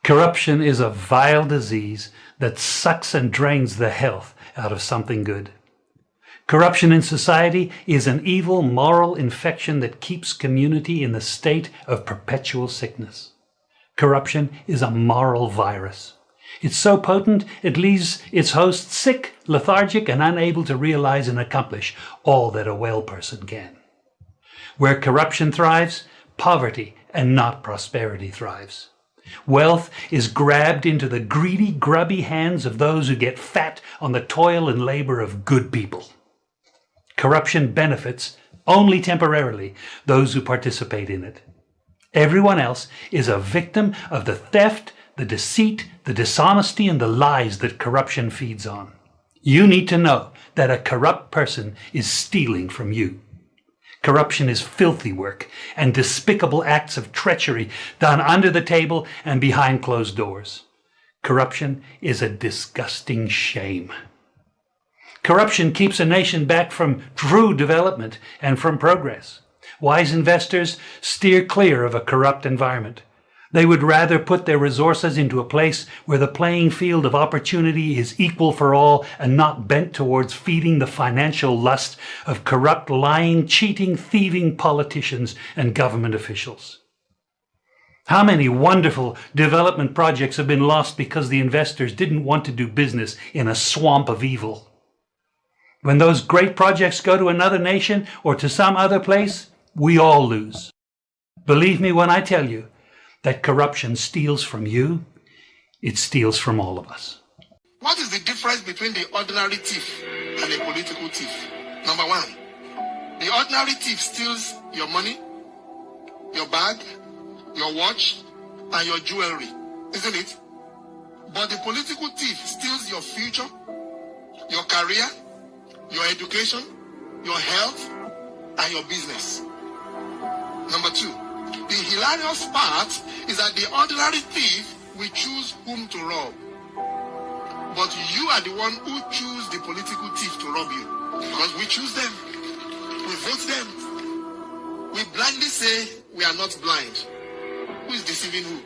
Corruption is a vile disease that sucks and drains the health out of something good. Corruption in society is an evil moral infection that keeps community in the state of perpetual sickness. Corruption is a moral virus. It's so potent it leaves its host sick, lethargic, and unable to realize and accomplish all that a well person can. Where corruption thrives, poverty and not prosperity thrives. Wealth is grabbed into the greedy, grubby hands of those who get fat on the toil and labor of good people. Corruption benefits, only temporarily, those who participate in it. Everyone else is a victim of the theft, the deceit, the dishonesty, and the lies that corruption feeds on. You need to know that a corrupt person is stealing from you. Corruption is filthy work and despicable acts of treachery done under the table and behind closed doors. Corruption is a disgusting shame. Corruption keeps a nation back from true development and from progress. Wise investors steer clear of a corrupt environment. They would rather put their resources into a place where the playing field of opportunity is equal for all and not bent towards feeding the financial lust of corrupt, lying, cheating, thieving politicians and government officials. How many wonderful development projects have been lost because the investors didn't want to do business in a swamp of evil? When those great projects go to another nation or to some other place, we all lose. Believe me when I tell you that corruption steals from you, it steals from all of us. What is the difference between the ordinary thief and a political thief? Number one, the ordinary thief steals your money, your bag, your watch, and your jewelry, isn't it? But the political thief steals your future, your career, your education, your health, and your business. Number two, the hilarious part is that the ordinary thief will choose whom to rob. But you are the one who choose the political thief to rob you. Because we choose them. We vote them. We blindly say we are not blind. Who is deceiving who?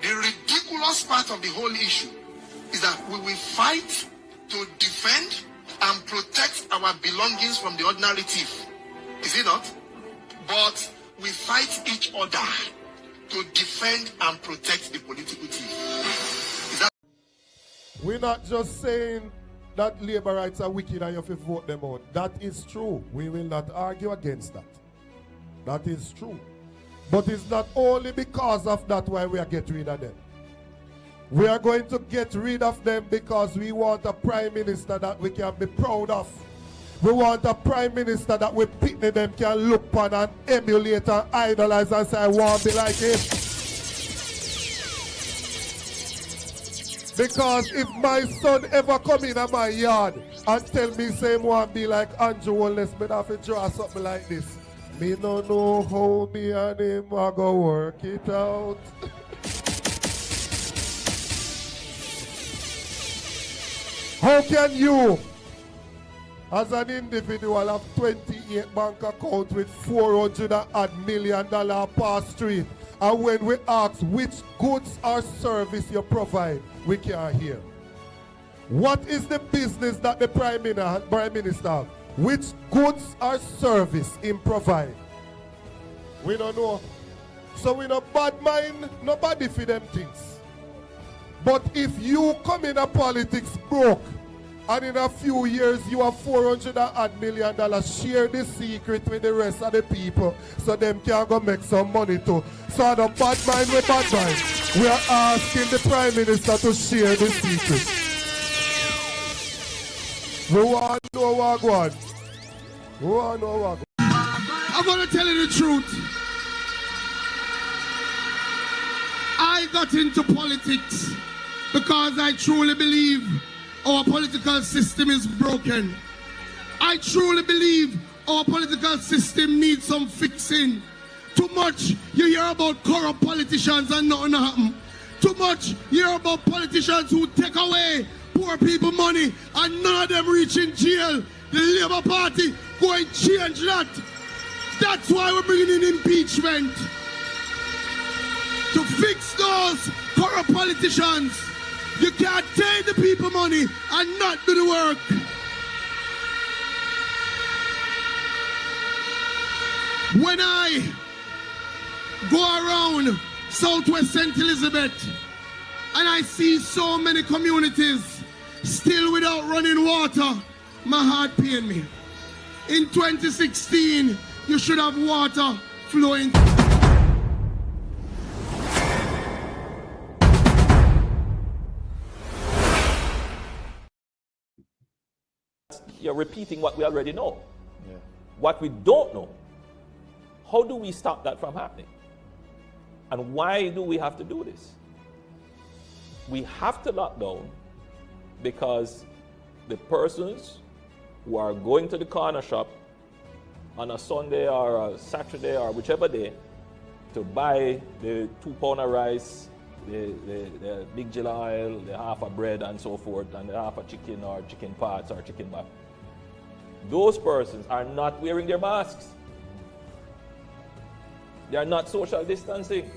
The ridiculous part of the whole issue is that we will fight to defend and protect our belongings from the ordinary thief. Is it not? But we fight each other to defend and protect the political thief. Is that? We're not just saying that labor rights are wicked and you have to vote them out. That is true. We will not argue against that. That is true. But it's not only because of that why we are getting rid of them. We are going to get rid of them because we want a prime minister that we can be proud of. We want a prime minister that we picnic them can look upon and emulate and idolize and say, I want to be like him. Because if my son ever come in my yard and tell me say want to be like Andrew Wallace, me have to draw something like this. Me no know how me and him are going to work it out. How can you, as an individual, have 28 bank accounts with $400 million per street, and when we ask which goods or service you provide, we can't hear? What is the business that the Prime Minister have? Which goods or service him provide? We don't know. So we no bad mind nobody for them things. But if you come in a politics broke, and in a few years you have $400 million, share the secret with the rest of the people so them can go make some money too. So the bad mind with bad mind. We are asking the Prime Minister to share the secret. We want to know what God. We want to know what God. I'm going to tell you the truth. I got into politics because I truly believe our political system is broken. I truly believe our political system needs some fixing. Too much you hear about corrupt politicians and nothing happen. Too much you hear about politicians who take away poor people money and none of them reach in jail. The Labour Party go and change that. That's why we're bringing in impeachment. To fix those corrupt politicians. You can't take the people money and not do the work. When I go around Southwest St. Elizabeth and I see so many communities still without running water, my heart pains me. In 2016, you should have water flowing. You're repeating what we already know. Yeah. What we don't know, how do we stop that from happening? And why do we have to do this? We have to lock down because the persons who are going to the corner shop on a Sunday or a Saturday or whichever day to buy the 2 pound of rice, the big jar of oil, the half of bread and so forth, and the half of chicken or chicken parts or chicken back. Those persons are not wearing their masks. They are not social distancing.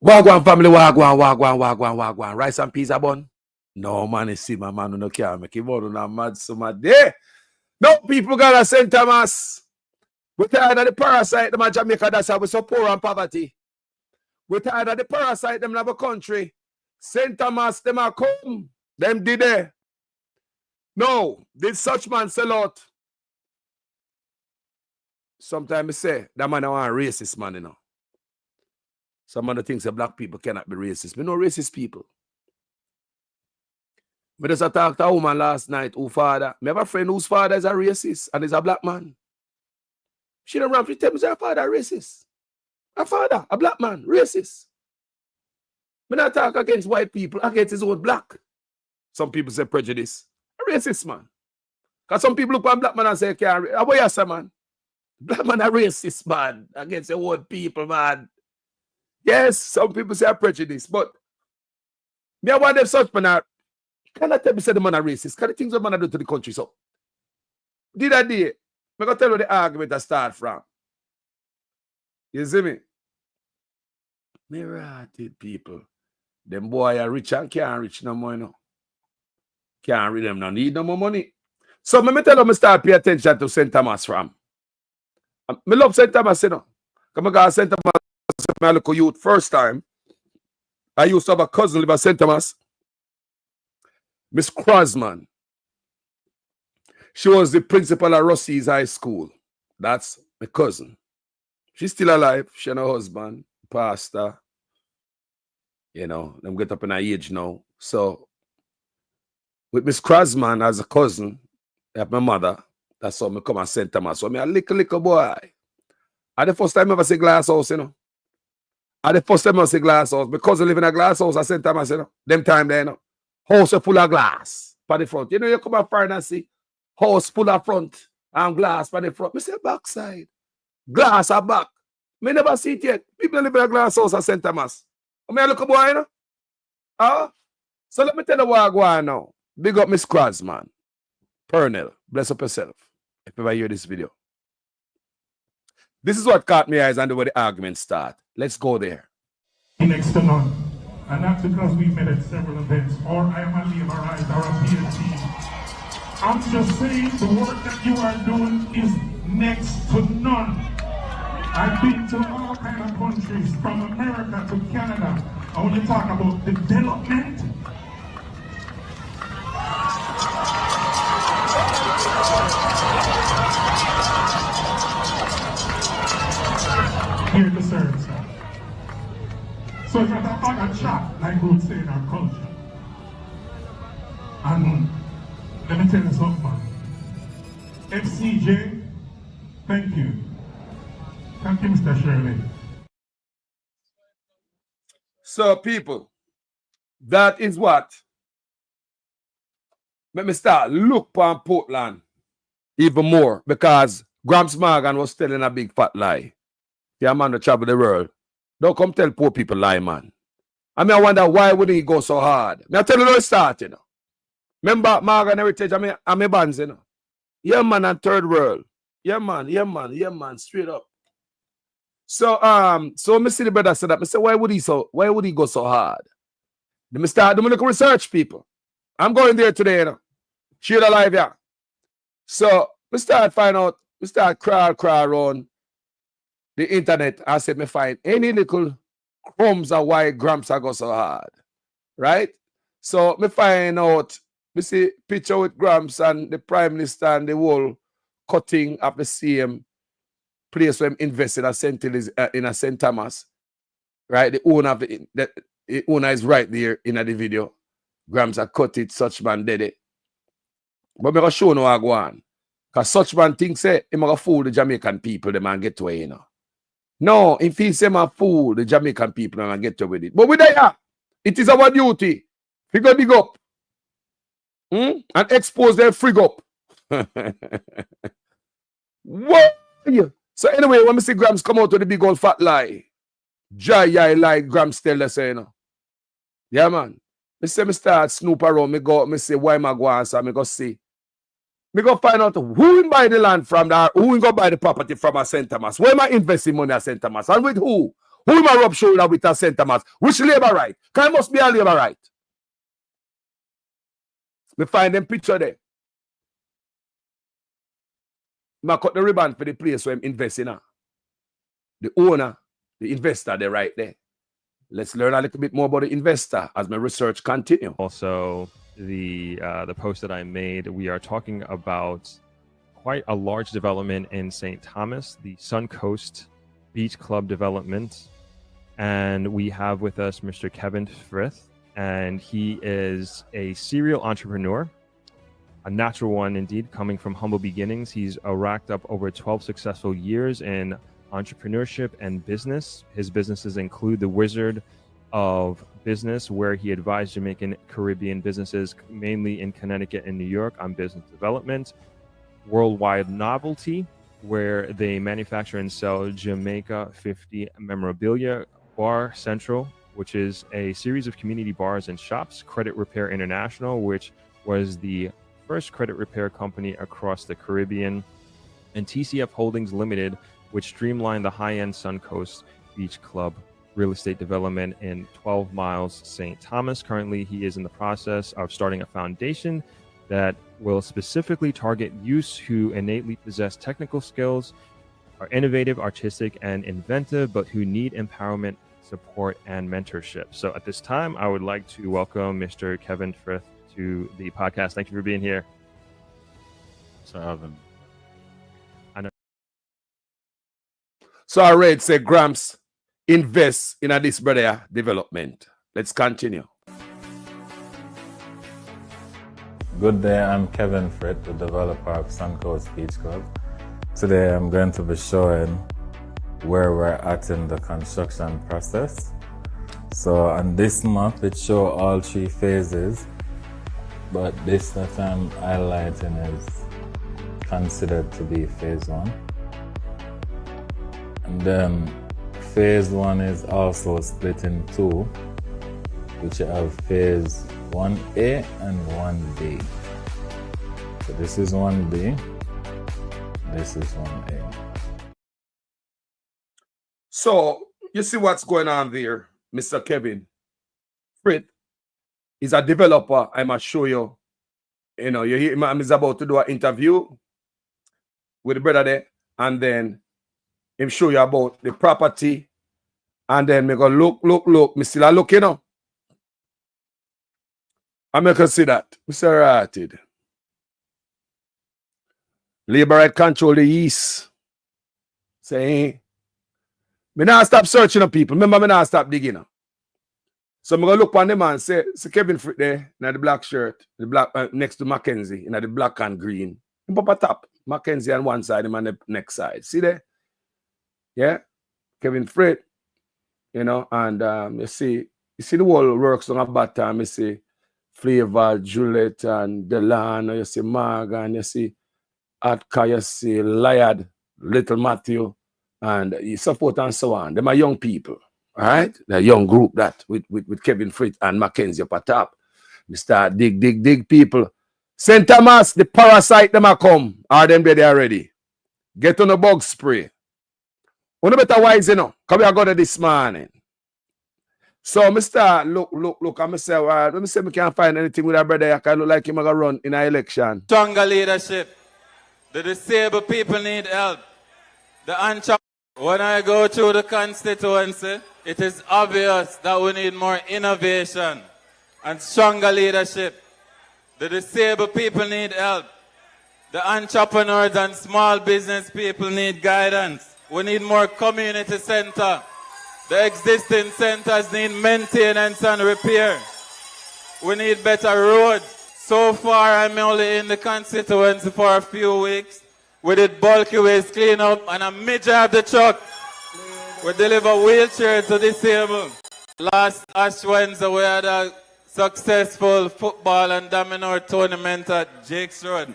Wagwan family, wagwan. Rice and peas are bun. No man, you see my man who no care make him on a mad summer day. No people gotta St. Thomas. We're tired of the parasite, them in Jamaica, that's how we so poor and poverty. We're tired of the parasite, them in our country. St. Thomas, them are come. Them did there. No, did such man sell out? Sometimes I say, that man I want a racist man, you know. Some of the things that black people cannot be racist. We know racist people. I just talked to a woman last night whose father, I have a friend whose father is a racist and is a black man. She don't run, she tells me her father racist. Her father, a black man, racist. I don't talk against white people, against his own black. Some people say prejudice. A racist man. Because some people look at a black man and say, what you say, man? Black man a racist, man, against the old people, man. Yes, some people say a prejudice, but me I want them such man are, cannot tell me say the man are racist. Can the things the man do to the country so? Did I do it? I'm going to tell you the argument I start from. You see me? Me ratted people. Them boy are rich and can't rich no more, you know. Can't read them, no need no more money. So me tell them I start pay attention to St. Thomas from. Me love St. Thomas, you know. Come on, St. Thomas. My local youth first time. I used to have a cousin live at St. Thomas. Miss Crosman. She was the principal at Rossi's High School. That's my cousin. She's still alive. She and her husband, pastor. You know, them get up in her age now. So, with Miss Crosman as a cousin, I have my mother. That's how I come at St. Thomas. So, I'm a little boy. And the first time I ever see glass house, you know. And the first time I see glass house, because I live in a glass house at St. Thomas, you know, them time there, you know, house full of glass by the front. You know, you come up far and see house full of front and glass by the front. I say backside. Glass at back. Me never see it yet. People live in a glass house at St. Thomas. I mean, look at boy, you know. So let me tell you what I go on now. Big up Miss Crosman. Pernell, bless up yourself. If you ever hear this video. This is what caught my eyes and where the arguments start. Let's go there. Next to none. And that's because we've met at several events, or I am a laborist or a PhD. I'm just saying the work that you are doing is next to none. I've been to all kinds of countries, from America to Canada. I want to talk about development. Here to serve, sir. So it's a bag of chat, like we would say in our culture. And let me tell you something, man. FCJ, thank you. Thank you, Mr. Shirley. So, people, that is what. Let me start look upon Portland even more because Gramps Morgan was telling a big fat lie. Yeah, man, to travel the world. Don't come tell poor people lie, man. I mean, I wonder why would he go so hard? I tell you how it started, you know. Remember Morgan Heritage, I'm a bands, you know. Yeah, man, and third world. Yeah, man, straight up. So me see the brother said that. I said, why would he go so hard? Let me start doing little research, people. I'm going there today, you know. Share the live, yeah. So we start find out, we start crawl around the internet. I said me find any little crumbs of why Gramps are go so hard. Right? So me find out, we see picture with Gramps and the Prime Minister and the whole cutting of the same place where invest in a St. Thomas. Right? The owner of the owner is right there in the video. Gramps are cut it, such man did it. But I'm going to show no I go on. Because such man thinks he's going to fool the Jamaican people, they man get away, you know. No, if he say man fool the Jamaican people, they man get away with it. But we there, it is our duty. We go dig up. And expose their frig up. What? So anyway, when we see Gramps come out with the big old fat lie, Jai lie Gramps tell us, you know. Yeah, man. Me say me start snoop around, me say why am I go answer, me go see. Me go find out who in buy the land from there, who in go buy the property from a St. Thomas, where am I investing money at St. Thomas, and with who? Who am I rub shoulder with at St. Thomas? Which labor right? Because it must be a labor right. Me find them picture there. Me cut the ribbon for the place where I'm investing in. The owner, the investor, they're right there. Let's learn a little bit more about the investor as my research continue. Also, the post that I made, we are talking about quite a large development in St. Thomas, the Suncoast Beach Club development. And we have with us Mr. Kevin Frith, and he is a serial entrepreneur, a natural one indeed, coming from humble beginnings. He's racked up over 12 successful years in entrepreneurship and business. His businesses include the Wizard of Business, where he advised Jamaican Caribbean businesses, mainly in Connecticut and New York, on business development. Worldwide Novelty, where they manufacture and sell Jamaica 50 memorabilia. Bar Central, which is a series of community bars and shops. Credit Repair International, which was the first credit repair company across the Caribbean. And TCF Holdings Limited, which streamlined the high-end Suncoast Beach Club real estate development in 12 Miles, St. Thomas. Currently, he is in the process of starting a foundation that will specifically target youths who innately possess technical skills, are innovative, artistic, and inventive, but who need empowerment, support, and mentorship. So at this time, I would like to welcome Mr. Kevin Frith to the podcast. Thank you for being here. Thanks for having me. So I read say Gramps invest in this brother development. Let's continue. Good day, I'm Kevin Frith, the developer of Suncoast Beach Club. Today I'm going to be showing where we're at in the construction process. So on this map it shows all 3 phases, but this that I'm highlighting is considered to be phase 1. And then phase 1 is also split in 2, which you have phase 1A and 1B. So this is 1B, this is 1A. So you see what's going on there, Mr. Kevin Frith is a developer. I must show you. You know, you hear him is about to do an interview with the brother there, and then him show you about the property, and then me go look. Me still a look, you know. I make her see that. Mr. Ratted. Labor right control the East. Say, me not stop searching of people. Remember, me not stop digging. So I'm going to look on the man, say Kevin Fritt there, in the black shirt, the black next to Mackenzie, in the black and green. Him up a top, Mackenzie on one side, him on the next side. See there? Yeah? Kevin Fritt, you know, and you see the whole works on a bottom, you see Flavor, Juliet, and Delano, you see Morgan, you see Atka, you see Lyad, Little Matthew, and so forth and so on. Them are young people, all right? They're a young group that with Kevin Fritt and Mackenzie up at top. We start dig people. St. Thomas, the parasite, them are come. Are them there already? Get on the bug spray. One better wise, you know. Come here, go to this morning. So, Mr. Look, I'm say, let me see if I can't find anything with our brother. I can look like him going to run in an election. Stronger leadership. The disabled people need help. When I go through the constituency, it is obvious that we need more innovation and stronger leadership. The disabled people need help. The entrepreneurs and small business people need guidance. We need more community center. The existing centers need maintenance and repair. We need better roads. So far, I'm only in the constituency for a few weeks. We did bulky waste cleanup and a midget of the truck. We deliver wheelchairs to disabled. Last Ash Wednesday, we had a successful football and domino tournament at Jake's Road.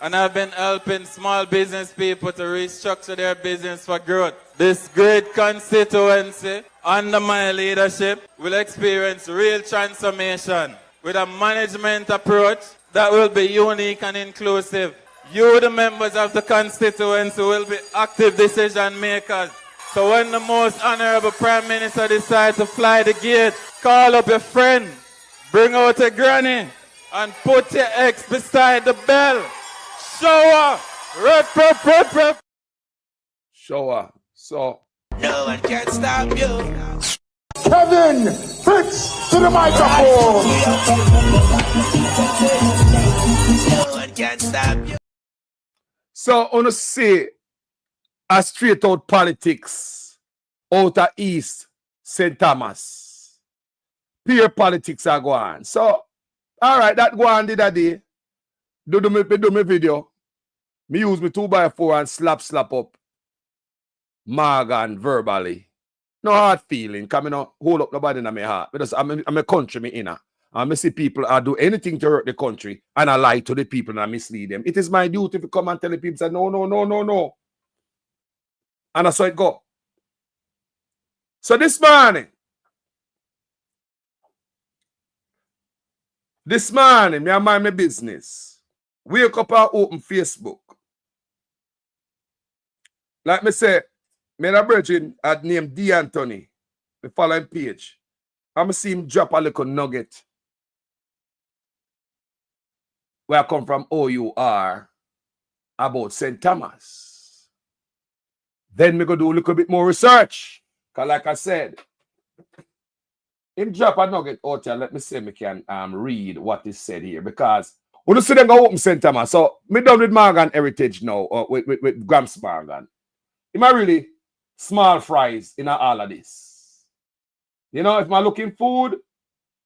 And I've been helping small business people to restructure their business for growth. This great constituency, under my leadership, will experience real transformation with a management approach that will be unique and inclusive. You, the members of the constituency, will be active decision makers. So when the most honorable Prime Minister decides to fly the gate, call up your friend, bring out a granny, and put your ex beside the bell. Shower! Rep. Shower. So. No one can stop you. Kevin Fritz to the microphone. No one can stop you. So, I want to say a straight out politics out of East St. Thomas. Peer politics are going on. So, all right, that go on did a day. Do me video. Me use me 2x4 and slap up Morgan verbally. No hard feeling. Coming out, hold up nobody in my heart. Because I'm a country, me inner. And I see people do anything to hurt the country and I lie to the people and I mislead them. It is my duty to come and tell the people, say, no. And that's how it go. So this morning, me and mind my business. Wake up and open Facebook. Like me say, me and a virgin had named D. Anthony, the following page. I'm see him drop a little nugget. Where I come from, OUR, about St. Thomas. Then me go do a little bit more research. Because like I said, him drop a nugget out here. Let me see if I can read what is said here. Because when you see them go open St. Thomas, so me done with Morgan Heritage now, or with Gramps Morgan. Am I really small fries in all of this? You know, if I'm looking food,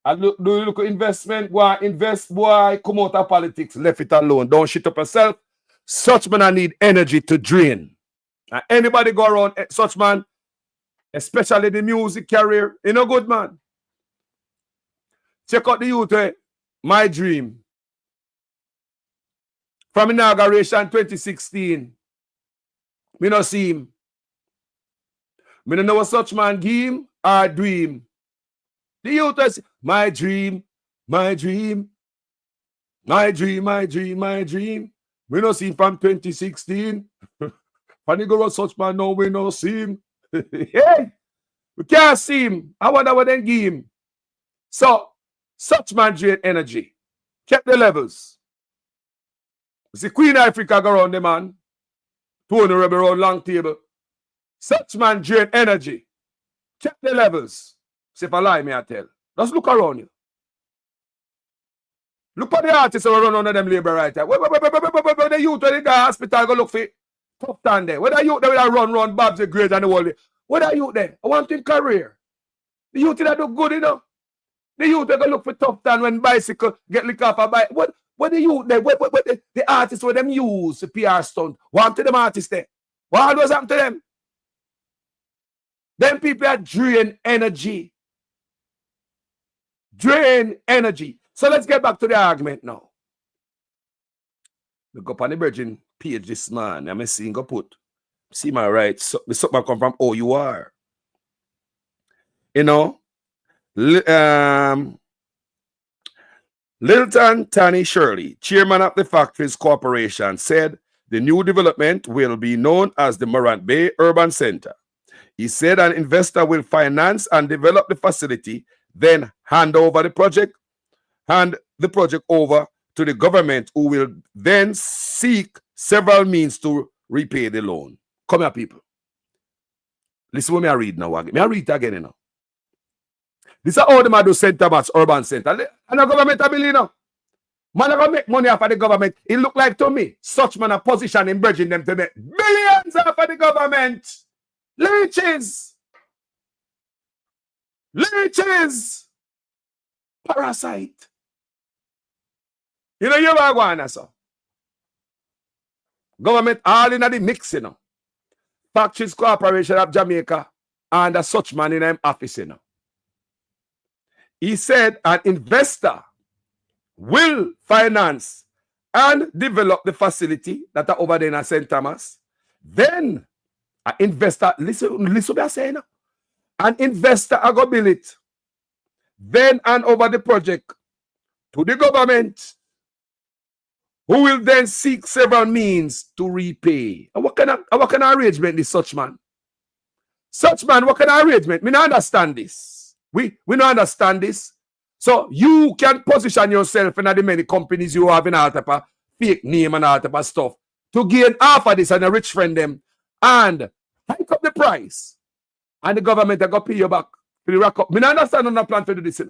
I do look at investment, boy, invest, boy, come out of politics, left it alone. Don't shit up yourself. Such man I need energy to drain. And anybody go around such man, especially the music career, you know, good man. Check out the youth, My Dream. From inauguration 2016. Me no see him. Me no know what such man give him or dream. The youth is my dream. We no see him from 2016. When you go to such man, no, we no see him. Hey, we can't see him. I wonder what they give him. So, such man drain energy. Check the levels. See Queen Africa go around the man. Tony Rebel around long table. Such man drain energy. Check the levels. See if I lie, me I tell. Just look around you. Look at the artists who run under them labor right there. Where the youth when they go to hospital go look for tough time there. Where the youth they will run Babs the grades and the world. Where the youth there? I want in career. The youth that do good enough. The youth they go look for tough time when bicycle get licked off a bike. What the youth they what the artists what them use the PR stunt? What to them artists there? What was happened to them? Them people are drain energy. Drain energy. So let's get back to the argument now. Look up on the Virgin page this man. I'm seeing go put. See my right. So the something come from OUR. You know, Littleton Tanny Shirley, chairman of the Factories Corporation, said the new development will be known as the Morant Bay Urban Center. He said an investor will finance and develop the facility, then hand the project over to the government, who will then seek several means to repay the loan. Come here, people. Listen what I read now. May I read it again now? This is how they do St. Thomas Urban Center. And the government a billionaire. Man are going to make money off of the government. It look like to me, such man a position in bridging them to make billions off of the government. Leeches. Leeches. Parasite. You know, you're going to so. Government all in the mix, you know. Factories Corporation of Jamaica and a such man in them office, you know. He said an investor will finance and develop the facility that are over there in St. Thomas. Then an investor, listen what I'm saying now. An investor are going to build it. Then hand over the project to the government, who will then seek several means to repay. And what kind of arrangement is such man? Such man, what kind of arrangement? We don't understand this. We don't understand this. So you can position yourself in the many companies you have in all type of fake name and all type of stuff to gain half of this and a rich friend them and hike up the price. And the government are going to pay you back for the rack up. We don't understand on the plan to do this.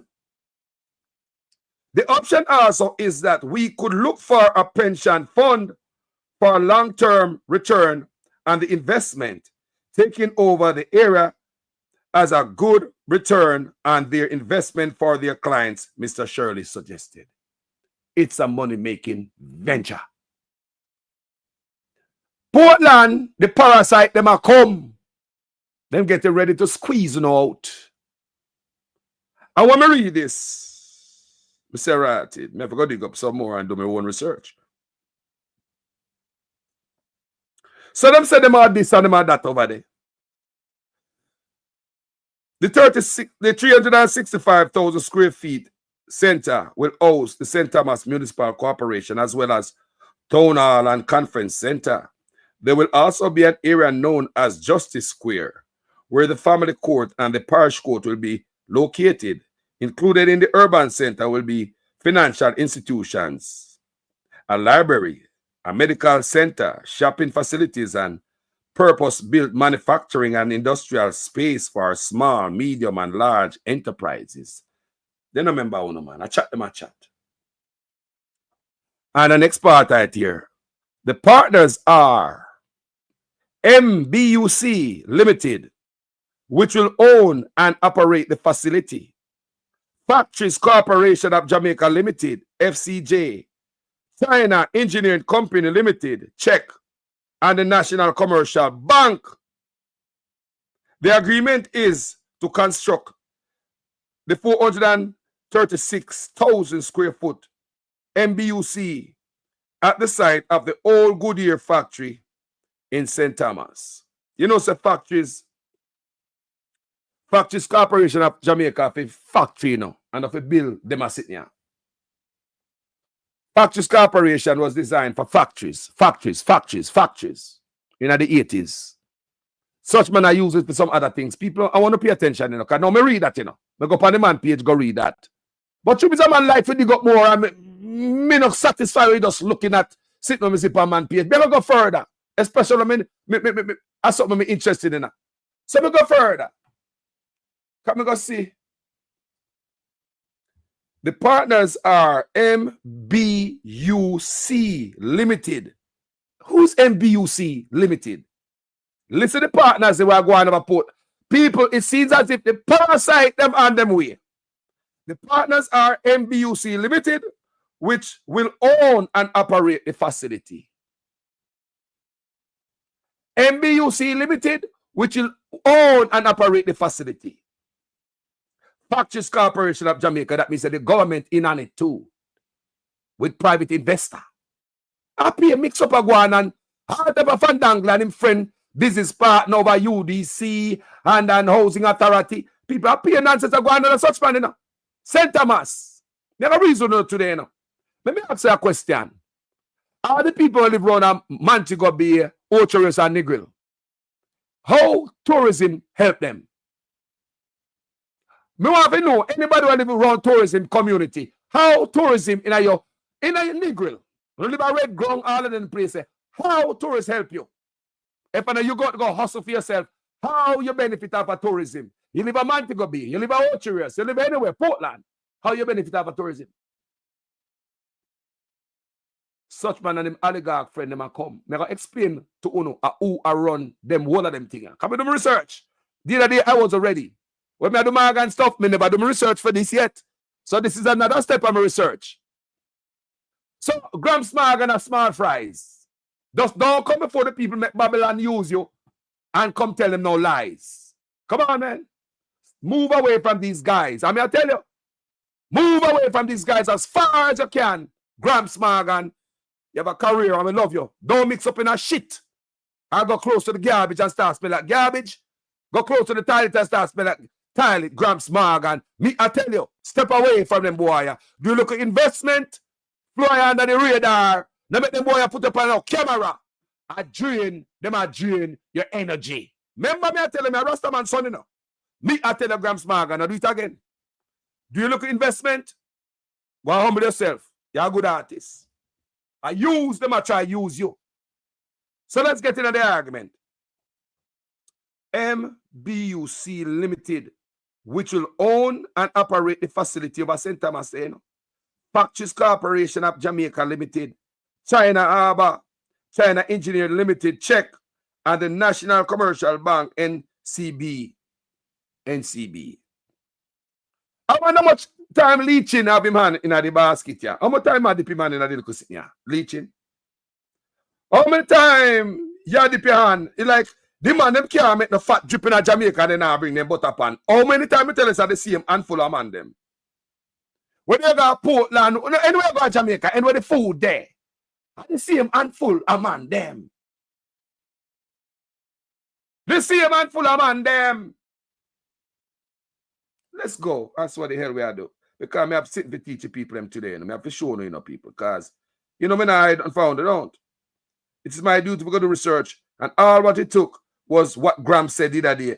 The option also is that we could look for a pension fund for a long-term return and the investment, taking over the area as a good return on their investment for their clients, Mr. Shirley suggested. It's a money-making venture. Portland, the parasite, them are come. Them getting ready to squeeze them out. I want to read this. I say, right, I have to go dig up some more and do my own research. So them say them are this and them are that over there. The 365,000 square feet center will house the St. Thomas Municipal Corporation as well as Town Hall and Conference Center. There will also be an area known as Justice Square, where the family court and the parish court will be located. Included in the urban center will be financial institutions, a library, a medical center, shopping facilities, and purpose-built manufacturing and industrial space for small, medium, and large enterprises. Then remember, man, I chat them a chat. And the next part right here, the partners are MBUC Limited, which will own and operate the facility. Factories Corporation of Jamaica Limited, FCJ, China Engineering Company Limited, check, and the National Commercial Bank. The agreement is to construct the 436,000 square foot MBUC at the site of the old Goodyear factory in St. Thomas. You know, so Factories Corporation of Jamaica have a factory, you know, and of a bill them are sitting here. Factories Corporation was designed for factories in the 80s. Such man I use it for some other things. People, I want to pay attention, you know, because now me read that, you know. I go up on the man page, go read that. But you be some man like to dig up more and me not satisfied with just looking at sitting on me on man page. Better go further. Especially that's something I'm interested in. So we go further. Come and go see. The partners are MBUC Limited. Who's MBUC Limited? Listen to the partners they were going to put. People, it seems as if the parasite them on them way. The partners are MBUC Limited, which will own and operate the facility. MBUC Limited, which will own and operate the facility. Factories Corporation of Jamaica, that means that the government in on it too, with private investor. Happy a mix up a guan and hard up a fandangle and him friend, business partner over UDC and Housing Authority. People are paying nonsense a guan and such man, you know. St. Thomas. Never reason today, you know. Let me ask you a question. Are the people who live around Montego Bay, Ochoris and Negril, how tourism help them? Me want to know anybody who live around tourism community, how tourism in your Negril, you live a red ground all of them places, how tourists help you? If you got to go hustle for yourself, how you benefit of a tourism? You live a Montego Bay, you live a Ochoris, you live anywhere, Portland, how you benefit of a tourism? Such man and them oligarch friend them a come. Me go explain to Uno who I run them whole of them thing. Come do my research. The other day I was already. When me do my and stuff, me never do my research for this yet. So this is another step of my research. So gram smart and a smart fries. Just don't come before the people make Babylon use you and come tell them no lies. Come on, man. Move away from these guys. I mean, I tell you, move away from these guys as far as you can. Gram Smargan, you have a career, I love you. Don't mix up in a shit. I go close to the garbage and start smell like garbage. Go close to the toilet and start smell like toilet. Gram Smargan. Me, I tell you, step away from them boy. Do you look at investment? Fly under the radar. Now make them boy put up on a camera. I drain your energy. Remember me, I tell them, I Rastaman son, you know. Me, I tell them, Gram Smargan, I do it again. Do you look at investment? Go humble yourself. You're a good artist. I use them, I try to use you. So let's get into the argument. MBUC Limited, which will own and operate the facility of St. Thomas, you know. Factories Corporation of Jamaica Limited, China Harbour, China Engineer Limited, Czech, and the National Commercial Bank, NCB. I wonder how much time leeching have him hand in the basket here. How much time have the man in the little here? Leeching. How many time you dip your hand? It's like the man them can't make no fat drip in Jamaica and then I bring them butter pan. How many time you tell us that the same handful of man them? When you go to Portland, anywhere you go to Jamaica, anywhere the food there, the same handful of man them. The same handful of man them. Let's go. That's what the hell we are do. Because I have to sit to teach people them today. And I have to show you know people. Because, you know, when I found it out. It's my duty to go to research. And all what it took was what Gramps said the other day.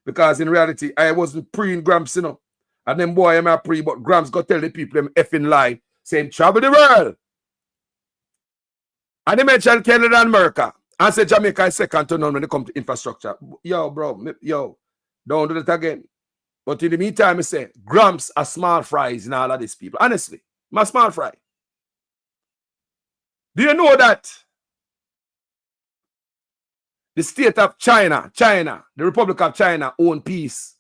Because in reality, I wasn't pre-in Gramps, you know. And then boy, I'm a pre, but Gramps got to tell the people them effing lie. Saying, travel the world. And they mentioned Canada and America. And said Jamaica is second to none when it comes to infrastructure. Yo, bro, yo, don't do that again. But in the meantime, I say, Gramps are small fries in all of these people. Honestly, my small fry. Do you know that the state of China, the Republic of China, own piece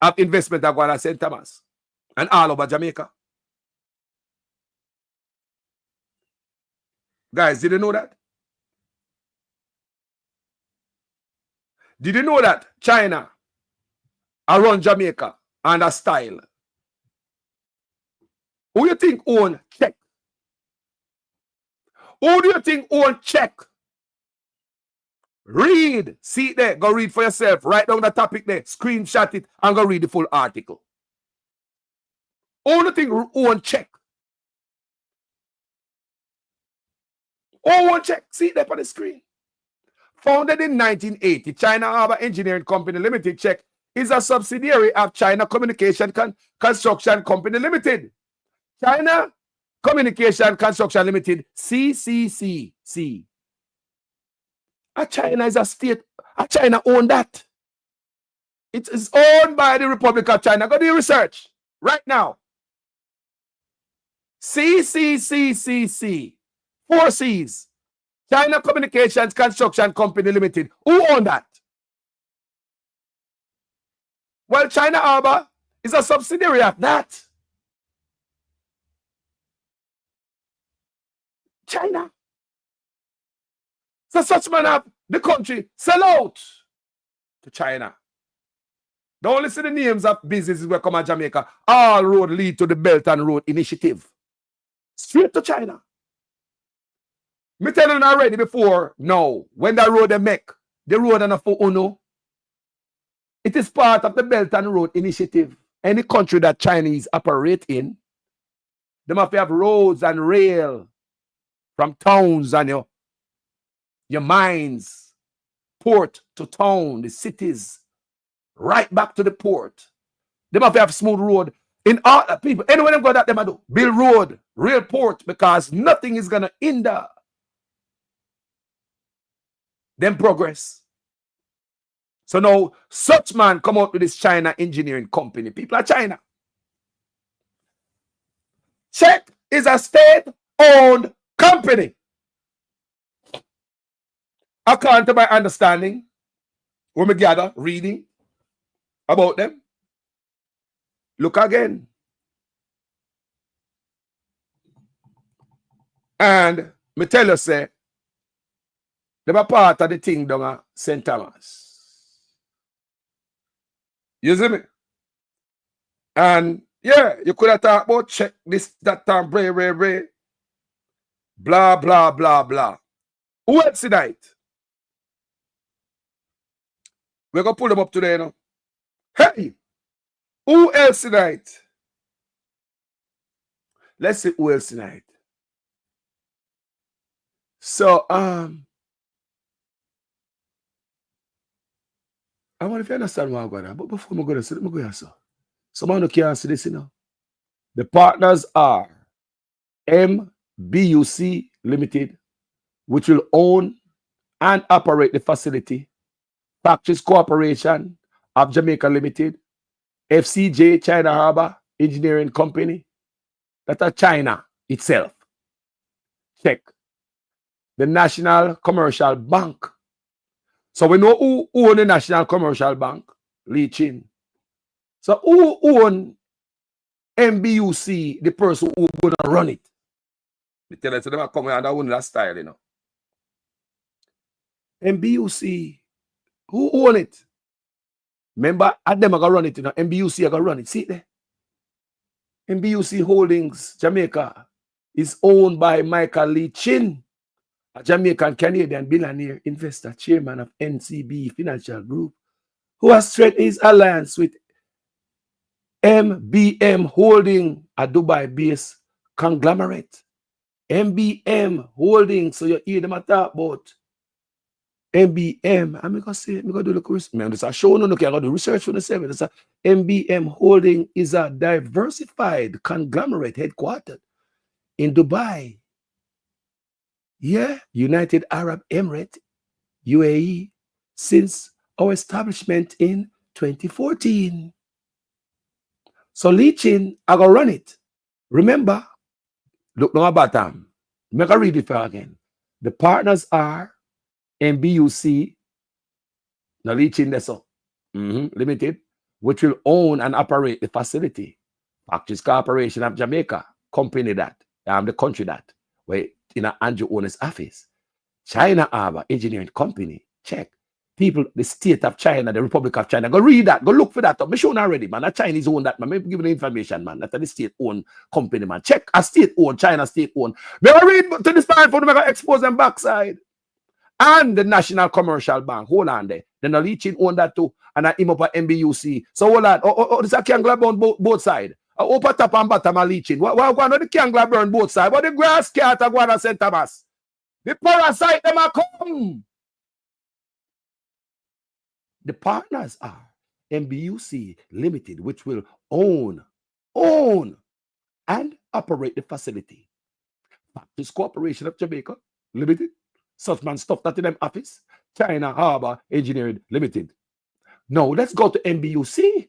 of investment of Guadalajara St. Thomas and all over Jamaica? Guys, did you know that? Did you know that China around Jamaica and a style? Who you think own Czech? Who do you think own Czech? Read. See it there. Go read for yourself. Write down the topic there. Screenshot it and go read the full article. Who do you think own Czech? Who own Czech? See it there on the screen. Founded in 1980, China Harbour Engineering Company Limited, Czech, is a subsidiary of China Communication Construction Company Limited. China Communication Construction Limited, CCCC. China is a state. China own that. It is owned by the Republic of China. Go do your research right now. CCCCC. 4 C's. China Communications Construction Company Limited. Who own that? Well, China Harbour is a subsidiary of that. China. So such man have the country sell out to China. Don't listen to the names of businesses where come to Jamaica. All road lead to the Belt and Road Initiative. Straight to China. Me telling you already before, no. When that road they make, the road and for Uno, it is part of the Belt and Road Initiative. Any country that Chinese operate in, they must have roads and rail from towns and your mines, port to town, the cities, right back to the port. They must have smooth road. In all people, anywhere they go that they must do, build road, rail port, because nothing is gonna hinder them progress. So now, such man come out with this China engineering company. People are China. Czech is a state-owned company. According to my understanding, when we gather, reading about them, look again. And me tell you, say, they were part of the thing down at St. Thomas. You see me? And yeah, you could have talked about check this, that time, blah, blah, blah, blah. Who else tonight? We're going to pull them up today, you know. Hey, who else tonight? Let's see who else tonight. So, I wonder if you understand what I'm going to, but before I'm going to say, let me go here, sir. Someone can't see this, you know. The partners are MBUC Limited, which will own and operate the facility. Factories Corporation of Jamaica Limited, FCJ China Harbor Engineering Company, that are China itself. Check. The National Commercial Bank. So we know who own the National Commercial Bank, Lee Chin. So who own MBUC, the person who gonna run it? They tell us them come and own that style, you know. MBUC, who own it? Remember, at them are gonna run it, you know. MBUC are gonna run it. See there? MBUC Holdings, Jamaica, is owned by Michael Lee Chin, a Jamaican Canadian billionaire investor, chairman of NCB Financial Group, who has strengthened his alliance with MBM Holding, a Dubai-based conglomerate. MBM Holding, so you hear them talk about MBM. I'm going to say, I'm going to do the research. This is a show, no, okay, I'm going to do research for the 7. It's a MBM Holding is a diversified conglomerate headquartered in Dubai. Yeah, United Arab Emirates, UAE, since our establishment in 2014. So Lee Chin, I go run it. Remember, look no bottom. Make a read it for again. The partners are MBUC, now Lee Chin Limited, which will own and operate the facility. Factories Corporation of Jamaica, company that, the country that, where in Andrew owner's office. China Harbor Engineering Company, check. People, the state of China, the Republic of China, go read that, go look for that. Me shown already, man. That Chinese own that, man. Me give you the information, man. That's the state-owned company, man. Check a state-owned, China state-owned. Me go read to this time for them, expose them backside. And the National Commercial Bank, hold on there. Then Lee Chin own that too, and I him up at MBUC. So hold on. This a Kangla burn both sides. Upper top and bottom of Lee Chin. What going on the Kangla burn both sides? But the grass cat are going to St. Thomas. The parasite them are come. The partners are MBUC Limited, which will own and operate the facility. Factories Corporation of Jamaica Limited, such man stuff that in them office. China Harbor Engineering Limited. Now let's go to MBUC.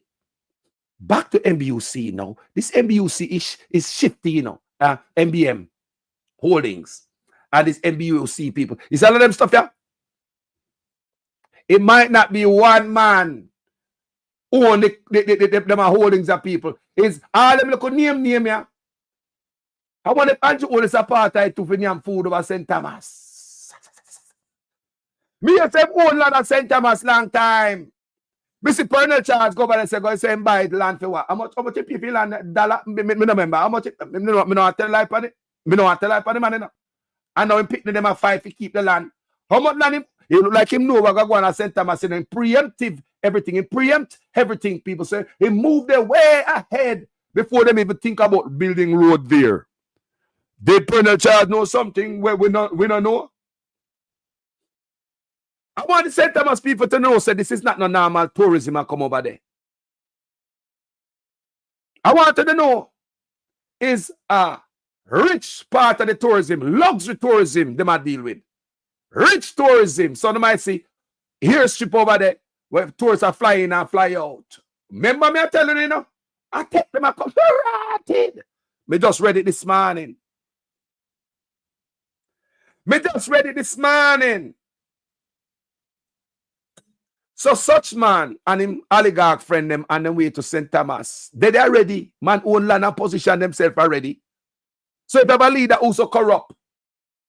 Back to MBUC now. This MBUC is shifty, you know. MBM Holdings and this MBUC people. Is all of them stuff yeah? It might not be one man who own them holdings of people. It's all them look name yeah. I want if Andrew Otis apartheid to Vinyam food over St. Thomas. Me have own land at St. Thomas long time. Mr. Pernell Charles go over and say, go say buy the land for what? How much you pay for land? Dollar? Me no remember. How much? Me no tell life on it. Me no tell life on the man, you know. And now him picking them at 5 to keep the land. How much land him? He look like him know what go on at St. Thomas and preemptive everything. He preempt everything. People say he moved their way ahead before them even think about building road there. Did Pernell Charles know something where we don't know? I want the St. Thomas people to know, say this is not no normal tourism and come over there. I want them to know is a rich part of the tourism, luxury tourism they might deal with. Rich tourism. So they might see, here's strip over there where tourists are flying and fly out. Remember me I tell you, you know? I take them and come rotted. Me just read it this morning. So such man and him oligarch friend them on the way to St. Thomas. They are ready. Man own land and position themselves already. So if you have a leader who's so corrupt,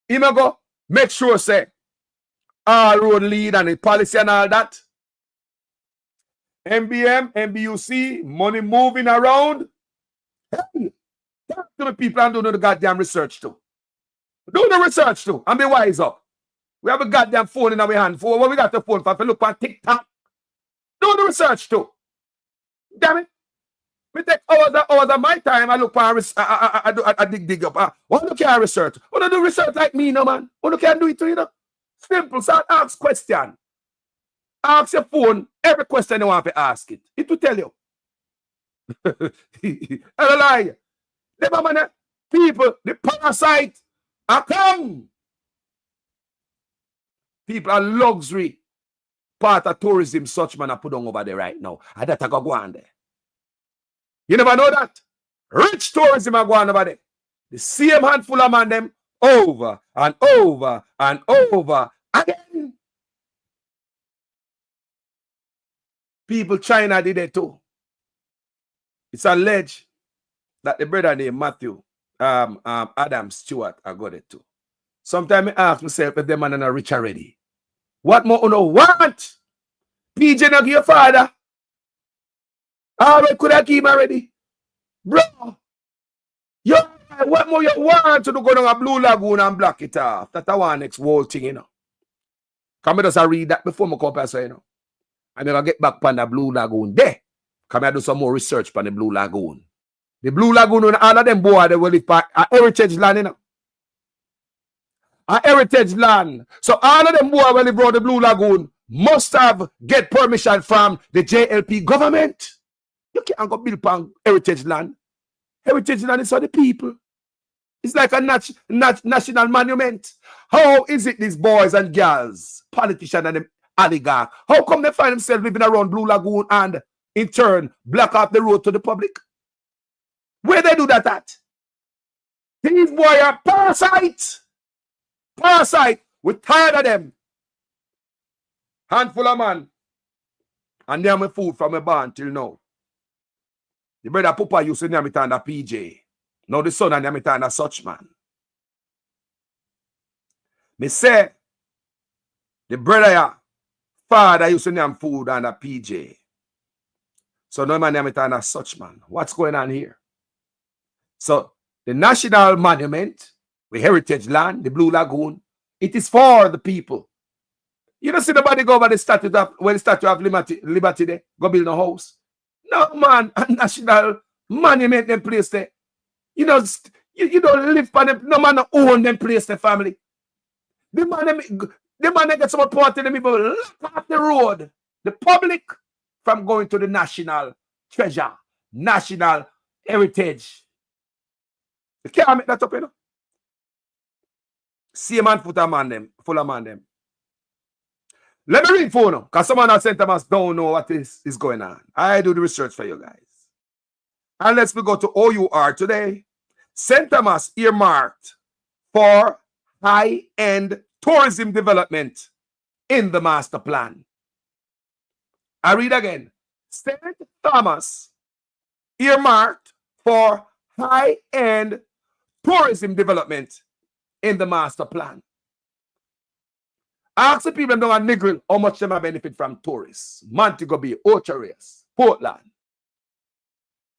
he may go make sure say all road lead and the policy and all that. MBM, MBUC, money moving around. Hey, talk to the people and do the goddamn research too. Do the research too and be wise up. We have a goddamn phone in our hand. For what we got the phone for? If you look on TikTok, do the research too. Damn it. Me take hours of my time. I look for I dig up. What look at research? What do research like me, no man? What can do it to you know? Simple. So ask question. Ask your phone every question you want to ask it. It will tell you. I don't lie. Never man, people, the parasite are come. People are luxury part of tourism such man are put on over there right now. And that I go on there. You never know that. Rich tourism are going over there. The same handful of man them over and over and over again. People China did it too. It's alleged that the brother named Matthew Adam Stewart I got it too. Sometimes I ask myself if the man are rich already. What more you know want? PJ not give your father. How could I give him already? Bro, what more you want to do go down a Blue Lagoon and block it off? That's the one next whole thing, you know. Come just read that before I come up and say, you know. And then I get back on the Blue Lagoon there. Come here do some more research on the Blue Lagoon. The Blue Lagoon and all of them boys they will live back a heritage land, you know. A heritage land. So all of them boys when they brought the Blue Lagoon must have get permission from the JLP government. You can't go build upon heritage land. Heritage land is for the people. It's like a national monument. How is it these boys and girls, politicians and them oligarchs, how come they find themselves living around Blue Lagoon and in turn block off the road to the public? Where they do that at? These boys are parasites. Parasite. We're tired of them. Handful of man. And they have my food from my barn till now. The brother Papa used to name it under PJ. Now the son and name it under such man. Me say, the brother father used to name food under PJ. So no man name it under such man. What's going on here? So the national monument, the heritage land, the Blue Lagoon, it is for the people. You don't see nobody go over the statue of Liberty there, go build a house. No man, a national monument them place there. You know, you don't live for them, no man own them place the family. The man get some part of them people lock off the road, the public from going to the national treasure, national heritage. You can't make that up, you know. See a man put a man them, full of man them. Let me read for now, because someone at St. Thomas don't know what is going on. I do the research for you guys. And let's go to OUR today. St. Thomas earmarked for high-end tourism development in the master plan. I read again. St. Thomas earmarked for high-end tourism development in the master plan. Ask the people down at Negril how much them benefit from tourists. Montego Bay, Ocho-Rios, Portland.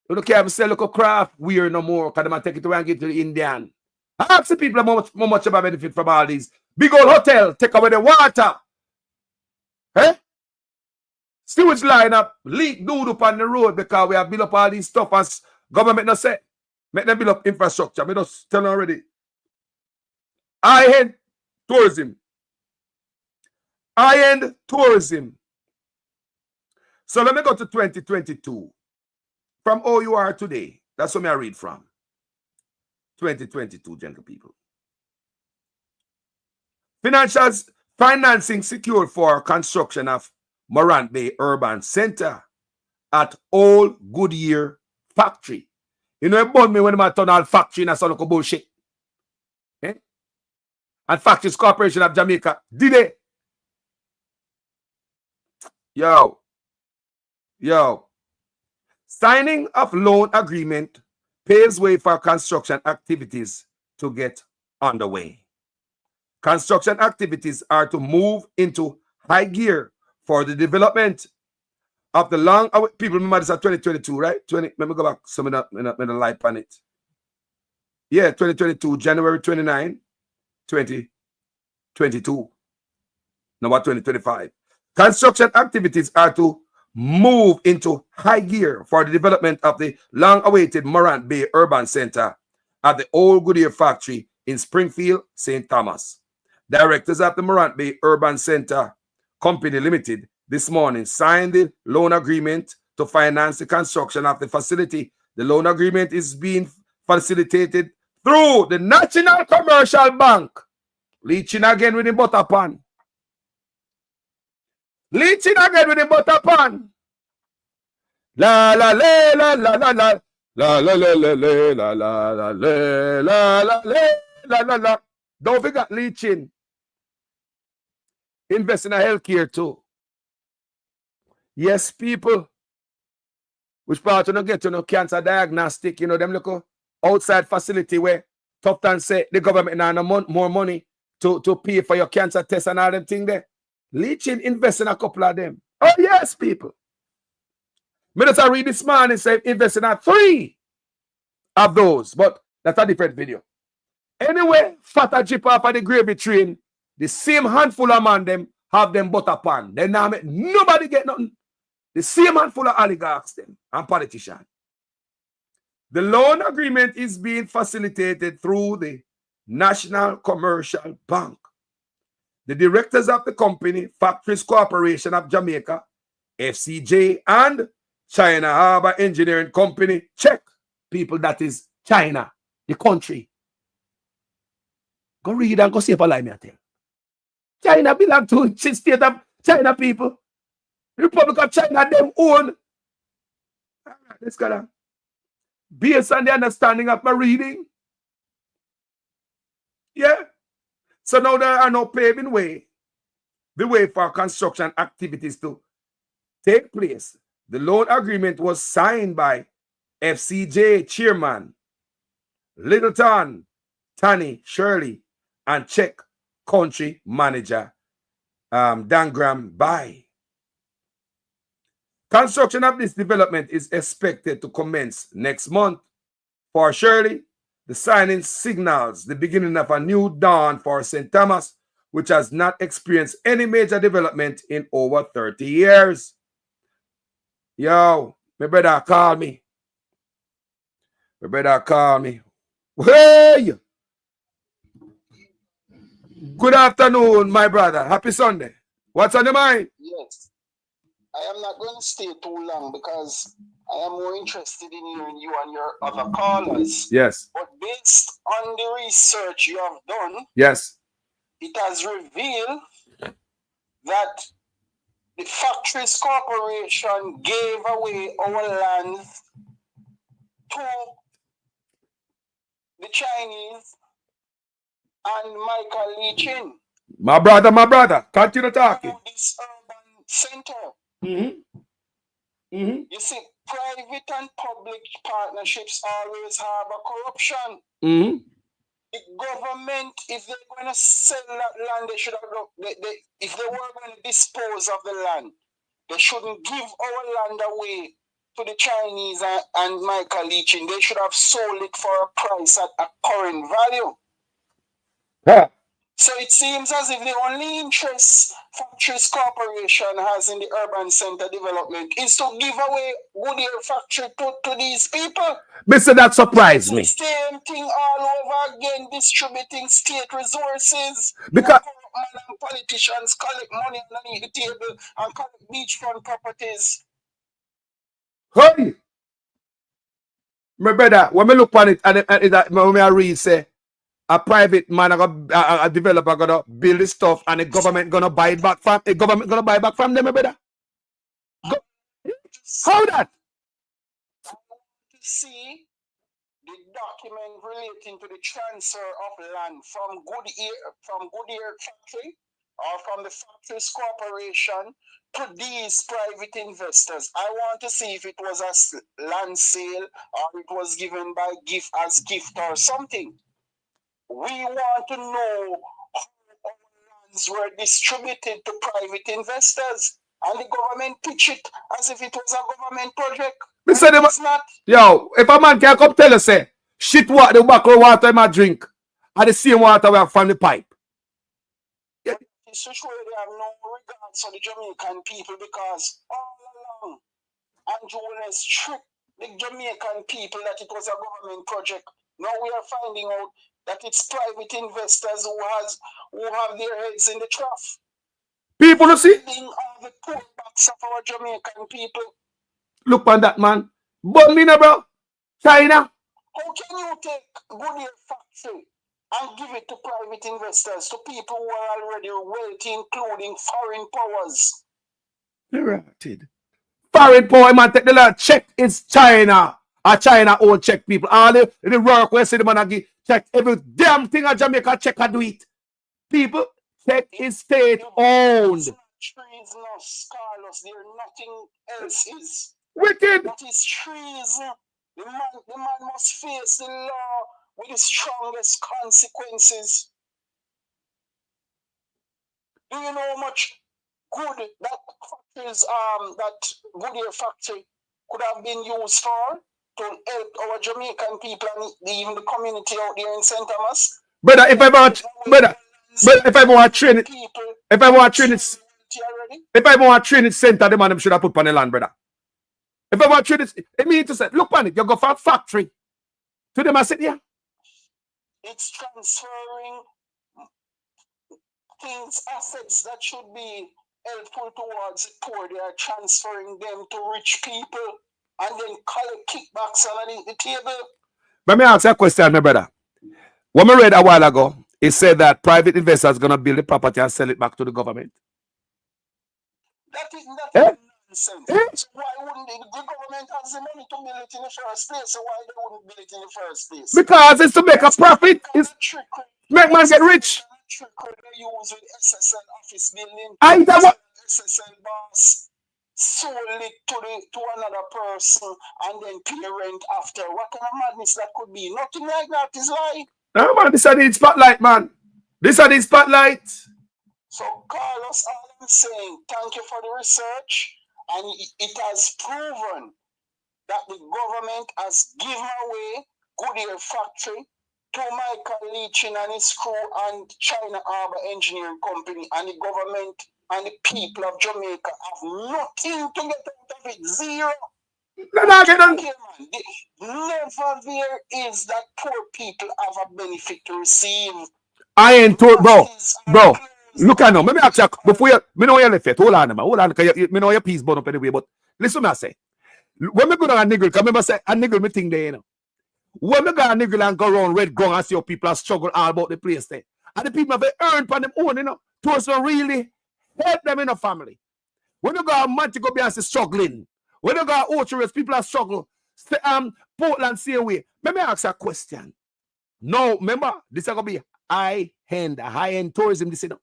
You don't care if you sell local craft weird no more because they take it away and get to the Indian. Ask the people how much them benefit from all these. Big old hotel, take away the water. Eh? Sewage line up, leak dude up on the road because we have built up all these stuff as government not say. Make them build up infrastructure. Me just tell you already. High-end tourism. High-end tourism. So let me go to 2022. From how you are today. That's what I read from. 2022, gentle people. Financing secured for construction of Morant Bay Urban Center at Old Goodyear Factory. You know, it bought me when I turn all factory in a sort of bullshit. Eh? And Factories Corporation of Jamaica did it. Yo. Signing of loan agreement paves way for construction activities to get underway. Construction activities are to move into high gear for the development of the long people remember this at 2022, right? Let me go back some of the light on it. Yeah, 2022, January 29, 2022. Now what 2025? Construction activities are to move into high gear for the development of the long-awaited Morant Bay Urban Center at the Old Goodyear Factory in Springfield, St. Thomas. Directors of the Morant Bay Urban Center Company Limited this morning signed the loan agreement to finance the construction of the facility. The loan agreement is being facilitated through the National Commercial Bank. Leeching again with the butter pan. Leeching again with the butter pan. La la la la la la la la la la la la la la la la la la la. Don't forget leeching. Invest in a healthcare too. Yes, people. Which part you don't get to no cancer diagnostic, you know, them look outside facility where Tufton say the government now no more money to pay for your cancer test and all them thing there. Leeching invest in a couple of them. Oh yes, people. Minutes I read this morning say invest in 3 of those, but that's a different video. Anyway, fatter jip off of the gravy train, the same handful of man them have them butter pan. Then now nobody get nothing. The same handful of oligarchs them and politicians. The loan agreement is being facilitated through the National Commercial Bank. The directors of the company, Factories Corporation of Jamaica, FCJ, and China Harbor Engineering Company, check. People, that is China, the country. Go read and go see if I lie me tell. China belong to the state of China, people. The Republic of China, them own. Let's go down. Based on the understanding of my reading. Yeah. So now there are no paving the way for construction activities to take place. The loan agreement was signed by FCJ Chairman Littleton, Tani Shirley, and Czech Country Manager Dangram Bai. Construction of this development is expected to commence next month. For Shirley, the signing signals the beginning of a new dawn for St. Thomas, which has not experienced any major development in over 30 years. Yo, my brother call me. Hey! Good afternoon, my brother. Happy Sunday. What's on your mind? Yes. I am not going to stay too long because I am more interested in hearing you and your other callers. Yes. But based on the research you have done, yes, it has revealed that the Factories Corporation gave away our lands to the Chinese and Michael Leachin. My brother, continue talking. This urban center. You see, private and public partnerships always harbor corruption. Mm-hmm. The government, if they're going to sell that land, they should have. If they were going to dispose of the land, they shouldn't give our land away to the Chinese and Michael Leachin. They should have sold it for a price at a current value. Yeah. So it seems as if the only interest Factories Corporation has in the urban center development is to give away Goodyear factory to these people. Mister, that surprised me. Same thing all over again, distributing state resources. Because politicians collect money underneath the table and collect beachfront properties. Hey, my brother, when we look on it, and when I read, say, a private man, a developer gonna build this stuff, and the government gonna buy it back from them, my brother. How that? I want to see the document relating to the transfer of land from Goodyear factory or from the Factories Corporation to these private investors. I want to see if it was a land sale or it was given by gift as gift or something. We want to know how our lands were distributed to private investors, and the government pitch it as if it was a government project. It's not. Yo, if a man can come tell us, say, shit what the back of water I drink, and the same water we have from the pipe. It's to show they have no regards for the Jamaican people, because all along Andrew Willis tricked the Jamaican people that it was a government project. Now we are finding out that it's private investors who have their heads in the trough. People to see? All the poor backs of our Jamaican people. Look on that, man. But me, bro. China. How can you take Goodyear factory and give it to private investors, to people who are already wealthy, including foreign powers? Foreign power, man, take the land. Check it's China. China all check people. All the work where see the man give check every damn thing a Jamaica check and do it. People check is state owned. Treasonous, Carlos. There nothing else is. Wicked. That is treason. The man must face the law with the strongest consequences. Do you know how much good that factories, that Goodyear factory could have been used for to help our Jamaican people and even the community out there in St. Thomas? Brother, if I want to train it, if I want to train it center, the man should have put on the land, brother. If I want to train it, it means to say, look on it, you go for a factory. To them, I said, yeah. It's transferring things, assets that should be helpful towards the poor. They are transferring them to rich people and then collect kickbacks underneath the table. Let me ask you a question, my brother. When I read a while ago, it said that private investors are going to build the property and sell it back to the government. That is nonsense. So why wouldn't the government has the money to build it in the first place? So why they wouldn't build it in the first place? Because it's to make a profit. It's make man get rich. They use with SSL office building. SSL boss sold it to another person and then pay rent after. What kind of madness that could be? Nothing like that is like. No man, this is the spotlight, man. This is the spotlight. So Carlos, all I'm saying, thank you for the research, and it has proven that the government has given away Goodyear factory to Michael Leachin and his crew and China Harbour Engineering Company, and the government and the people of Jamaica have nothing to get out of it. Zero. Never there is that poor people have a benefit to receive. I ain't told, bro. Look at now. Let me ask you before you. Me know you left it. Hold on, man. Hold on. Me know your piece burn up anyway. But listen, me I say. When me go down a niggle, because remember say a niggle me thing there, you know. When me go a niggle and go around red ground and see how people are struggle all about the place there, and the people have earned on them own, you know, to us to really help them in a family. When you go a man to go behind struggling, when you go Ocho, people are struggle. Portland same way. Let me ask you a question. No, remember this is gonna be high-end tourism. This, you know.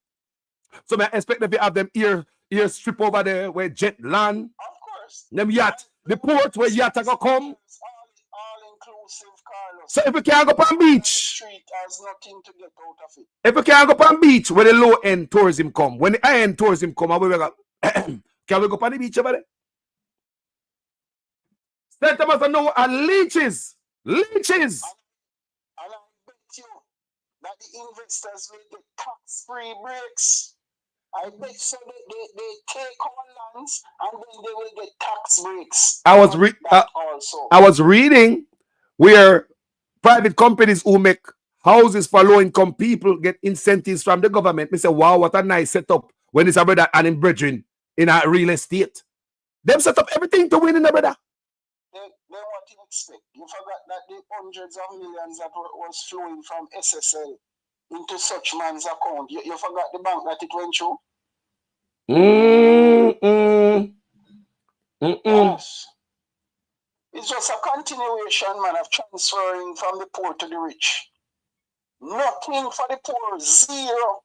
So I expect that we have them ear strip over there where jet land. Of course. Them yacht The port where yacht go come. All inclusive, Carlos. So if we can't go on beach. The street has nothing to get out of it. If we can't go on beach where the low-end tourism come, when the high-end tourism come, we go, can we go on the beach over there? St. Thomas and no leeches. Leeches. And I bet you that the investors will get tax-free breaks. I bet so they take our lands and then they will get tax breaks. I was reading where private companies who make houses for low-income people get incentives from the government. Me say, wow, what a nice setup when it's a brother and in brethren in a real estate. Them set up everything to win in the brother. Then what you expect? You forgot that the hundreds of millions that was flowing from SSL into such man's account. You forgot the bank that it went through? Yes. It's just a continuation, man, of transferring from the poor to the rich. Nothing for the poor. Zero.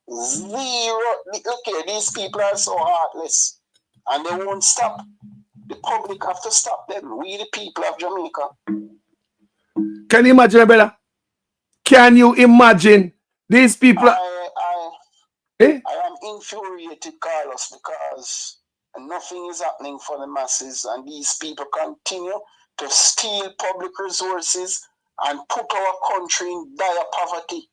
Okay, these people are so heartless. And they won't stop. The public have to stop them. We, the people of Jamaica. Can you imagine, brother? Can you imagine these people? I am infuriated, Carlos, because nothing is happening for the masses, and these people continue to steal public resources and put our country in dire poverty.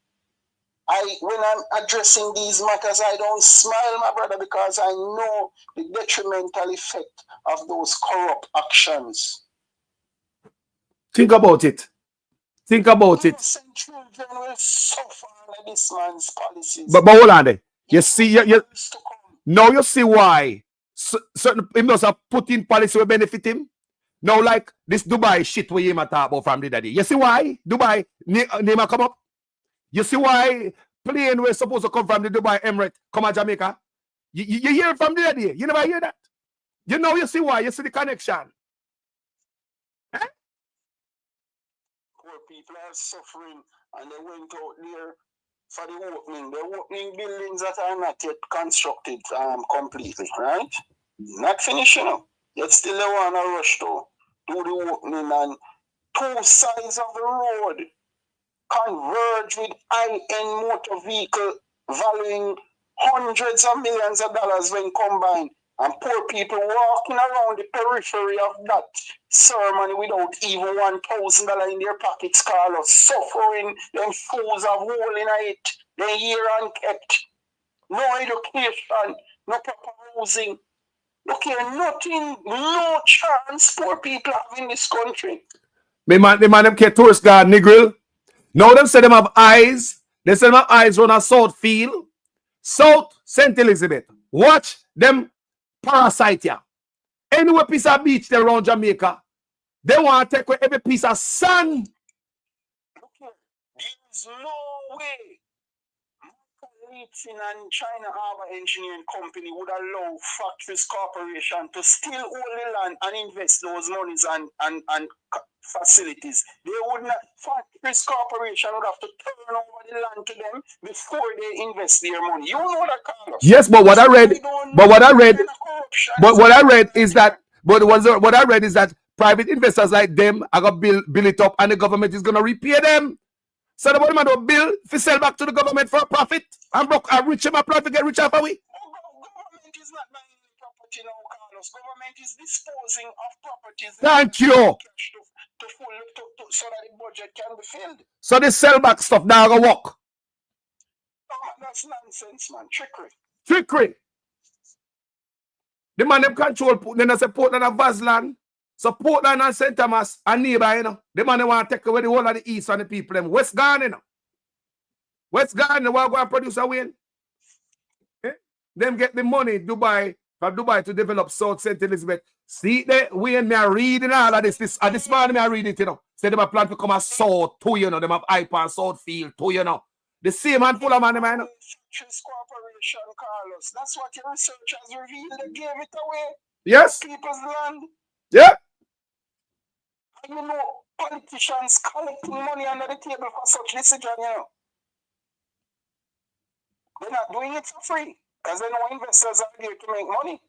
When I'm addressing these matters, I don't smile, my brother, because I know the detrimental effect of those corrupt actions. Think about it. Think about it. Innocent children will suffer under this man's policies. But hold on there. You see, now you see why certain he must have put in policy will benefit him. Now, like this Dubai shit we talk about from the daddy. You see why Dubai name come up? You see why plane was supposed to come from the Dubai Emirate come to Jamaica? You hear it from the daddy. You never hear that. You know, you see why. You see the connection. Poor people are suffering, and they went out there for the opening. They're opening buildings that are not yet constructed completely, right? Not finished, you know. Yet still they want to rush to do the opening, and two sides of the road converge with high-end motor vehicle valuing hundreds of millions of dollars when combined. And poor people walking around the periphery of that ceremony without even $1,000 in their pockets, Carlos, suffering, them fools have hole in it, they year unkept, no education, no proper housing. Look here, nothing, no chance poor people have in this country. The man them care tourist guard, Negril. Now them say them have eyes. They say them have eyes on a South Field. South St. Elizabeth. Watch them parasite ya. Anywhere piece of beach there around Jamaica, they want to take away every piece of sand. Look here, there's no way Leaching and China Harbour Engineering Company would allow Factories Corporation to steal all the land and invest those monies and facilities. They would not. Factories Corporation would have to turn over the land to them before they invest their money. You know that, Carlos? Yes, but what I read is that what I read is that private investors like them are gonna build it up, and the government is gonna repay them. So the man will build to sell back to the government for a profit. I'm broke, I'm rich, my profit get rich after we. Government is not buying property now, Carlos. Government is disposing of properties. Thank you. So that the budget can be filled. So the sell back stuff now gonna work. Oh, that's nonsense, man. Trickery. The man them control then I say Portland and Vasland. So Portland and St. Thomas and neighbor, you know. The man they want to take away the whole of the east and the people them. West gone, you know. West gone, they want to go and produce a win. Eh? Them get the money from Dubai to develop South St. Elizabeth. See there, when me are reading all of this morning me are reading it, you know. Say them a plan to come as South too, you know. Them have hype and South Field too, you know. The same handful of money, man. Factories Corporation, Carlos. That's what your research has revealed. They gave it away. Yes. People's land. Yeah. And you know, politicians collecting money under the table for such decision, you know. They're not doing it for free because they know investors are there to make money.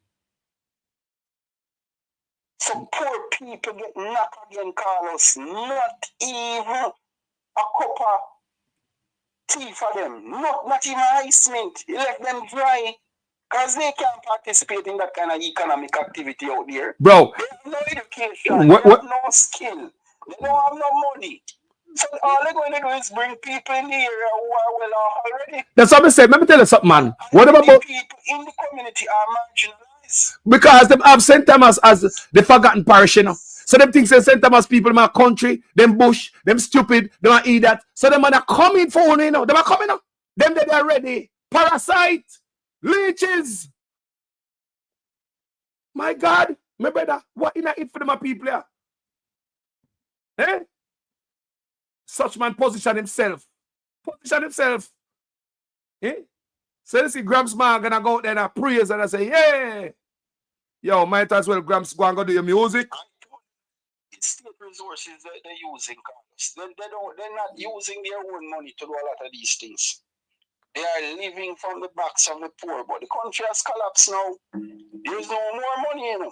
So poor people get knocked again, Carlos. Not even a cup of tea for them. Not even ice mint. You let them dry. Because they can't participate in that kind of economic activity out there. Bro. They have no education. They have no skill. They don't have no money. So all they're going to do is bring people in the area who are well off already. That's what I said. Let me tell you something, man. And What about the people in the community are marginalized? Because them have St. Thomas as the forgotten parish, you know. So them think St. Thomas people in my country, them bush, them stupid, them are idiot. So them are coming for one, you know. Them are coming up. Them they are ready. Parasite, leeches. My God, my brother, what in it for them people here? Eh? Such man position himself. Position himself. Eh? So you see Gramps man gonna go out there and praise and I say, yeah. Yo, might as well Gramps go and go do your music. It's state resources that they're using, Carlos. They're not using their own money to do a lot of these things. They are living from the backs of the poor, but the country has collapsed now. There's no more money in them.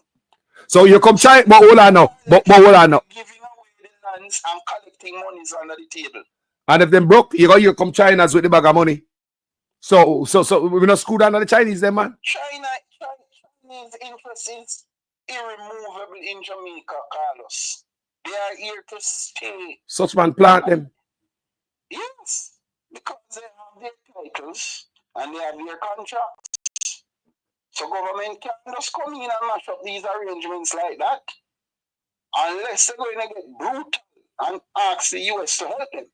So you come try, but hold on now. But hold on now. Giving away the lands and collecting monies under the table. And if them broke, you come China's with the bag of money. So we're not screwed under the Chinese then, man. Chinese interest is irremovable in Jamaica, Carlos. They are here to stay. Such man plant them. Yes, because they have their titles and they have their contracts. So government can't just come in and mash up these arrangements like that unless they're going to get brutal and ask the US to help them.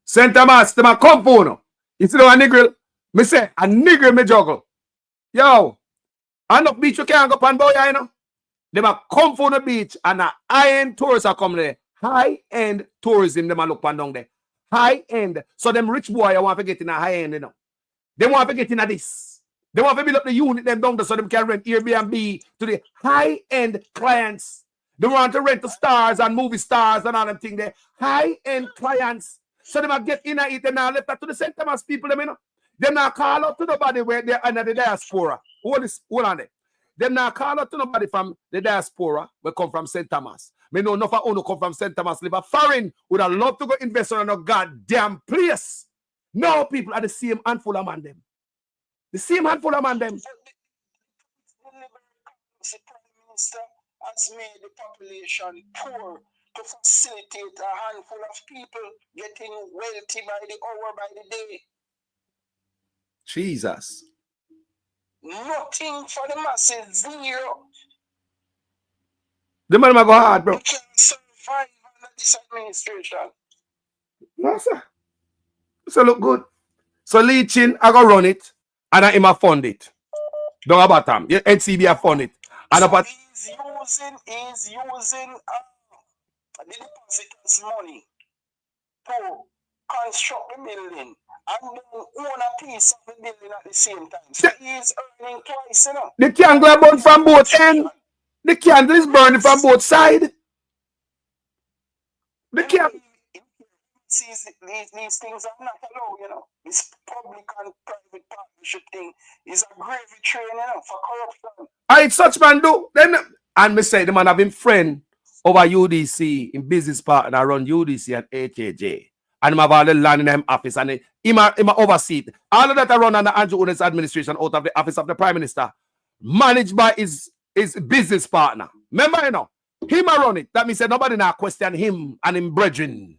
St. Thomas, them a come for no. You see a nigger, me say, a nigger me juggle. Yo, enough beach you can't go pan boy, you know. Them a come for the beach and a high-end tourists are coming there. High-end tourism, them a look pan down there. High-end. So them rich boy, I want to get in a high-end, you know. They want to get in a this. They want to build up the unit them down there so them can rent Airbnb to the high-end clients. They want to rent the stars and movie stars and all them things there. High-end clients. So they might get in and eat them now left that to the St. Thomas people, them, you know. Them not call out to nobody where they're under the diaspora. Hold on there. Them not call out to nobody from the diaspora we come from St. Thomas. Me know enough of who come from St. Thomas live a foreign would have loved to go invest on a goddamn place. No people are the same handful of man them. The same handful of man them. The Prime Minister has made the population poor to facilitate a handful of people getting wealthy by the hour, by the day. Jesus. Nothing for the masses, zero. The man go hard, bro. You can't survive under this administration. No, sir. So look good. So Lee Chin, I go run it, and I him a fund it. Don't about time. Yeah, NCB a fund it. And so he's using the depositors' money to construct the building and then own a piece of the building at the same time. So he's earning twice, you know. The candle burn from both ends. The candle is burning from both sides. The candle. These things are not allowed, you know. This public and private partnership thing is a gravy train, you know, for corruption. I such man do. Then and me say the man have him friend over UDC in business partner around UDC and AKJ. And him have all the land in him office and him oversee it. All of that are run under Andrew Unes administration out of the office of the Prime Minister, managed by his business partner. Remember, you know, him a run it. That means that nobody now question him and him brethren.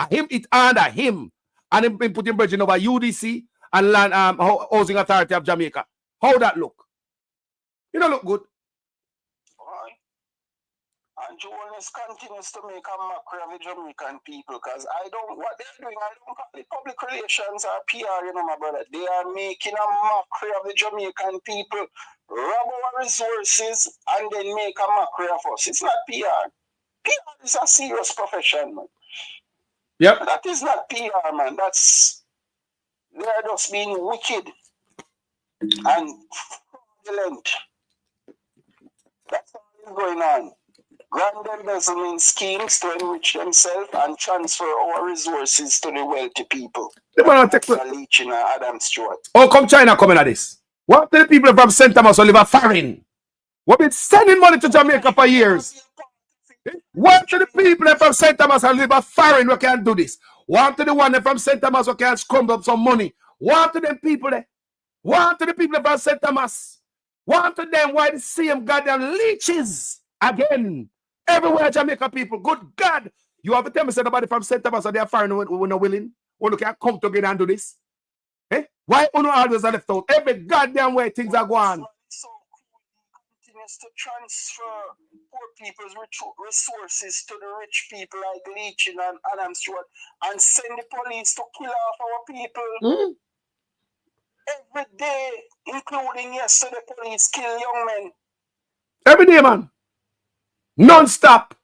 Him it under him. And him put him brethren over UDC and land Housing Authority of Jamaica. How that look? You don't look good. And Jonas continues to make a mockery of the Jamaican people because what they're doing, I don't call it public relations or PR, you know, my brother. They are making a mockery of the Jamaican people, rob our resources, and then make a mockery of us. It's not PR. PR is a serious profession, man. Yep. That is not PR, man. They're just being wicked and fraudulent. That's what is going on. Grand embezzlement schemes to enrich themselves and transfer our resources to the wealthy people. They want to take Leaching Adam Stewart. Oh, come China coming at this. What the people from St. Thomas will live a foreign? We've been sending money to Jamaica for years. One to the people that from St. Thomas and live a foreign we can do this. One to the one that from St. Thomas who can scrum up some money. One to them people there. One to the people from St. Thomas. One to them why the same goddamn leeches again. Everywhere Jamaica people. Good God. You have to tell me somebody from St. Thomas and they are foreign when not willing. When you can come together and do this. Eh? Why you always are left out? Every goddamn way things are going. Continues to transfer poor people's resources to the rich people like Leachin and Adam Stewart and send the police to kill off our people. Every day, including yesterday, police kill young men. Every day, man. Non-stop.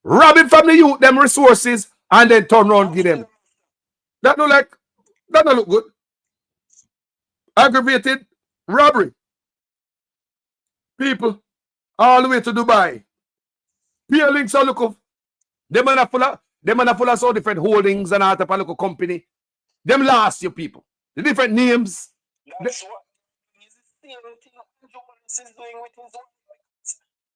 Robbing from the youth, them resources, and then turn around and give them. That don't look good. Aggravated robbery. People all the way to Dubai. Peer links are look of them are full of so different holdings and out of a local company. Them last you people. The different names. That's what is the same thing Jones is doing with his own.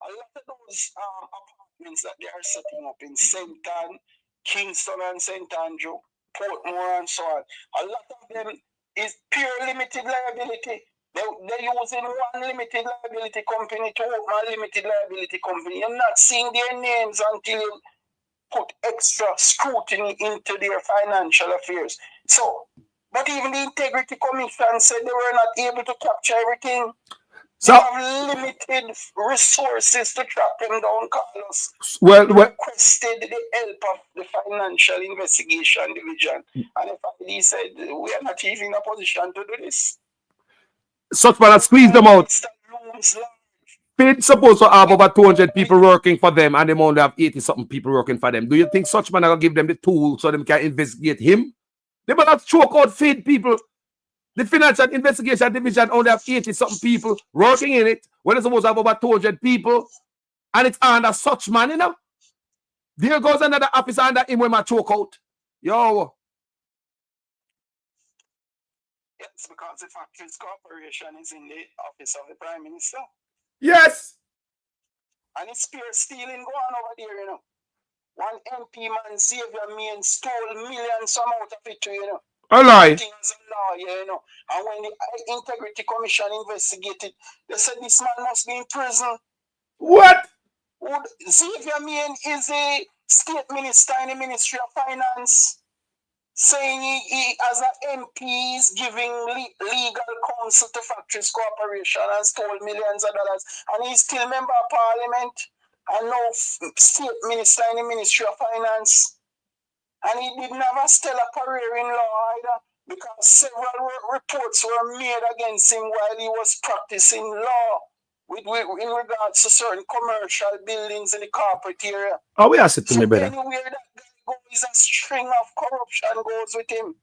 A lot of those apartments that they are setting up in St. Ann, Kingston and St. Andrew, Portmore and so on. A lot of them is pure limited liability. They're using one limited liability company to open a limited liability company. You're not seeing their names until you put extra scrutiny into their financial affairs. So, but even the Integrity Commission said they were not able to capture everything. So, they have limited resources to track them down, Carlos. Well, requested the help of the Financial Investigation Division. And he said, we are not even in a position to do this. Such man squeeze them out. They're supposed to have over 200 people working for them, and they only have 80-something people working for them. Do you think such man will give them the tools so they can investigate him? They might not choke out feed people. The Financial Investigation Division only have 80-something people working in it, when they're supposed to have over 200 people, and it's under such man, you know? There goes another officer under him when I choke out. Yo. Yes, because the Factories Corporation is in the office of the Prime Minister. Yes. And it's pure stealing going on over there, you know. One MP man, Xavier Main, stole millions some out of it too, you know. A lie. Things a lawyer, you know. And when the Integrity Commission investigated, they said this man must be in prison. What? Xavier Main is a state minister in the Ministry of Finance, saying he as an MP is giving legal counsel to Factories Corporation and stole millions of dollars. And he's still member of Parliament and now state minister in the Ministry of Finance. And he didn't have a stellar career in law either, because several reports were made against him while he was practicing law in regards to certain commercial buildings in the corporate area. Oh, we asked it to me, brother. Anywhere that guy goes, a string of corruption goes with him.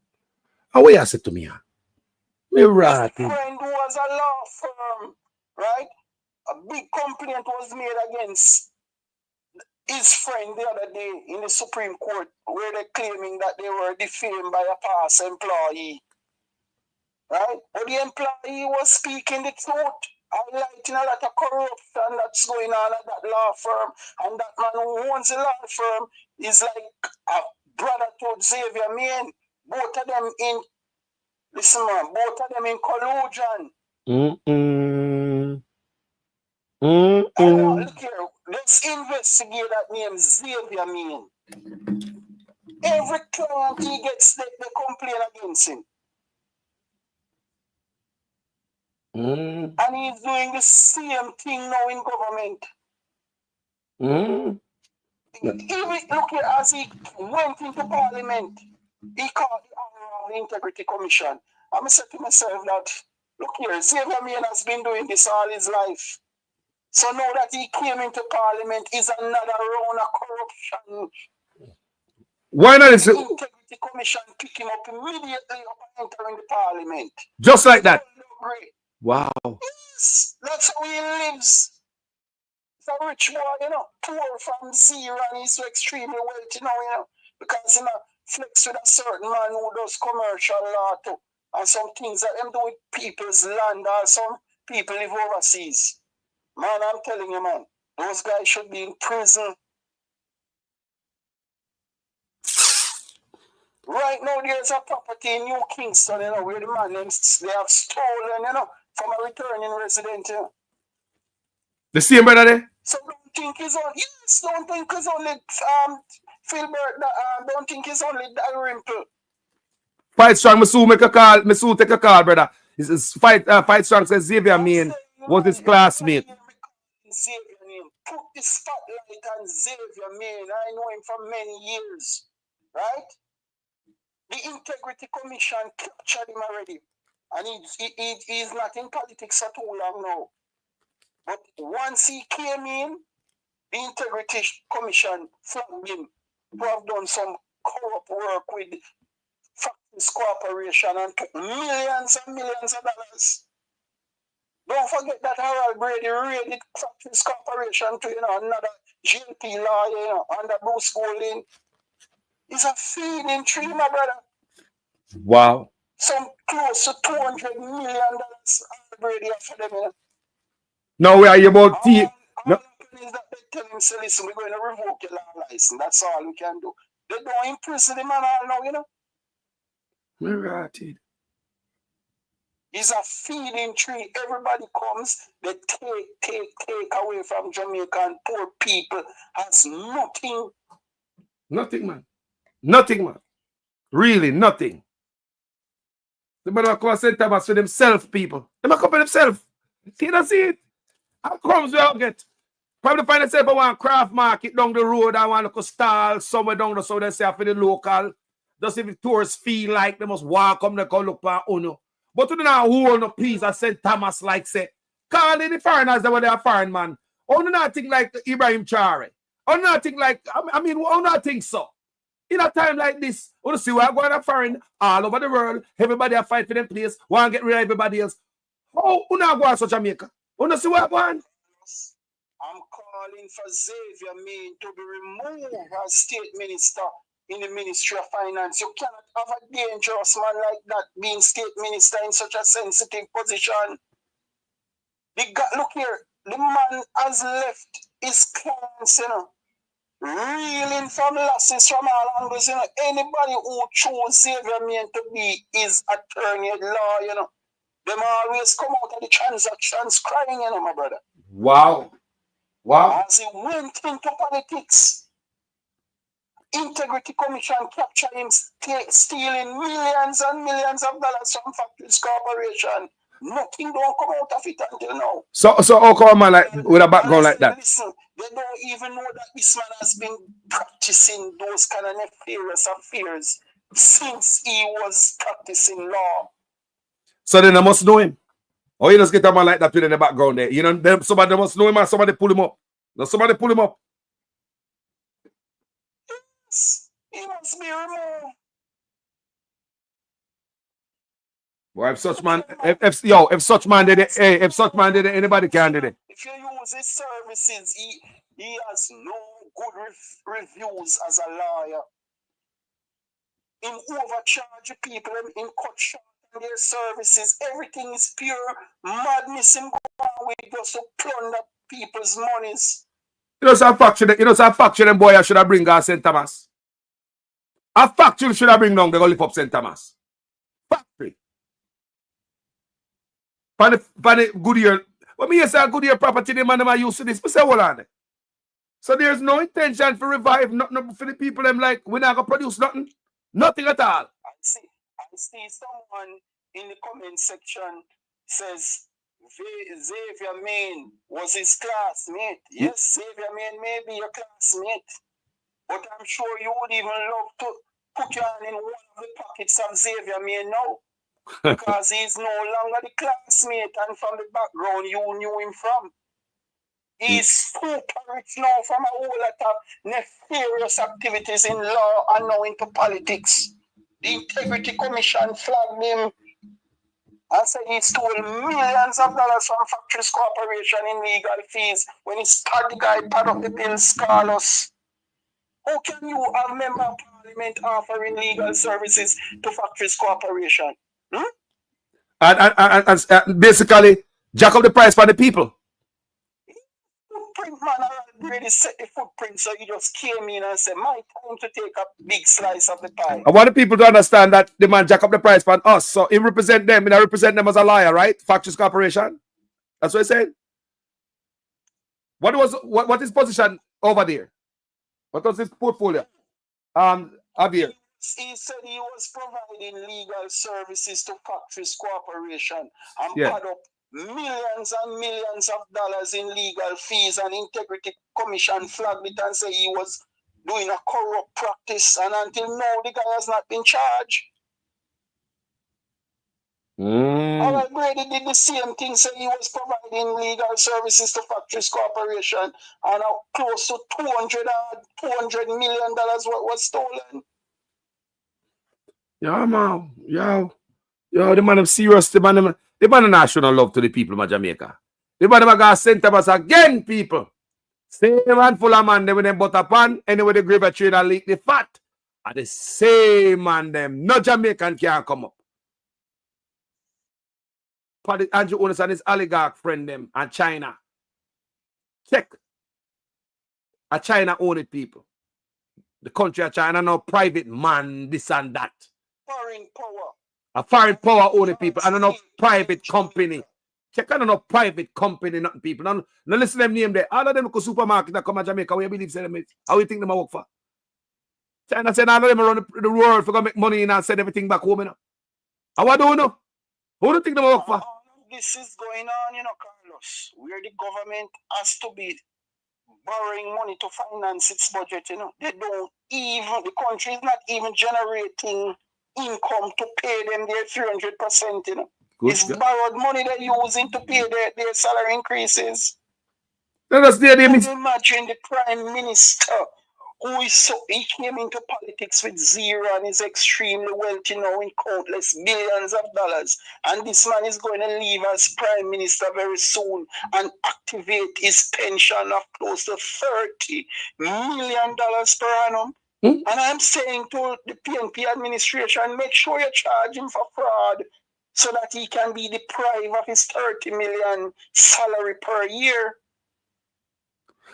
Oh, we asked it to me. Me right. His friend was a law firm, right? A big complaint was made against his friend the other day in the Supreme Court, where they're claiming that they were defamed by a past employee. Right? But the employee was speaking the truth, highlighting a lot of corruption that's going on at that law firm. And that man who owns the law firm is like a brother to Xavier Main. Both of them in, listen man, both of them in collusion. Look here, let's investigate that name, Xavier Main. Every client he gets, they complain against him. And he's doing the same thing now in government. Even, look here, as he went into Parliament, he called the Integrity Commission. I said to myself that, look here, Xavier Main has been doing this all his life. So now that he came into Parliament is another round of corruption. Why not? The Integrity Commission pick him up immediately upon entering the Parliament. Just like that. Wow. Yes, that's how he lives. He's a rich boy, you know, poor from zero, and he's so extremely wealthy now, you know, because he flex with a certain man who does commercial law too, and some things that them do with people's land, or some people live overseas. Man, I'm telling you, man, those guys should be in prison. Right now, there's a property in New Kingston, you know, where the man they have stolen, you know, from a returning resident. You know. The same brother there? So don't think it's only, yes, don't think it's only Philbert, don't think it's only Dalrymple. Fight Strong, Masu make a call, Masu take a call, brother. Fight Strong says Xavier Main was his classmate. Xavier Main. Put the spotlight on Xavier Main. I know him for many years, right? The Integrity Commission captured him already. And he's not in politics for too long now. But once he came in, the Integrity Commission flagged him to have done some corrupt work with Factories Corporation and took millions and millions of dollars. Don't forget that Harold Brady raided Factories Corporation to, you know, another GLP lawyer, you know, under Bruce Golding. It's a feeding tree, my brother. Wow. Some close to $200 million Harold Brady for them, you know. Now we are about tea. No. Is that they tell him, say, listen, we're going to revoke your law license. That's all we can do. They don't imprison him and all now, you know. Right. It's a feeding tree. Everybody comes, they take away from Jamaican poor people. Has nothing. Nothing, man. Nothing, man. Really, nothing. The man will come and St. Thomas for themselves, people. They might come for themselves. See, that's it. How comes we all get? Probably find themselves at one craft market down the road. I want to stall somewhere down the so they say for the local. Just if the tourists feel like they must walk come, they go look for Uno. But we don't hold no peace as St. Thomas like say. Call the foreigners that were they are foreign man. Only not think like Ibrahim Chare. Only not think like, I mean, only not think so. In a time like this, we see we're going to foreign all over the world. Everybody are fight for them place. Want to get rid of everybody else. How we not going to Jamaica? We see we're going. I'm calling for Xavier Main to be removed as state minister in the Ministry of Finance. You cannot have a dangerous man like that being state minister in such a sensitive position. Look here, the man has left his clients, you know, reeling from losses from all angles. You know, anybody who chose Xavier Main to be his attorney at law, you know, them always come out of the transactions crying, you know, my brother. Wow. Wow. As he went into politics, Integrity Commission captured him stealing millions and millions of dollars from Factories Corporation. Nothing don't come out of it until now. So how come a man like with a background like that? Listen, they don't even know that this man has been practicing those kind of nefarious affairs since he was practicing law. So then I must know him. Or you just get a man like that in the background there. You know, somebody must know him and somebody pull him up. No, somebody pull him up. Yes, he must be removed. Well, if such man, if such man did it, if such man did it, anybody can do it. If you use his services, he has no good reviews as a lawyer. In overcharge people, in cut short their services, everything is pure madness in going with just to plunder people's monies. You know, some factory them boy I should have bring St. Thomas. A factory should have bring down the lift up St. Thomas. Factory. Pan Goodyear. When me say Goodyear property, the man them used to this. But say hold on. So there's no intention for revive nothing for the people them like we're not gonna produce nothing. Nothing at all. I see someone in the comment section says Xavier Main was his classmate. Yes, Xavier Main may be your classmate, but I'm sure you would even love to put your hand in one of the pockets of Xavier Main now, because he's no longer the classmate and from the background you knew him from. He's super rich now from a whole lot of nefarious activities in law and now into politics. The Integrity Commission flagged him and said he stole millions of dollars from Factories Corporation in legal fees when he started the guy pad up the bills, Carlos. How can you have a member of parliament offering legal services to Factories Corporation? Hmm? And basically jack up the price for the people. man already set the footprint, so he just came in and said, my time to take a big slice of the pie. I want the people to understand that the man jack up the price for us, so he represent them, and I represent them as a liar, right? Factories Corporation. That's what he said. What is position over there? What was his portfolio? Javier. He said he was providing legal services to Factories Corporation and Yeah. pad up millions and millions of dollars in legal fees, and Integrity Commission flagged it and said he was doing a corrupt practice, and until now the guy has not been charged. Alright, Brady did the same thing, so he was providing legal services to Factories Corporation, and close to $200 million was stolen. Yeah, man. Yo, the man of serious, the man of national love to the people of Jamaica. The man of God sent us again, people. Same handful of man, them with them butter pan, anyway, the gravy train and leak the fat. And the same man, them. No Jamaican can come up. Paddy Andrew Onis and his oligarch friend, them, and China. Check. A China own it, people. The country of China, no private man, this and that. Foreign power. A foreign power own it, people. And no private company. Check out no private company, nothing, people. No listen to them name there. All of them go supermarket that come to Jamaica. Where you believe them is? How you think them work for? China said all of them run the world for to make money and send everything back home. You know? And what do you know? Who do you think them work for? This is going on, Carlos, where the government has to be borrowing money to finance its budget, They don't even, the country is not even generating income to pay them their 300%, It's borrowed money they're using to pay their salary increases. Can you imagine the Prime Minister he came into politics with zero and is extremely wealthy now in countless billions of dollars. And this man is going to leave as Prime Minister very soon and activate his pension of close to $30 million per annum. And I'm saying to the PNP administration, make sure you charge him for fraud so that he can be deprived of his 30 million salary per year.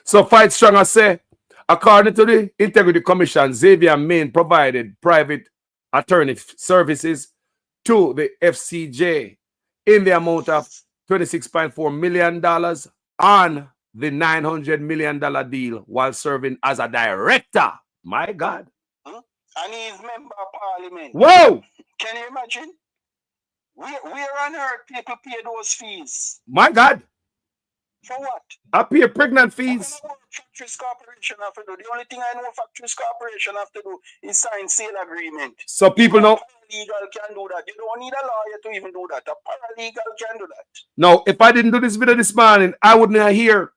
So fight strong, I say. According to the Integrity Commission, Xavier Main provided private attorney services to the FCJ in the amount of $26.4 million on the $900 million deal while serving as a director. My God. And he's member of parliament. Whoa! Can you imagine? Where on earth people pay those fees? My God. For what? I pay pregnant fees. Factories Corporation have to do. The only thing I know Factories Corporation have to do is sign sale agreement. So people know. A paralegal can do that. You don't need a lawyer to even do that. A paralegal can do that. No, if I didn't do this video this morning, I wouldn't hear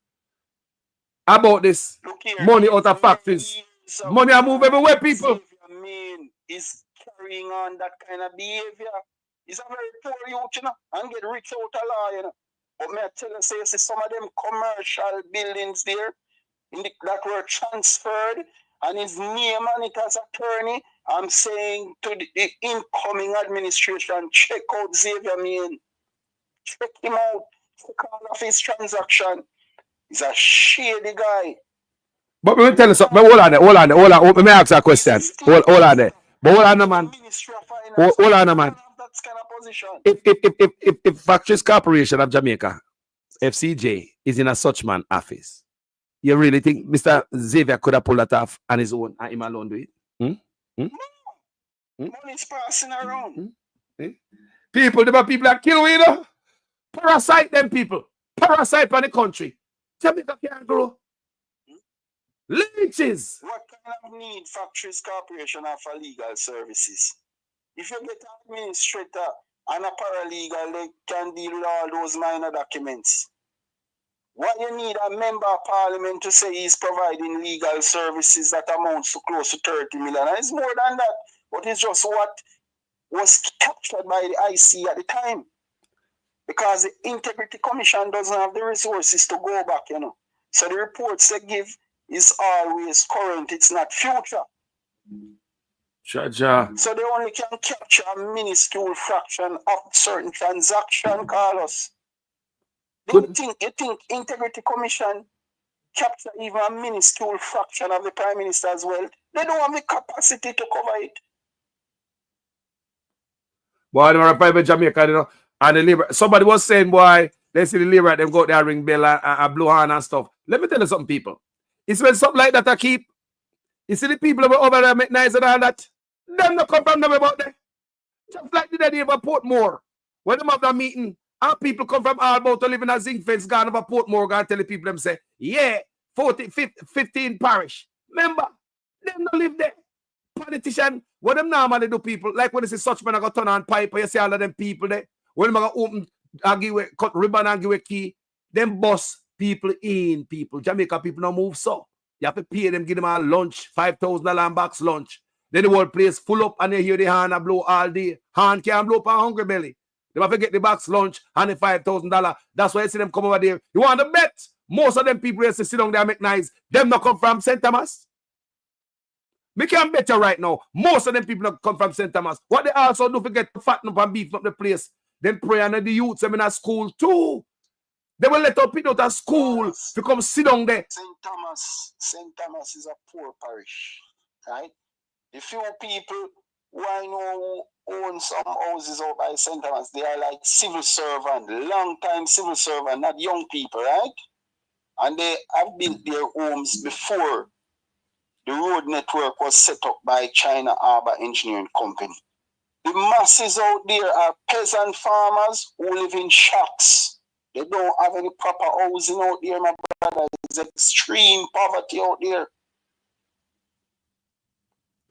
about this money out of factories. Money I move everywhere, people. I mean, is carrying on that kind of behavior. He's a very poor youth, and get rich out a law, But may I tell you, say some of them commercial buildings there that were transferred and his name on it as attorney. I'm saying to the incoming administration, check out Xavier Main. Check him out. Check all of his transaction. He's a shady guy. But let me tell you something. Hold on. Let me ask you a question. Hold on there. But hold on, man. Hold on, man. If Factories Corporation of Jamaica, FCJ, is in a such man office, you really think Mr. Xavier could have pulled that off on his own and him alone do it? No. Money's passing around. People are killing, Parasite them people. Parasite on the country. Jamaica can't grow. Lynches. What kind of need Factories Corporation have for legal services? If you get an administrator and a paralegal, they can deal with all those minor documents. Why you need a member of parliament to say he's providing legal services that amounts to close to 30 million? And it's more than that, but it's just what was captured by the IC at the time. Because the Integrity Commission doesn't have the resources to go back, So the reports they give is always current, it's not future. So they only can capture a minuscule fraction of certain transaction, Carlos. You think Integrity Commission capture even a minuscule fraction of the Prime Minister's wealth. They don't have the capacity to cover it. Boy, they were a private Jamaica, you know, and the Labour. Somebody was saying, boy, they see the Labour, them go out there, ring bell and blow horn and stuff. Let me tell you something, people. It's when something like that I keep. You see the people over there make nice and all that. Them not come from them about that. Just like the day of Portmore. When them have that meeting, our people come from all about to live in a zinc fence, gone over Portmore, gone tell the people them say, yeah, 15 parish. Remember, them don't live there. Politician, what them normally do, people, like when they see such man I got turn on pipe, you see all of them people there, when them open and give away, cut ribbon and give away key, them boss people in people. Jamaica people don't move so. You have to pay them, give them a lunch, $5,000 box lunch. Then the whole place full up and they hear the hand blow all day. Hand can't blow up a hungry belly. They have to get the box lunch and the $5,000. That's why you see them come over there. You want to bet? Most of them people used to sit down there and make nice. Them not come from St. Thomas. We can bet you right now. Most of them people not come from St. Thomas. What they also do forget to fatten up and beef up the place. Then pray and the youths them in a school too. They will let up people out of school to come sit down there. St. Thomas is a poor parish, right? The few people who I know who own some houses out by St. Thomas, they are like civil servant, long-time civil servant, not young people, right? And they have built their homes before the road network was set up by China Harbour Engineering Company. The masses out there are peasant farmers who live in shacks. They don't have any proper housing out there, my brother. There's extreme poverty out there.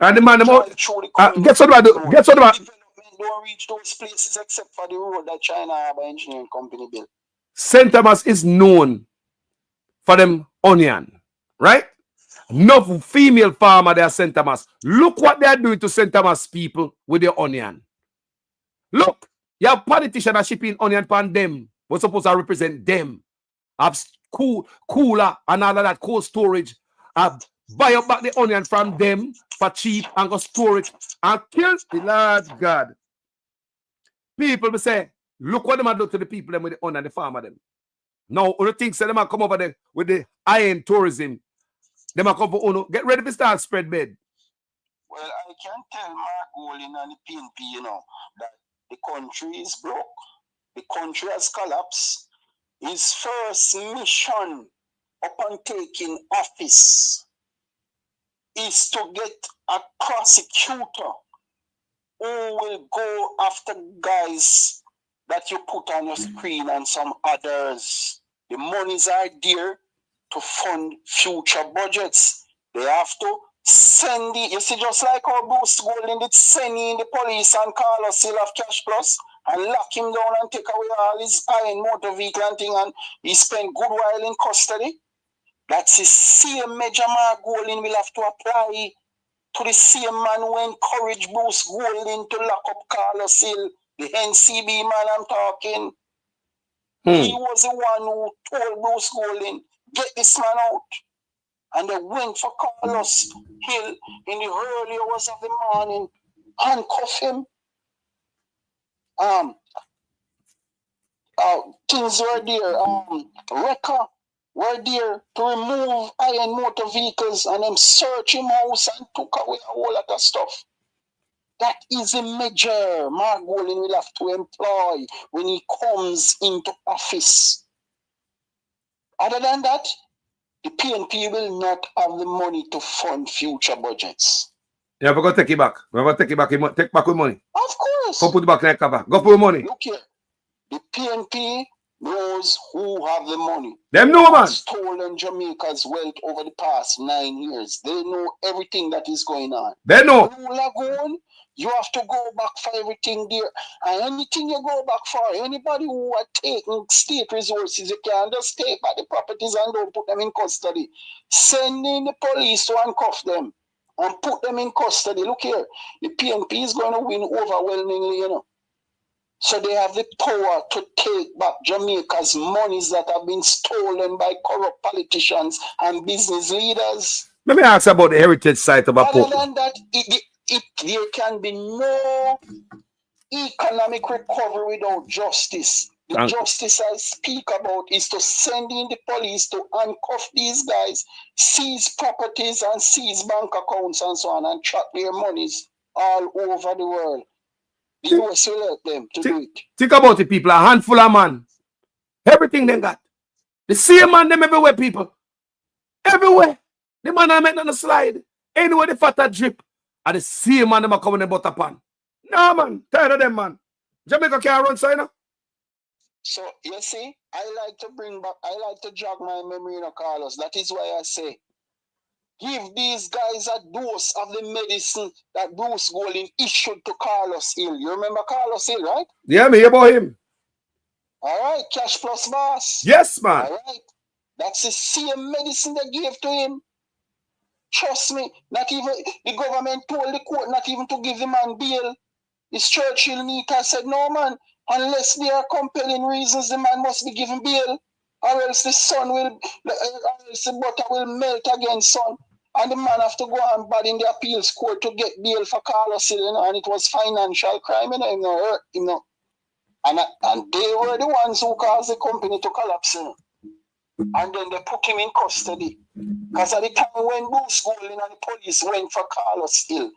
And the man about guess what about development don't reach those places except for the road that China Harbour Engineering Company built. St. Thomas is known for them onion, right? No female farmer there, St. Thomas. Look what they are doing to St. Thomas people with their onion. Look, you have politicians are shipping onion from them. We're supposed to represent them. Have cooler and all of that cold storage. Buy up back the onion from them for cheap and go store it and kill the Lord God. People will say, look what they are doing to the people them with the onion, the farmer them. Now, other things say they might come over there with the iron tourism. They might come for Uno. Get ready to start spread bed. Well, I can tell Mark Golding and the PNP, you know, that the country is broke. The country has collapsed. His first mission upon taking office is to get a prosecutor who will go after guys that you put on your screen and some others. The monies are there to fund future budgets. They have to send the, you see, just like how Bruce Golding did send in the police and Carlos Hill of Cash Plus and lock him down and take away all his iron motor vehicle and thing, and he spent good while in custody. That's the same measure Mark Golding will have to apply to the same man who encouraged Bruce Golding to lock up Carlos Hill, the NCB man I'm talking. He was the one who told Bruce Golding, get this man out. And they went for Carlos Hill in the early hours of the morning, handcuff him. Things were there. Wrecker were there to remove iron motor vehicles and them search him house and took away a whole lot of stuff. That is a measure Mark Golding will have to employ when he comes into office. Other than that, the PNP will not have the money to fund future budgets. Yeah, we're going to take it back. We're going to take it back. Take back with money. Of course. Go put it back in the cover. Go put money. Look here. The PNP knows who have the money. Them know, man. Stolen Jamaica's wealth over the past 9 years. They know everything that is going on. They know. Blue Lagoon, you have to go back for everything there. And anything you go back for, anybody who are taking state resources, you can just take back the properties and don't put them in custody. Send in the police to handcuff them and put them in custody. Look here, the PNP is going to win overwhelmingly, you know. So they have the power to take back Jamaica's monies that have been stolen by corrupt politicians and business leaders. Let me ask about the heritage site of a Other than that, there can be no economic recovery without justice. The justice I speak about is to send in the police to handcuff these guys, seize properties and seize bank accounts and so on, and track their monies all over the world. The US will help them to do it. Think about it, people. A handful of man. Everything they got. The same man them everywhere, people. Everywhere. The man I met on the slide. Anywhere the fatter drip. And the same man them are coming in the butter pan. No, man. Tired of them, man. Jamaica can't run, so you know. So, you see, I like to jog my memory, Carlos. That is why I say, give these guys a dose of the medicine that Bruce Golding issued to Carlos Hill. You remember Carlos Hill, right? Yeah, me hear about him. All right, cash plus boss. Yes, man. All right. That's the same medicine they gave to him. Trust me, not even the government told the court not even to give the man bail. His Churchill Nita said, no, man, unless there are compelling reasons, the man must be given bail, or else the butter will melt again, son. And the man have to go and bad in the appeals court to get bail for Carlos Hill, you know, and it was financial crime, you know. And they were the ones who caused the company to collapse, you know. And then they put him in custody. Because at the time when Bruce Golding and the police went for Carlos Hill,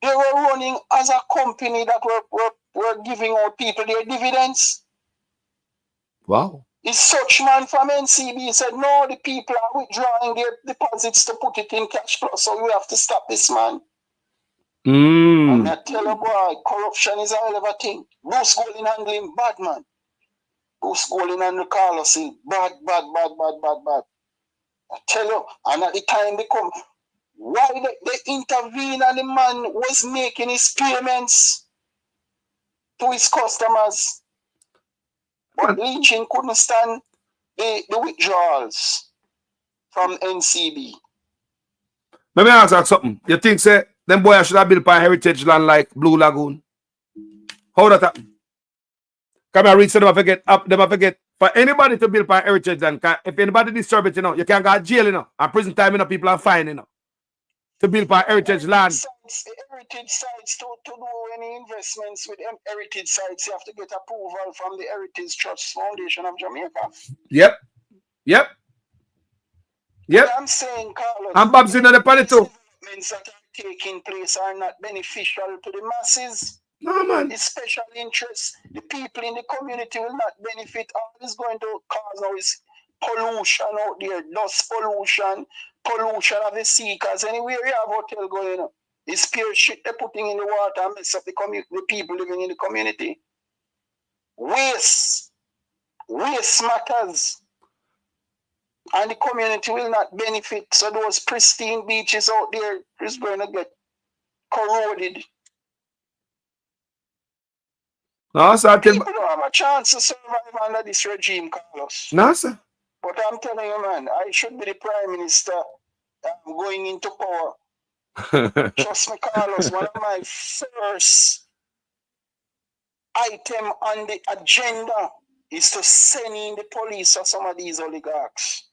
they were running as a company that were giving out people their dividends. Wow. The such man from NCB said, no, the people are withdrawing their deposits to put it in cash flow, so we have to stop this man. And I tell you, boy, corruption is a hell of a thing. Bruce Golding handling bad, man. Bruce Golding and Carlos Hill, bad. I tell you, and at the time they come, why they intervene and the man was making his payments to his customers. But Leachin couldn't stand the withdrawals from NCB. Let me ask you something. You think, say, them boys should have built on heritage land like Blue Lagoon? How that happen? Come and read, so them forget. For anybody to build on heritage land, if anybody disturb it, you know, you can't go to jail, you know, and prison time, you know, people are fine, you know. To build on heritage land. Heritage sites, to do any investments with heritage sites, you have to get approval from the Heritage Trust Foundation of Jamaica. Yep. I'm saying, Carlos, and Bob's in the party too. Developments that are taking place are not beneficial to the masses. No, man. The special interests, the people in the community will not benefit. All it's going to cause now is pollution out there, dust pollution of the sea, because anywhere you have hotel going on, the spirit shit they're putting in the water and mess up the people living in the community. Waste matters. And the community will not benefit. So those pristine beaches out there is going to get corroded. No, sir. People don't have a chance to survive under this regime, Carlos. No, sir. But I'm telling you, man, I should be the Prime Minister going into power. Trust me, Carlos, one of my first item on the agenda is to send in the police for some of these oligarchs.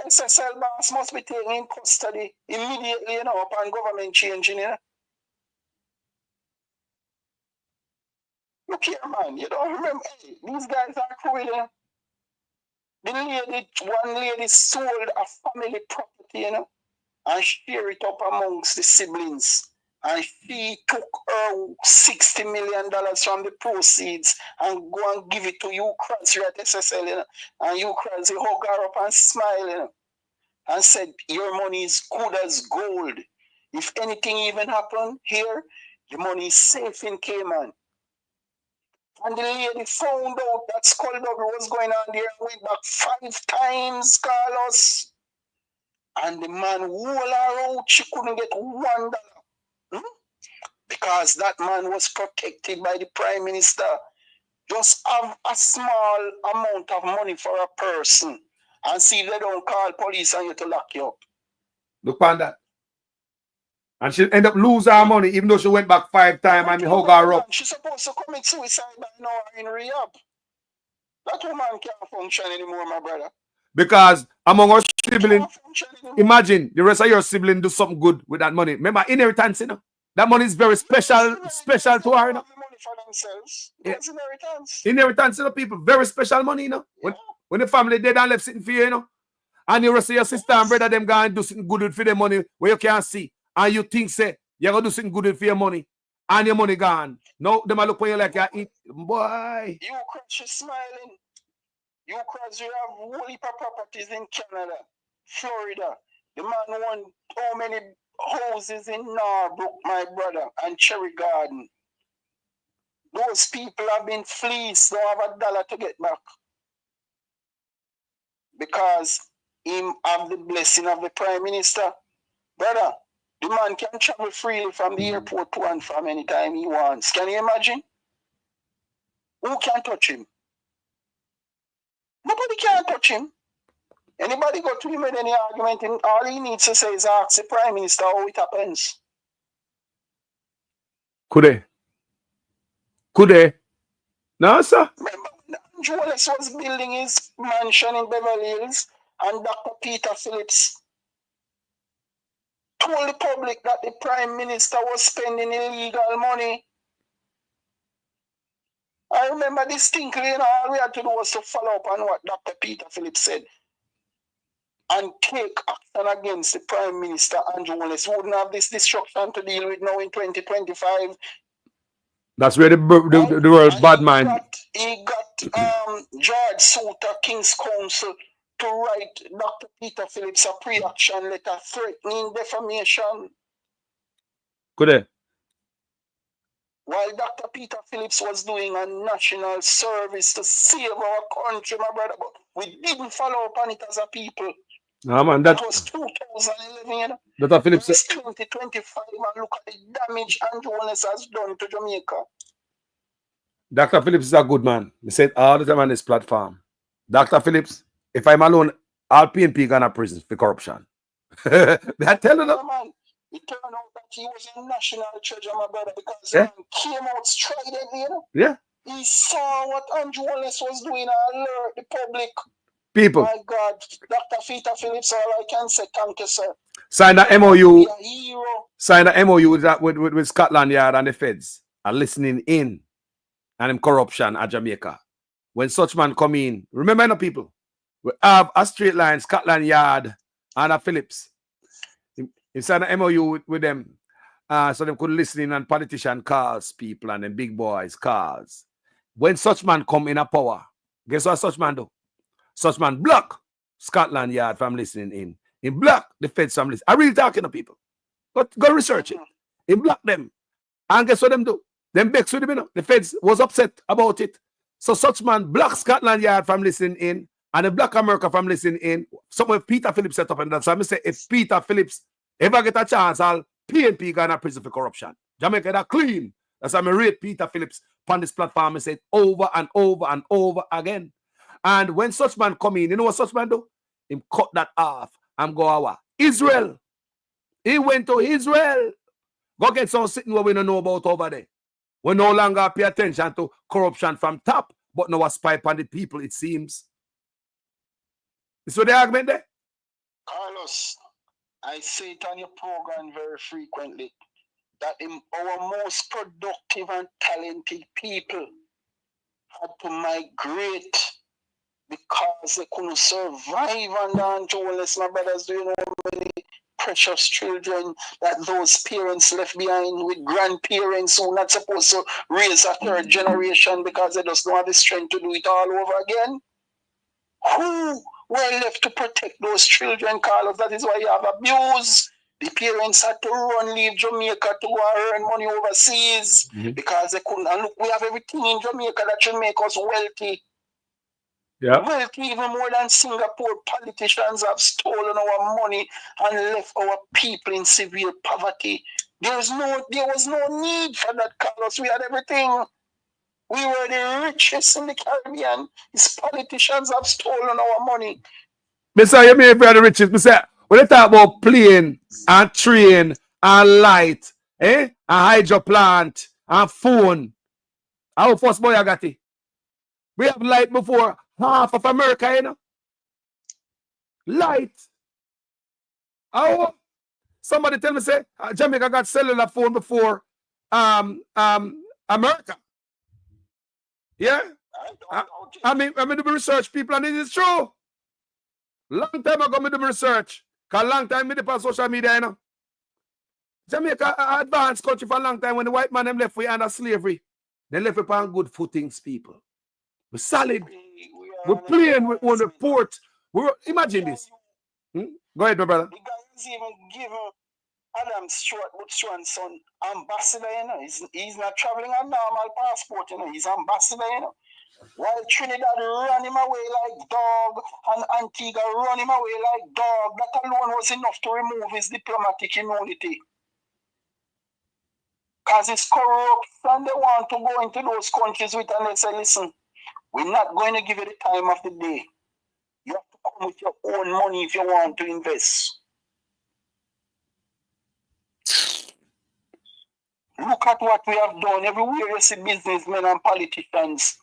SSL boss must be taken in custody immediately, you know, upon government changing, you know. Look here, man, you don't remember, hey, these guys are cruel, you know. One lady sold a family property, you know, and share it up amongst the siblings. And she took her $60 million from the proceeds and go and give it to you, Kranz, at SSL, you know. And you, Kranz, hug her up and smile, you know, and said, your money is good as gold. If anything even happened here, the money is safe in Cayman. And the lady found out that skullduggery was going on there and went back 5 times, Carlos. And the man wore her out. She couldn't get $1. Because that man was protected by the Prime Minister. Just have a small amount of money for a person and see if they don't call police on you to lock you up. Look on that. And she ended up losing her money even though she went back 5 times and hug her up. She's supposed to commit suicide by now in rehab. That woman can't function anymore, my brother. Because among our siblings, imagine the rest of your siblings do something good with that money. Remember, inheritance, you know? That money is very special to her, you know? Money for themselves. It's inheritance. Inheritance to the people. Very special money, you know. When the family dead and left sitting for you, you know. And you see your sister and brother them go and do something good for their money where you can't see. And you think, say, you're going to do something good for your money. And your money gone. No, them a look when you like you eat. Boy. You crash is smiling. You crash, you have whole heap of properties in Canada, Florida. The man won how many houses in Norbrook, my brother, and Cherry Garden. Those people have been fleeced, don't have $1 to get back. Because him have the blessing of the Prime Minister. Brother, the man can travel freely from the airport to and from anytime he wants. Can you imagine? Who can touch him? Nobody can touch him. Anybody go to him with any argument, and all he needs to say is ask the Prime Minister how it happens. Could they? Could they? No, sir. Remember, Jonas was building his mansion in Beverly Hills, and Dr. Peter Phillips told the public that the Prime Minister was spending illegal money. I remember distinctly, you know, all we had to do was to follow up on what Dr. Peter Phillips said and take action against the Prime Minister Andrew Wallace. We wouldn't have this destruction to deal with now in 2025. That's where the world's bad mind. He got George Souter, King's Counsel, to write Dr. Peter Phillips a pre-action letter threatening defamation. Could they? While Dr. Peter Phillips was doing a national service to save our country, my brother, but we didn't follow up on it as a people. No, man, that was 2011, you know. Dr. Phillips. It's 2025, and look at the damage Andrew Wallace has done to Jamaica. Dr. Phillips is a good man. He said all the time on this platform. Dr. Phillips, if I'm alone, all PNP gonna prison for corruption. I tell you that. Man, it turned out that he was a national treasure, my brother, because he came out stridently, you know. Yeah. He saw what Andrew Wallace was doing and alert the public. People. My God, Dr. Peter Phillips, all I can say, thank you, sir. Sign the MOU. Sign the MOU with Scotland Yard and the feds are listening in and in corruption at Jamaica. When such man come in, remember no people, we have a straight line, Scotland Yard and a Phillips. He signed the MOU with them so they could listen in and politician calls people and them big boys calls. When such man come in a power, guess what such man do? Such man block Scotland Yard from listening in. He block the feds from listening. I'm really talking to people. Go research it. He block them. And guess what them do? Them begs with them, you know. The feds was upset about it. So such man block Scotland Yard from listening in and they block America from listening in. Somewhere Peter Phillips set up and that. So I say if Peter Phillips ever get a chance, all PNP gonna prison for corruption. Jamaica that clean. That's why I rate Peter Phillips on this platform and say it over and over and over again. And when such man come in, you know what such man do? Him cut that off and go our Israel. He went to Israel. Go get some sitting where we don't know about over there. We no longer pay attention to corruption from top, but now a spy on the people, it seems. Is what the argument there? Carlos, I say it on your program very frequently that our most productive and talented people had to migrate because they couldn't survive under Andrew Wallace. My brothers, do you know how many precious children that those parents left behind with grandparents who are not supposed to raise a third generation because they just don't have the strength to do it all over again? Who were left to protect those children, Carlos? That is why you have abuse. The parents had to run, leave Jamaica to go and earn money overseas because they couldn't. And look, we have everything in Jamaica that should make us wealthy. Yeah. Wealthy even more than Singapore. Politicians have stolen our money and left our people in severe poverty. There was no need for that, Carlos. We had everything. We were the richest in the Caribbean. These politicians have stolen our money. Mr. You may be the richest. Mr. When they talk about plane and train and light, and hydro plant and phone, our first boy I got it. We have light before half of America, you know. Light. Oh, somebody tell me say Jamaica got cellular phone before America. Yeah? I don't doubt it. I mean, do my research, people, and it is true. Long time ago, I do my research. Because long time I did on social media, you know. Jamaica an advanced country for a long time when the white man them left we under slavery. They left upon good footings, people. We're solid. We're playing with on the port. Imagine this. Go ahead, my brother. The guy is even given Adam Stewart Butswan's son ambassador, you know. He's not traveling on normal passport, you know. He's ambassador, you know. While Trinidad run him away like dog and Antigua run him away like dog, that alone was enough to remove his diplomatic immunity. Because it's corrupt and they want to go into those countries with and they say, listen, we're not going to give you the time of the day. You have to come with your own money if you want to invest. Look at what we have done. Everywhere you see businessmen and politicians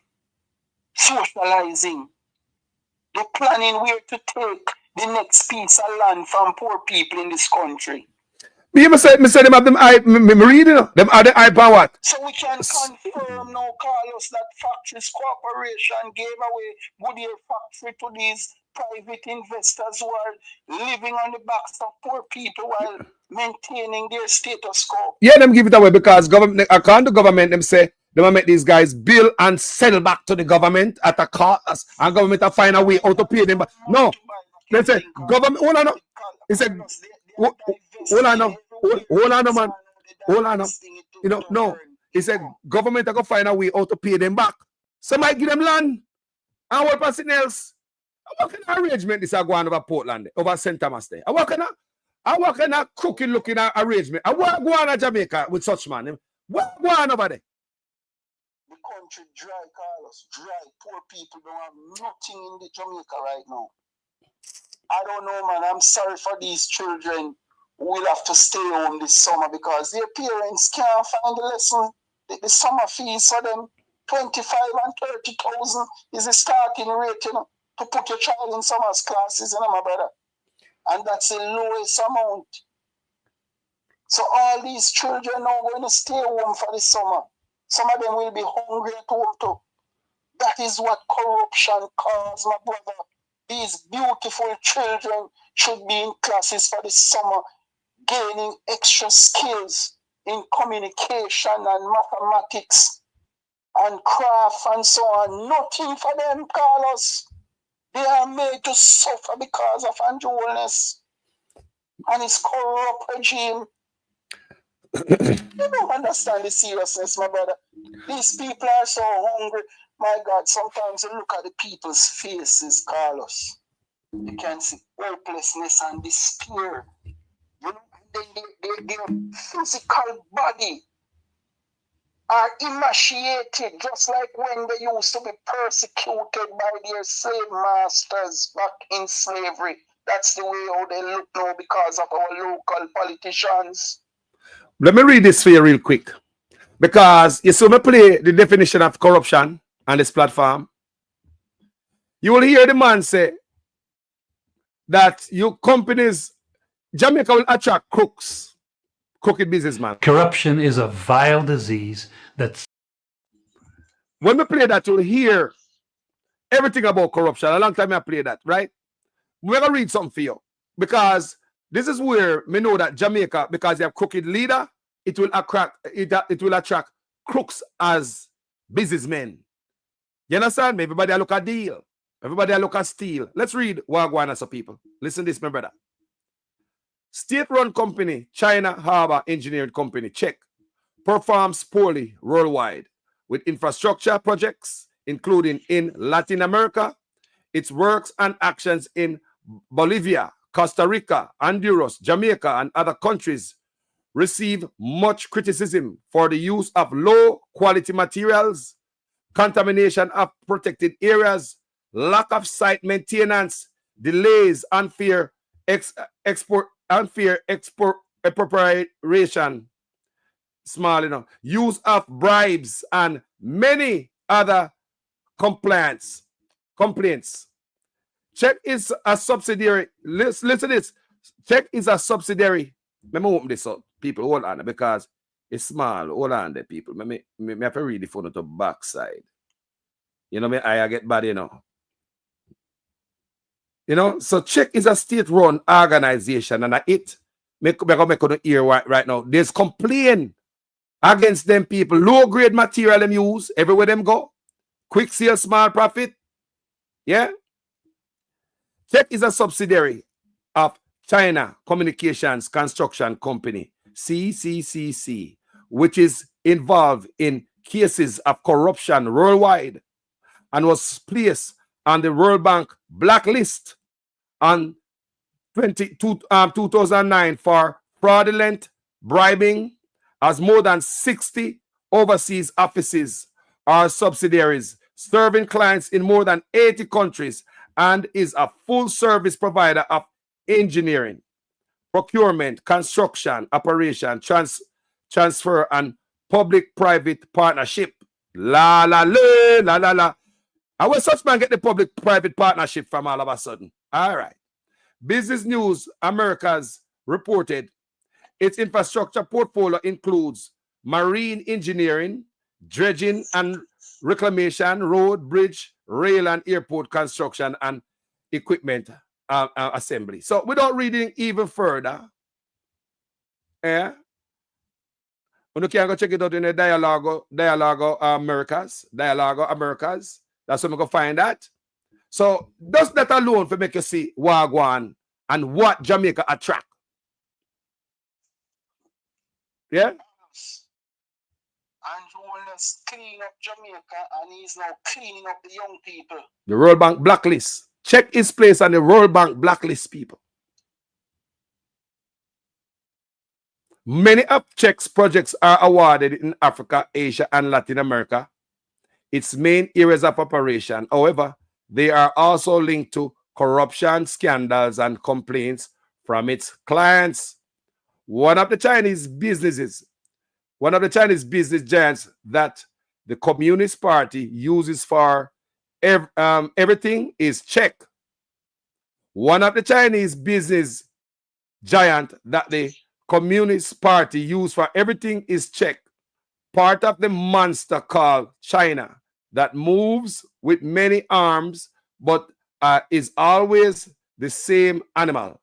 socializing. They're planning where to take the next piece of land from poor people in this country. Me say them have them eye, me reading them are the eye power what? So we can confirm now, Carlos, that Factories Corporation gave away Goodyear Factory to these private investors who are living on the backs of poor people while maintaining their status quo. Yeah, them give it away because government, according to government, them say they will make these guys bill and sell back to the government at a cost, and government will find a way how to pay them back. No, they say government. Hold on, he said, hold on, man. Hold on, you know, no. He said government are gonna find a way how to pay them back. Somebody give them land and what person else. What kind of arrangement is going over Portland, over St. Thomas Day? What kind of crooked looking arrangement? What go on in Jamaica with such man? What go on over there? The country dry, Carlos, dry. Poor people don't have nothing in the Jamaica right now. I don't know, man. I'm sorry for these children who will have to stay home this summer because their parents can't find the lesson. The summer fees for them, 25 and 30,000 is the starting rate, you know, to put your child in summer's classes, you know, my brother. And that's the lowest amount. So all these children are going to stay home for the summer. Some of them will be hungry at home too. That is what corruption causes, my brother. These beautiful children should be in classes for the summer, gaining extra skills in communication and mathematics and craft and so on. Nothing for them, Carlos. They are made to suffer because of unduliness and its corrupt regime. You don't understand the seriousness, my brother. These people are so hungry. My God, sometimes you look at the people's faces, Carlos. You can see hopelessness and despair. You know, and then their physical body are emaciated, just like when they used to be persecuted by their slave masters back in slavery. That's the way how they look now because of our local politicians. Let me read this for you real quick. Because you saw me play the definition of corruption on this platform. You will hear the man say that your companies, Jamaica will attract crooks, crooked businessmen. Corruption is a vile disease that's... When we play that, you'll hear everything about corruption. A long time I play that, right? We're going to read something for you. Because this is where we know that Jamaica, because they have crooked leader, it will attract crooks as businessmen. You understand me? Everybody look at deal. Everybody look at steal. Let's read Wagwan as a people. Listen to this, my brother. State-run company, China Harbor Engineering Company, check, performs poorly worldwide with infrastructure projects, including in Latin America. Its works and actions in Bolivia, Costa Rica, Honduras, Jamaica, and other countries receive much criticism for the use of low-quality materials, contamination of protected areas, lack of site maintenance, delays, unfair expropriation, use of bribes, and many other complaints. Check is a subsidiary. Listen to this. Check is a subsidiary. Let me open this up. People, hold on, because it's small. Hold on there, people. Me have to read the phone to the backside. You know, I get bad, you know. You know, so Check is a state-run organization, and it make on ear right now. There's complaint against them people, low-grade material them use everywhere them go, quick sale, small profit. Yeah, Check is a subsidiary of China Communications Construction Company, CCCC, which is involved in cases of corruption worldwide and was placed on the World Bank blacklist on 2009 for fraudulent bribing, as more than 60 overseas offices are subsidiaries serving clients in more than 80 countries, and is a full service provider of engineering, procurement, construction, operation, transfer, and public-private partnership. La la la la la la. How will such man get the public-private partnership from all of a sudden? All right. Business News Americas reported its infrastructure portfolio includes marine engineering, dredging and reclamation, road, bridge, rail, and airport construction and equipment assembly. So without reading even further, you can go check it out in the Dialogo Americas. That's where we go find that. So just that alone for make you see Wagwan and what Jamaica attract. Yeah? And Jonas clean up Jamaica, and he's now cleaning up the young people. The World Bank blacklist. Check his place on the World Bank blacklist, people. Many of Check's projects are awarded in Africa, Asia, and Latin America, its main areas of operation. However, they are also linked to corruption, scandals, and complaints from its clients. One of the Chinese business giants that the Communist Party uses for everything is Check. One of the Chinese business giant that the Communist Party uses for everything is Check. Part of the monster called China that moves with many arms, but is always the same animal.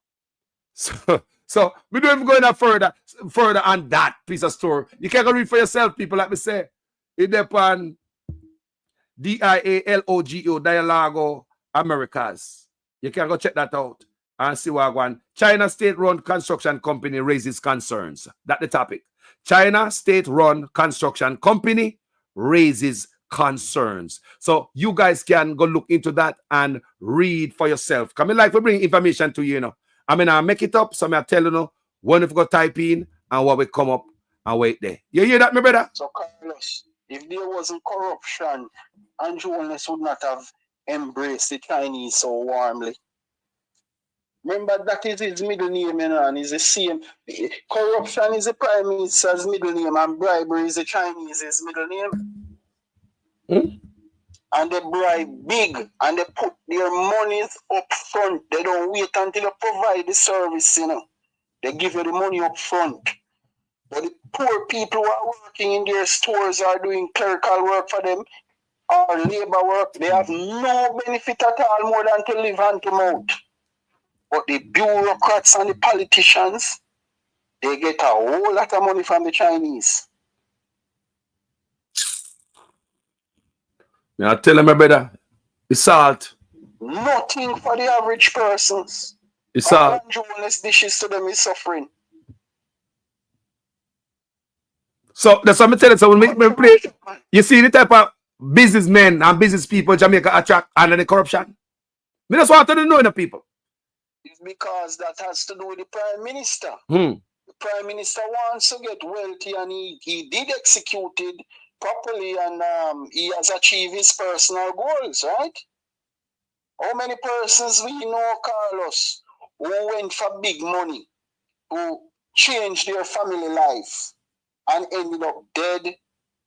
So we don't even go any further on that piece of story. You can go read for yourself, people, like me say. It's upon DIALOGO, Dialogo Americas. You can go check that out and see what going. China state-run construction company raises concerns. That's the topic. China state-run construction company raises concerns. So you guys can go look into that and read for yourself. Come in, like we bring information to you, you know. I mean, I make it up, so I tell you when we go type in and what we come up and wait there. You hear that, my brother? So, Carlos, if there wasn't corruption, Andrew Holness would not have embraced the Chinese so warmly. Remember, that is his middle name, you know, and it's the same. Corruption is the Prime Minister's middle name, and bribery is the Chinese's middle name. And they bribe big, and they put their monies up front. They don't wait until you provide the service, you know. They give you the money up front. But the poor people who are working in their stores are doing clerical work for them or labor work. They have no benefit at all more than to live hand to mouth. But the bureaucrats and the politicians, they get a whole lot of money from the Chinese. I tell them, my brother, it's salt. Nothing for the average persons. It's salt. Jonas dishes to them is suffering. So that's what I'm telling you. So when we play, you see the type of businessmen and business people Jamaica attract under the corruption. Me just want to know the people. It's because that has to do with the Prime Minister. The Prime Minister wants to get wealthy, and he did execute it properly, and he has achieved his personal goals, right? How many persons we know, Carlos, who went for big money, who changed their family life and ended up dead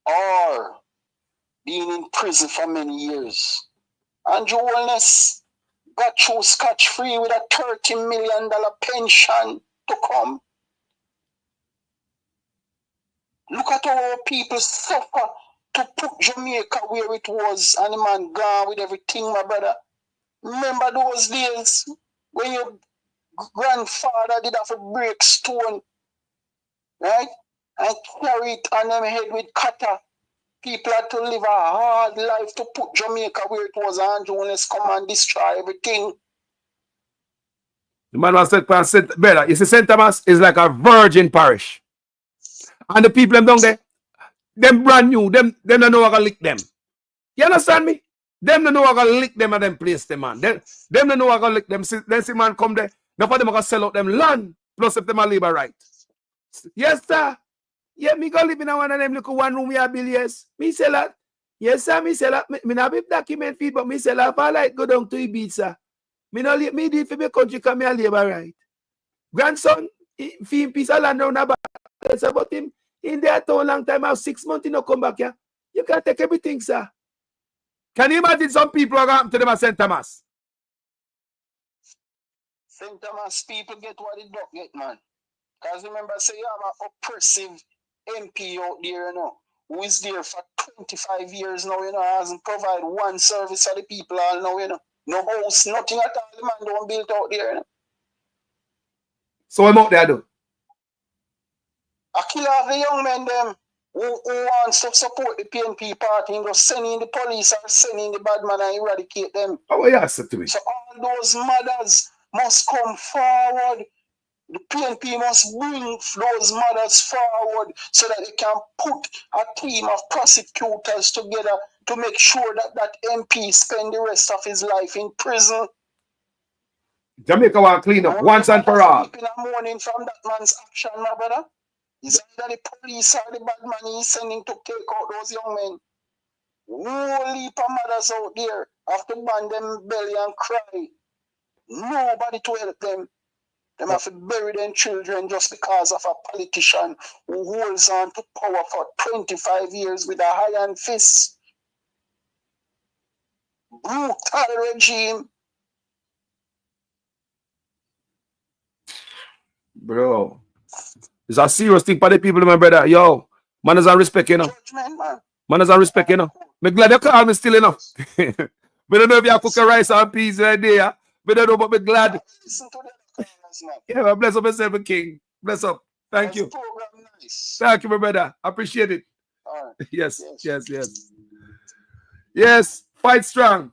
or being in prison for many years? Andrew Holness got through scotch-free with a $30 million pension to come. Look at how people suffer to put Jamaica where it was, and the man gone with everything, my brother. Remember those days when your grandfather did have to break stone, right? And carry it on them head with cutter. People had to live a hard life to put Jamaica where it was, and Jonas come and destroy everything. The man was said, brother, you see, St. Thomas is like a virgin parish. And the people them down there, them brand new, them don't know how to lick them. You understand me? Them don't know how to lick them and them place them, man. Them don't know how to lick them. Then see man come there, now for them going to sell out them land, plus if them a labor right. Yes, sir. Yeah, me go live in one of them little one room here, Bill, yes. Me sell that. Yes, sir, me sell that. Me not be document feed, but me sell that. If I like go down to Ibiza, sir. Me no me did for my country come here labor right. Grandson, he piece of land down about him in there town long time, have 6 months, he no come back here. You can't take everything, sir. Can you imagine some people are going to them at St. Thomas? St. Thomas people get what they don't get, man. Because remember, say you have an oppressive MP out there, you know, who is there for 25 years now, you know, hasn't provided one service for the people all now, you know. No house, nothing at all, the man don't build out there, you know. So I'm out there, though. I kill off the young men, them, who wants to support the PNP party, and go send in the police or send in the bad man and eradicate them. Oh, yeah, said to me. So all those mothers must come forward. The PNP must bring those mothers forward so that they can put a team of prosecutors together to make sure that that MP spend the rest of his life in prison. Jamaica want clean up once and for all. In the morning from that man's action, my brother. Is either the police or the bad man he's sending to take out those young men. Whole heap of mothers out there have to band them belly and cry. Nobody to help them. They have to bury their children just because of a politician who holds on to power for 25 years with a iron fist. Brutal regime. Bro, it's a serious thing for the people, my brother. Yo, man is on respect, you know. Judgment, man. Man is on respect, you know. Me glad you call me still enough. Me don't know if you cook a rice and peas right there. Me don't know, but me glad. Listen to the callers, man. Yeah, man, bless up yourself, King. Bless up. Thank you. Program nice. Thank you, my brother. Appreciate it. All right. Yes. Yes, fight strong.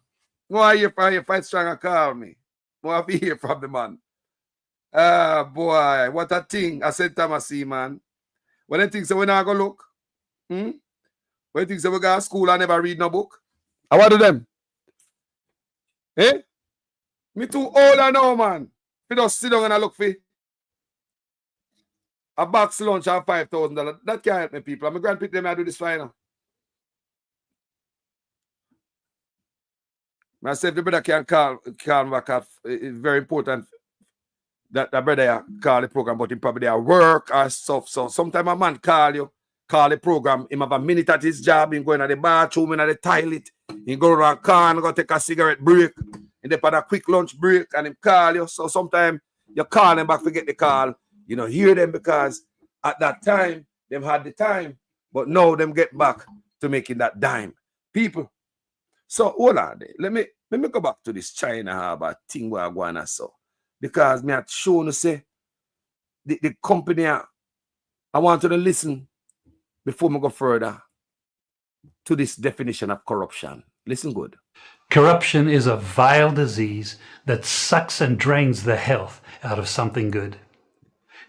Go on here from you, fight strong and call me. Go to hear from the man. Ah, boy, what a thing. I said, Thomas, man. When they think so, we're not going to look. When they think so, we go to school and never read no book. I want to them. Eh? Me too old I know, man. We just sit down and I look for a box lunch at $5,000. That can't help me, people. My grandparents, them I do this final. Myself, the brother can call me back. It's very important that the brother call the program, but he probably at work or stuff. So sometimes a man call the program, he have a minute at his job, he go in the bathroom, in the toilet, he go to a car and go take a cigarette break, and they put a quick lunch break and him call you. So sometimes you call them back, forget the call, you know, hear them because at that time, them had the time, but now them get back to making that dime. People. So hold on there. Let me go back to this China Harbor thing where I go on so. Because me had shown to say the company I want you to listen before we go further to this definition of corruption. Listen good. Corruption is a vile disease that sucks and drains the health out of something good.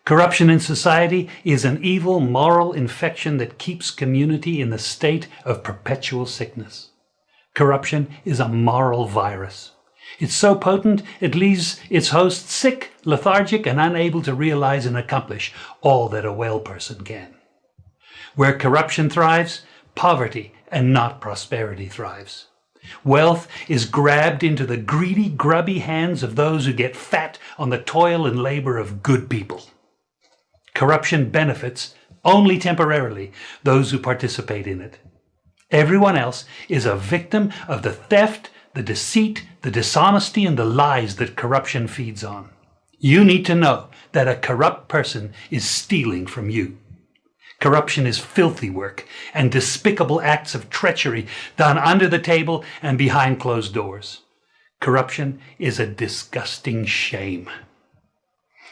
Corruption in society is an evil moral infection that keeps community in the state of perpetual sickness. Corruption is a moral virus. It's so potent, it leaves its host sick, lethargic, and unable to realize and accomplish all that a well person can. Where corruption thrives, poverty and not prosperity thrives. Wealth is grabbed into the greedy, grubby hands of those who get fat on the toil and labor of good people. Corruption benefits, only temporarily, those who participate in it. Everyone else is a victim of the theft, the deceit, the dishonesty, and the lies that corruption feeds on. You need to know that a corrupt person is stealing from you. Corruption is filthy work and despicable acts of treachery done under the table and behind closed doors. Corruption is a disgusting shame.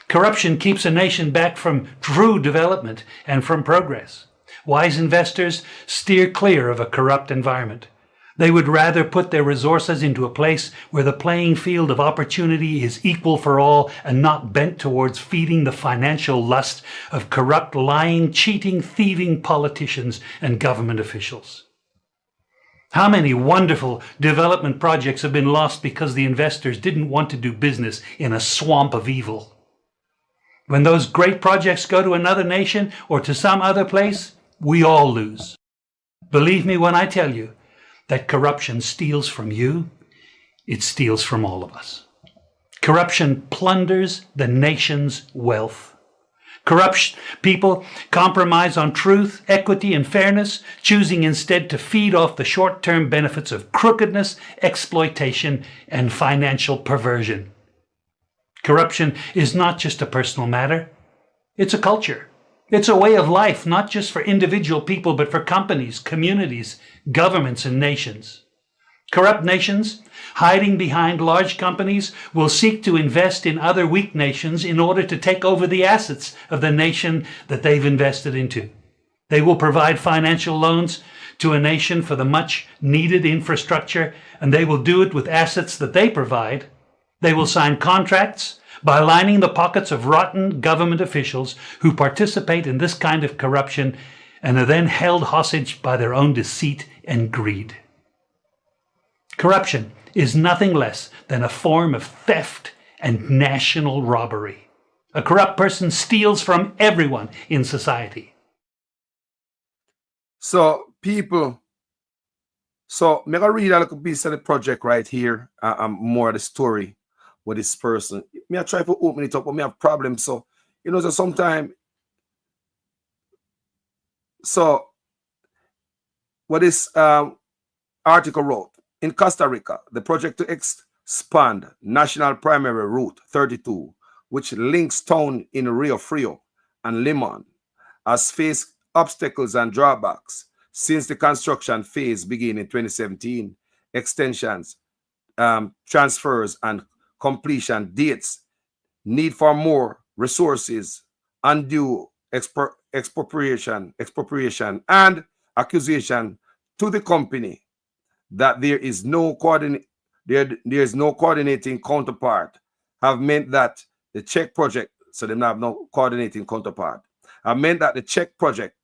Corruption keeps a nation back from true development and from progress. Wise investors steer clear of a corrupt environment. They would rather put their resources into a place where the playing field of opportunity is equal for all and not bent towards feeding the financial lust of corrupt, lying, cheating, thieving politicians and government officials. How many wonderful development projects have been lost because the investors didn't want to do business in a swamp of evil? When those great projects go to another nation or to some other place, we all lose. Believe me when I tell you that corruption steals from you, it steals from all of us. Corruption plunders the nation's wealth. Corrupt people compromise on truth, equity, and fairness, choosing instead to feed off the short-term benefits of crookedness, exploitation, and financial perversion. Corruption is not just a personal matter, it's a culture. It's a way of life, not just for individual people, but for companies, communities, governments, and nations. Corrupt nations, hiding behind large companies, will seek to invest in other weak nations in order to take over the assets of the nation that they've invested into. They will provide financial loans to a nation for the much needed infrastructure, and they will do it with assets that they provide. They will sign contracts by lining the pockets of rotten government officials who participate in this kind of corruption and are then held hostage by their own deceit and greed. Corruption is nothing less than a form of theft and national robbery. A corrupt person steals from everyone in society. So, people, I'm going to read a little piece of the project right here, more of the story with this person. I try to open it up, but I have problems. So, so sometimes, what this article wrote, in Costa Rica, the project to expand National Primary Route 32, which links towns in Rio Frio and Limon, has faced obstacles and drawbacks since the construction phase began in 2017. Extensions, transfers, and completion dates, need for more resources, undue expropriation, and accusation to the company that there is no coordinating counterpart have meant that the Czech project, so they have no coordinating counterpart, have meant that the Czech project,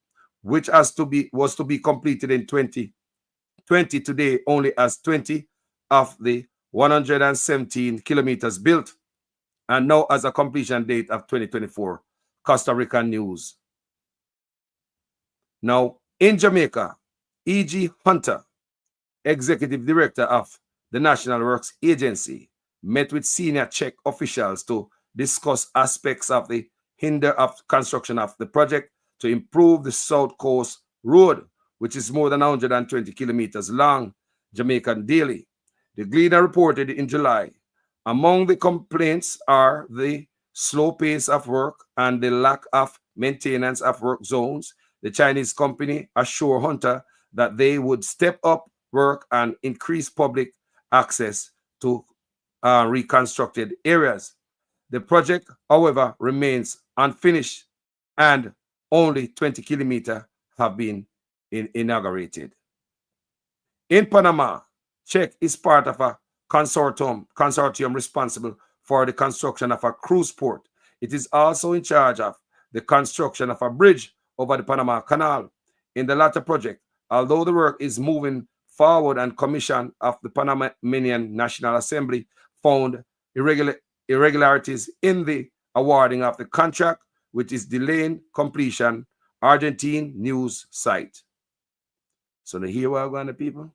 which was to be completed in 2020, today only has 20 of the 117 kilometers built, and now has a completion date of 2024. Costa Rican News. Now, in Jamaica, E.G. Hunter, executive director of the National Works Agency, met with senior Czech officials to discuss aspects of the hinder of construction of the project to improve the South Coast Road, which is more than 120 kilometers long, Jamaican daily. The Gleaner reported in July, among the complaints are the slow pace of work and the lack of maintenance of work zones. The Chinese company assured Hunter that they would step up work and increase public access to reconstructed areas. The project, however, remains unfinished and only 20 kilometers have been inaugurated. In Panama, Czech is part of a consortium responsible for the construction of a cruise port. It is also in charge of the construction of a bridge over the Panama Canal. In the latter project, although the work is moving forward and commission of the Panamanian National Assembly found irregularities in the awarding of the contract, which is delaying completion, Argentine news site. So they hear what I'm going to people?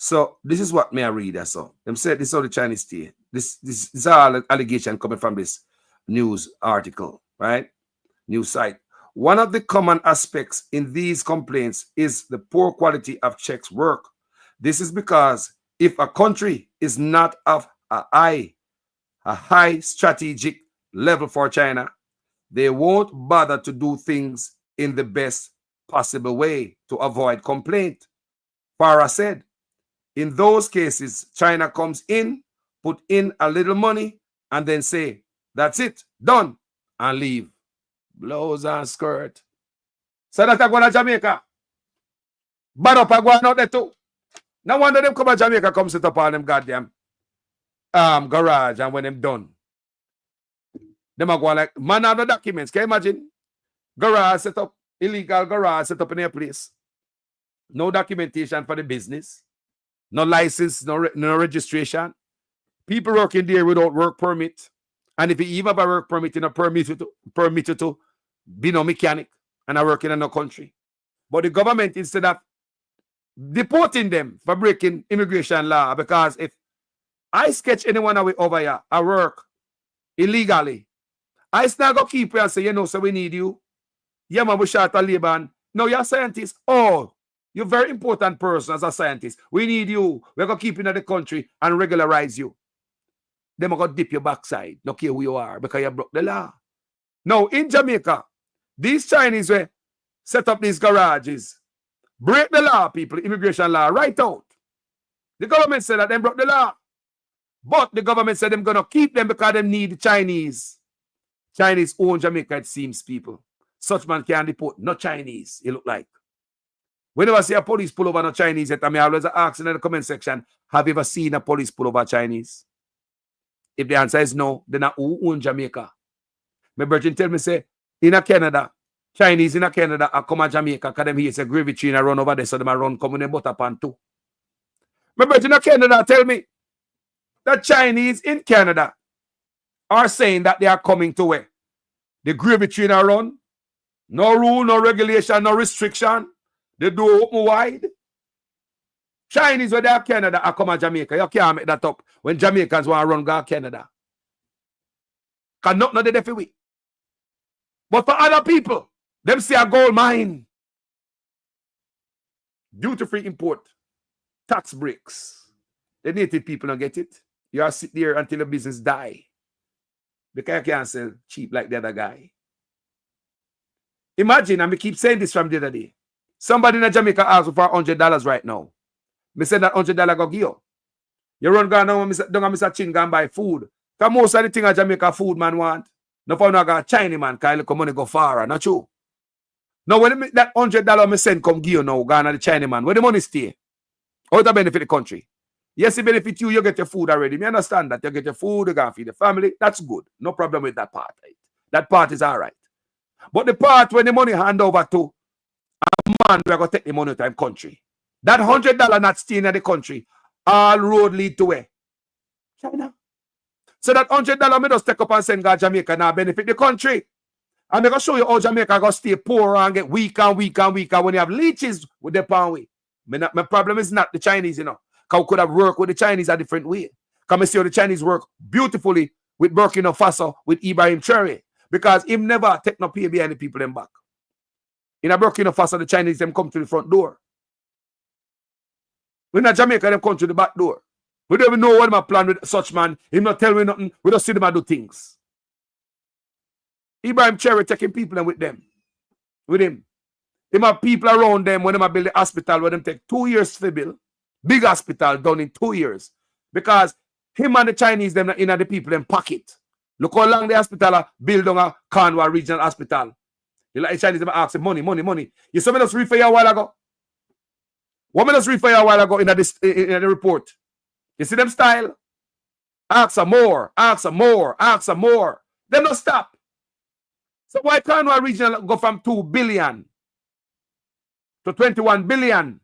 So this is what may I read. So them said this is how the Chinese state. This is all allegation coming from this news article, right? News site. One of the common aspects in these complaints is the poor quality of Czech's work. This is because if a country is not of a high strategic level for China, they won't bother to do things in the best possible way to avoid complaint. Farah said, in those cases, China comes in, put in a little money, and then say, that's it, done, and leave. Blows and skirt. So that's going to Jamaica. Bad up a going out there too. No wonder them come to Jamaica, come sit up on them goddamn garage, and when them done, them are going like, man have the documents. Can you imagine? Garage set up, illegal garage set up in their place. No documentation for the business. No license, no registration. People working there without work permit. And if you even have a work permit, you know, permit you to be no mechanic and I work in another country. But the government, instead of deporting them for breaking immigration law, because if I sketch anyone away over here, I work illegally, I still go keep you and say, you know, so we need you. Yeah, man, we short of labor. And no, you're a scientist. Oh, you're a very important person as a scientist. We need you. We're going to keep you in the country and regularize you. Then we're going to dip your backside. No care who you are because you broke the law. Now, in Jamaica, these Chinese will set up these garages, break the law, people, immigration law, right out. The government said that they broke the law. But the government said they're going to keep them because they need the Chinese. Chinese own Jamaica, it seems, people. Such man can't deport, not Chinese, it look like. Whenever I see a police pull over no Chinese, I always ask in the comment section, have you ever seen a police pull over Chinese? If the answer is no, then who own Jamaica? My virgin tell me, say, in a Canada, Chinese in a Canada, I come to Jamaica, because them here say gravy tree and run over there, so them run come with them butter pan too. My virgin in Canada tell me that Chinese in Canada are saying that they are coming to where? The gravy tree and run. No rule, no regulation, no restriction. They do open wide. Chinese where they are Canada are come to Jamaica. You can't make that up when Jamaicans want to run go to Canada. Because nothing they defi we. But for other people, them see a gold mine. Duty-free import. Tax breaks. The native people don't get it. You are sit there until the business die. Because you can't sell cheap like the other guy. Imagine, and we keep saying this from the other day. Somebody in Jamaica asks for $100 right now. Me say that $100 go give you. You run down and Mr. Chin go and buy food. Because most of the things Jamaica food man want. No for no got Chinese man, because look money go far, not true. Now when that $100 me send come give you now, go to the Chinese man, where the money stay? How to benefit the country? Yes, it benefit you, you get your food already. Me understand that. You get your food, you can feed the family. That's good. No problem with that part. Right? That part is all right. But the part when the money hand over to a man, we're going to take the money to him country. That $100 not staying in the country, all road lead to where? China. So that $100 me just take up and send to Jamaica now benefit the country. I'm going to show you how Jamaica going to stay poor and get weaker when you have leeches with the pound way. My problem is not the Chinese, you know. Because we could have worked with the Chinese a different way. Because I see how the Chinese work beautifully with Burkina Faso, with Ibrahim Traoré. Because him never take no pay behind the people them back. In a Burkina Faso, the Chinese them come to the front door. When in Jamaica, them come to the back door. We don't even know what my plan with such man. Him not tell me nothing. We just see them do things. Ibrahim Traoré taking people and with them. With him. Him have people around them when them build the hospital where them take 2 years to build. Big hospital done in 2 years. Because him and the Chinese them in the people in pocket. Look how long the hospital build on a Cornwall Regional Hospital. The Chinese them ask them money. You saw me just read for you a while ago. What me just read for you a while ago in the report. You see them style? Ask some more. Them don't stop. So why Cornwall Regional go from 2 billion to 21 billion?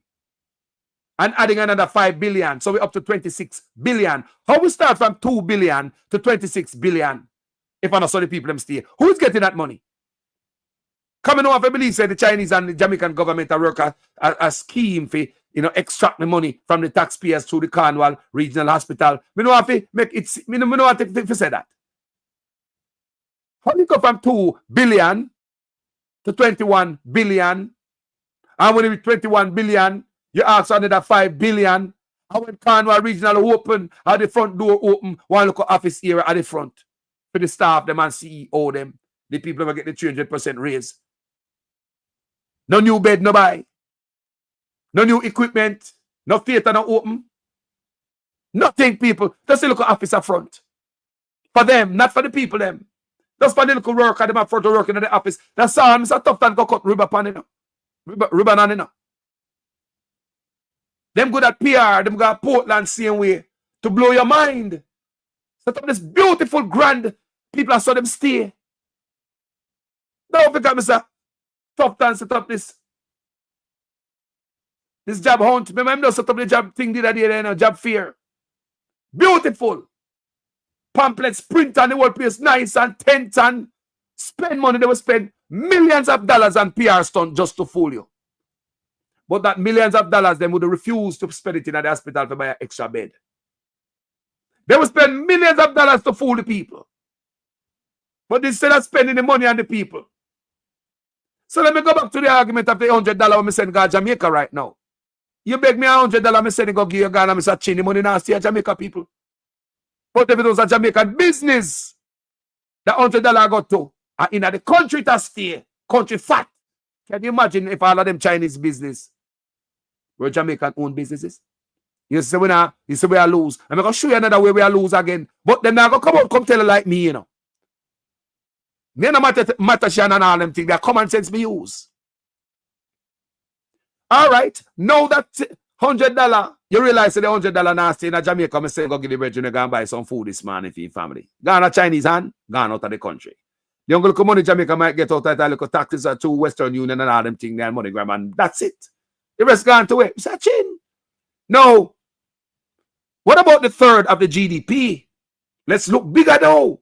And adding another 5 billion. So we're up to 26 billion. How we start from 2 billion to 26 billion? If I not saw the people them stay. Who's getting that money? Coming over, I believe say the Chinese and the Jamaican government are work a scheme for extract the money from the taxpayers through the Cornwall Regional Hospital. Me know how to make it. Me know how to say that. How do you go from 2 billion to 21 billion? And when it 21 billion, you ask another 5 billion. And when Cornwall Regional open, at the front door open, one look at office area at the front. For the staff, them and CEO them. The people who get the 300% raise. No new bed, no buy. No new equipment. No theater, no open. Nothing, people. Just a little office up front. For them, not for the people, them. Just for the little worker, them up front to work in the office. That's all. Mr. Tough time go cut ribbon on it. Ribbon on it. Them good at PR, them got Portland same way. To blow your mind. Set up this beautiful, grand people I saw them stay. Don't forget, Mr. Tough time set up this job hunt. Remember, I'm not set up the job thing did I did, you know, job fair. Beautiful. Pamphlets, print on the whole place, nice and tent and spend money. They will spend millions of dollars on PR stunt just to fool you. But that millions of dollars, they would refuse to spend it in the hospital to buy an extra bed. They will spend millions of dollars to fool the people. But instead of spending the money on the people. So let me go back to the argument of the $100 when I send God Jamaica right now. You beg me $100, I send it go give you Ghana, Mr. Chin, the money now stay at Jamaica people. But if it was a Jamaican business, the $100 got to. And in the country to stay, country fat. Can you imagine if all of them Chinese business were Jamaican owned businesses? You see we are lose. I'm going to show you another way we are lose again. But then I go come out, come tell you like me, you know. Me no matter Shan and all them things. That common sense me use. All right. Now that $100, you realize that the $100 nasty in Jamaica, I say go give the bread and go and buy some food this morning for your family. Gone a Chinese hand, gone out of the country. The young little money Jamaica might get out of the little taxes to Western Union and all them things and money grab and that's it. The rest gone to it. It's a chin. No. What about the third of the GDP? Let's look bigger though.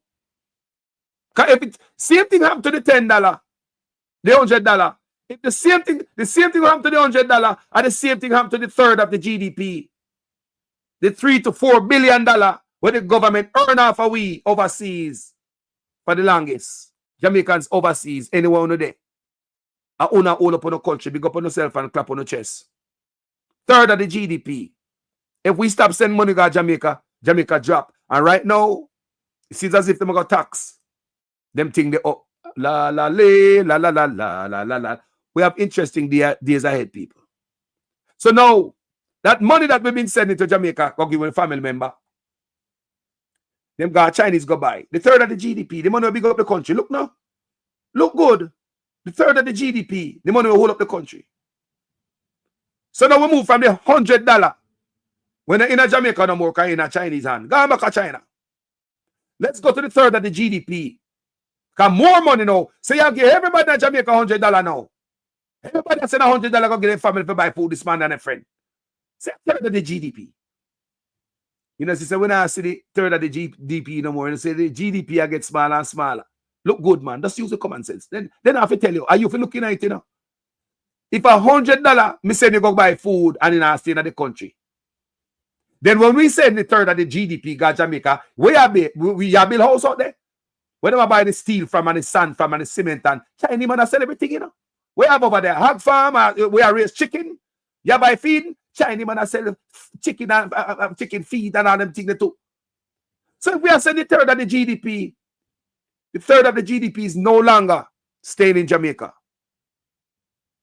If it same thing happened to the $10, the $100. If the same thing happened to the $100, and the same thing happened to the third of the GDP, the $3 to $4 billion where the government earn off a we overseas for the longest. Jamaicans overseas, anywhere on the day. I own all up on the country, big up on yourself and clap on the chest. Third of the GDP. If we stop sending money to Jamaica, Jamaica drop. And right now, it seems as if they got tax. Them thing they up. La la la la la la la la la. We have interesting days ahead, people. So now, that money that we've been sending to Jamaica, go give a family member. Them got Chinese go buy. The third of the GDP, the money will big up the country. Look now. Look good. The third of the GDP, the money will hold up the country. So now we move from the $100 when they're in a Jamaica no more, because in a Chinese hand. Go back to China. Let's go to the third of the GDP. Because more money now. So you give everybody in Jamaica $100 now. Everybody that send $100 go get a family to buy food this man and a friend. Say third of the GDP. You know, so when I see the third of the GDP no more, you say the GDP I get smaller and smaller. Look good, man. Just use the common sense. Then I have to tell you, are you looking at it, you know? If $100, me send you go buy food and I stay in the country. Then when we send the third of the GDP, got Jamaica, we have build house out there. Where I buy the steel from and the sand from and the cement and Chinese man sell everything, you know. We have over there hog farm, we are raise chicken. You buy feed, Chinese man sell chicken and chicken feed and all them things too. So if we are sending the third of the GDP, the third of the GDP is no longer staying in Jamaica.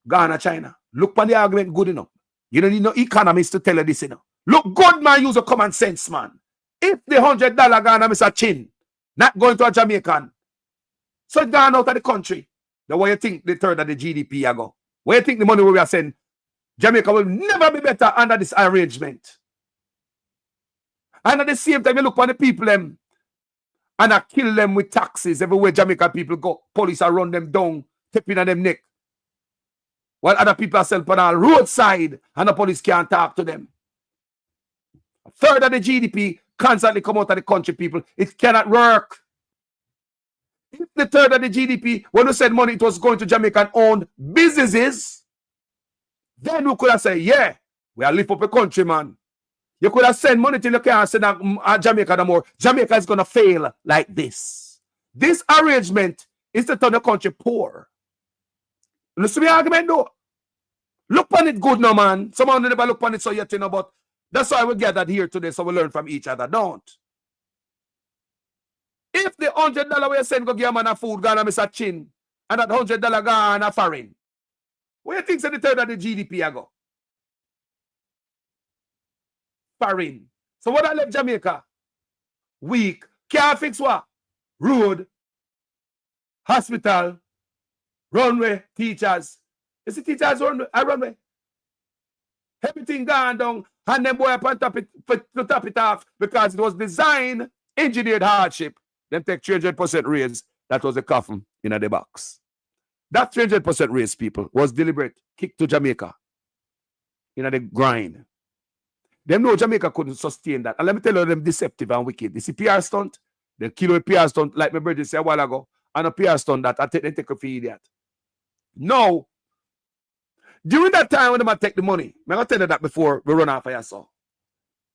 Ghana, China. Look for the argument good enough. You don't need no economists to tell you this, you know. Look good, man, use a common sense, man. If the $100 Ghana Mr. Chin, not going to a Jamaican, so it's gone out of the country. Now, what you think the third of the GDP I go? What you think the money we are sending? Jamaica will never be better under this arrangement. And at the same time, you look for the people them and I kill them with taxes everywhere Jamaica people go. Police are run them down, tapping on them neck. While other people are selling on the roadside and the police can't talk to them. A third of the GDP constantly come out of the country, people. It cannot work. If the third of the GDP, when we said money, it was going to Jamaican-owned businesses, then we could have said, yeah, we are lift up a country, man. You could have sent money till you can't send Jamaica no more. Jamaica is going to fail like this. This arrangement is to turn the country poor. Listen to the argument, though. Look on it good, no, man. Someone never look on it so yet, you know, but that's why we gathered here today, so we learn from each other. Don't. If the $100 we send go give a man a food, gonna miss a chin, and that $100 gone a foreign, Where you think the third of the GDP I go? Foreign. So what I left Jamaica? Weak. Can't fix what? Road, hospital, runway, teachers. You see teachers runway? Everything gone down, and them boy up on top to top it off because it was designed, engineered hardship. Them take 300% raise. That was a coffin in the box. That 300% raise, people, was deliberate. Kick to Jamaica. In the grind. Them know Jamaica couldn't sustain that. And let me tell you, them deceptive and wicked. You see PR stunt? They kill a PR stunt, like my brother said a while ago. And a PR stunt that they take a for idiot. No. During that time when they take the money, I'm going to tell you that before we run off of your saw.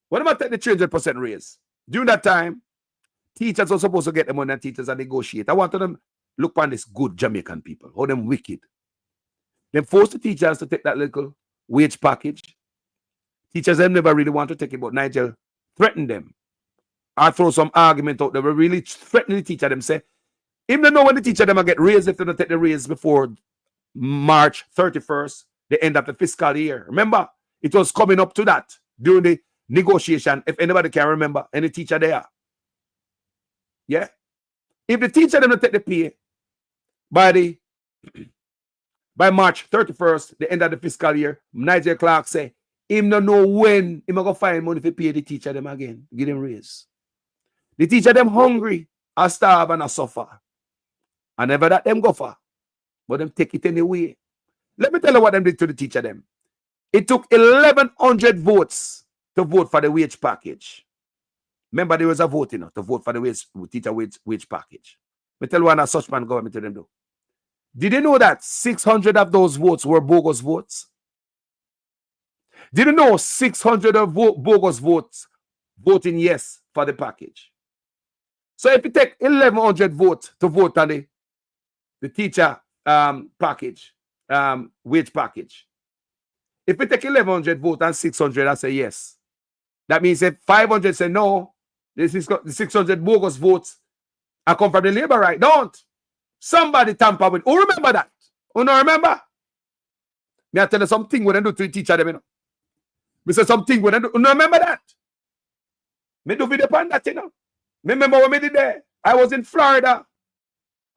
When they take the 300% raise, during that time, teachers are supposed to get the money and teachers and negotiate. I want them look on this good Jamaican people, how them wicked. They force the teachers to take that little wage package. Teachers them never really want to take it, but Nigel threatened them. I throw some argument out. They were really threatening the teacher. Them say, even though when the teacher them get raised, if they don't take the raise before March 31st, the end of the fiscal year. Remember, it was coming up to that during the negotiation. If anybody can remember, any teacher there. Yeah. If the teacher them don't take the pay by March 31st, the end of the fiscal year, Nigel Clark say, him don't know when he go find money to pay the teacher them again. Give them raise. The teacher them hungry, I starve and I suffer. And never that them go for. But them take it anyway. Let me tell you what them did to the teacher them. It took 1,100 votes to vote for the wage package. Remember, there was a vote, to vote for the teacher wage package. Let me tell you what a such man government to them do. Did you know that 600 of those votes were bogus votes? Did you know 600 of bogus votes voting yes for the package? So if you take 1,100 votes to vote on the teacher package, wage package. If we take 1,100 votes and 600, I say yes. That means if 500 say no, the 600 bogus votes are come from the labor right. Don't. Somebody tamper with. Who remember that? Who don't remember? Me I tell you something when I do to the teacher them, Me say something when I do. Who don't remember that? Me do video on that, Me remember when me did there. I was in Florida.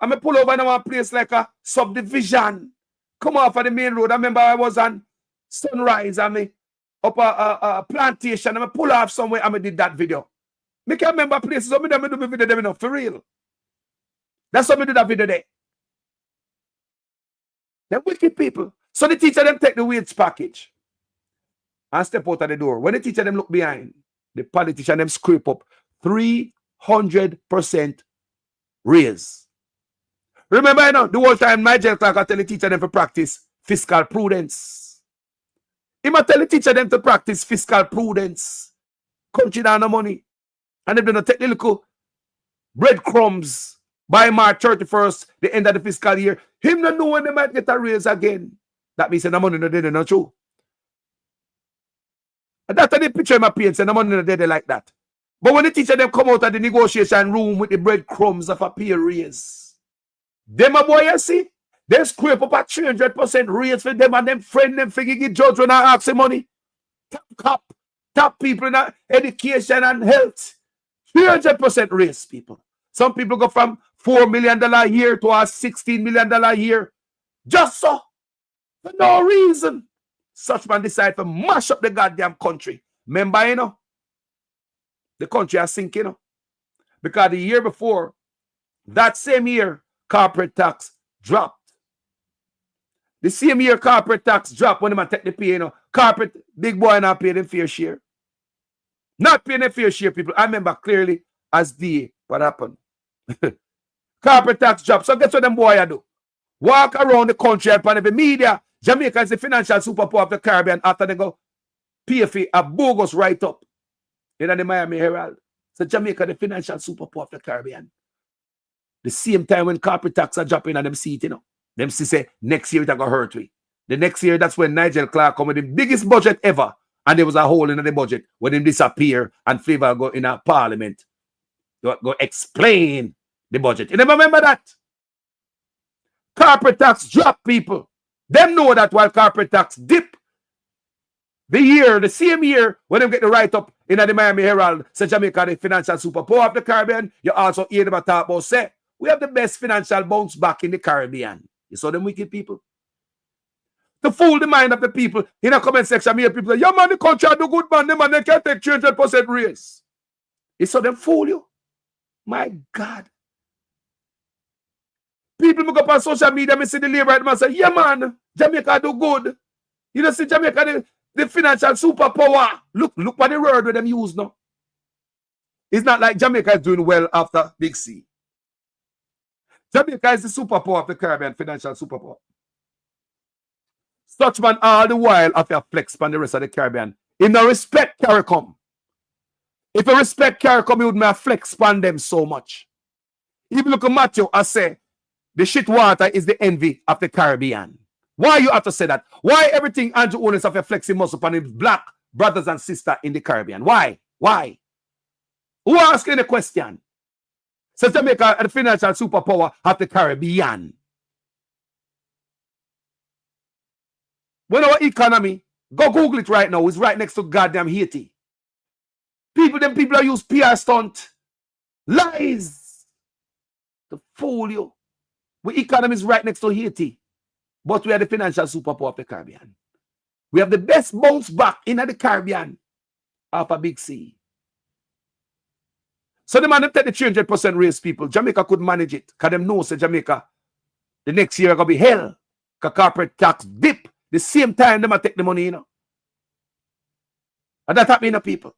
And me pull over in one place like a subdivision. Come off of the main road. I remember I was on Sunrise and me up a plantation and I pull off somewhere and I did that video. Me can remember places. So me do my video them for real. That's how me do that video there. They're wicked people. So the teacher them take the wage package and step out of the door. When the teacher them look behind, the politician them scrape up 300% raise. Remember, the whole time Nigel Clark I tell the teacher them to practice fiscal prudence. He might tell the teacher them to practice fiscal prudence. Country down the money. And they're going to take the little breadcrumbs by March 31st, the end of the fiscal year. Him not know when they might get a raise again. That means the money not dead, not true. And that's the picture in my paint, and the money not dead like that. But when the teacher them come out of the negotiation room with the breadcrumbs of a pay raise, them a boy, you see, they scrape up a 300% raise for them and them friend them figure get judge when I ask them money. Top people in education and health. 300% raise, people. Some people go from $4 million a year to a $16 million a year. Just so. For no reason. Such man decide to mash up the goddamn country. Remember, the country is sinking, because the year before, that same year, corporate tax dropped. The same year corporate tax dropped when they take the pay, corporate big boy not paying them fair share. Not paying them fair share, people. I remember clearly as what happened. Corporate tax dropped. So guess what them boy do? Walk around the country and the media. Jamaica is the financial superpower of the Caribbean after they go pay for a bogus write-up in the Miami Herald. So Jamaica the financial superpower of the Caribbean. The same time when corporate tax are dropping and them see it, them see say next year it going to hurt we. The next year, that's when Nigel Clark come with the biggest budget ever. And there was a hole in the budget when him disappear and Flavor go in a parliament. Go explain the budget. You never remember that? Corporate tax drop, people. Them know that while corporate tax dip the same year when them get the write-up in the Miami Herald, say Jamaica the financial superpower of the Caribbean, you also hear them talk about say, we have the best financial bounce back in the Caribbean. You saw them wicked people? To fool the mind of the people in a comment section, me hear people say, yeah man, the country do good man, them and they can take 300% raise. You saw them fool you? My God. People look up on social media, me see the labor right man say, yeah man, Jamaica do good. You know, see Jamaica the financial superpower. Look what the word with them use now. It's not like Jamaica is doing well after Big C. Jamaica is the superpower of the Caribbean, financial superpower. Such man all the while of your flex on the rest of the Caribbean. In no respect CARICOM. If you respect CARICOM, you would not flex on them so much. If you look at Matthew, I say, the shit water is the envy of the Caribbean. Why you have to say that? Why everything Andrew Owens have a flexing muscle upon his black brothers and sisters in the Caribbean? Why? Why? Who asking the question? Says Jamaica the financial superpower of the Caribbean. When our economy, go Google it right now, is right next to goddamn Haiti. People are use PR stunt. Lies. To fool you. Our economy is right next to Haiti. But we are the financial superpower of the Caribbean. We have the best bounce back in the Caribbean after Big C. So the man that take the 300% raise people, Jamaica could manage it. Because them know say Jamaica, the next year gonna be hell. Because corporate tax dip. The same time them take the money, you know. And that happen to people.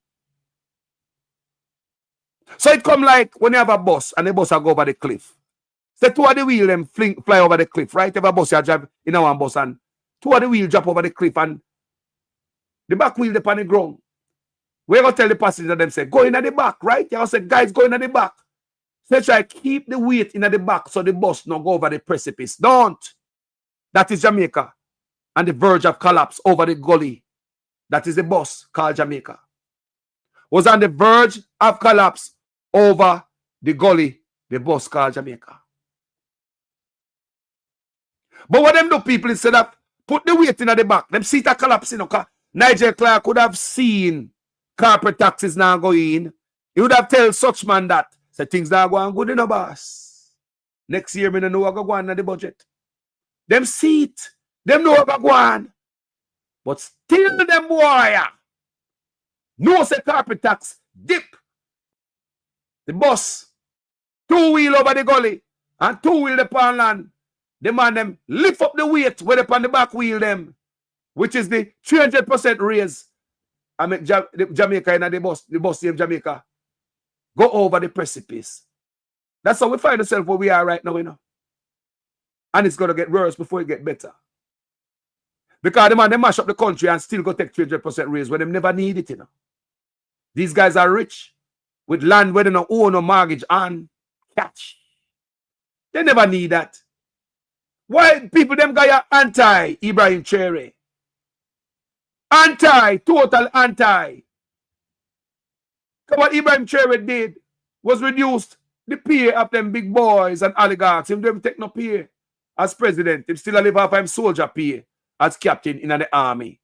So it come like when you have a bus and the bus will go over the cliff. So two of the wheel them fly over the cliff, right? If a bus you drive in one bus and two of the wheel drop over the cliff and the back wheel upon the ground. We're going to tell the passenger them say, go in at the back, right? You say, guys, go in at the back. So try keep the weight in at the back so the bus not go over the precipice. Don't. That is Jamaica. On the verge of collapse over the gully. That is the bus called Jamaica. Was on the verge of collapse over the gully, the bus called Jamaica. But what them do people instead of put the weight in at the back, them see it collapse, you know, Nigel Clark could have seen corporate taxes now going. He would have tell such man that say things not going good in the boss. Next year, me don't know what go on in the budget. Them see it. Them know what go on. But still them boy. No say corporate tax dip. The bus. Two wheel over the gully. And two wheel upon land. The man them lift up the weight with upon the back wheel them. Which is the 300% raise. I make Jamaica in the bus in Jamaica go over the precipice. That's how we find ourselves where we are right now, you know. And it's going to get worse before it get better. Because the man, they mash up the country and still go take 300% raise when they never need it, you know. These guys are rich with land where they don't own or mortgage and catch. They never need that. Why people, them guys are anti-Ibrahim Cherry? Total anti. Because what Ibrahim Cherry did was reduced the pay of them big boys and oligarchs. Him don't take no pay as president. Him still live off him soldier pay as captain in the army.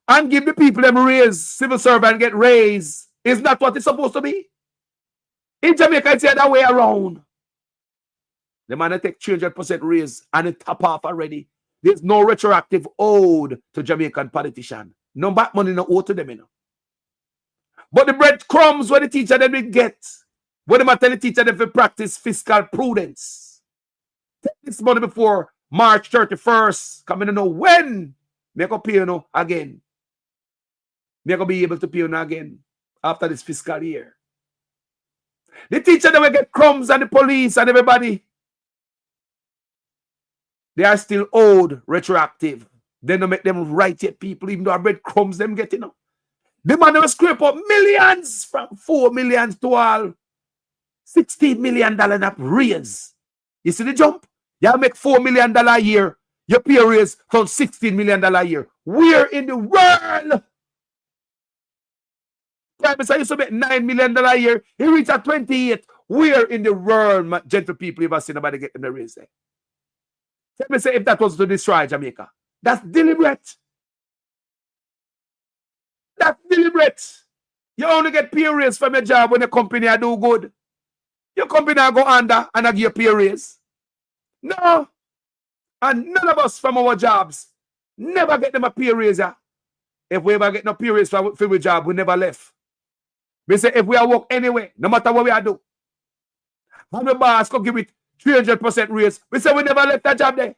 And give the people them raise, civil servant get raised. Is not what it's supposed to be. In Jamaica, it's the other way around. The man take 300% raise and it top off already. There's no retroactive owed to Jamaican politician. No back money no owed to them, you know. But the breadcrumbs where the teacher them will get, when they tell the teacher them to practice fiscal prudence. Take this money before March 31st. Come in and know when they go pay you again. They're going to be able to pay you again after this fiscal year. The teacher them will get crumbs and the police and everybody. They are still owed retroactive. They don't make them right yet, people, even though our breadcrumbs them getting up. The man will scrape up millions from 4 million to all $16 million up raise. You see the jump? You make $4 million a year. Your pay raise from $16 million a year. Where in the world? Prime Minister used to make $9 million a year. He reached at 28. Where in the world, gentle people, you ever seen nobody get them a raise there? Let me say if that was to destroy Jamaica. That's deliberate. That's deliberate. You only get pay raise from your job when the company do good. Your company go under and I give you pay raise. No. And none of us from our jobs never get them a pay raise. If we ever get no pay raise for our job, we never left. We say if we are work anyway, no matter what we are do, and the boss could give it 300% raise, we say we never left that job there.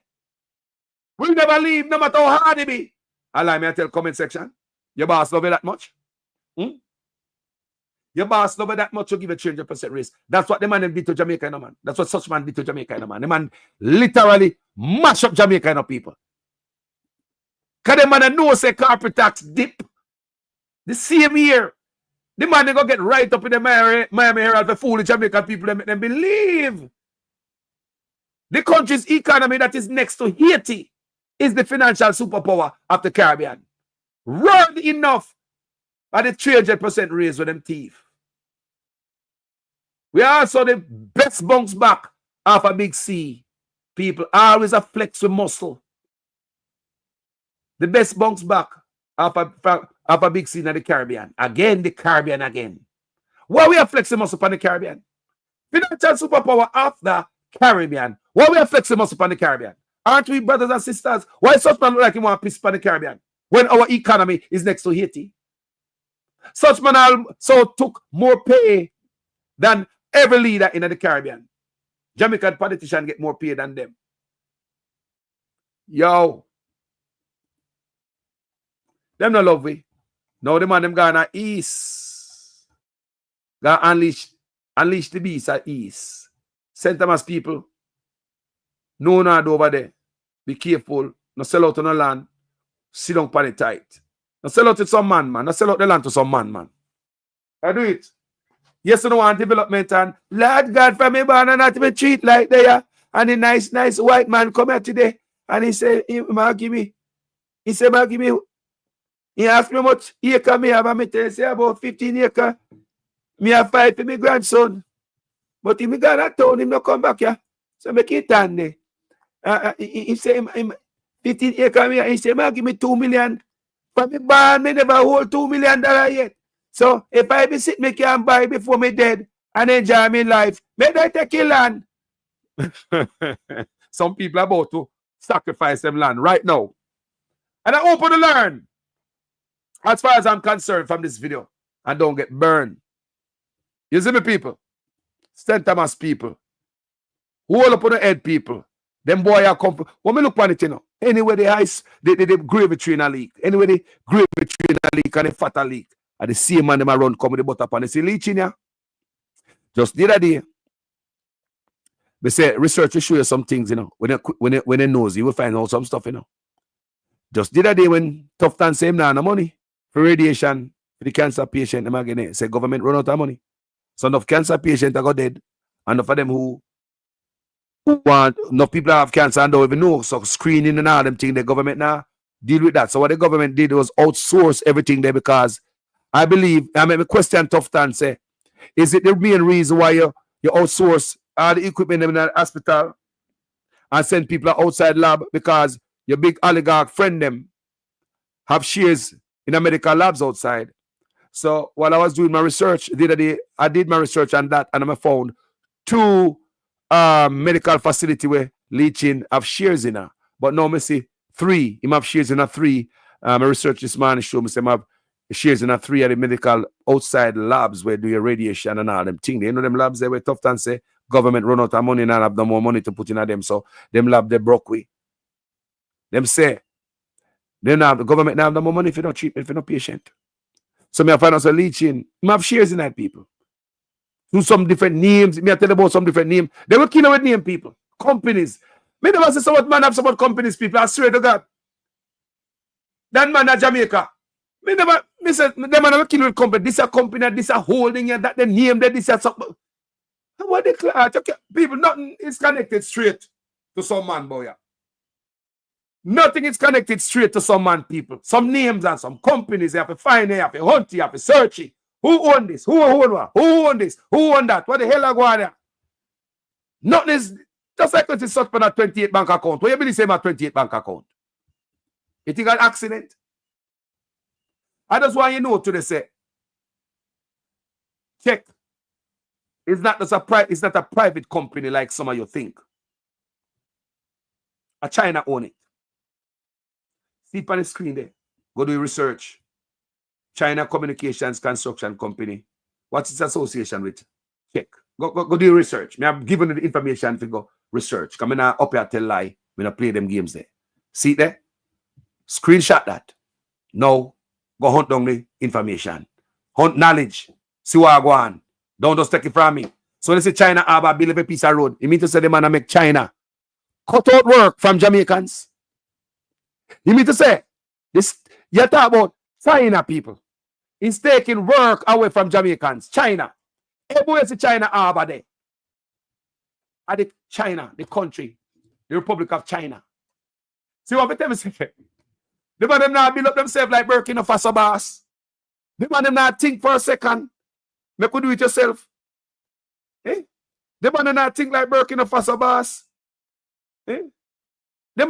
We never leave, no matter how hard it be. Allow me to tell comment section. Your boss love you that much? Your boss love you that much to give a 300% raise. That's what the man did to Jamaica, no man. That's what such man did to Jamaica, no man. The man literally mash up Jamaica, no people. Because the man know say corporate tax dip. The same year, the man they go get right up in the Miami Herald for foolish Jamaican people and make them believe. The country's economy that is next to Haiti is the financial superpower of the Caribbean. Roared enough at the 300% raise with them thief. We are also the best bounce back of a big C. People always a flex with muscle. The best bounce back of a big C in the Caribbean. Again, the Caribbean again. Why we are flexing muscle upon the Caribbean? Financial superpower of the Caribbean. Why we are flexing muscle upon the Caribbean? Aren't we brothers and sisters? Why such man look like he want to piss upon the Caribbean when our economy is next to Haiti? Such man also took more pay than every leader in the Caribbean. Jamaican politicians get more pay than them. Yo. Them no love we. Now the man them gonna east. Gonna unleash the beast at east. St. Thomas people. No not over there. Be careful. No sell out on the land. Sit down pan it tight. No sell out to some man. No sell out the land to some man. I do it. Yes, I don't want development and Lord God from me born and not me treat like they are. And the nice white man come here today and he said, he asked me how much acre me have, and me tell say about 15 acre. Me have 5 for my grandson. But if me go to town, him no come back here. So make it stand there. He say 15 acre me, he say, give me 2 million. For me born, me never hold $2 million yet. So if I be sit, me can buy before me dead and enjoy my life. May I take your land? Some people are about to sacrifice them land right now. And I open to learn. As far as I'm concerned from this video, and don't get burned. You see me, people? St. Thomas people. Hold up on the head, people. Them boy are come. When me look on it, you know. Anyway, the gravy tree in a leak. Anyway, the gravy tree in a leak and the fat a leak. And the same man them around come with the butter pan. You see leeching ya? Just the other day. They say research will show you some things, you know. When they knows, you will find out some stuff, you know. Just the other day when Tufton say him now no money for radiation for the cancer patient, them again say government run out of money. So enough cancer patients are got dead. And enough of them who want enough people have cancer and don't even know. So screening and all them things, the government now deal with that. So what the government did was outsource everything there because I believe, I mean, question Tufton say, is it the main reason why you outsource all the equipment in the hospital and send people outside lab because your big oligarch friend them have shares in the medical labs outside. So while I was doing my research the other day, I did my research on that and I found 2 medical facility where leeching have shares in her. But now I see 3. Him have shares in a 3. My research this morning showed me some have shares in a 3 of the medical outside labs where do your radiation and all them things. You know them labs there where Tufton say government run out of money and have no more money to put in them. So them lab they broke we. Them say they now the government now have no more money for no treatment for no patient. So me I find out some leeching. Me have shares in that people. Do some different names. Me I tell you about some different names. They will kill with name people. Companies. Me never say some man have some companies people. I swear to God. That man at Jamaica. Me never me say them man will kill with company. This a company, this a holding that the name that this a something. What they people nothing is connected straight to some man boy. Nothing is connected straight to some man, people. Some names and some companies, you have to find, you have to hunt, you have to search it. Who own this? Who own what? Who own this? Who own that? What the hell are going on there? Nothing is Just like it's such a 28 bank account. What you believe say my 28 bank account? You think an accident? I just want you to know today say, check. It's not a private company like some of you think. A China own it. See on the screen there. Go do research. China Communications Construction Company. What's its association with? Check. Go do research. Me have given you the information to go research. Come in up here tell lie. We not play them games there. See there? Screenshot that. Now go hunt down the information. Hunt knowledge. See what I go on. Don't just take it from me. So they say China Harbor build a piece of road. You mean to say the man make China cut out work from Jamaicans? You mean to say this? You talk about China people. It's taking work away from Jamaicans. China. Everywhere see China Harbor there. At the China, the country, the Republic of China. See what I tell me say? The man them not build up themselves like Burkina Faso boss. The man them not think for a second. Make you do it yourself. Eh? The man not think like Burkina Faso boss. Eh? The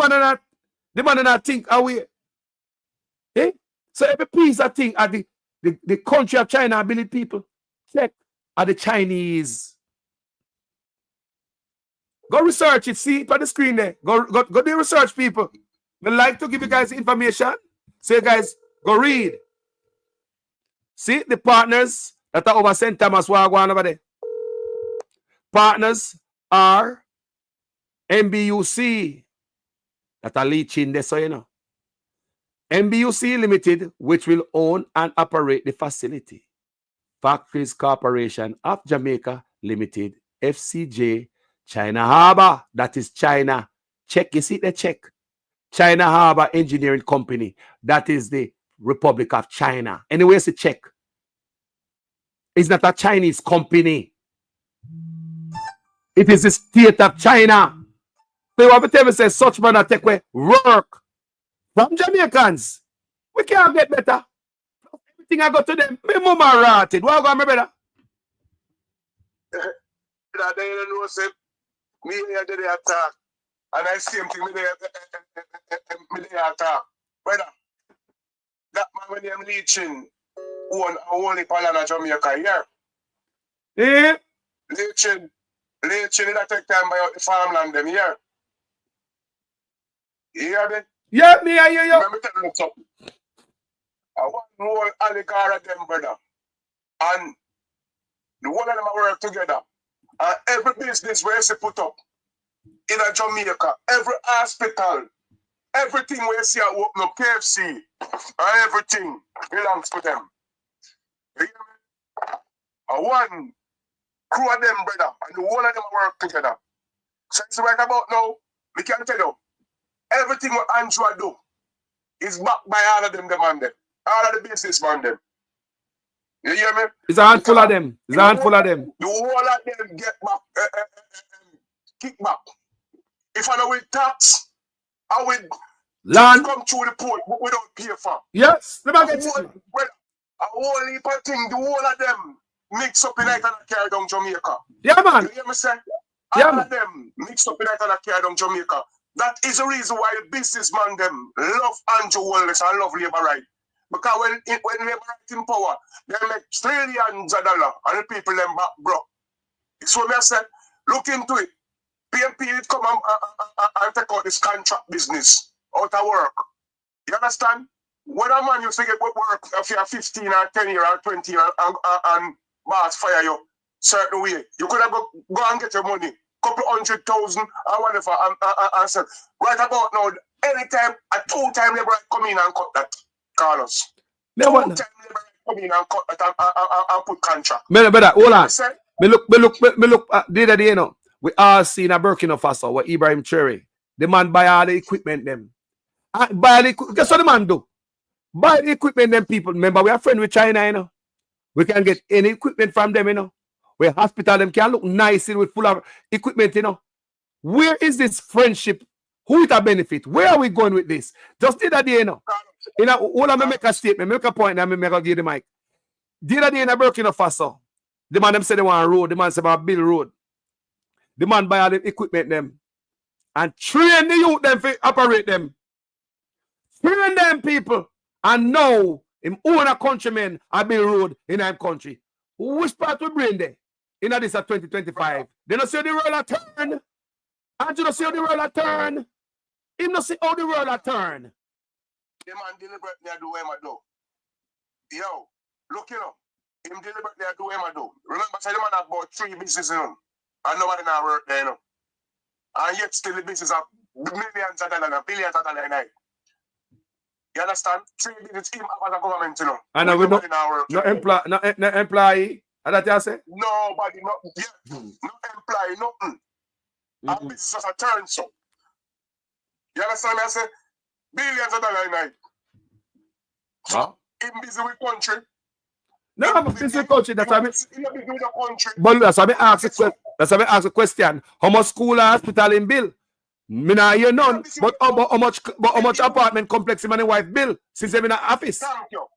man not think away. Eh? So every piece of thing at the country of China ability people check are the Chinese. Go research it. See it on the screen there. Go do research, people. I like to give you guys information. So you guys go read. See the partners that are over St. Thomas Wagwan over there. Partners are MBUC that are leeching there, so you know. MBUC Limited, which will own and operate the facility. Factories Corporation of Jamaica Limited, FCJ, China Harbor, that is China. Check, you see the check. China Harbor Engineering Company, that is the Republic of China. Anyway, it's a check. It's not a Chinese company. It is the state of China. So you have to tell me, say, such man that take away work from Jamaicans. We can't get better. Everything I got to them, my mama rotted. What I got, my brother? That they don't know, say, me here did the attack. And I same thing, me there attack. Brother, that man when I'm leeching, one only Palan of Jamaica here. Eh? Leeching, that take time by out the farmland them here. You hear me? Yeah, me, I hear you. Remember telling you something. I want more oligarchs them, brother. And the one of them work together. And every business where you put up in a Jamaica, every hospital, everything where you see a open up KFC, and everything belongs to them. You hear me? And one crew of them, brother, and the one of them work together. So it's right about now, we can tell you, everything what Andrew do is backed by all of them, all of the businessmen them. You hear me? It's a handful of them. It's a handful of them. The whole of them get back, kickback. If I know with tax, I will land come through the port, but we don't pay for. Yes, the a whole heap of thing, the whole of them mix up in it and carry down Jamaica. Yeah, man. You hear me say? Yeah, all man. of them mix up in it and carry down Jamaica. That is the reason why the businessman them love Andrew Wallace and love labor right. Because when labor right in power, they make trillions of dollars and the people them back broke. So me I said, look into it. PMP come and take out this contract business out of work. You understand? When a man used to get work if you're 15 or 10 years or 20 years and boss fire you certain way, you could have go and get your money. Couple 100,000 or whatever and said, right about now, anytime a 2-time labor come in and cut that, Carlos. No, 2-time labor come in and cut that and put contract. Brother, hold on. Me look the other day, you know. We all seen a Burkina Faso where Ibrahim Cherry, the man buy all the equipment them. Guess what the man do? Buy the equipment them people. Remember, we are friends with China, you know. We can get any equipment from them, you know. Where hospital them can look nice with full of equipment, you know. Where is this friendship? Who it a benefit? Where are we going with this? Just the other day, you know. All of me make a statement, make a point, and I make a give the mic. The other day in a Burkina Faso, the man them say they want a road, the man say about build road. The man buy all the equipment them. and train the youth them to operate them. Train them people. And now, him own a countrymen a build road in our country. Which part we bring there? In this at 2025. They don't see the world a turn. And you don't see how the world a turn. Him don't see how the world a turn. The man deliberately do what he do. Yo, look, you know. Him deliberately do what he do. Remember, say the man have about 3 businesses in him. And nobody now work there, you know. And yet still the business have millions of dollars and billions of dollars in it. You understand? 3 business him as a government, you know. And we no employee. And that you say? Nobody, no employee, nothing. Our business is a turn, so. You understand me? I say billions of dollars in it. So, him busy with country. No, I'm busy with country. That's why I busy with the country. But that's why I ask a question. How much school and hospital in bill? Me nah hear none. But how much apartment complex him and his wife bill since they're in the office? Thank you.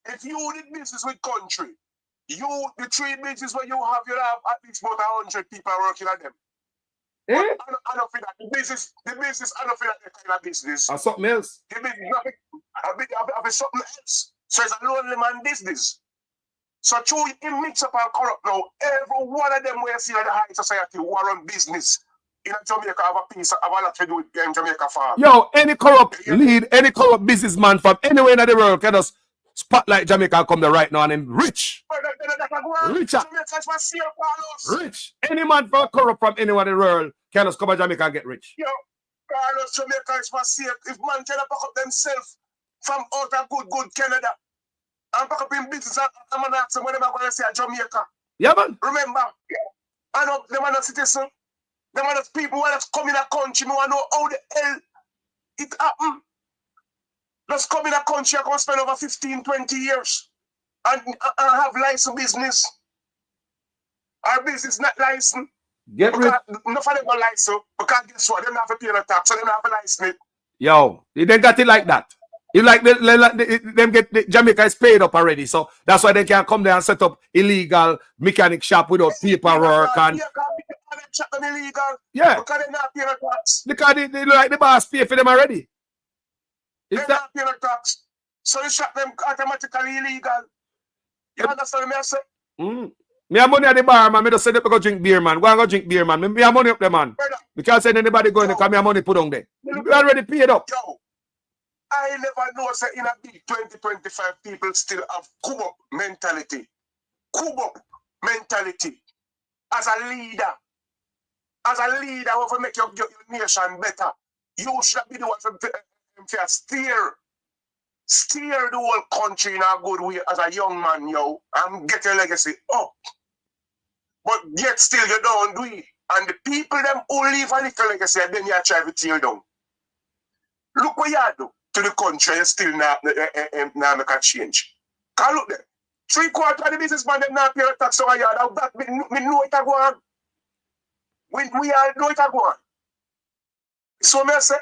If you did business with country, the 3 businesses where you have at least about 100 people working at them. I don't feel that the business, I don't feel that kind of business. And something else. The business, I be something else. So it's a lonely man business. So true, it mix up and corrupt now. Every one of them we see in the high society who run business in Jamaica have a piece of a lot to do with Jamaica farm. Yo, any corrupt lead, any corrupt businessman from anywhere in the world can just spotlight Jamaica come there right now and him rich. Richer. Rich. Any man for corrupt from anywhere in the world can just come to Jamaica and get rich. Yo, Carlos, Jamaica is for safe. If man can back up themselves from out of good Canada and back up in business, I'm going to ask them when they're going to say Jamaica. Yeah, man. Remember, I know them are not citizens. Them are not people who are just come in a country. I know how the hell it happened. Just come in a country, I can spend over 15, 20 years and have licensed business. Our business not licensed. Get rid. Enough of them are licensed because guess what? They don't have to pay the tax, so they don't have to license it. Yo, they got it like that. You like them get Jamaica is paid up already, so that's why they can come there and set up illegal mechanic shop without paperwork and. Yeah. Because they not pay the tax. Because they like the boss pay for them already. They're not paying the tax. So you shop them automatically illegal. You understand me? I say? Me have money at the bar, man. Me just say they go drink beer, man. Go and go drink beer, man. Me have money up there, man. Because say anybody going there, because me have money put on there. We already paid up. Yo, I never know say in a big 20-25 people still have Kubop mentality. Kubop mentality. As a leader who will make your nation better. You should be the one to steer the whole country in a good way as a young man, yo, and get your legacy up. But yet still you don't do it. And the people them who leave a little legacy, then you try to tear down. Look what you do to the country, you still not make a change. Because look there, 3/4 of the businessmen them not pay the tax over here. That me know it a go on. We all know it a go on. So me say,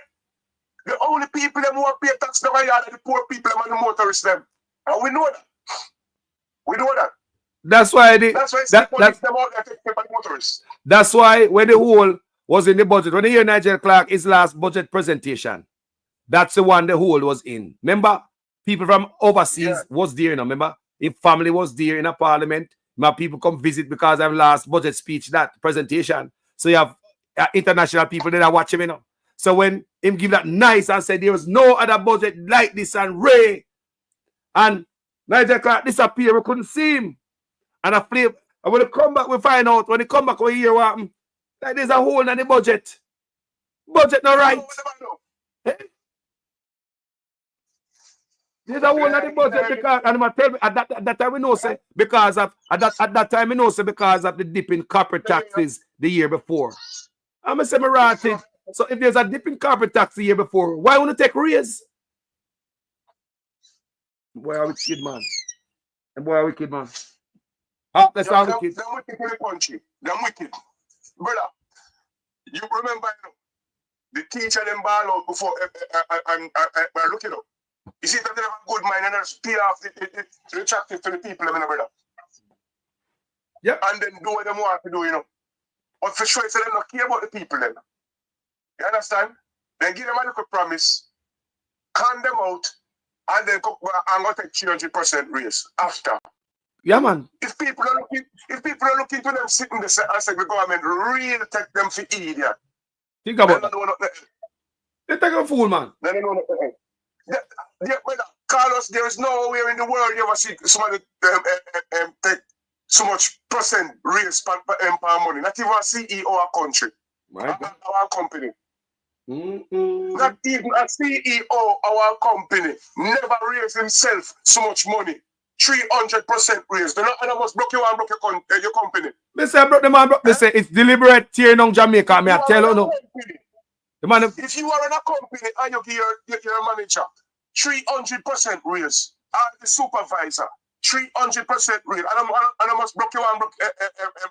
the only people them who pay tax over here are the poor people and the motorists them. And we know that. We know that. That's why that's why when the whole was in the budget, when you hear Nigel Clark his last budget presentation, that's the one the whole was in. Remember, people from overseas was there, you know. Remember, if family was there in a parliament, my people come visit because of last budget speech, that presentation. So you have international people that are watching, you know. So when him give that nice and said there was no other budget like this and Ray and Nigel Clark disappeared, we couldn't see him. And I flip. And when they come back, we find out. When they come back, we hear what happened. Like there's a hole in the budget. Budget not right. There's a hole in the budget because, and I'm tell me at that time we know say because of at that time we know say because of the dip in corporate taxes the year before. I'm say me right. So if there's a dip in corporate tax the year before, why won't you take raise? Boy, are we kid, man? And boy, are we kid, man? That's how wicked. They're wicked in the country. They're wicked. Brother, you remember the teacher them ball out before and look it up. You see that they have a good mind and just pay off the attractive to the people, brother. Yeah. And then do what they want to do, you know. But for sure, they don't care about the people then. You understand? Then give them a little promise, con them out, and then go take 300% raise after. Yeah, man. If people are looking to them sitting there and say the government really take them for idiot. Think about that. They take a fool, man. No. Carlos, there is nowhere in the world you ever see somebody take so much percent raise per money. Not even a CEO of a country. Our company. Not even a CEO of our company never raise himself so much money. 300% raise. And I must block you and block your company. They say, bro, the man, bro, they say it's deliberate tearing on Jamaica. I mean, I tell you no. The man, if you are in a company and you give your manager 300% raise, and the supervisor 300% raise, and I must block you and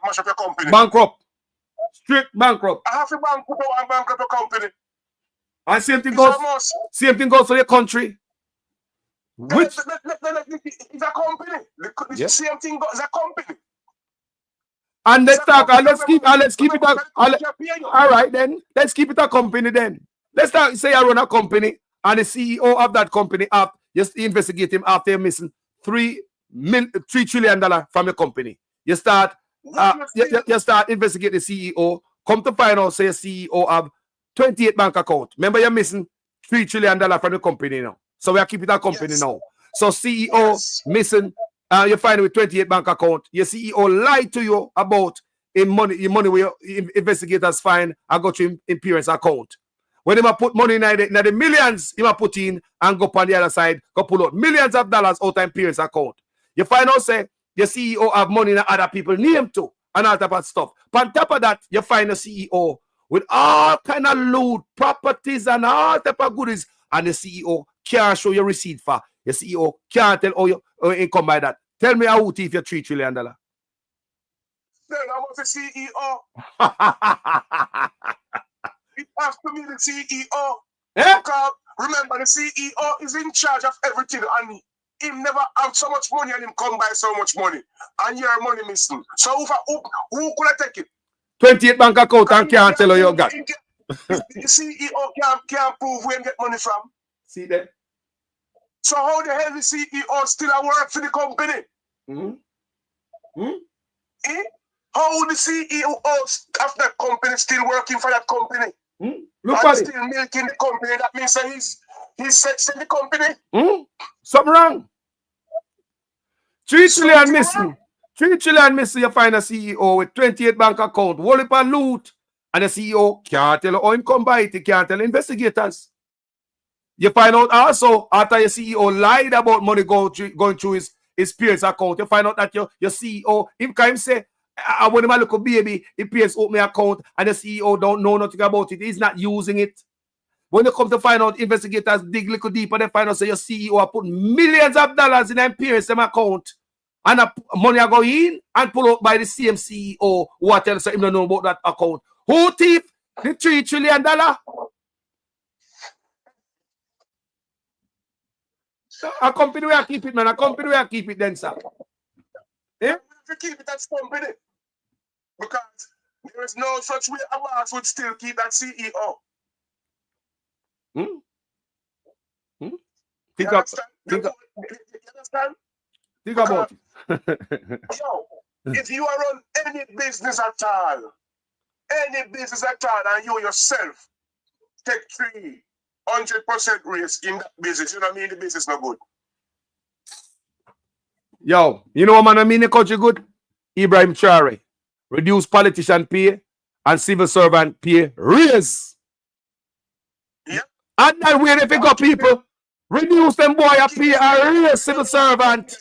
mash up your company. Bankrupt. Strict bankrupt. I have to bankrupt your company. And same thing goes to your country. Which it's a company. The same thing goes a company. And let's keep it a all right then. Let's keep it a company then. Let's say I run a company and the CEO of that company just investigate him after you're missing $3 trillion from your company. You start investigate the CEO, come to find out say a CEO of 28 bank account. Remember you're missing $3 trillion from the company now. So we are keeping that company now. So CEO missing, you find it with 28 bank account. Your CEO lied to you about your money where investigators find and go to in parents' account. When they put money in the millions, you put in and go on the other side, go pull out millions of dollars out of parents' account. You find out say your CEO have money in other people's name too, and all type of stuff. But on top of that, you find a CEO with all kind of loot, properties, and all type of goodies, and the CEO can't show your receipt for. Your CEO can't tell how your income by that. Tell me how thief your $3 trillion. Then I was the CEO. It has to be the CEO. Because remember, the CEO is in charge of everything, and he never have so much money and him come by so much money. And your money missing. So who could I take it? 28 bank account and can't tell you got. The CEO can't prove where he get money from. See that? So how the hell the CEO still at work for the company? How the CEO of that company still working for that company? Look at it. Still milking the company. That means that he's sexing the company. Something wrong. 3 trillion missing. 3 trillion missing. You find a CEO with 28 bank account, whole heap of loot, and the CEO can't tell how him come by it. He can't tell investigators. You find out also after your CEO lied about money going through his parents' account. You find out that your CEO, him can say, when him a little baby, his parents open my account and the CEO don't know nothing about it. He's not using it. When you come to find out, investigators dig a little deeper, they find out say your CEO have put millions of dollars in their parents' account. And money are going in and pull out by the same CEO who are telling him don't know about that account. Who thief the $3 trillion? A company where I keep it, man. A company where I keep it then, sir. Yeah? If you keep it, that's company. Because there is no such way a boss would still keep that CEO. Think about it. Yo, if you are on any business at all, and you yourself take 300% risk in that business, you know what I mean? The business not good. Yo, you know what man I mean the country good? Ibrahim Traore. Reduce politician pay and civil servant pay raise. Yeah. And then where if you got people, reduce them boy a pay and raise civil servant.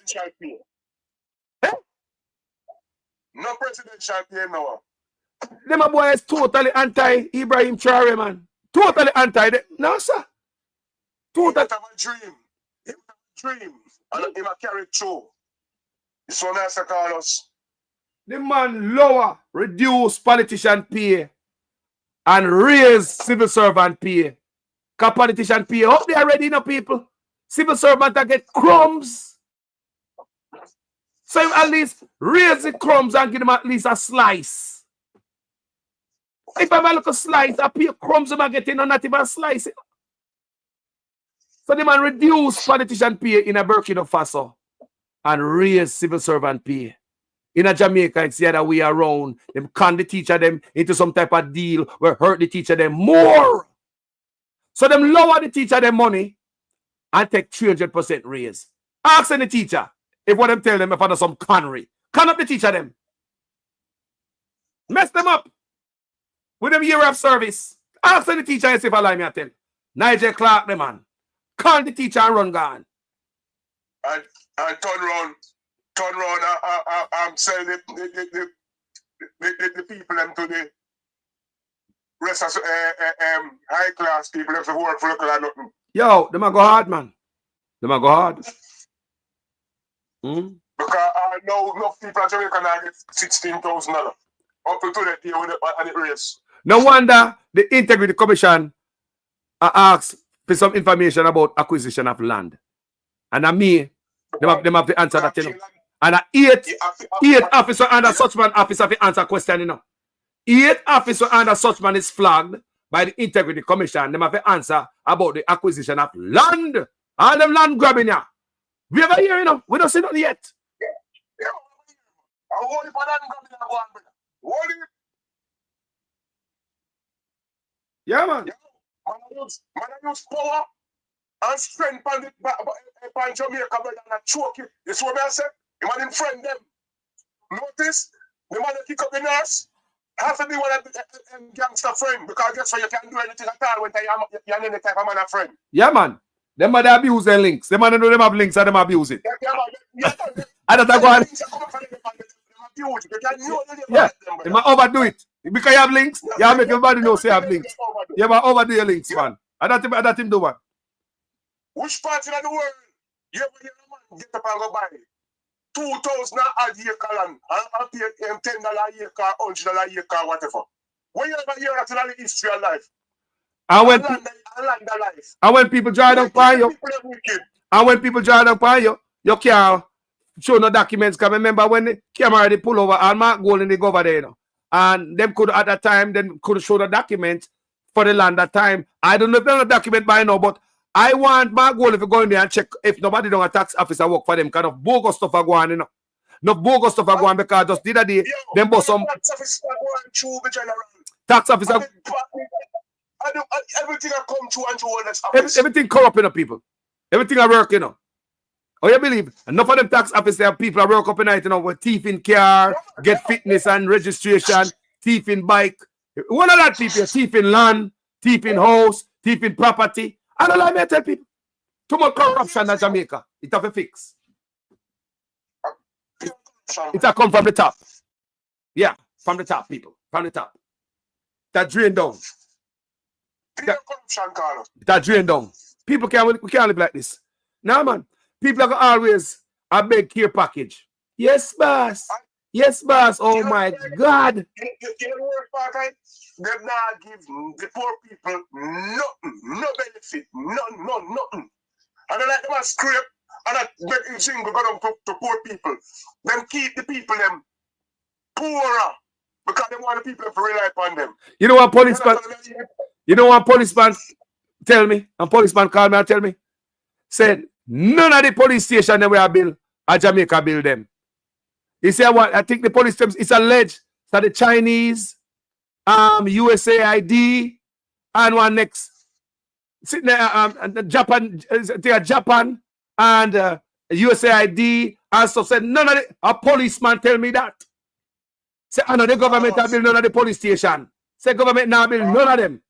No presidential pay no. Them a boy is totally anti-Ibrahim Traore, man. Totally anti. No, sir. Totally. He have a dream. He have a dream. And he might carry it through. This one has to call us. The man lower, reduce politician pay and raise civil servant pay. Because politician pay up there already, you know, people. Civil servant that get crumbs. So at least raise the crumbs and give them at least a slice. If I have a little slice, I pay crumbs I'm getting and not even a slice. So the man reduce politician pay in a Burkina Faso and raise civil servant pay. In a Jamaica, it's the other way around. Them con the teacher them into some type of deal where hurt the teacher them more. So them lower the teacher them money and take 300% raise. Ask any teacher if what them tell them if under some connery. Con up the teacher them. Mess them up with them year of service. Ask any teacher if I lie me I tell. Nigel Clark the man. Call the teacher and run gone. And turn around and sell the people them to the rest of high class people them to work for local and nothing. Yo, them a go hard, man. Them a go hard. Because I know enough people in Jamaica now get $16,000 up to that year with the race. No wonder the Integrity Commission asked for some information about acquisition of land. And me, them have to answer that, you know. And eight officer under such man officer to answer question, you know. 8 officer under such man is flagged by the Integrity Commission. Them have to answer about the acquisition of land. All them land grabbing ya. We ever hear, you know? We don't see nothing yet. Yeah, man. Man, I use power and strength on Jamaica, brother, and choke it. This is what I said. The man in friend them. Notice, the man that kick up the nurse have to be one of the gangster friend, because guess what, you can't do anything at all when you're any type of man a friend. Yeah, man. Them man abuse their links. Them man know them have links and them abuse it. I don't go on. Yeah, they might overdo it. Because you have links, you have make everybody know say you have links. You might overdo your links, man. I don't him do one. Which part of the world you ever hear a man get up and go buy 2,000 a year land and pay him $10 a year, $100 a year, whatever? When you ever hear that in the history of life? And when people drive up by you, you can't show no documents. Because remember when the camera they pull over and Mark Gold and they go over there, you know. And them could at that time then could show the documents for the land that time. I don't know if there's a document by now, but I want Mark Gold if you go in there and check if nobody don't a tax officer work for them. Kind of bogus stuff are going, you know. No bogus stuff are going because just the other day them bought some tax officer. Everything I come to and to everything corrupt, you know, people. Everything I work, you know. Oh, you believe? Enough of them tax officer people are work up at night, you know, with thief in car, get fitness and registration, thief in bike. One of that people, thief in land, thief in house, thief in property. I don't like me to tell people. Too much corruption in Jamaica. It have a fix. It have come from the top. Yeah, from the top, people. From the top. That drain down. That drain down. People we can't live like this. Now, man, people are always a big care package. Yes, boss. Yes, boss. Oh my God. You know the worst part, right? They've not give the poor people nothing, no benefit, nothing. And they like them a scrape and that make jingle go down to poor people. Them keep the people them poorer because they want the people to rely upon them. You know what policeman? You know what policeman tell me? And policeman call me and tell me. Said none of the police station that we are built at Jamaica build them. He said what? I think the police it's alleged that the Chinese, USAID, and one next sitting there, Japan and USAID and stuff said none of a policeman tell me that. Say I know the government have built none of the police station. Say government now build none of them.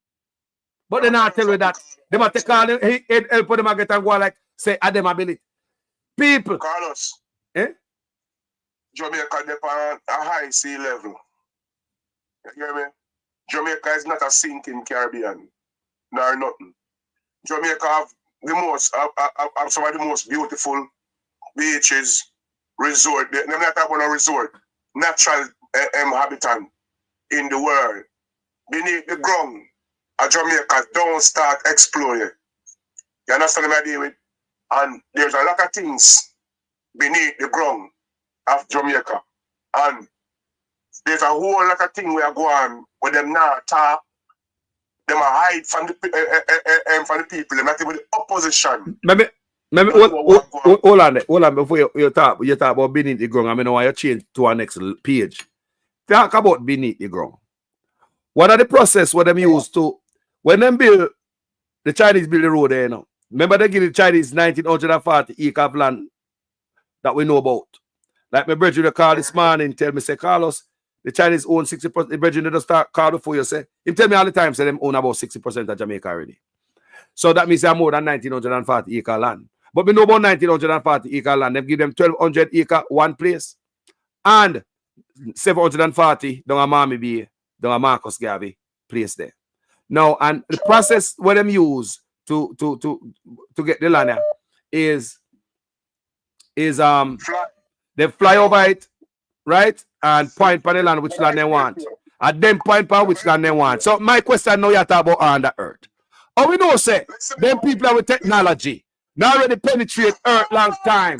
But they not tell me that. They might take all help for them and get and go like say at them ability. People. Carlos. Eh? Jamaica is on a high sea level. You hear me? Jamaica is not a sinking Caribbean. Nor nothing. Jamaica have some of the most beautiful beaches, resort. They're not talking about a resort. Natural habitat in the world. Beneath the ground. Jamaica don't start exploring. You understand what I mean? And there's a lot of things beneath the ground of Jamaica. And there's a whole lot of things we are going where them not talk. Them are hide from the people. Them not even the opposition. Maybe hold on before you talk about beneath the ground. I mean, why you change to our next page. Talk about beneath the ground. What are the process what them use to when them build the Chinese build the road there now? Remember they give the Chinese 1940 acre of land that we know about. Like my brother called this morning, tell me, say, Carlos, the Chinese own 60%. The brother just start call before you say. He tell me all the time, say them own about 60% of Jamaica already. So that means they have more than 1940 acre land. But we know about 1940 acre land. They give them 1,200 acre one place. And 740 down a Miami Bay, down a Marcus Garvey place there. Now, and the process what them use to get the land is they fly over it, right? And point for the land which land they want. And then point for which land they want. So my question now you talk about under earth. Oh, we know say them people are with technology. Now already penetrate earth long time.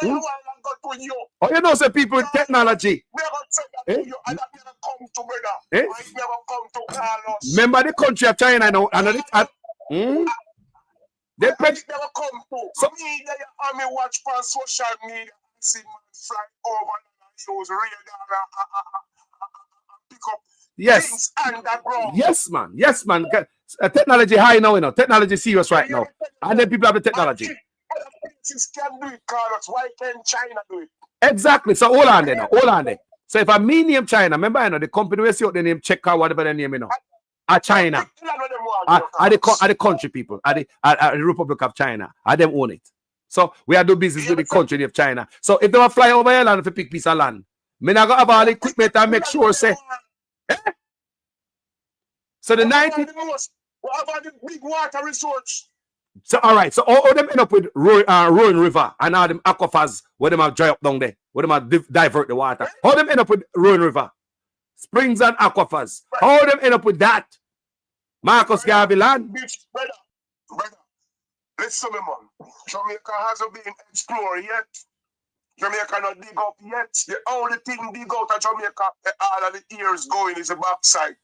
Oh, you know say people with technology. Remember the country of China now, and they never come to. So me, I mean, watch on social media and see man fly over and use radar and pick up things underground. Yes, man. Technology high now, you know. Technology serious right now. And then people have the technology. Other places can do it, Carlos. Why can't China do it? Exactly. So hold on there. So if I mean name China, remember I know the company we see out the name check out whatever the name you know. At China. Are the country people, are the Republic of China, are them own it. So we are doing business with the country of China. So if they want to fly over here land if you pick piece of land, me not gonna have all the equipment and make sure say. So the 90. What about the big water resource? So all right, so all them end up with Rowan River and all them aquifers where them have dry up down there, where them have divert the water. All them end up with Rowan River, springs and aquifers. All them end up with that. Marcus Garvey land. Brother, listen me, man. Jamaica hasn't been explored yet. Jamaica not dig up yet. The only thing dig out of Jamaica all of the years going is the backside.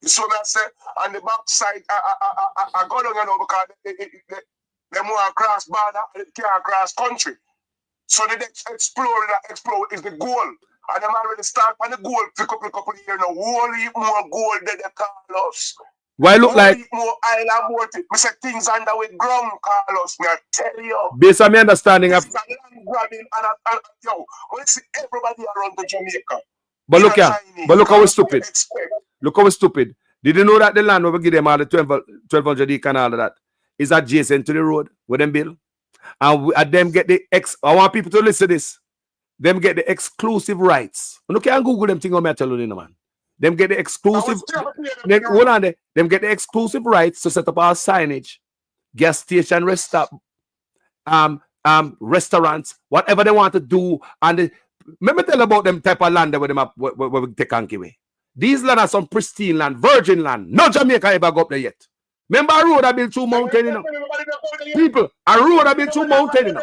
So I say, on the backside, I go down, you know, because they move across border, they can't cross country. So the next explore is the goal. And them already start on the goal, pick up of years now. Whole heap more gold than they call us. Why look like more island water? We say things under with ground, Carlos. Me I tell you. Based on my understanding of land grabbing and yo, we see everybody around the Jamaica. But look here, how we stupid. Look how we stupid. Did you know that the land where we give them all the 1,200 acre and all of that is adjacent to the road where them build? And them get the I want people to listen to this. Them get the exclusive rights. You can Google them thing on me tell you, man. Them get the exclusive. Hold on there. Them get the exclusive rights to set up our signage, gas station, rest stop, restaurants, whatever they want to do. And let me tell about them type of land where them up, where we take away. These land are some pristine land, virgin land. No Jamaica ever go up there yet. Remember a road I built through mountain, you know. People, a road I built through mountain, you know.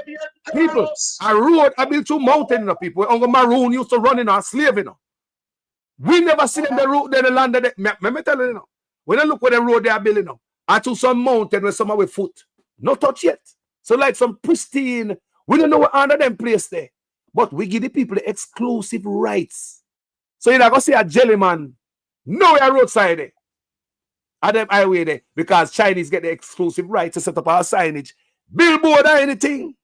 People, a road I built through mountain, you know. People, Uncle Maroon used to run in a slave, you know. We never see them the road, the land that they, let me tell you, you know. When I look where the road they are building now, and to some mountain where someone with foot, no touch yet. So like some pristine, we don't know what under them place there. But we give the people the exclusive rights. So you're not going to see a jelly man nowhere roadside there. At them highway there. Because Chinese get the exclusive right to set up our signage. Billboard or anything.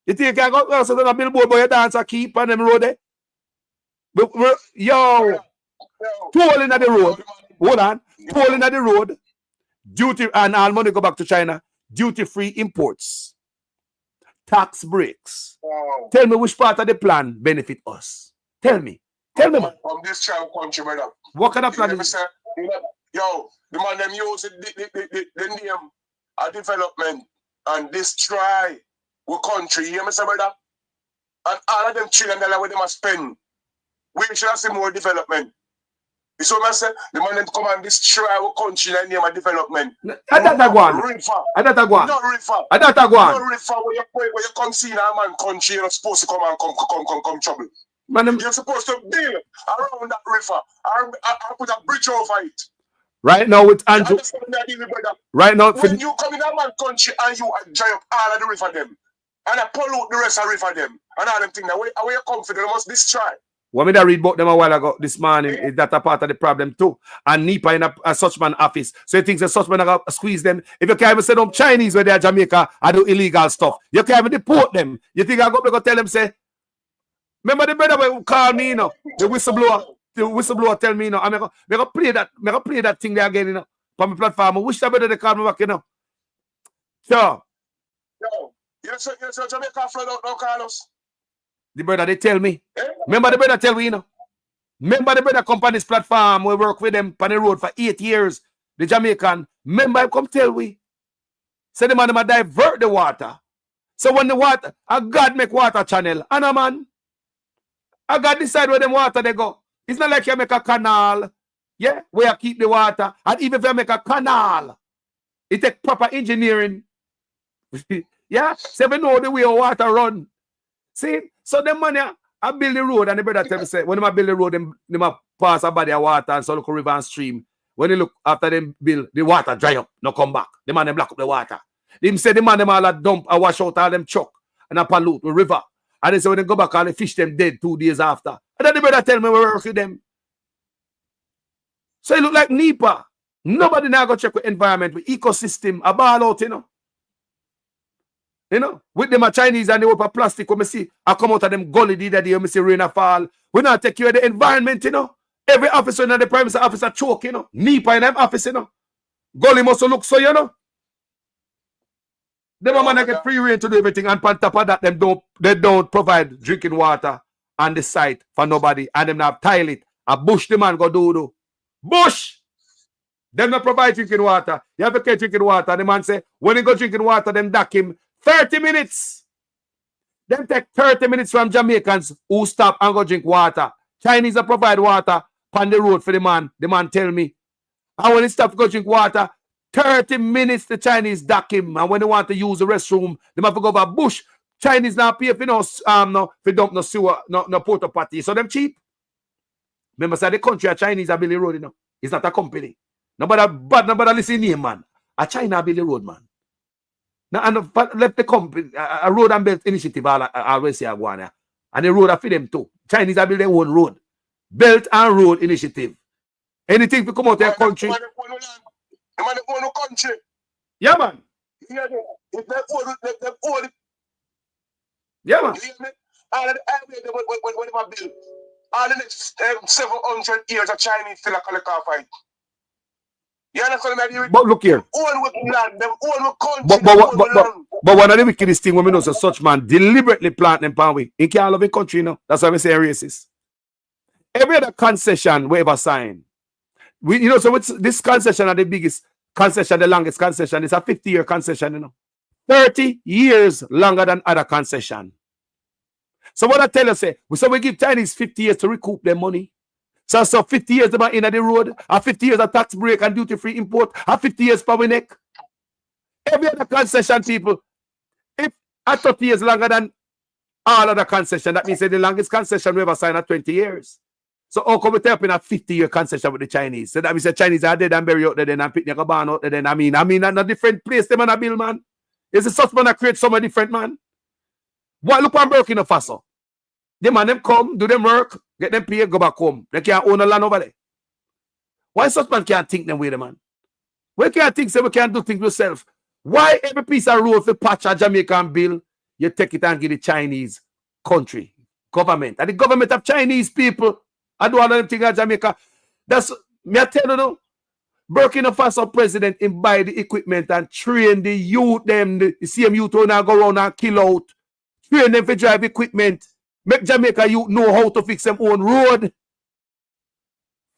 You think you can go set up a billboard but you dance a keep on them road there? Yo. Tolling at the road. Hold on. Tolling at the road. Duty and all money go back to China. Duty-free imports. Tax breaks. Wow. Tell me which part of the plan benefit us. Tell me. Tell me, man. From this child country, brother. What kind of plan is it? Yo, the man them use the name of development and destroy our country. You hear me say, brother? And all of them $1 trillion where they must spend. We should have seen more development. You see what I say? The man them come and destroy our country in the name of development. I don't go on. I don't go on. Not river. I don't go on. Not river where you come see in a man country, you're not supposed to come and come trouble. Man, you're supposed to build around that river or put a bridge over it. Right now with Andrew. Right now, when you come in a man country and you dry up all of the river them and I pollute the rest of the river them and all them things, where you confident must destroy. What me I read about them a while ago this morning is that a part of the problem too. And NEPA in a such man office. So he thinks a such man are gonna squeeze them. If you can't even send them Chinese where they're Jamaica and do illegal stuff, you can't even deport them. You think I'm gonna go tell them say, remember the brother who called me, you know, the whistleblower tell me, you know, I'm gonna play that thing there again, you know, on my platform. I wish that brother they call me back, you know. So Yes, Jamaica flood out now, Carlos. The brother they tell me. Remember the brother tell me, you know. Remember the brother come on this platform, we work with them on the road for 8 years. The Jamaican, remember him come tell we. Say the man them divert the water. So when the water, a God make water channel, and a man, I God decide where them water they go. It's not like you make a canal, yeah, where you keep the water. And even if you make a canal, it take proper engineering. Yeah, so we know the way water run. See, so the money I build the road, and the brother tell me say when I build the road, them pass a body of water and so look river and stream. When they look after them build, the water dry up, no come back. The man them block up the water. Them say the man them all a dump and wash out all them chuck and a pollute the river. And they say when they go back, all the fish them dead 2 days after. And then the brother tell me we work with them. So it look like NEPA. Nobody now go check with environment, with ecosystem, a ball out, you know. You know, with them a Chinese and they open plastic, when I see I come out of them gully the other day, when I see rain a fall. We not take care of the environment, you know. Every officer in the prime minister office a choke, you know. NEPA in them office, you know. Gully must look so, you know. Them man get free reign to do everything, and on top of that, they don't provide drinking water on the site for nobody, and them not tile it. A bush the man go do. Bush! Them not provide drinking water. You have to get drinking water. And the man say, when he go drinking water, them dock him 30 minutes. Them take 30 minutes from Jamaicans who stop and go drink water. Chinese provide water on the road for the man. The man tell me. And when he stop to go drink water, 30 minutes the Chinese dock him. And when they want to use the restroom, they have to go over bush. Chinese now pay for for dump no sewer, no porta potty. So them cheap. Remember, say the country a Chinese are building road, you know. It's not a company. Nobody listen here, man. A China building road, man. Now, and left the company, a road and belt initiative, I always say I go on there. And the road are for them too. Chinese are building their own road. Belt and road initiative. Anything to come out of their country. Yeah, man. Yeah, man. All the next 700 years of Chinese still a collect off fight. You understand that? But look here. But one of the wickedest things when we know so such man deliberately plant them pan we in can't love in country, you know. That's why we say racist. Every other concession we ever sign. You know, so this concession are the biggest concession, the longest concession. It's a 50-year concession, you know. 30 years longer than other concession. So what I tell you, say, so we give Chinese 50 years to recoup their money. So 50 years about in the road, 50 years of tax break and duty-free import, 50 years per we neck. Every other concession, people, if 30 years longer than all other concession, that means that the longest concession we ever signed at 20 years. So how come we take up in a 50-year concession with the Chinese? So that means the Chinese are dead and buried out there, then and picnic a barn out there, then I mean, a different place them on a bill, man. It's a such man that create somewhere different, man. What look on Burkina Faso? The man them come, do them work, get them paid, go back home. They can't own a land over there. Why such man can't think them way, the man? We can't think so we can't do things yourself. Why every piece of road for patch a Jamaican bill, you take it and give the Chinese country, government. And the government of Chinese people, I do all of them things in Jamaica. That's me I tell you now. Burkina Faso president him buy the equipment and train the youth them, the same youth who now go around and kill out. Train them for drive equipment. Make Jamaica youth know how to fix them own road.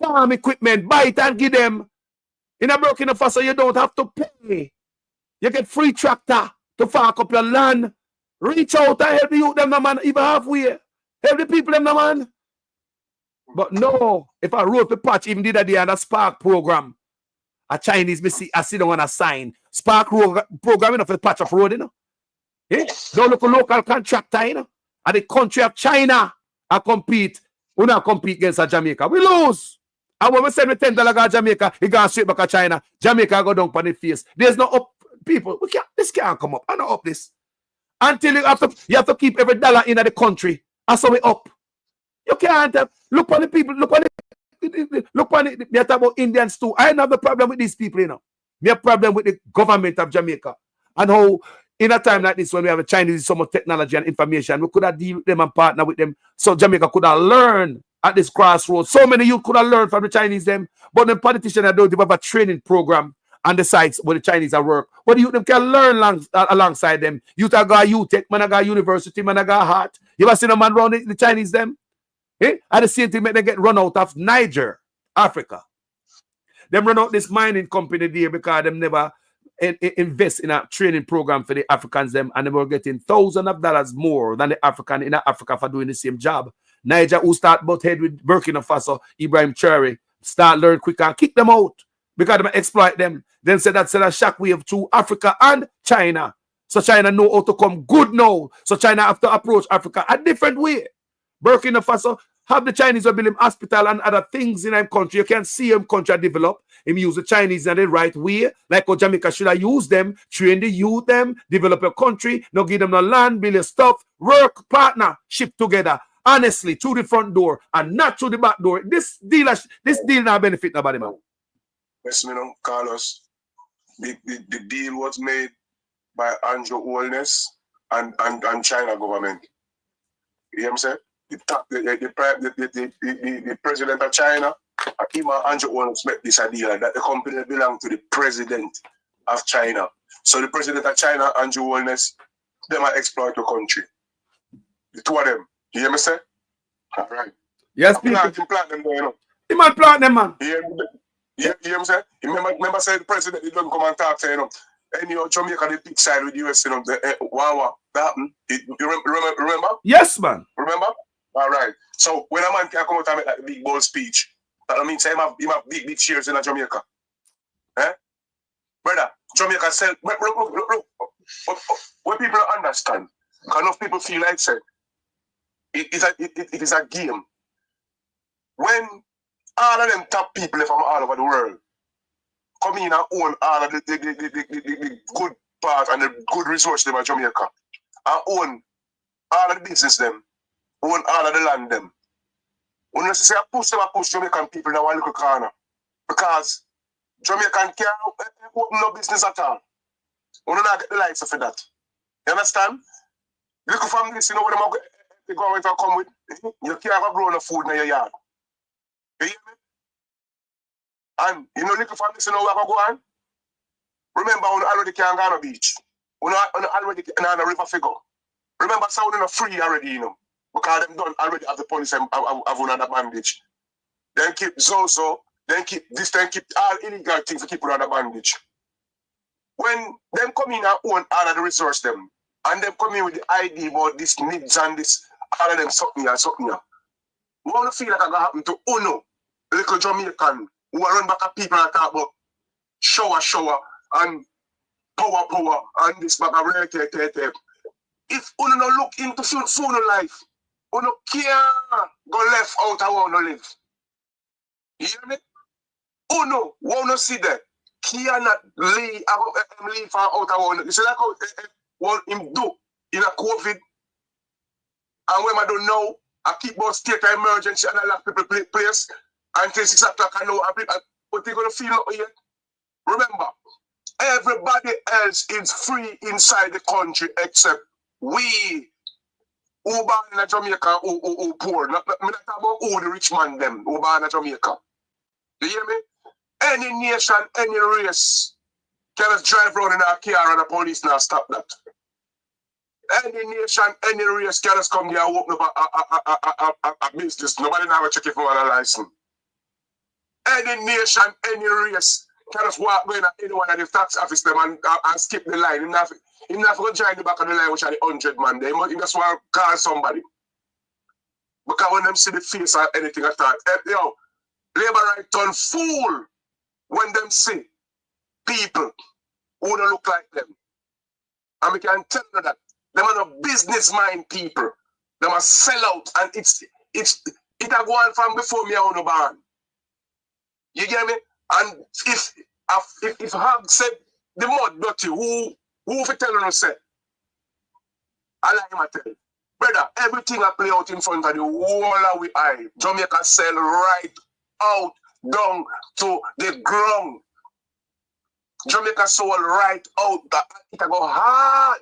Farm equipment, buy it and give them. In a Burkina Faso, you don't have to pay. You get free tractor to farm up your land. Reach out and help the youth them, no man, even halfway. Help the people them, no man. But no, if I wrote the patch, even the other day on a Spark program, a Chinese, me see, I see them on a sign. Spark program, enough for patch of road, you know. Eh? Don't look a local contractor, you know. And the country of China, I compete. We not compete against a Jamaica. We lose. And when we send $10 to Jamaica, he goes straight back to China. Jamaica go down on the face. There's no up. People, this can't come up. I not up this. Until you have to keep every dollar in the country. That's how we up. You can't look on the people, look on it. We talk about Indians too. I don't have the problem with these people, you know. We have a problem with the government of Jamaica. And how in a time like this, when we have a Chinese so much technology and information, we could have deal with them and partner with them. So Jamaica could have learned at this crossroads. So many youth could have learned from the Chinese them. But the politicians don't have a training program on the sites where the Chinese are work. But the youth them can learn alongside them. Youth are got UTech, man I got university, man I got heart. You ever seen a man run the Chinese them? Eh? At the same time, they get run out of Niger, Africa. Them run out this mining company there because them never invest in a training program for the Africans them, and they were getting thousands of dollars more than the African in Africa for doing the same job. Niger, who start butt head with Burkina Faso, Ibrahim Traore, start learn quicker and kick them out because they exploit them. Then said that's a shockwave to Africa and China. So China know how to come good now. So China have to approach Africa a different way. Burkina Faso have the Chinese who build him hospital and other things in them country. You can see him country develop. Him use the Chinese in the right way. Like how Jamaica should have used them, train the youth them, develop a country, now give them the land, build a stuff, work, partnership together. Honestly, through the front door and not through the back door. This deal not benefit nobody, man. Yes, Carlos. The deal was made by Andrew Holness and China government. You hear me say? The president of China, him and Andrew Holness met this idea that the company belongs to the president of China. So the president of China, Andrew Holness, they might exploit the country. The two of them. You hear me say? All right. Yes, people. Plant them there, you know. He might plant them, man. You hear me say? Remember say the president, he don't come and talk, say, you know, and you know, Jamaica, the big side with the US, you know, wow, that happened. You remember? Yes, man. Remember? All right. So when a man can come out and make that big bold speech, that means he have big shares in Jamaica. Eh? Brother, Jamaica sell. Look. What people don't understand, because enough people feel like say it is a game. When all of them top people from all over the world come in and own all of the good part and the good resources them in Jamaica, and own all of the business them, own all of the land them. When you say push Jamaican people in one little corner, because Jamaican can't open no business at all. We don't get the likes of that. You understand? Little families, you know what they go out and come with. You can't have grown no food in your yard. You hear me? And you know little families, you know where I go on? Remember when already can't go on a beach. When already on a river figure. Remember sounding a free already, you know. Because them done already have the police have another bandage. Then keep Zozo, then keep this, then keep all illegal things to keep under bandage. When them come in and own all of the resource them, and them come in with the idea about this needs and this, all of them something here. We want to feel like it's going to happen to Uno, little Jamaican, who are run back at people and talk about shower, and power, and this bag of rare. If Uno no look into full life, Uno can't go left out of where Uno live. You hear me? Uno wanna see that. Cannot leave for out of where Uno. You see like what him do in a COVID, and when I don't know, I keep on state of emergency and I lock people place until 6 o'clock. I know what they gonna feel out here. Remember, everybody else is free inside the country except we who born in Jamaica who poor. Not talk about who the rich man them who born in Jamaica. You hear me? Any nation, any race can just drive around in a car and the police now stop that. Any nation, any race can just come there and open up a business. Nobody never check it for a license. Any nation, any race can just walk going at any one of the tax office them and skip the line. He's not going to join the back of the line, which are the 100 man. He just want to call somebody. Because when them see the face or anything, I thought, yo, labor right turn fool when them see people who don't look like them. And we can tell you that them are no business mind people. Them are sell out, and it's it a go on from before me on the barn. You get me? And if Hag said the mud dirty, who for telling us say? I like him tell you. Brother, everything I play out in front of the whole of we eye. Jamaica sell right out down to the ground. Jamaica sold right out. It a go hard.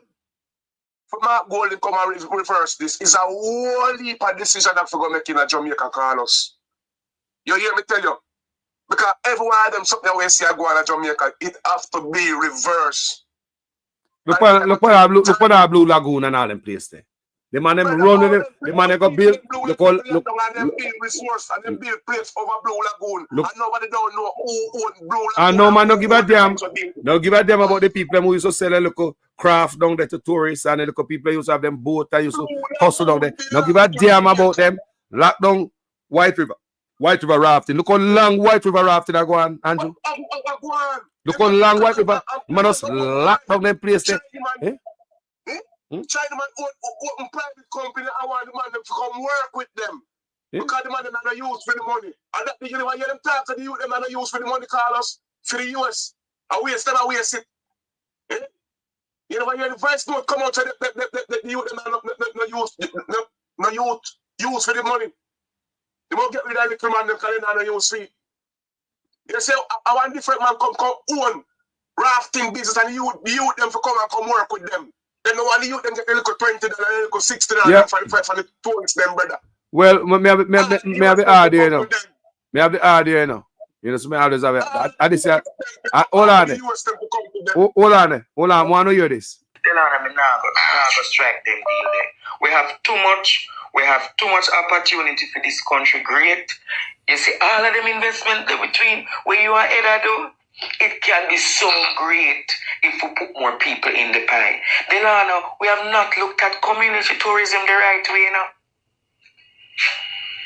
For Mark Golden come and reverse this. It's a whole heap of decision that we're going to make in a Jamaica, Carlos. You hear me tell you? Because everyone of them something we see go on a Jamaica, it has to be reversed. Look for that Blue Lagoon and all them place there. The man them run with them. The man they go build. Look. And them build resource and them build place over Blue Lagoon. And nobody don't know who owns Blue Lagoon. And no man don't give a damn. Don't give a damn about the people who used to sell a little craft down there to tourists and the little people who used to have them boat and used to hustle down there. Don't give a damn about them. Lock down White River. White River rafting. Look how long White River rafting are going, Andrew. Look how long White River. Man just lock down them place there. Chinaman open private company. I want the man to come work with them. Because the man them not use for the money. And that you know hear them talk to the youth, them not use for the money, Carlos, for the US. I waste them, I waste it. You know when you hear the vice note come out to the youth, them not use for the money. They won't get rid of the little man them because they not use for it. You say I want different man come own rafting business and you them to come and come work with them. Then no one you them get a little $20, a little $60 for the tourists, them brother. Well, me have the idea, you know. Me have the idea, you know. You know, so me always have it. Hold on. Hold on. I want to hear this. Tell them I'm not strike them deal there. We have too much opportunity for this country. Great. You see, all of them investment between where you are headed do. It can be so great if we put more people in the pie. Delano, we have not looked at community tourism the right way, you know.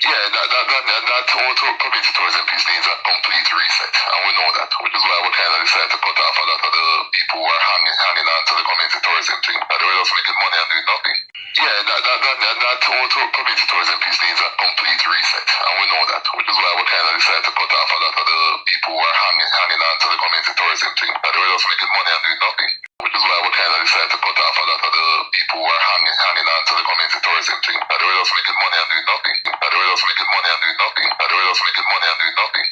Yeah, that auto community tourism piece needs a complete reset, and we know that, which is why we kind of decided to cut off a lot of the people who are hanging on to the community tourism thing, but they were just making money and doing nothing. Yeah, that auto community tourism piece needs a complete reset, and we know that, which is why we kind of decided to cut off a lot of the people who are hanging on to the community tourism thing, but they were just making money and doing nothing. Which is why we kind of decided to cut off a lot of the people who are hanging on to the community tourism thing, but they were just making money and doing nothing. But they were just making money and doing nothing. But they were just making money and doing nothing.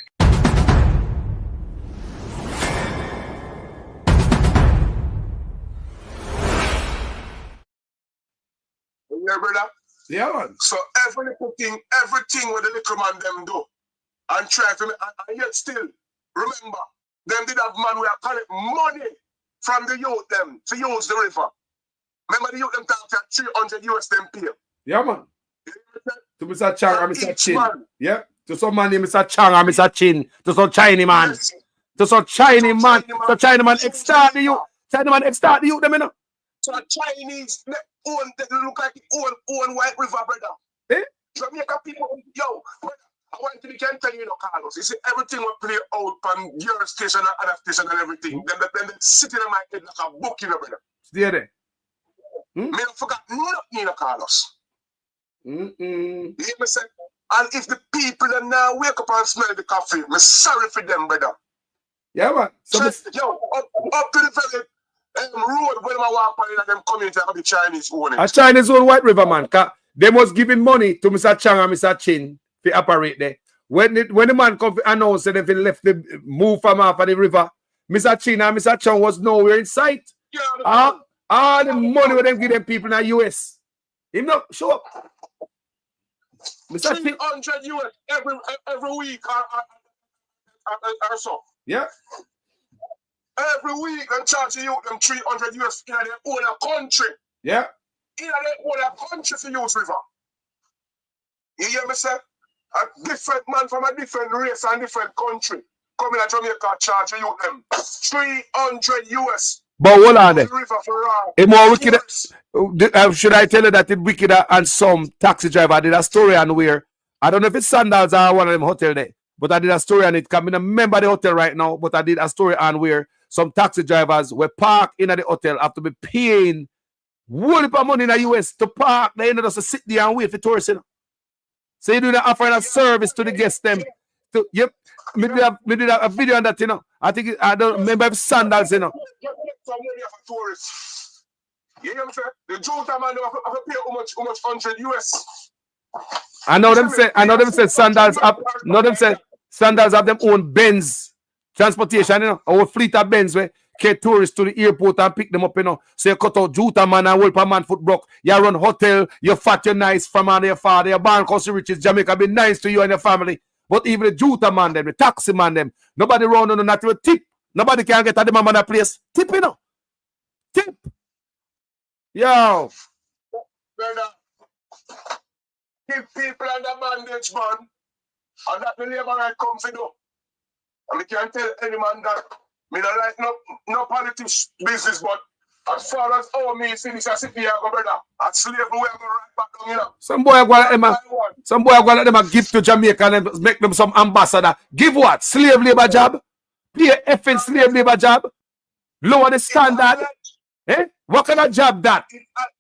Yeah, brother. Yeah, man. So everything what the little man them do, and try to, and yet still remember, them did have man who are collect money from the youth them to use the river. Remember the youth them talk to $300 them pay. Yeah, man. To Mr. Chang and Mr. Chin. Yeah. To some man named Mr. Chang and Mr. Chin. To some Chinese man. Yes. To some Chinese man. So Chinese man extort the youth. Chinese man extort the youth them, you know. So Chinese they look like own White River, brother. Eh? Jamaica people, yo, brother. I want to can tell you, Carlos. You see, everything will play out from your station and other station and everything. Then sitting in my head like a book, brother. Stay there. Me don't forget nothing, Carlos. You hear me say? And if the people that now wake up and smell the coffee, I'm sorry for them, brother. Yeah, man. So up to the very road when I walk by them community, I be Chinese own it. A Chinese own White River, man. They was giving money to Mr. Chang and Mr. Chin to operate there. When the man come to announce that they left the move from off of the river, Mr. Chin and Mr. Chang was nowhere in sight. Yeah, all the money with them give them people in the US. Him not show up. Mr. $300 every week or so. Yeah. Every week I'm charging you them $300 in their own country. Yeah. In their own country for use river. You hear me say? A different man from a different race and different country coming to Jamaica charging you them $300. But hold on there. It's more wicked. Should I tell you that it's wickeder and some taxi driver? I did a story on where, I don't know if it's Sandals or one of them hotel there, but I did a story on it. I can't remember the hotel right now, but I did a story on where some taxi drivers were parked in the hotel after be paying whole heap of money in the US to park. They ended up to sit there and wait for tourists. You know? So you do the offering a service to the guests them. To, yep. Me did a video on that, you know. I think I don't remember if Sandals, you know. You know what I'm saying? The Jota man have to pay how much 100 US. I know them say Sandals have Sandals have them own Benz transportation, you know, our fleet of Benz where get tourists to the airport and pick them up, you know. So you cut out Jota man and Wolper man foot broke. You run hotel, you're fat, you're nice from under your father, your born country riches, Jamaica be nice to you and your family. But even the Jota man them, the taxi man them, nobody run on not even tip. Nobody can get at the man that place. Tip, you know. Tip. Yo. Brother, keep people under bondage, man. And that the labor right come for do. And we can't tell any man that me not like no politics business, but as far as how me see this, I sit here, go brother. At slavery, we are going right back down, you know. Some boy go let them a give to Jamaica and make them some ambassador. Give what? Slave labor job? Play a effing slave labor job? Lower the standard? Eh? What kind of job that?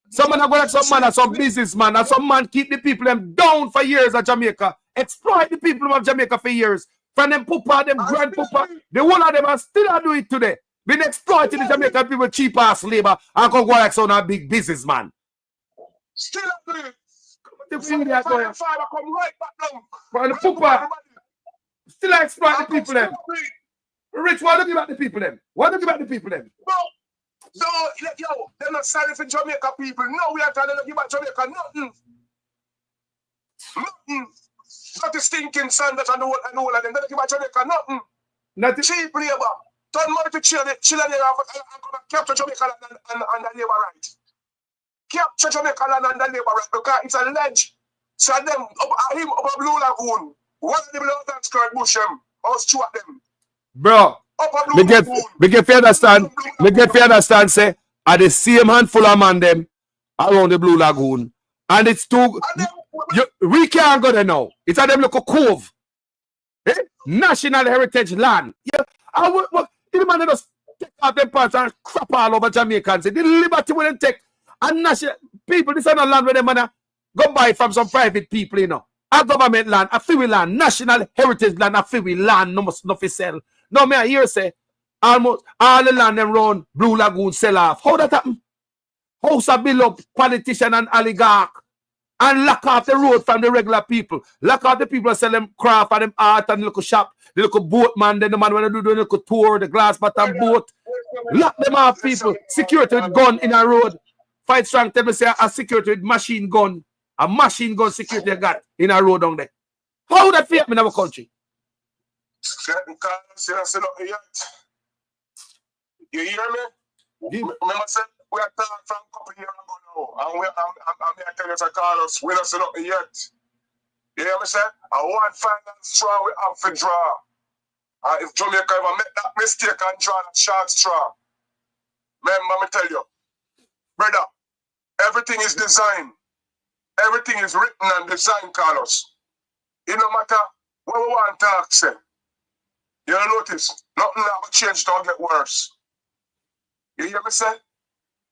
Some man are going like some man or some businessman and some man keep the people them down for years at Jamaica. Exploit the people of Jamaica for years. From them poopa, them grand poopa, the one of them are still do it today. Been exploiting the Jamaican people cheap ass labor and go like some big businessman. Still do it. Come right back down. For the poopa. Still exploit the people them. Rich, what do you give back the people them? What do you give back the people them? No, yo, they're not sorry for Jamaica people. No, we are trying to give back Jamaica nothing. Nothing. Not the stinking sandals and all of them. They don't give back Jamaica nothing. Nothing. Cheap labor. Turn money to children and capture Jamaica and the labor right. Capture Jamaica and the labor right because it's alleged. So them, him up a Blue Lagoon. One of the Blue Dance Curd Bush them. Or two of them. Bro, me get you understand, say, are the same handful of man them around the Blue Lagoon. And it's too, we can't go there now. It's a them look a cove. Eh? National Heritage Land. Yeah, the man just take out them parts and crap all over Jamaica and say, the liberty will take. And national people, this is not land where them man go buy from some private people, you know. A government land, a free land, national heritage land, a free land, no must not sell. No, me I hear say almost all the land them round Blue Lagoon sell off. How that happen? House a build up politician and oligarch and lock off the road from the regular people. Lock off the people that sell them craft and them art and the little shop, the little boat man, then the man when they do the little tour, the glass bottom boat. Lock them off people. Security with gun in a road. Fight strong tell me say a security with machine gun. A machine gun security got in a road down there. How that fit in our country? You hear me? Remember, say, we are talking from a couple years ago now, and I'm here telling you to call us. We don't see nothing yet. You hear me, say? I want final straw we have to draw. If Jamaica ever make that mistake and draw that short straw, remember me tell you, brother, everything is designed. Everything is written and designed, Carlos. It no matter what we want to talk, say. You don't notice, nothing now will change, don't get worse. You hear me say?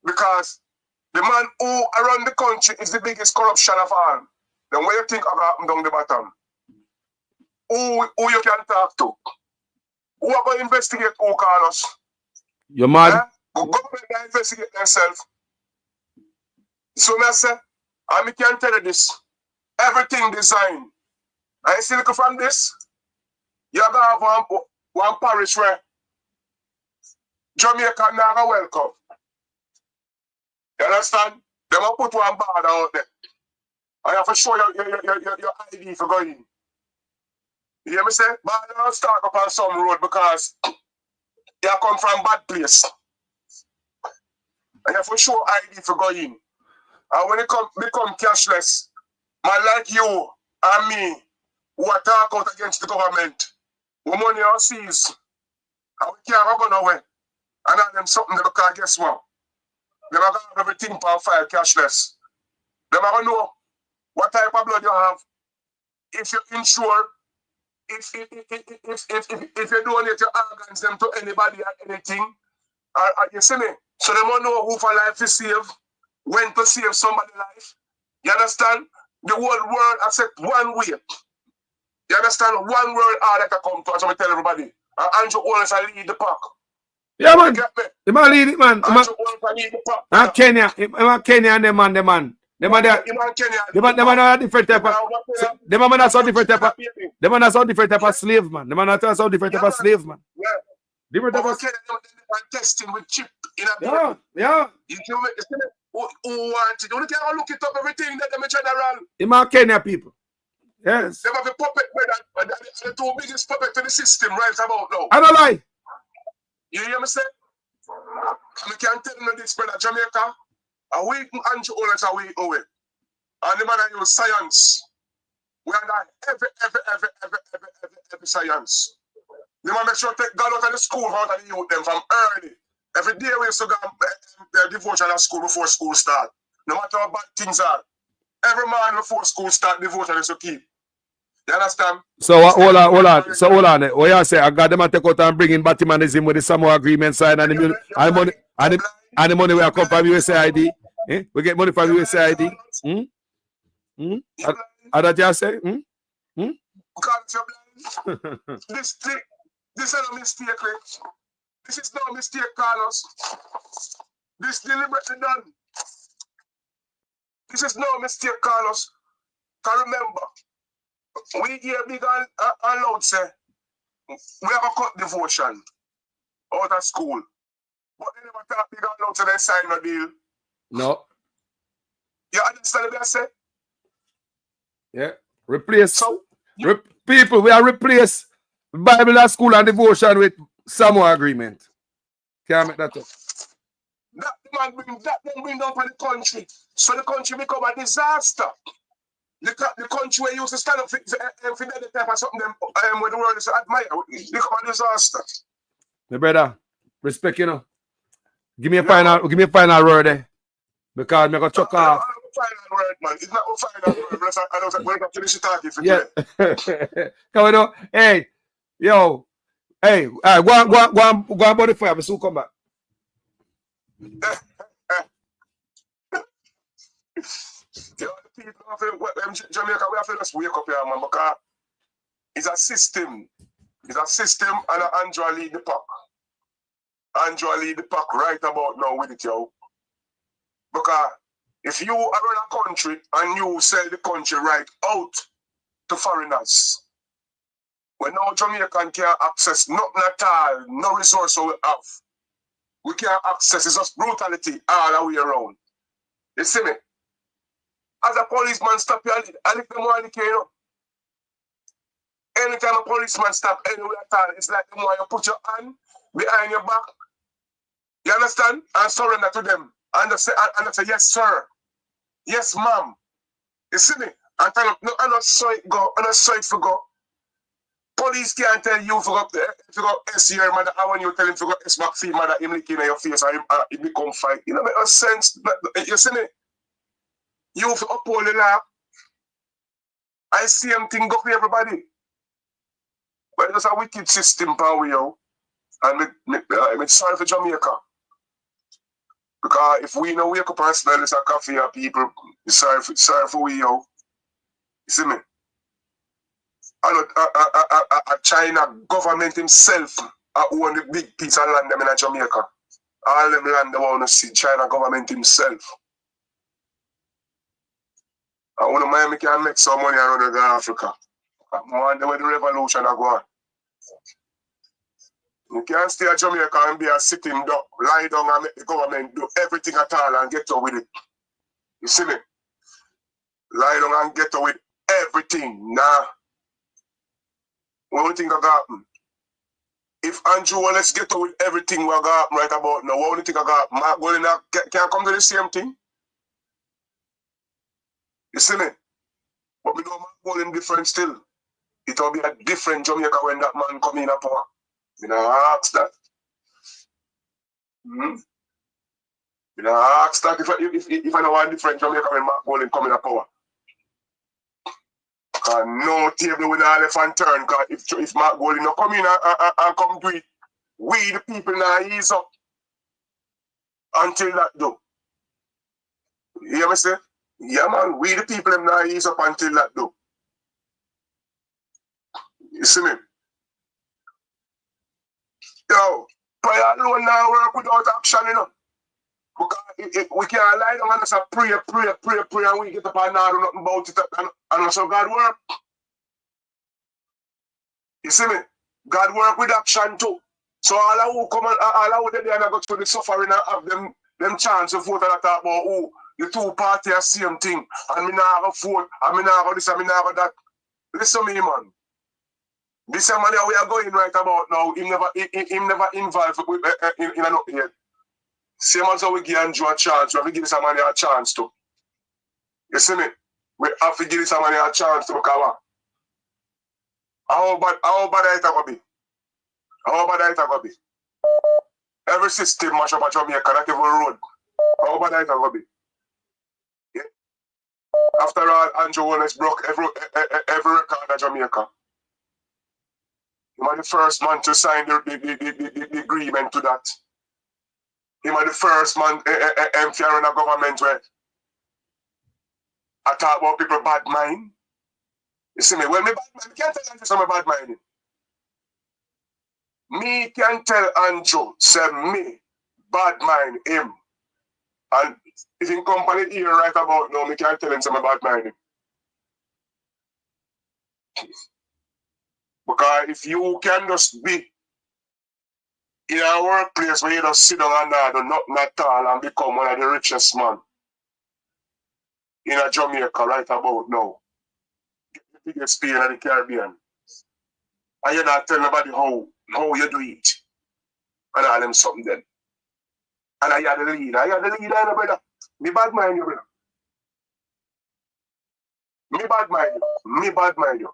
Because the man who around the country is the biggest corruption of all. Then what you think about down the bottom? Who you can talk to? Who are going to investigate who, Carlos? You're mad? Government can investigate themselves. So I say, I can tell you this. Everything designed. And you see look from this? You have one parish where Jamaica never welcome. You understand? They will put one border out there. And you have to show your ID for going. You hear me say? But I don't start up on some road because you come from bad place. And you have to show ID for going. And when it become cashless, man like you and me who are talk out against the government, who money are seized, and we can't go nowhere. And ask them something because guess what? They are going to have everything on file cashless. They are going to know what type of blood you have, if you insure, if you donate your organs them to anybody or anything. You see me? So they won't know who for life to save, when to save somebody's life. You understand? the whole world accept one way. You understand? One world order that come to us, so I tell everybody. And Andrew Owens will lead the pack. Yeah, man. The man lead it, man. Andrew Owens will lead the pack. And Kenya. Kenya and the man. The man are different type of. The man are so different type of. The man are so different type of slave, man. The man are so different type of slave, man. Yeah. Different type of. Testing with chip in a Yeah. You know, who want it? You can look it up, everything that them general. The man Kenya people. Yes. They have a puppet, but the two biggest puppet to the system right about now. I don't lie. You hear me say? I can't tell you this, brother. Jamaica, a week Andrew Owens a week away. And the man use science. We are not every science. The man make sure take God out of the school, out of the youth them from early. Every day we used to go their devotion at school before school start. No matter how bad things are. Every man before school start devotion is to keep. You understand? So hold on. So hold on. What you say? I got them to take out and bring in Batimanism with the Samoa agreement signed and the money will come from USAID. Eh? We get money from USAID. How that you say? This is no mistake. This is no mistake, Carlos. This deliberately done. This is no mistake, Carlos. Can remember, we hear big and loud say, we have a cut devotion out of school. But they never talk big and loud so they sign a deal. No. You understand what I say? Yeah. Replace. People, we are replace Bible at school and devotion with Samoa agreement. Can't make that up. That bring down for the country. So the country become a disaster. The country where you used to stand up for the type of something where the world is admire, become a disaster. My brother, respect, you know. Give me a final word there. Because I'm going to chuck off. Final word, man. It's not a final word. I don't want to finish talking for yeah. Come on, hey, yo. Hey, go on body fire. I'm soon come back. Jamaica, we have to just wake up here, man, because it's a system. It's a system, and Andrew lead the pack. Andrew lead the pack right about now with it, yo. Because if you are in a country and you sell the country right out to foreigners, when now Jamaican can't access nothing at all, no resource we have. We can't access, it's just brutality all the way around. You see me? As a policeman stop you, I lick them one you know. Anytime a policeman stop anywhere at all, it's like the more you put your hand behind your back. You understand? And surrender to them. And they say, yes, sir. Yes, ma'am. You see me? And tell them, no, I'm not sorry to go. I'm not sorry to go. Police can't tell you if you go S here, mother. I want you to tell him to go S back fee, mother. Him licking in your face and it become fight. You know, make no sense. You see me? You have to uphold the law. I see him thing go for everybody. But it's a wicked system, power, yo. And I'm sorry for Jamaica. Because if we don't wake up and smell this coffee and people, it's sorry for we, yo. You see me? A China government himself own the big piece of land them in Jamaica. All them land they want to see China government himself. And one of Miami can make some money around the Africa. I wonder where the revolution are going. You can't stay at Jamaica and be a sitting duck, lie down and make the government do everything at all and get away with it. You see me? Lie down and get away with everything. Nah. What do you think will happen? If Andrew let's get away with everything will happen right about now, what do you think will happen? Mark Golden can't come to the same thing? You see me? But we know Mark Golden different still. It will be a different Jamaica when that man come in a power. You know, ask that. You know, ask that if I know one different Jamaica when Mark Golden come in a power. No table with all left and turn, because if Mark Golden not come in and come do it, we the people now ease up until that do. You hear me say? Yeah, man, we the people them now ease up until that do. You see me? Yo, prayer alone now work without action, you know. Because we can't lie down and just pray, and we get up and not do nothing about it. And so God work. You see me? God work with action too. So all of who come and all of who they and go through the suffering and have them chance to vote and talk about who the two parties are same thing. And me now go vote, and me now go this, and me now go that. Listen to me, man. This man we are going right about now, him never involved with, in a nothing yet. Same as how we give Andrew a chance, we have to give this man a chance too. You see me? We have to give this man a chance to because how bad it going to be? How bad it going to be? Every system mash up at Jamaica, not even road. How bad it going to be? Yeah. After all, Andrew Wallace broke every record at Jamaica. He was the first man to sign the agreement to that. He was the first man to run a government where I talk about people bad mind. You see me? Well, me bad mind, can't tell Andrew some bad mind. Me can tell Andrew, say me bad mind him. And if in company here right about now, me can't tell him some bad mind him. Because if you can just be in a workplace where you just sit down and not do nothing at all and become one of the richest man in a Jamaica right about now, the biggest pay in the Caribbean, and you not tell nobody how you do it, and all them something then. And I had the leader, brother. Me bad mind you, brother. Me bad mind you.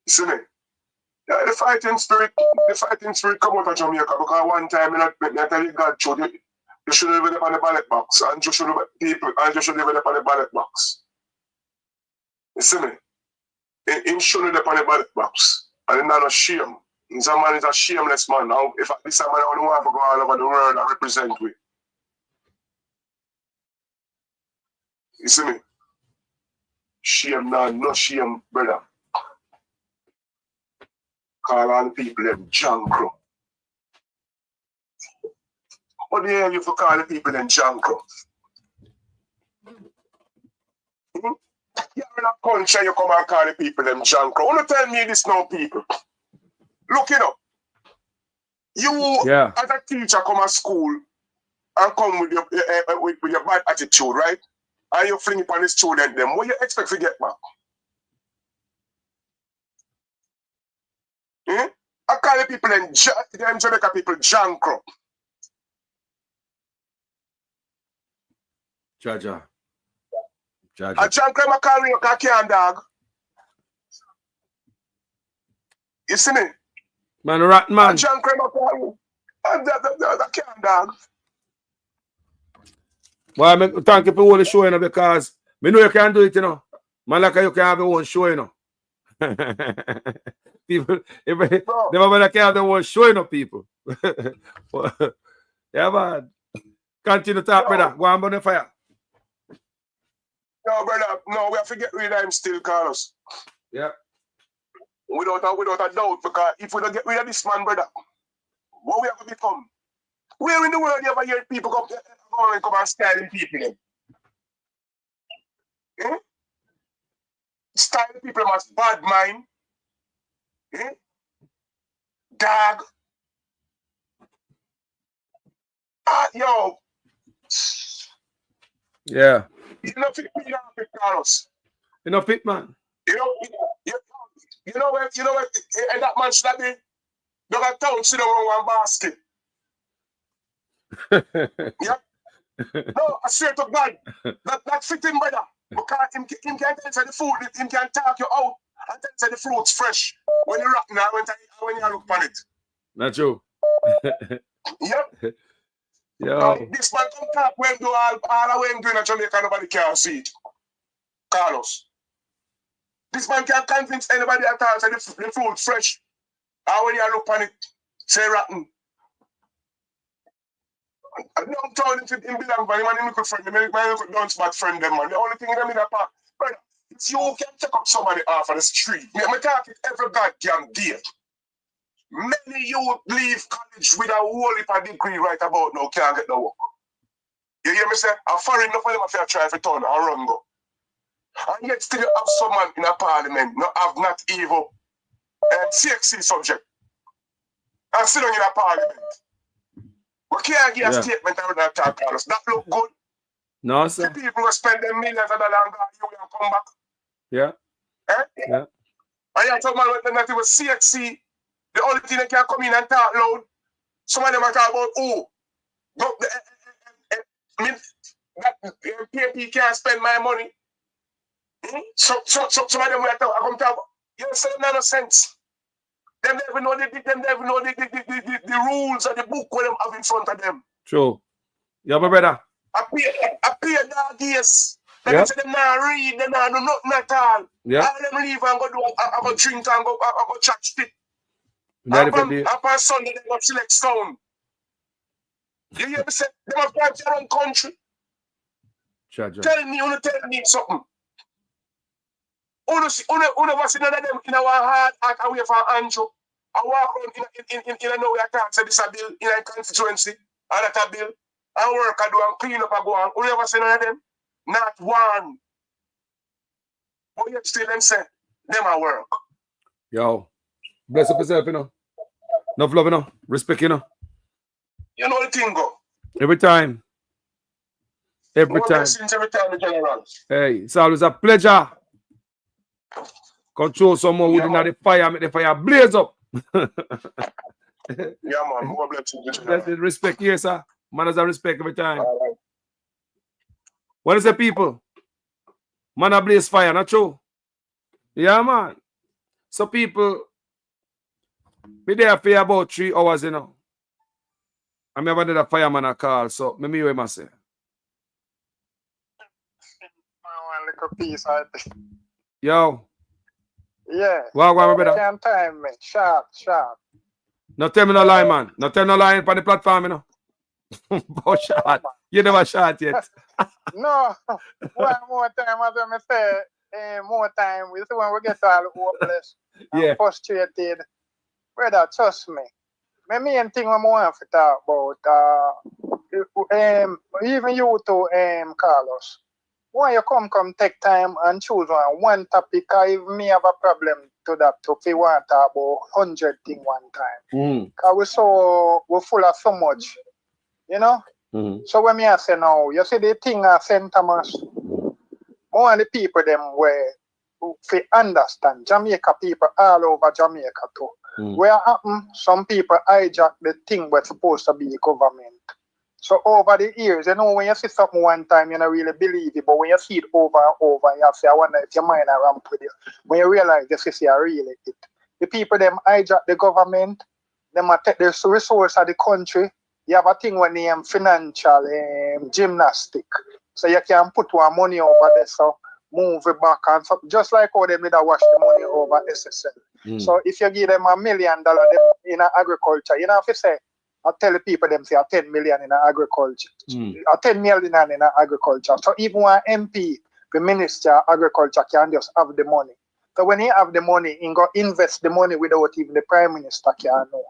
You see me? Yeah, the fighting spirit come out of Jamaica because one time I tell you God showed you should live on the ballot box and you should live on the ballot box. You see me? He should live on the ballot box. And he's not a shame. He's a man is a shameless man. Now if this man I don't want to go all over the world and represent we. You see me? Shame no shame, brother. Call all the people them jankro. What do you hear you for call the people them jankro? You're in a country, you come and call the people them jankro. Wanna tell me this now, people? Look it up. You as a teacher come to school and come with your bad attitude, right? And you fling it on the student them. What you expect to get back? I call the people them Jamaica people jankro. Jaja. A jankro I call you a can dog. You see me? Man, rat man. A jankro I call you a can dog. Well, I thank you for all the show, you know, because me know you can do it, you know. Man, like you can have your own show, you know. People, never can have their own show, you know, people. Yeah, man. Continue to talk, brother. Go on, burn the fire. No, brother. No, we have to get rid of him still, Carlos. Yeah. Without a doubt, because if we don't get rid of this man, brother, what we have to become? Where in the world you ever hear people come and styling people? Eh? Styling people must bad mind. Eh? Dog. Yo. Yeah. You know fit, Carlos. You know fit, man. You know what, and that man should have been dog a town sit down on one basket. Yeah. No, I swear to God, that fit him, brother. Because him can tell the food, him can talk you out and tell the fruits fresh when you rock now when you look on it. Not true. Yep. Yo. Now, this man come talk when do all the way him doing in Jamaica, nobody can see it. Carlos. This man can't convince anybody at all say the fruit fresh. And when you look on it, say rotten. Downtown, if it belong by him and him could friend them, man, could dance bad friend them, man. The only thing in them in that part, brother, it's you can take up somebody off of the street. I'm talking every goddamn day. Many youth leave college with a whole heap of degree right about now, can't get no work. You hear me say? A foreign enough of them if you try to turn and run go. And yet still you have some man in a parliament, not even CXC subject. And still in a parliament. We can't give a statement around that talk, Carlos. That look good. No, sir. The people who spend them millions of dollars and you will come back. Yeah. Eh? Yeah. And you talk about that it was CXC. The only thing they can come in and talk loud. Some of them are talking about, that PAP can't spend my money. Some of them will come talk about, you know, no sense. Them never know the rules of the book where them have in front of them. True. Yeah, my brother. I pay dog years. Them say them not read, them not do nothing at all. Yeah. All them leave and go drink and go chat shit. Upon Sunday they go select sound. You hear me say them have got their own country. Tell me something. Uno was in them in our heart away from Andrew. I walk around in know where I can't say this a bill in a constituency, and that a bill. I work, I do, and clean up, I go on. Uno ever seen none of them? Not one. But yet still them say, them a work. Yo, bless up yourself, you know. Enough love, you know. Respect, you know. You know the thing go. Every time. Every More time. blessings every time, the general. Hey, it's always a pleasure. Control someone within the fire, make the fire blaze up. Yeah, man. More blessings. Blessed respect, yes, sir. Manners and respect every time. Right. What is the people? Man, a blaze fire, not true? Yeah, man. So people be there for about 3 hours, you know. I never did a fireman a call, so me what must say. One little piece of it. Yo. Yeah. Wow, my brother. Can't time me. Sharp. No tell me no lie, man. No tell no lie on the platform, you know. But shot. You never shot yet. No. One more time, as I say, more time. We see when we get all hopeless and frustrated. Brother, trust me. My main thing I want to talk about, even you too, Carlos. When you come take time and choose one topic, I may have a problem to that if you want to talk about 100 things one time. Because we're full of so much, you know? So when I say now, you see the thing at St. Thomas, more of the people them where we understand, Jamaica people all over Jamaica too. Where happen, some people hijack the thing that's supposed to be government. So over the years, you know, when you see something one time, you don't really believe it, but when you see it over and over, you say, I wonder if your mind are ramp with you. When you realize this is really it. The people them hijack the government, them take the resource of the country. You have a thing when they financial gymnastic. So you can put one money over there, so move it back and so, just like how they did wash the money over SSL. So if you give them $1 million in agriculture, you know if you say, I tell the people them say 10 million in agriculture, 10 million in agriculture. So even one MP, the Minister of Agriculture, can just have the money. So when he have the money, he go invest the money without even the Prime Minister can know.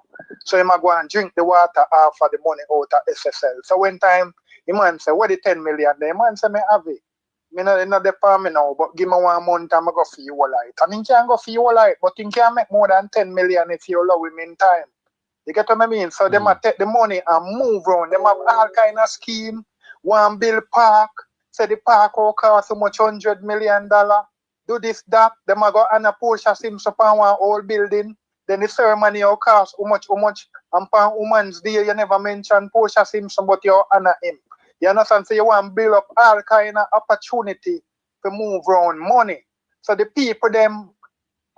So he might go and drink the water out for the money out of SSL. So when time, the man say, what the 10 million? The man say, me have it. Me not the farm now, but give me 1 month and I go for you all right. And he can go for you all right, but he can make more than 10 million if you allow him in time. You get what I mean? So they might take the money and move around. They have all kind of scheme. One build park. Say the park will cost so much $100 million. Do this, that. They might go and a Porsche Sims upon one old building. Then the ceremony will cost how much. And upon Women's Day, you never mention Porsche Simpson, but you honor him. You understand? So you want to build up all kind of opportunity to move around money. So the people, them,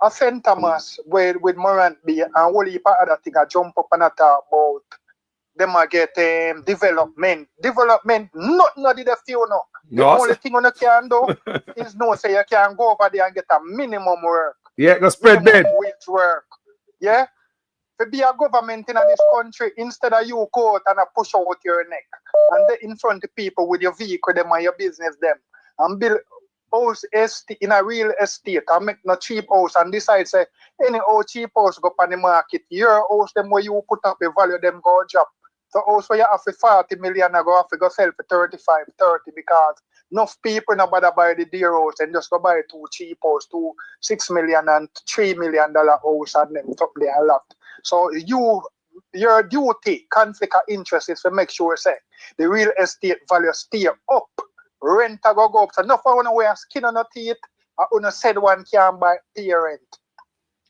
a St. Thomas with Morant B and whole heap of other things I jump up and I talk about them I get development. Development, nothing of the few no. The only thing you can do is no say you can go over there and get a minimum work. Yeah, go spread bed. Wage work. Yeah? To be a government in this country, instead of you go out and push out your neck and they in front of people with your vehicle them and your business them and build house estate in a real estate and make no cheap house and decide say any old cheap house go up on the market, your house them where you put up the value them go drop. So house where you have for 40 million and go have to go sell for 35, 30 because enough people no bother buy the dear house and just go buy 2 cheap house, 2 $6 million and $3 million house and them up there a lot. So your duty, conflict of interest is to make sure say the real estate value stay up. Rent a go up. So enough I wanna wear skin on your teeth. I wanna said one can buy pay rent.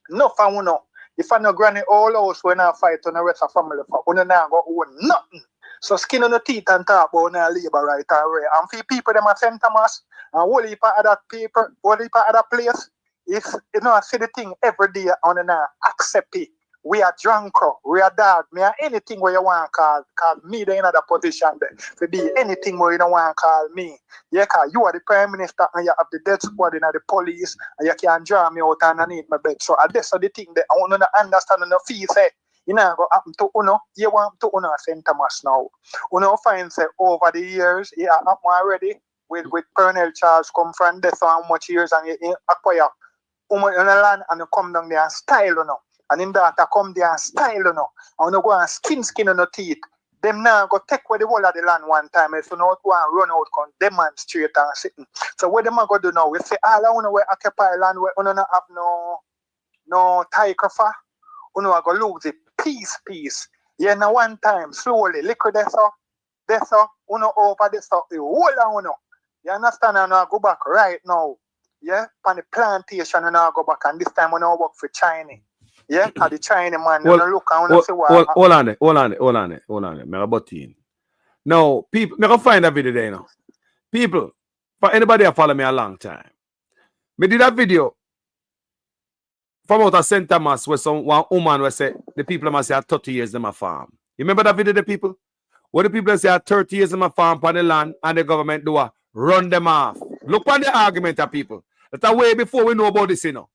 Enough I wanna if I no granny all house when I fight on the rest of family for wanna now go own nothing. So skin on the teeth and talk about now labor right away. And for people them at St. Thomas and whole heap of other people, whole heap of other place, if you know I see the thing every day on and accept it. We are drunk, we are dog, me are anything where you want to call me the in other position there. To be anything where you don't want to call me. Yeah, cause you are the Prime Minister and you have the death squad in the police and you can draw me out underneath my bed. So that's the thing that I want to understand and feel say, you know, go happen to Uno, you want to Uno St. Thomas now. Uno find say over the years, it happened already with Colonel Charles come from death so how much years and you acquire in the land and you come down there and style, you know. And in that, I come there and style, you know. I want to go and skin on the teeth. Them now go take away the whole of the land one time. If you not go and run out, come demonstrate and sitting. So what them going to do now? We say, all I want to occupy land where you don't have no tiger for. You know, I go lose it. Peace. Yeah, now one time, slowly, liquid this up, you know, over this up, the whole of you know. You understand? And I go back right now. Yeah, on the plantation, and I go back. And this time, I work for China. Yeah, at the China man, you look and see what. Hold on there. Me about in. Now, people, me go find that video there now. People, for anybody that follow me a long time, me did that video from out of St. Thomas where one woman will say the people must say 30 years in my farm. You remember that video, the people? What the people say 30 years in my farm on the land and the government do run them off. Look on the argument of people. That's way before we know about this, you know.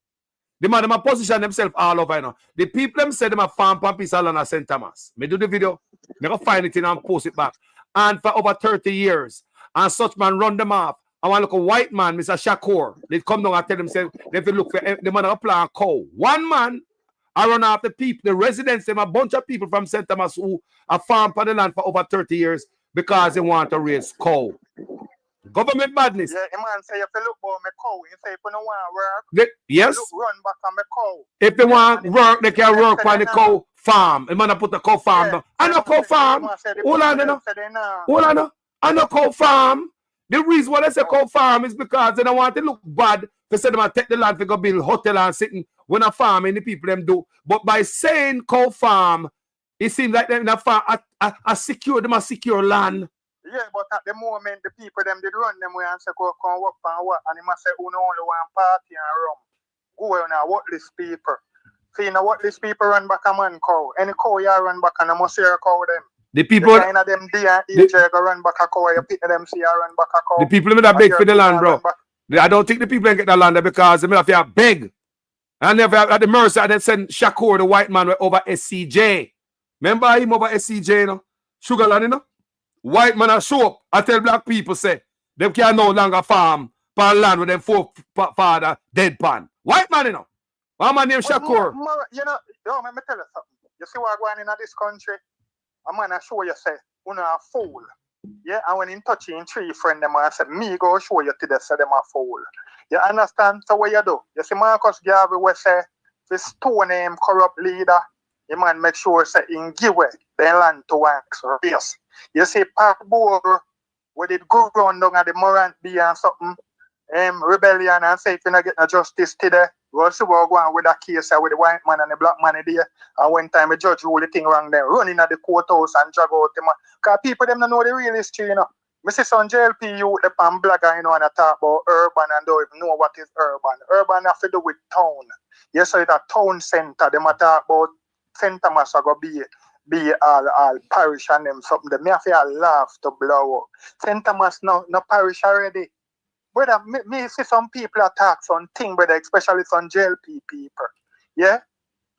The man them position themselves all over, you know. The people them say them a farm on piece of land at St. Thomas. Me do the video. Me go find it in and post it back. And for over 30 years, and such man run them off. I want to look a white man, Mr. Shakur. They come down and tell them, say, they look for the man of plant cow. One man, I run off the people, the residents, them a bunch of people from St. Thomas who have farmed on the land for over 30 years because they want to raise cow. Government badness. Yeah, the man say if you look for my cow, you say if you don't want to work, yes. Run back on my cow. If they want work, they can work on the cow farm. The man put the cow farm down. I know cow farm. Hold on, I know cow farm. The reason why they say cow farm is because they don't want to look bad. They say they want to take the land to go build hotel and sitting when a farm and the people them do. But by saying cow farm, it seems like them in a farm a secure land. Yeah, but at the moment, the people them did run them way and say, go come work and what. And they must say, only one party and rum. Go on what these people. See, you know what these people run back a man cow. Any cow you run back and I must hear a cow them. The people. The kind of them day and go run back a cow. You pick them see you run back a cow. The people that beg for the land, bro. I don't think the people get the land because they have to beg. And they have at the mercy and they send Shakur, the white man, over SCJ. Remember him over SCJ, you know? Sugarland, you know? White man a show up. I tell black people say they can no longer farm pan land with them forefather dead pan. White man, you know. One man named Shakur. You know, let me tell you something. You see what going in this country? A man a show you say, you know a fool. Yeah, and when in touching 3 friends them and say, me go show you today say them a fool. You understand? So what you do? You see Marcus Garvey will say this stone him corrupt leader. The man make sure say in give away the land to wax or yes. You see Pat Boer where did go round down at the Morant B and something rebellion and say if you not get no justice today, we'll see what go on with that case with the white man and the black man there. And one time the judge rule the thing wrong there, running at the courthouse and drag out the man. Because people them don't know the real history, you know. I see some JLP youth the pan blogger, you know, and I talk about urban and don't even know what is urban. Urban have to do with town. Yes, so it's a town center. They might talk about St. Thomas are going to be all parish and them something. They have to laugh to blow up. St. Thomas no parish already. Brother, me see some people attack some thing, brother, especially some JLP people. Yeah?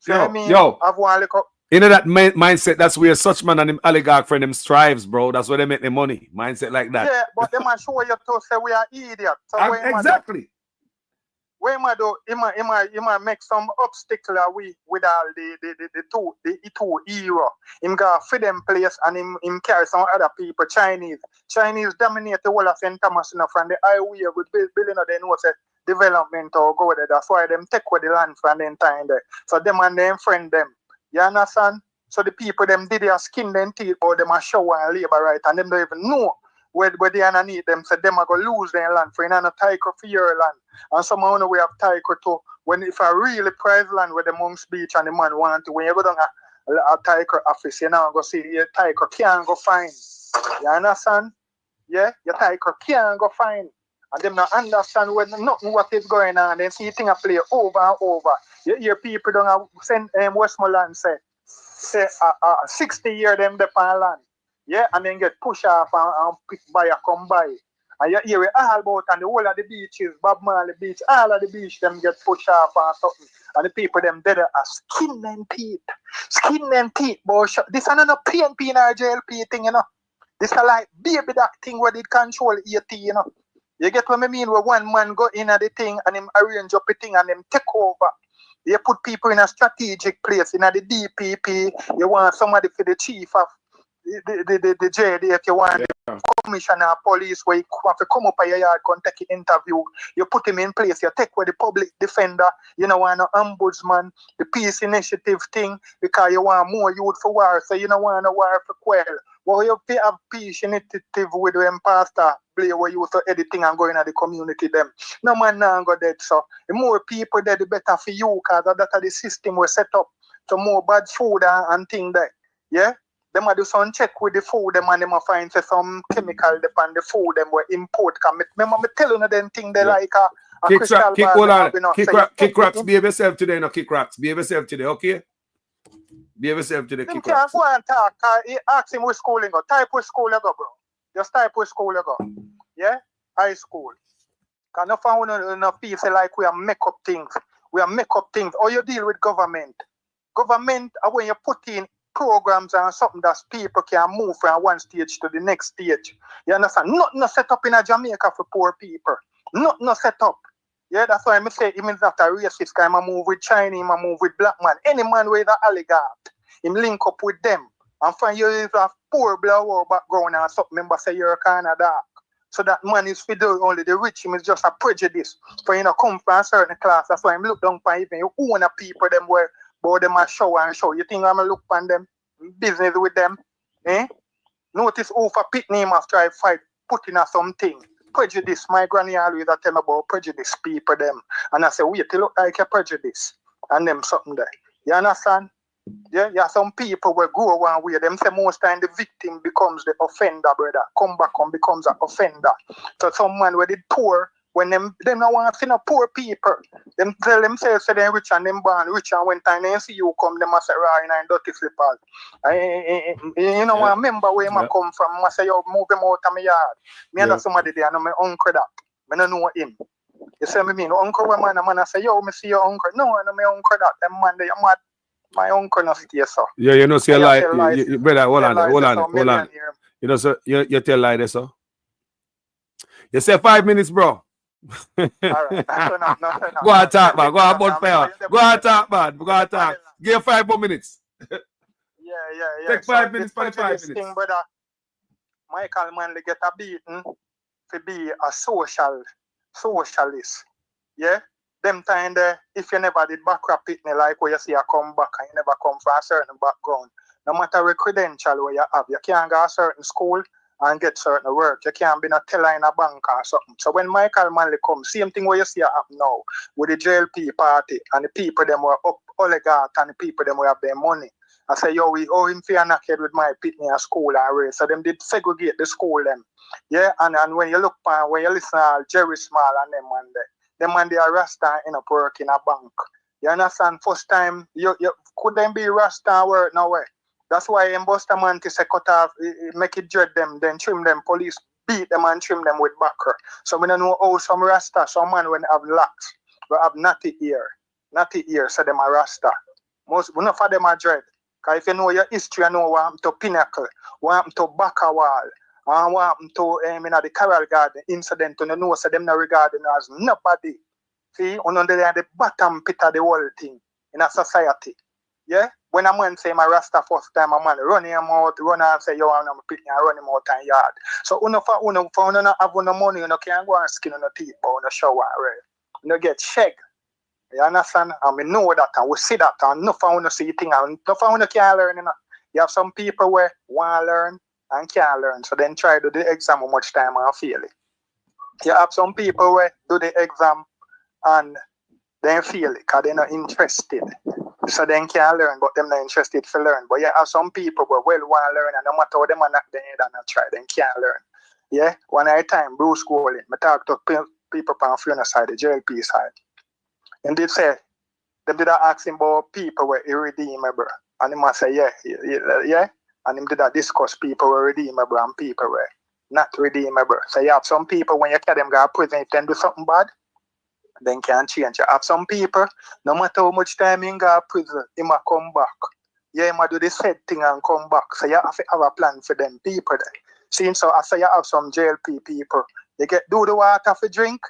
So I mean, yo. I've one little. You know that mindset, that's where such man and them oligarch friend them strives, bro. That's where they make their money. Mindset like that. Yeah, but them are show you to say we are idiots. So exactly. What am I do? Him make some obstacle with all the two era. Him go for them place and him carry some other people, Chinese dominate the whole of St. Thomas enough from the highway with building of the know development or go there. That's why them take with the land from the time there. So them and them friend them. You understand? So the people them did their skin them teeth or them a show and labor right and them don't even know where they underneath them, so them are going to lose their land for in a tiger for your land. And somehow we have tiger too. When if I really prize land where the Monks Beach and the man want to, when you go down a tiger office, you now go see your tiger can't go find. You understand? Yeah, your tiger can't go find. And them not understand when nothing what is going on. Then see things play over and over. You hear people don't send Westmoreland say 60 years them depend land. Yeah, and then get pushed off and pick by a come by. And you hear it all about and the whole of the beaches, Bob Marley Beach, all of the beach them get pushed off and something. And the people them dead are skin and teeth. Skin and teeth, boy. This is not a PNP or JLP thing, you know. This is like baby that thing where they control 80, you know. You get what I mean? Where one man go in at the thing and him arrange up the thing and him take over. You put people in a strategic place, in the DPP, you want somebody for the chief of the JD, if you want the commissioner of police where you have to come up at your yard, come take an interview, you put him in place, you take with the public defender, you know, want an ombudsman, the peace initiative thing, because you want more youth for war, so you don't want a war for quell. Well, you have peace initiative with them pastor, play where you for editing and going at the community them. No man now go dead, so the more people there, the better for you, because that's the system we set up. So more bad food and things there. Yeah? Them a do some check with the food them and them a find some chemical on the food them were import. Remember me telling them thing they like a crystal ball. Kick rocks, behave yourself today, no kick rocks. Behave yourself today, okay? Behave yourself today, kick rocks. Go and talk. He ask him which school you go. Type which school you go, bro. Just type which school you go. Yeah? High school. Because no found enough people like we are make up things. We are make up things. Or you deal with government. Government, when you put in programs and something that people can move from one stage to the next stage. You understand? Nothing set up in a Jamaica for poor people. Nothing set up. Yeah, that's why I say he means not a racist guy. I move with Chinese, I move with black man. Any man with an oligarch, him link up with them. And find you is a poor black background and something, remember say you're kind of dark. So that man is for only the rich, him is just a prejudice. For you know, come from a certain class. That's why I'm look down for even you own a people them where but them a show and show. You think I'm going to look on them? Business with them? Eh? Notice who for pit name of try fight, put in a something. Prejudice. My granny always tell me about prejudice people them. And I say, wait, you look like a prejudice. And them something there. You understand? Yeah, some people will go one way. Them say most time the victim becomes the offender, brother. Come back and becomes an offender. So someone where they poor, when them don't want to see no poor people, them tell themselves say they're rich and them born rich, and when time they see you come, them a say right in dirty slippers. You know, I remember where I come from. I say, yo, move him out of my yard. Me and somebody there, I know my uncle that. I don't know him. You say me mean uncle when man I say, yo, me see your uncle. No, I know my uncle that. Them man they mad. My uncle not stay so. Yeah, you know, say a lie. Brother, hold on. You know, so you tell lie there, so. You say 5 minutes, bro. All right. Go on, talk, man. Go on, bonfire. Go on, talk, man. Go on, talk. Give 5 more minutes. Yeah. Take 5 minutes, 45 minutes. Thing, brother, Michael Manley get a beaten to be a socialist. Yeah? Them time there, if you never did background pitney like where you see a come back and you never come from a certain background, no matter what credential where you have, you can't go to a certain school and get certain work. You can't be a teller in a bank or something. So when Michael Manley comes, same thing where you see happen now with the JLP party and the people them were up oligarch and the people them who have their money. I say, yo, we owe him for a naked with my pitney at school and race. So them did segregate the school them. Yeah, and when you look when you listen to Jerry Small and them man there. Them man they are Rasta in a work in a bank. You understand? First time you could them be Rasta work now way. That's why in Buster man to say cut off, make it dread them, then trim them, police beat them and trim them with backer. So we don't know how some Rasta, some man when have locks, but have natty ear, so them are Rasta. Most enough of them are dread. Because if you know your history, you know what happened to Pinnacle, what happened to Bakawal, and what happened to the Carroll Garden incident, you know, so them not regarding as nobody. See, under the bottom pit of the whole thing in a society. Yeah? When a man say my Rasta first time, a man run him out, run and say, yo, I'm not picking and run him out in yard. So, for not have no money, you can't go and skin on the teeth or no shower, right? You get shag. You understand? And we know that and we see that and enough of you see things and enough of you can't learn. You know? You have some people where want to learn and can't learn. So then try to do the exam how much time and fail it. You have some people where do the exam and then fail it because they're not interested. So they can't learn, but they're not interested to learn. But you have some people who want to learn and no matter how they knock their head and not try, they can't learn. Yeah? One at a time, Bruce Golding, I talk to people on the side, the JLP side. And they say, they did ask him about people were irredeemable. And he must say, yeah. And him did discuss people were redeemable and people were not redeemable. So you have some people, when you carry them go to prison, if they do something bad, then can change. You have some people, no matter how much time you go to prison, he might come back. Yeah, he might do the same thing and come back. So you have to have a plan for them people there. See, so after you have some JLP people, they do the water for drink,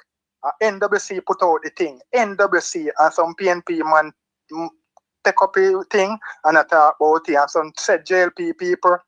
NWC put out the thing. NWC and some PNP man take up a thing and I talk about it. And some said JLP people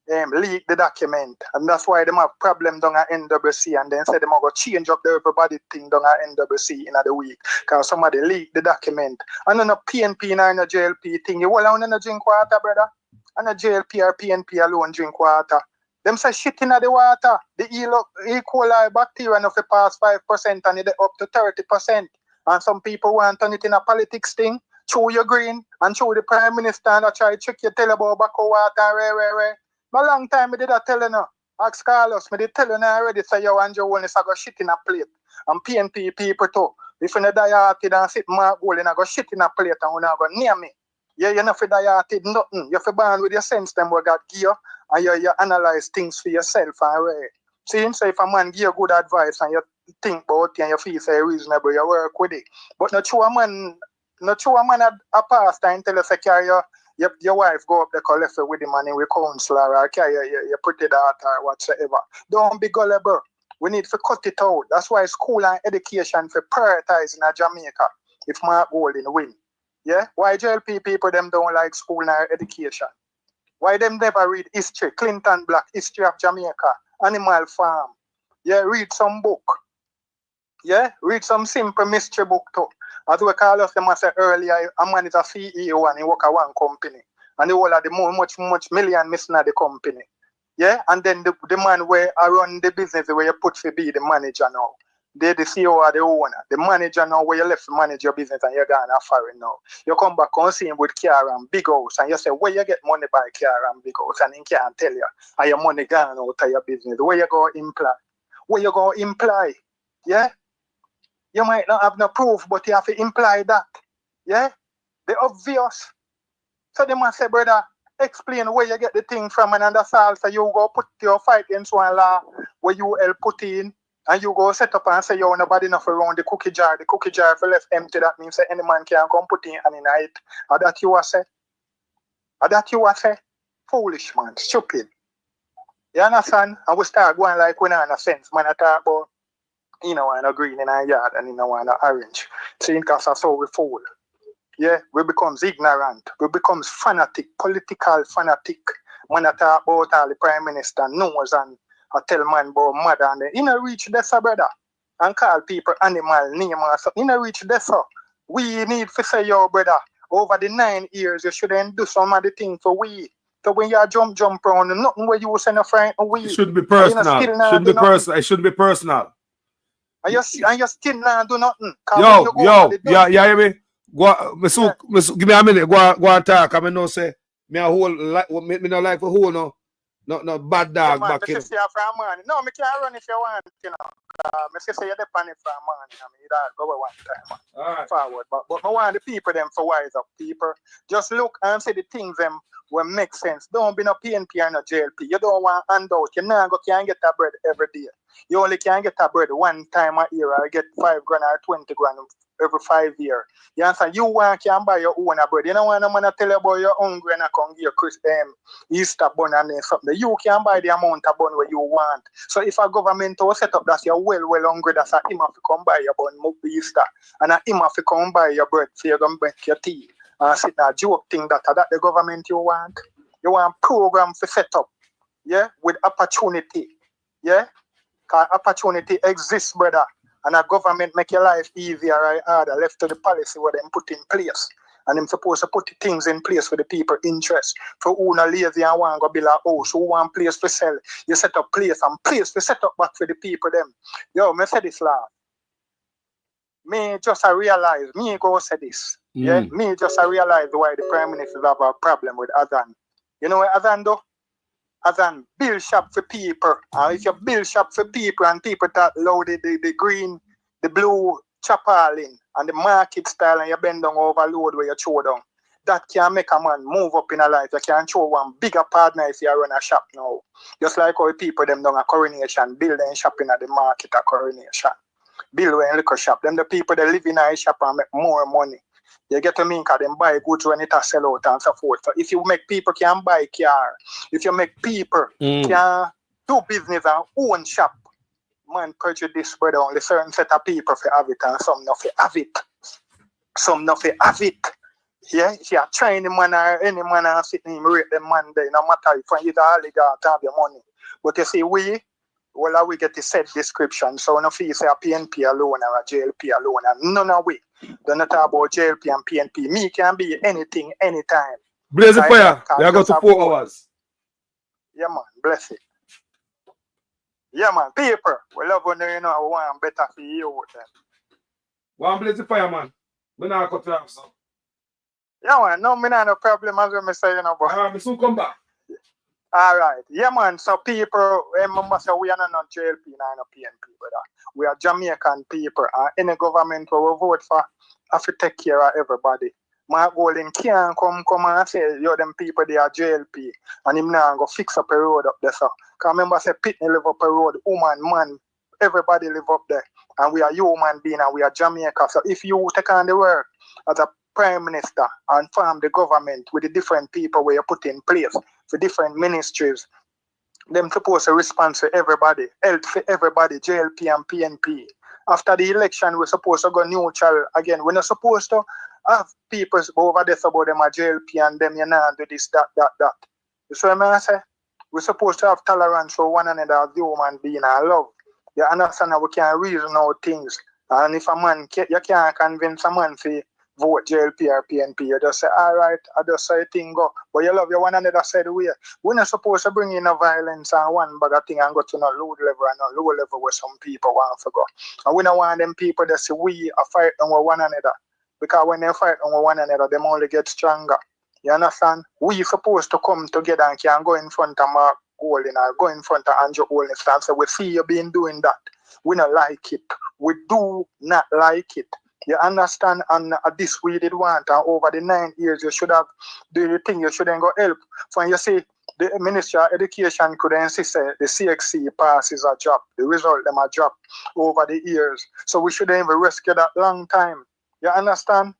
leak the document. And that's why they have problem down at NWC. And then said they might go change up the everybody thing down at NWC in the week. Because somebody leaked the document. And then a PNP and a JLP thing. You all want to drink water, brother? And a JLP or PNP alone drink water. Them say shit in the water. The E. coli bacteria enough to pass 5% and it up to 30%. And some people want to turn it in a politics thing. Show your green and show the Prime Minister and try to trick you tell about bacco water. A long time I did that tell you now. Ask Carlos, I did tell you now already say yo Andrew Willis I go shit in a plate. And PNP people too. If you die hearted and sit Mark Gold and I go shit in a plate and you go near me. Yeah, you're not for die hearted nothing. You're for born with your sense them what God give you. And you analyze things for yourself and right. See, so if a man give you good advice and you think about it and you feel say reasonable, you work with it. But not true a man a past and tell us carry your wife go up the left with him and he will counselor or carry your pretty daughter or whatsoever. Don't be gullible. We need to cut it out. That's why school and education for prioritize in Jamaica if Mark Golding win. Yeah? Why JLP people them don't like school and education? Why them never read history, Clinton Black, history of Jamaica, Animal Farm. Yeah, read some book. Yeah, read some simple mystery book too. As we call us them I said earlier, a man is a CEO and he work at one company. And the whole of the much million missing at the company. Yeah, and then the man where I run the business where you put to be the manager now. They're the CEO or the owner. The manager now where you left to manage your business and you're going to foreign now. You come back and see him with car and big house and you say, where you get money by car and big house? And he can't tell you. Are your money gone out of your business? Where you go imply? Where you go imply? Yeah? You might not have no proof, but you have to imply that. Yeah? The obvious. So they must say, brother, explain where you get the thing from and that's all. So you go put your fight against one law where you help put in. And you go set up and say, yo, nobody enough around the cookie jar. The cookie jar if left empty, that means that any man can come put in and in it. And that you are say? And that you are say? Foolish, man. Stupid. You understand? And we start going like we not in a sense. Man, I talk about, and a green in our yard and and a orange. So because that's how we fool. Yeah, we becomes ignorant. We becomes fanatic, political fanatic. Man, I talk about all the Prime Minister knows and I tell man about mother and then, reach this, brother. And call people animal name or something. Reach this. We need to say, yo, brother, over the 9 years, you shouldn't do some of the things for we. So when you jump around, nothing where you send a friend we. It shouldn't be personal. It shouldn't be personal. It shouldn't be personal. And you still not do nothing. Yo, hear me? Give me a minute. Go and talk. I mean, no say, me a whole, me no like for whole, no. No bad dog back in. No, me can't run if you want, me say you're depending for a man. I mean, that go one time, all right. Forward. But I want the people them for wise up. People just look and see the things them will make sense. Don't be no PNP or no JLP. You don't want handout. You can't get that bread every day. You only can get that bread one time a year or get 5 grand or 20 grand every 5 years. You understand? You can buy your own bread. You don't want no man to tell you about your hungry and I can give you Easter bun and then something. You can buy the amount of bun where you want. So if a government will set up that you're well hungry, that's a him have to come buy your bun Easter. And a him have to come buy your bread so you're going to make your tea. Sit there, joke thing that the government you want. You want program for set up, yeah, with opportunity, yeah, because opportunity exists, brother, and a government make your life easier or harder, left to the policy where them put in place, and them supposed to put things in place for the people interest. For who not lazy and want to build a house, who want place to sell, you set up place and place to set up back for the people them. Yo, me say this lad. Me just I realize, me go say this. Yeah, me just I realize why the Prime Minister have a problem with Azan. You know what Azan do? Azan build shop for people. If you build shop for people and people that load the green, the blue chapalin and the market style and you bend down overload where you throw down, that can make a man move up in a life. You can show one bigger partner if you run a shop now. Just like how people them down a Coronation, building shopping at the market at Coronation. Build a liquor shop. Them the people that live in a shop and make more money. You get to me because them buy goods when it sell out and so forth. So if you make people can buy car, if you make people can do business and own shop, man prejudice brother only certain set of people for have it and some not for have it. Some not for have it. Yeah, if you are trying the man or any man and sitting him rate the man there, no matter if he's an oligarch have your money. But you see we get the set description. So no fee say a PNP alone or a JLP alone and none of we. Don't talk about JLP and PNP. Me can be anything, anytime. Blaze the fire. We are going to 4 hours. Yeah, man. Bless it. Yeah, man. People, we love when you know we want better for you. One blaze the fire, man. We not got to have some. Yeah, man. No, me not no problem as we say, you know, but. I soon come back. All right. Yeah, man. So people, remember, so we are not JLP, no PNP, brother. We are Jamaican people. Any government will vote for have to take care of everybody. My Golden can't come and say, yo, them people, they are JLP. And him now go fix up a road up there. So, because remember, say, Pitney live up a road, woman, man, everybody live up there. And we are human being and we are Jamaica. So if you take on the work as a Prime Minister and form the government with the different people where you put in place for different ministries, them supposed to respond to everybody, help for everybody, JLP and PNP. After the election, we're supposed to go neutral again. We're not supposed to have people over there about them a JLP and them, you know, do this, that. You see what I say? We're supposed to have tolerance for one another as human being and love. You understand how we can reason out things. And if a man, you can't convince a man to vote JLP or PNP, you just say, all right, I just say thing go. But you love your one another side way. We're not supposed to bring in a violence and one bag of thing and go to no low level and no low level where some people want to go. And we don't want them people that say we are fighting with one another. Because when they fight with one another, them only get stronger. You understand? We supposed to come together and can go in front of Mark Golding or go in front of Andrew Holness and say, we see you been doing that. We don't like it. We do not like it. You understand? And this we did want. And over the 9 years, you should have do the thing. You shouldn't go help. So when you see the Ministry of Education could insist the CXC passes a job. The result them a job over the years. So we shouldn't even rescue that long time. You understand?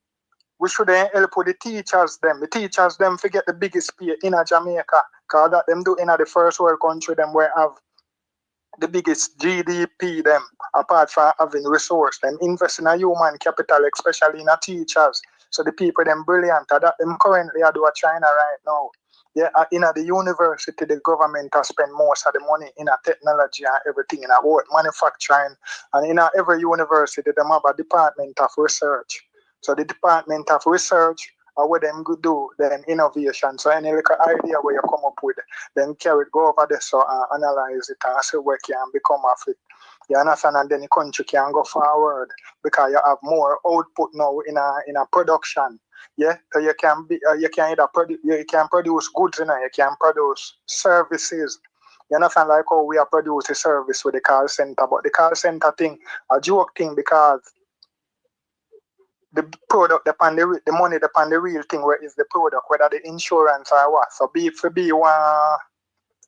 We shouldn't help with the teachers them. The teachers them forget the biggest pay in Jamaica. Because that them do in the first world country them where have the biggest GDP them, apart from having resource, them invest in a human capital, especially in a teachers. So the people them brilliant. That them currently are doing China right now. Yeah, in the university, the government has spent most of the money in a technology and everything, in about manufacturing. And in every university, they have a department of research. So the department of research are what them good do, then innovation. So any little idea where you come up with, then carry it, go over there, so analyze it and see what can become of it. You understand? And then the country can go forward because you have more output now in a production. Yeah, so you can either produce goods, you can produce services. You understand, like how we are producing service with the call center, but the call center thing, a joke thing, because product depend the money depend the real thing where is the product, whether the insurance or what. So be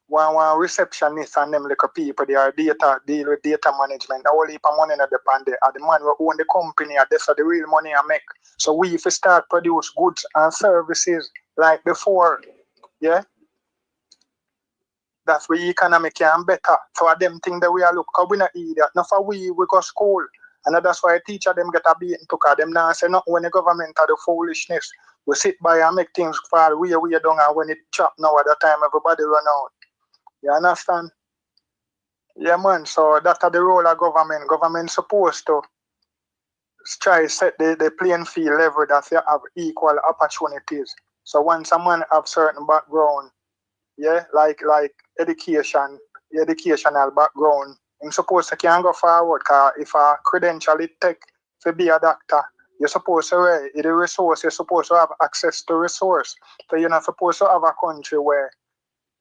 one receptionist and them little people, they are deal with data management. The whole heap of money that depend there. And the man who own the company, and that's the real money I make. So we if we start produce goods and services like before, yeah, that's where economy can better. So I them thing that we are look, cause we not idiot. Not for we go school. And that's why teacher them get a beating to cause them now say not when the government are the foolishness. We sit by and make things fall way down, and when it chop now at that time everybody run out. You understand? Yeah, man. So that's the role of government. Government supposed to try to set the playing field level that they have equal opportunities. So once a man have certain background, yeah, like educational background, I'm supposed to can go forward. Cause if a credential it take to be a doctor, you're supposed to the resource. You're supposed to have access to resource. So you're not supposed to have a country where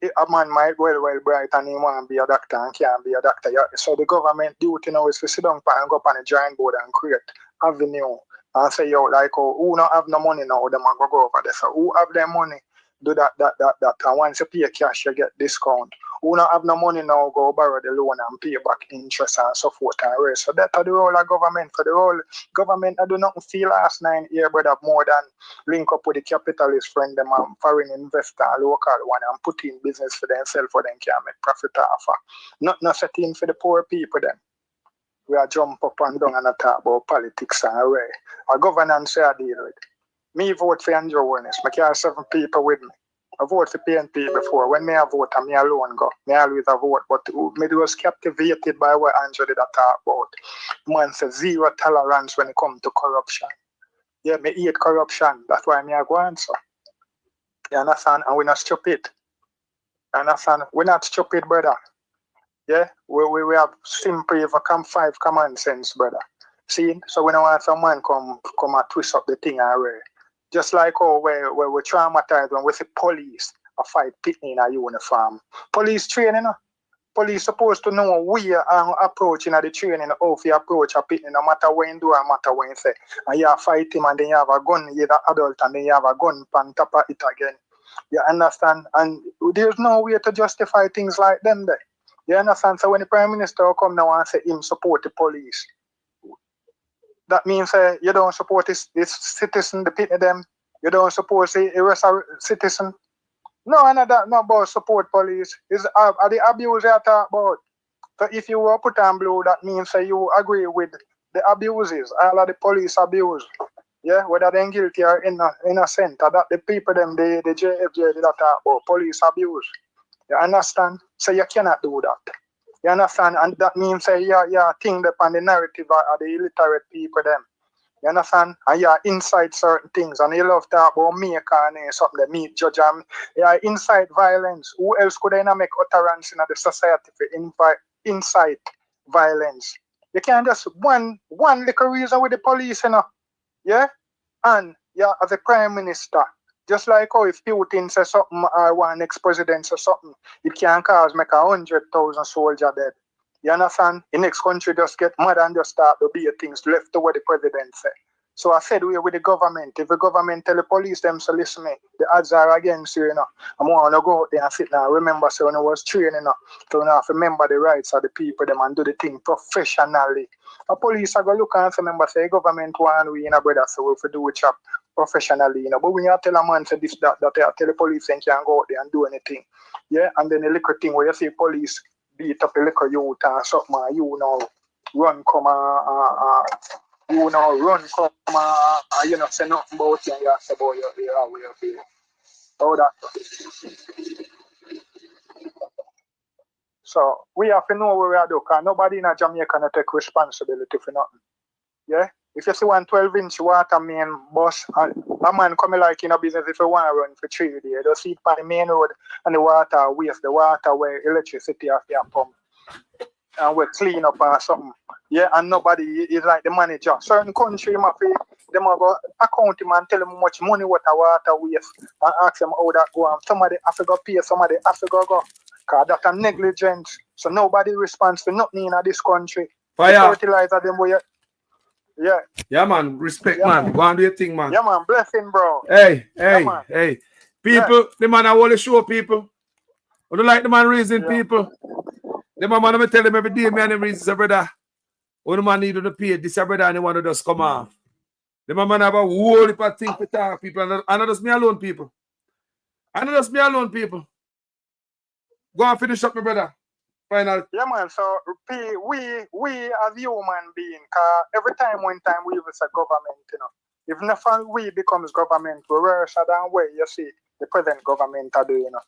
a man might well bright and he want to be a doctor and can't be a doctor. Yeah. So the government duty now is to sit down and go up on a giant board and create avenue and say, yo, like, who not have no money now, them go over there. So who have their money, do that. And once you pay cash, you get discount. Who not have no money now, go borrow the loan and pay back interest and so forth and rest. So that's the role of government. For the role government, I do not feel last 9 years, but have more than link up with the capitalist friend, them and foreign investor, local one, and put in business for themselves for them can make profit off. Not setting for the poor people then. We are jump up and down and talk about politics and way. Our governance I deal with. Me vote for Andrew Warness. I carry 7 people with me. I vote for PNP before. When me I vote, I me alone go. Me always a vote. But me was captivated by what Andrew did talk about. Man says 0 tolerance when it comes to corruption. Yeah, me hate corruption. That's why me I go answer. You understand? And we're not stupid. You understand? We're not stupid, brother. Yeah, we have simply 5 common sense, brother. See, so we don't want someone come and twist up the thing already. Just like how we're traumatized when we see police a fight pitney in a uniform. Police training, police supposed to know we are approaching at the training, how if you approach a pitney, no matter when you do, no matter when you say. And you fight him and then you have a gun, you're the adult, and then you have a gun on top of it again. You understand? And there's no way to justify things like them there. You understand? So when the Prime Minister come now and say him support the police, that means you don't support this citizen, the pity them. You don't support the rest of citizen. No, not about support police. It's the abuse you talk about. So if you were put on blue, that means you agree with the abuses, all of the police abuse. Yeah, whether they're guilty or innocent, that the people them, the JFJ that talk about police abuse. You understand? So you cannot do that. You understand? And that means you think upon the narrative of the illiterate people them. You understand? And you incite certain things. And you love to talk about make and something that meet judge and you incite violence. Who else could I not make utterance in the society for incite violence? You can't just one little reason with the police, you know. Yeah? And yeah, as a prime minister, just like how if Putin says something or one ex-president says something, it can cause make 100,000 soldiers dead. You understand? The next country just get mad and just start to be things left to what the president say. So I said we with the government. If the government tell the police them to listen me, the odds are against you, you know. I'm going to go out there and sit now. Remember, so when I was training, you know, so now I have to remember the rights of the people them and do the thing professionally. The police are going to look and remember, say, government want we, you know, brother, so we have to do a job professionally, you know. But when you tell a man say this, that, you tell the police they can't go out there and do anything. Yeah, and then the little thing where you see police beat up a little youth and something, you know, run come you know, run come you know, say nothing about you and you say about your way of feeling. All that. So we have to know where we are doing, because nobody in Jamaica can take responsibility for nothing. Yeah? If you see 112-inch water main bus, a man coming like in a business if you want to run for 3 days, you see it on the main road and the water waste, the water where electricity has to pump. And we clean up or something. Yeah, and nobody is like the manager. Certain country, them go account him and tell him how much money what a water waste and ask them how that go on. Somebody have to go pay, somebody have to go. Because that's a negligence. So nobody responds to nothing in this country. Fire. The fertilizer them where Yeah. Yeah, man. Respect, man. Go and do your thing, man. Yeah, man. Blessing, bro. Hey. Yeah, People, the man I want to show people. I don't like the man reason, people. The man, I tell him every day, man, the reason, say, brother. When the man need to pay this, brother, and they want to just come off. The man have a whole heap of things to talk, people. And not just me alone, people. Go and finish up, my brother. Final. Yeah, man. So we as human being, cause every time we even say government, you know. If nothing we becomes government, we're worse than way you see the present government are doing, you know.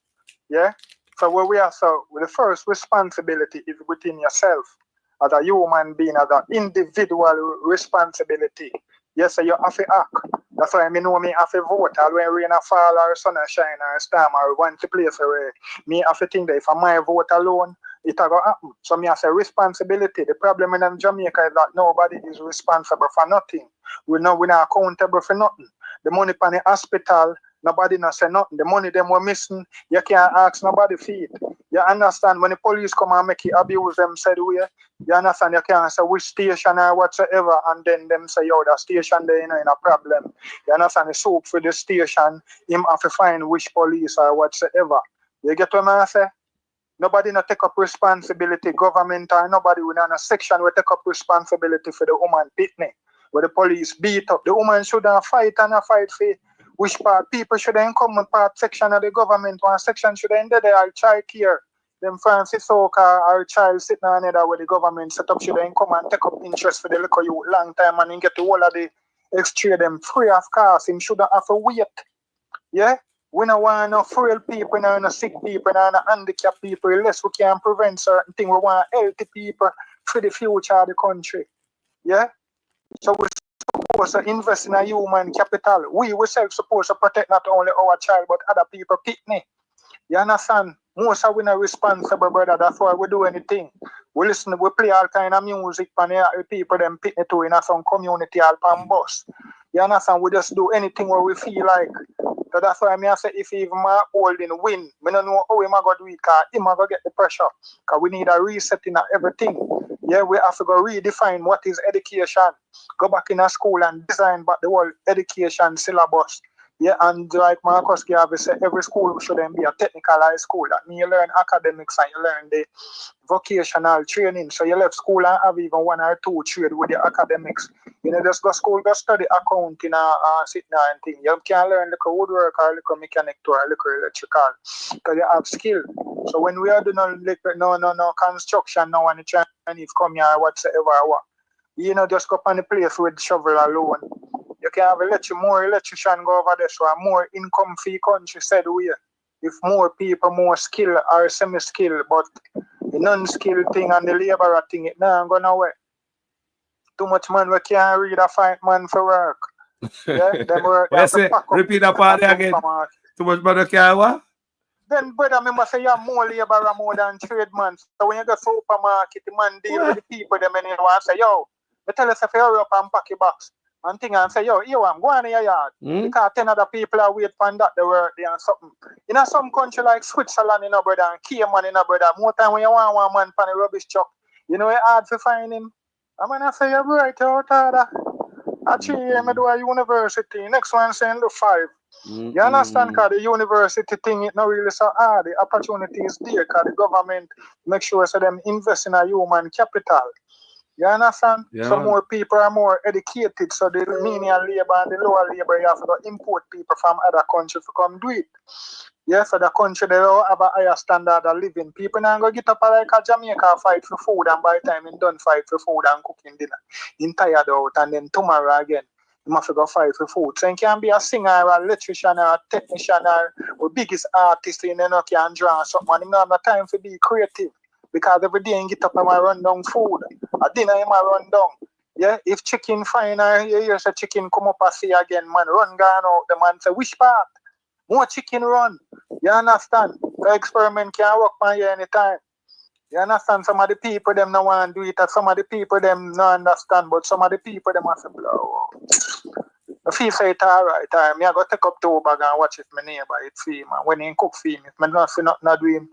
Yeah? So where we are, so the first responsibility is within yourself as a human being, as an individual responsibility. Yes, so you have to act. That's why I know me have to vote. All when rain fall or sun shine or storm or want to place where me have to think that if I might vote alone, it will happen. So me have a responsibility. The problem in Jamaica is that nobody is responsible for nothing. We're not accountable for nothing. The money from the hospital, nobody not say nothing. The money them were missing, you can't ask nobody for it. You understand when the police come and make you abuse them said way, you understand you can't say which station or whatsoever and then them say yo the station there you know in a problem. You understand the soup for the station, him have to find which police or whatsoever. You get what I say? Nobody not take up responsibility, government or nobody within a section will take up responsibility for the woman pitney. Where the police beat up. The woman should have fight and a fight for which part people should then come in part section of the government. One section should end there our child care. Them Francis Oka our child sitting on there where the government set up should then come and take up interest for the little youth long time and then get the whole of the exchange them free of cost. Him shouldn't have to wait. Yeah? We don't want no frail people, no sick people, no handicapped people. Unless we can prevent certain things, we want healthy people for the future of the country. Yeah? So we're supposed to invest in a human capital. We ourselves supposed to protect not only our child, but other people pitney. You understand? Most of we not responsible, brother. That's why we do anything. We listen, we play all kind of music and the people them pitney too in some community all pan bus. You understand? We just do anything where we feel like. So that's why I say if even my holding win, I don't know how him go do it, because him go get the pressure. Because we need a resetting of everything. Yeah, we have to go redefine what is education. Go back in a school and design back the whole education syllabus. Yeah, and like Marcus Garvey said, every school should then be a technical high school. That means you learn academics and you learn the vocational training. So you left school and have even one or two trade with your academics. You know, just go school, go study accounting and sitting and thing. You can learn like a woodwork or like a mechanic or like a electrical. Because you have skill. So when we are doing no construction now and the Chinese come here whatsoever, you know, just go up on the place with shovel alone. You can have more electrician go over there, so a more income fee country said we. If more people, more skill or semi-skill, but the non-skill thing and the labourer thing, it now going away. Too much man we can't read a fight man for work. Yeah, them work. Repeat that part again. Too much man we can't what? Then brother, I must say you have more labourer more than trade man. So when you go to supermarket, the man deal with the people, them and you say, yo, they tell us if you hurry up and pack your box. And thing and say, yo, I'm going in your yard. Because 10 other people are waiting for that they work there and something. In some country like Switzerland, you know, brother, and Cayman, you know, brother, more time when you want one man for the rubbish truck, you know, it's hard to find him. I'm going to say, you're right out there. Actually, I do a university. Next one saying, look, 5. You understand, because the university thing is not really so hard. The opportunity is there because the government make sure so them invest in a human capital. You understand? Yeah. So more people are more educated. So the menial labor and the lower labor, you have to go import people from other countries to come do it. Yeah, so the country they don't have a higher standard of living. People now go get up like a Jamaica fight for food and by the time in done fight for food and cooking dinner. In tired out and then tomorrow again. You must go fight for food. So you can be a singer or a electrician or a technician or biggest artist you know can draw something. And you don't have no time to be creative. Because every day you get up and run down food. At dinner you might run down. Yeah, if chicken fine or you hear say chicken come up and see again, man, run gone out. The man say, which part? More chicken run. You understand? The experiment can work on you anytime. You understand? Some of the people them no want to do it, and some of the people them no understand, but some of the people them have to blow. I feel say it alright. I go take up 2 bag and watch if my neighbor eat free, man. When he cook for me, if I don't see nothing to do him,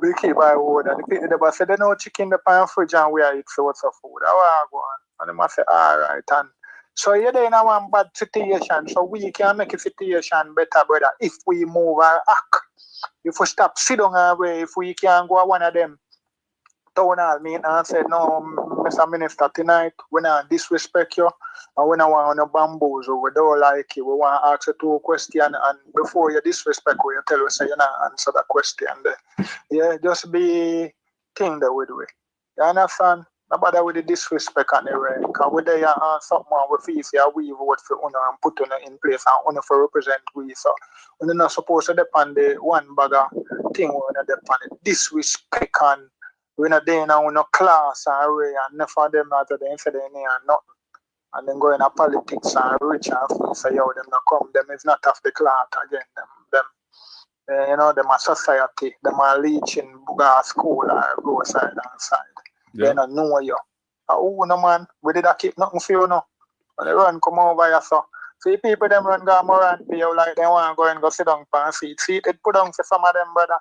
we keep by wood. And the people say they know chicken the pan fridge and we are eat so what's of food. How I go on? And them say, all right. And so you're in a one bad situation. So we can make a situation better, brother, if we move our act. If we stop sit down away, if we can go one of them town hall meeting and said, no, Mr. Minister, tonight we not disrespect you and we don't want no bamboozle. We don't like you. We want to ask you 2 questions, and before you disrespect, we you tell us say you not answer that question there. Yeah, just be thing that we do. You understand? Nobody with the disrespect anyway. Because we there something we feel we vote for and put in place and for represent we. So we're not supposed to depend the one bag of thing we're not depend disrespect and we're not there now no class and array and enough of them not them for them and nothing. And then go in politics and rich and feel say yo them not come, them is not of the cloth again. Them you know, them a society, them a leeching buga school or go side and side. Yeah. They don't know you. Oh no man, we did keep nothing for you no. When they run come over here so. See people them run go around for you like they want to go and go sit down for seat. Seat it put down for some of them brother.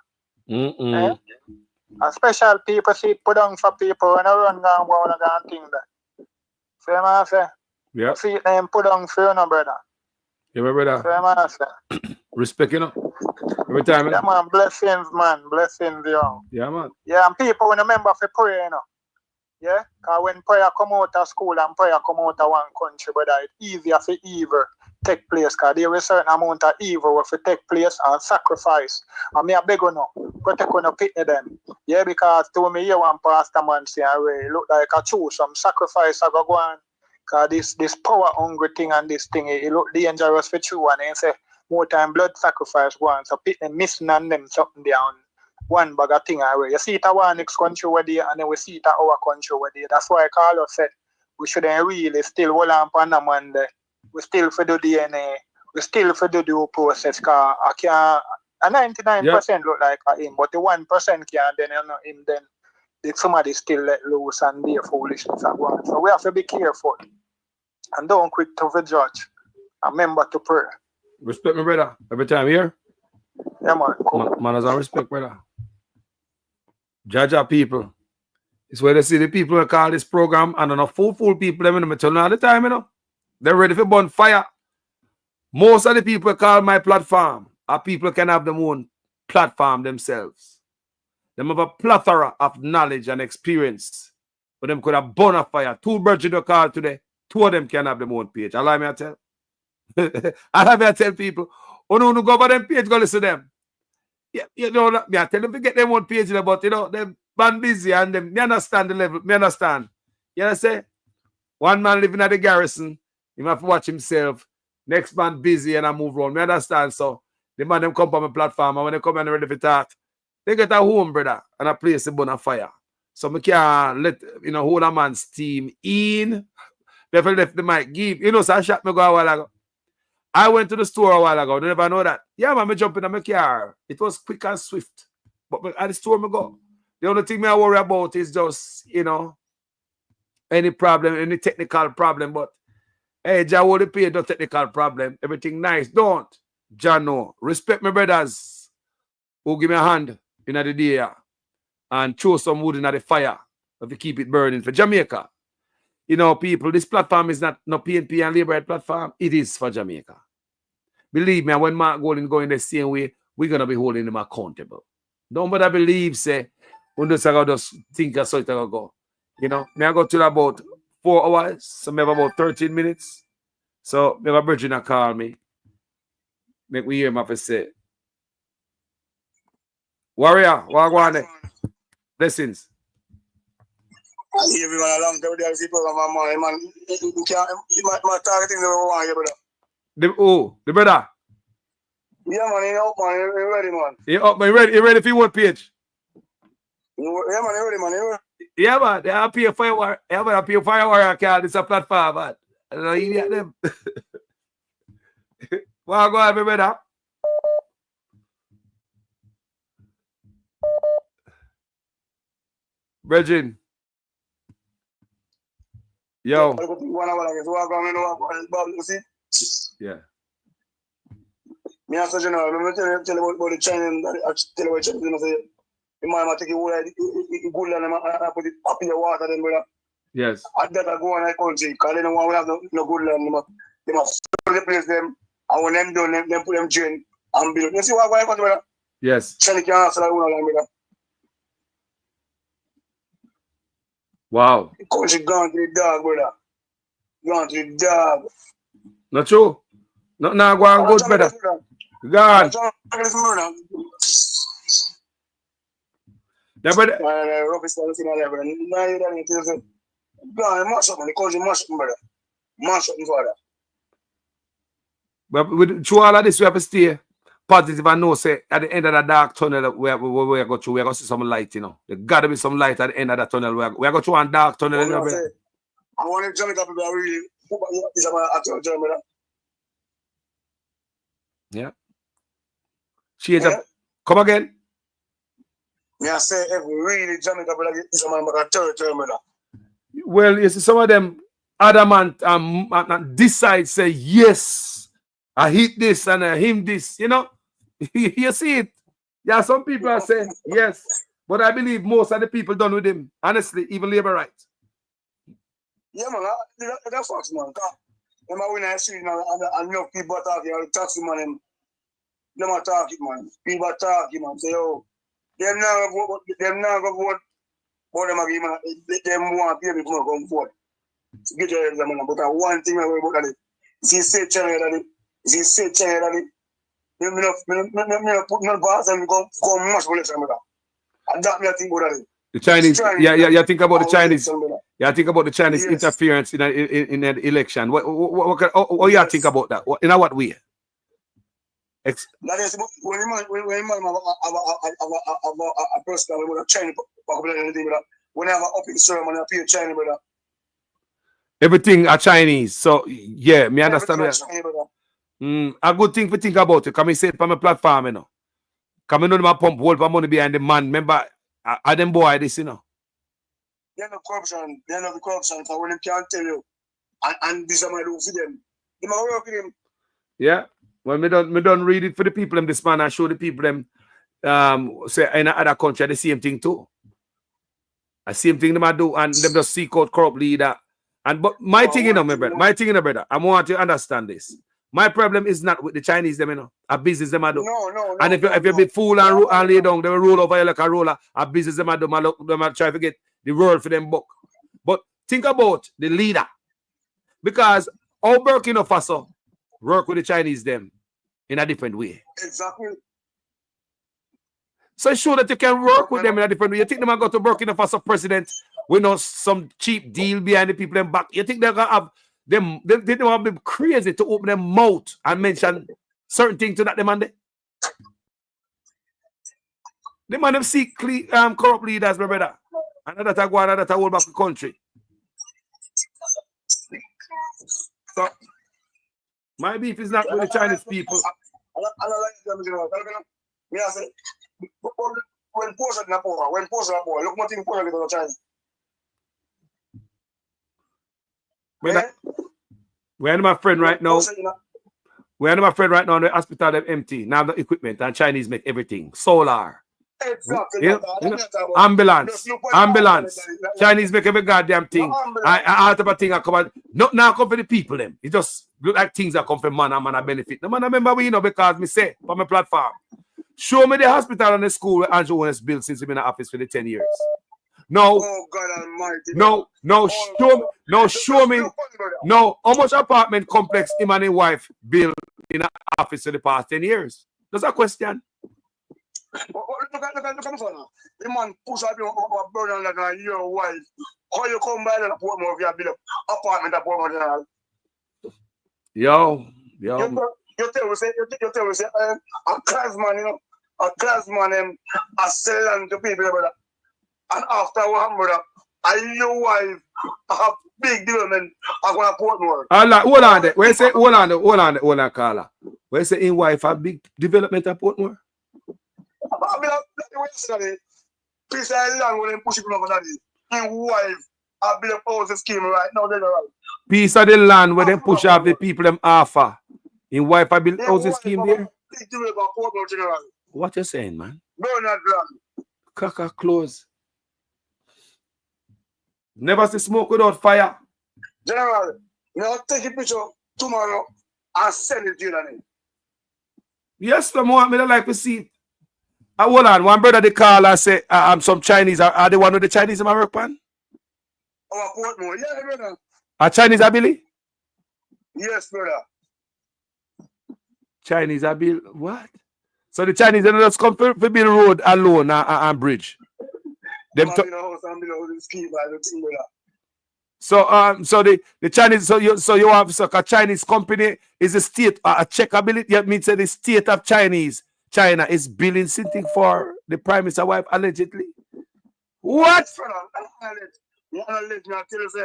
Eh? A special people seat put down for people when they run go and thing there. See what I say? Yeah. Seat them put down for you no brother. Yeah, my brother. See what I say? Respect you know. Every time. Yeah man, blessings man, blessings yo. Yeah man. Yeah, and people when remember for prayer you know. Yeah, because when prayer come out of school and prayer come out of one country, brother, it's easier for evil take place because there is a certain amount of evil will take place and sacrifice. And me a beg you now, protect you no pity them. Yeah, because to me, one pastor man say, it look like a choose some sacrifice I go on. Because this power hungry thing and this thing, it look dangerous for you. And they say, more time blood sacrifice go on. So people missing on them something down. One bag of thing away. You see it at one next country where they and then we see it at our country where they. That's why Carlos said we shouldn't really still hold on for the man there. We still for the DNA. We still for the due process. Cause I can't. A 99% look like him, but the 1% can't. Then you know him. Then somebody still let loose and be a foolishness and one. So we have to be careful and don't quick to the judge. And remember to pray. Respect me, brother. Every time here. Yeah, man. Cool. Man has a respect, brother. Judge our people. It's where they see the people who call this program and enough fool people them in the tell all the time, you know. They're ready for burn fire. Most of the people call my platform are people who can have their own platform themselves. They have a plethora of knowledge and experience. But them could have burn a fire. 2 birds in the car today. 2 of them can have their own page. Allow me to tell. Allow me to tell people. Oh no, go over them page, go listen to them. Yeah, you know, I tell them to get them one page, but you know, them man busy and them, me understand the level, me understand. You know, say, one man living at the garrison, he have to watch himself, next man busy and I move on. Me understand, so the man them come on my platform and when they come and ready for talk, they get a home, brother, and a place to burn a fire. So me can't let, you know, hold a man's team in. They left the mic, give, you know, so I shot me go a while ago. I went to the store a while ago. You never know that. Yeah, man, I jump in my car. It was quick and swift. But at the store, I go. The only thing I worry about is just, you know, any problem, any technical problem. But, hey, Jah will pay no technical problem. Everything nice. Don't. Jah no. Respect my brothers who give me a hand in the day and throw some wood in the fire to keep it burning for Jamaica. You know, people, this platform is not no PNP and Labour platform. It is for Jamaica. Believe me, when Mark Golding going the same way, we're going to be holding them accountable. Nobody believe, say, when this I just think I saw it go. You know, me I go to about 4 hours, so maybe about 13 minutes. So, maybe a Virginia call me. Make me hear my say. Warrior, what go on there? Blessings. Everyone along the program, man. You can't targeting the one, yeah, brother. The brother? Yeah, man, you ready, man. You up, man, you ready for what page? Yeah, man, you ready, man. You ready? Yeah, man, they have to fire warrior. Yeah, man, pay fire warrior card. It's a platform, man. I don't know, idiot them. What go on, my brother? Virgin. Yo. Yeah. Me as a general, I'm tell you about the Chinese, tell you about Chinese, you know, say, the man take it good and I put it up in the water, then, brother. Yes. And that I go on the country because they don't want to have no good land. They must replace them. And when them done, them put them drain and build. You see what I'm going to do? Yes. Shelly can't answer that one land. Wow. The country gone to the dog, brother. Gone to the dog. Not true. Not now go on good, brother. Gone. Yeah, brother. But through all of this, we have to stay positive and know, say, at the end of the dark tunnel, we go through, we are going to see some light, you know. There got to be some light at the end of the tunnel. We are going through a dark tunnel. I want to Jamaica people really is about Germany. Yeah. Come again. I say if really Jamaica people is about Germany. Well, you see, some of them adamant and decide, say, yes, I hit this and I him this, you know. You see it. Yeah, some people are saying, yes. But I believe most of the people done with him. Honestly, even labor rights. Yeah, man, that's facts, man. Remember when I see now, and enough people talking, the taxi man, them are talking, man. People are talking, man. Say, oh, them now go vote, but them again, them want people to come forward. Get your exam, man. But one thing I worry about that is, he say China, that is, you put no bars and go much for election, brother. And that me I think about that. The Chinese, yeah, think about the Chinese. Yeah, think about the Chinese Yes. interference in an election. What you think about that? In what way? That is when man have a person with a Chinese population, when I have an open ceremony, I pay China, brother. Everything are Chinese. So yeah, me understand that. China, A good thing to think about it. Come and say it on my platform, you know. Come and know my pump hold for money behind the man. Remember, I them boy this, you know. They know corruption. They know the corruption. So when they can't tell you, and this is my do for them. They might work with them. Yeah. Well, me don't read it for the people them this man and show the people them say in other country the same thing too. The same thing them I do, and them just seek out corrupt leader. And but my thing, you know, my brother, I want you to understand this. My problem is not with the Chinese, them, you know. A business them I do. No. And if you be fool and lay down, they will roll over you like a roller. A business them I do, them I try to get the world for them book. But think about the leader. Because all Burkina Faso work with the Chinese them in a different way. Exactly. So show that you can work with them in a different way. You think they might go to Burkina Faso president with no some cheap deal behind the people them back? You think they're gonna have them? They don't be crazy to open their mouth and mention certain things to that demand. The man them seek corrupt leaders, my brother. And that I go on that I hold back the country. So my beef is not with the Chinese people. When Porsche na power, look what thing Porsche get on China. We're my friend right now. We're my friend right now in the hospital, they're empty. Now the equipment and Chinese make everything. Solar. Exactly. You know? Ambulance. Chinese make every goddamn thing. I type of thing I come out. Not now come for the people them. It just look like things that come from man and man a benefit. No man, I remember we, you know, because me say on my platform. Show me the hospital and the school where Andrew has built since he's been in the office for the 10 years. No. Oh God Almighty. Show me. No, how much apartment complex him and his wife built in the office for the past 10 years? That's a question. Look at the man push up your brother like your wife. How you come by the Portmore if you build an apartment at Portmore? Yo. You tell me, say, a classman, you know, a classman, a selling to people, brother. And after one, brother, and your wife have big development of one Portmore. Hold on there. Where say, hold on, Carla. Where say in wife have big development at Portmore? Piece of land when they push it over that. In wife, I build a house scheme right now. Piece of the land where they push off the people them offer. In wife, I build housing scheme there. What you saying, man? Bernard land. Kaka close. Never see smoke without fire. General, now take a picture tomorrow and send it to you. Yes, from what me like to see it. Hold on, one brother they call and say some Chinese are they one of the Chinese in my work pan? Our Portmore, yeah, brother. Are Chinese are Billy? Yes, brother. Chinese are build what? So the Chinese they just come to build road alone and bridge. Them so the Chinese so you have a Chinese company is a state a checkability. That means that the state of China is building something for the prime minister wife allegedly. What? You can't say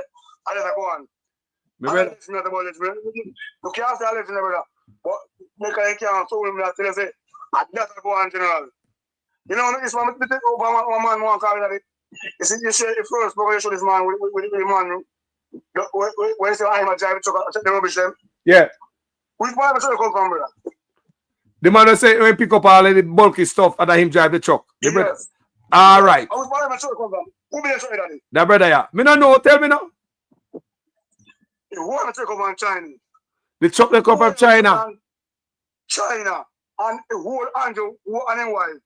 brother. But make I can't tell him that say that go on general. You know this one one man one call that you see you share the first but you show this man with the man when you say I'm a drive truck the rubbish them. Yeah. Which part of the truck come from, brother? The man will say when pick up all the bulky stuff and him drive the truck. The brother. Yes. All right. Which part of the truck come from? Who be the truck that is? That brother, yeah. Me don't know, tell me now. Who want to come from China? The truck they come from China. China and the whole Andrew and his wife.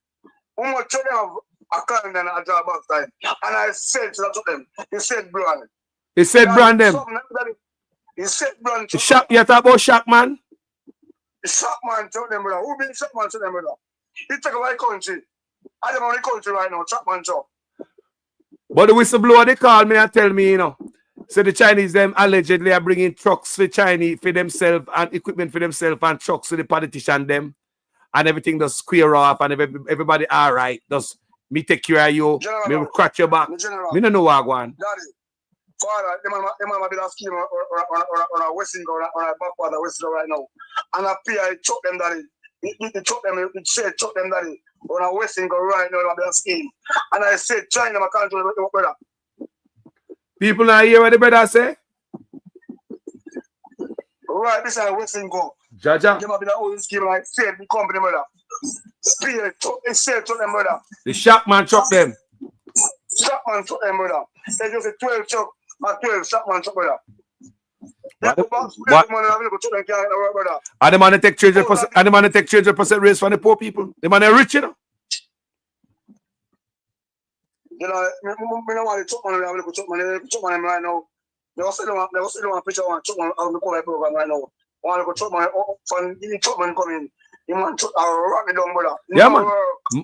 How much they have a kind and a job outside? And I said to them, he said brand. He said brand them. He said brand. Shock, you talk about shock man? Shock man to them, brother. Who been shock man to them, brother? He take away country. I don't know the country right now, shock man job. But the whistleblower they call me and tell me, you know. So the Chinese them allegedly are bringing trucks for Chinese for themselves and equipment for themselves and trucks for the politician them and everything does square off and everybody all right. Does me take care of you, me will crack your back. Me don't know what I want. Daddy, father, the man might be a scheme on a Western go on a back part of Western right now. And I pay I chop them daddy. He chop them, he said chop them daddy. On a Western go right now on a scheme. And I said China my country brother. People not hear what the brother say? Right, this is a Western go. Jaja. They might be the old scheme like said the company brother. Spear they said to them brother. The shop man chop them. Shop man chop them brother. They just a 12 chop and 12 shop man chop brother. What? And the man take 300%, and the man take 300% raise from the poor people. The man are rich, you know. You know, I don't want to chop money. I'm going to chop money right now. They also don't want picture one chop money on the program right now. I want to go chop money from the chop money coming. You man chop rock it down, brother. Yeah, man.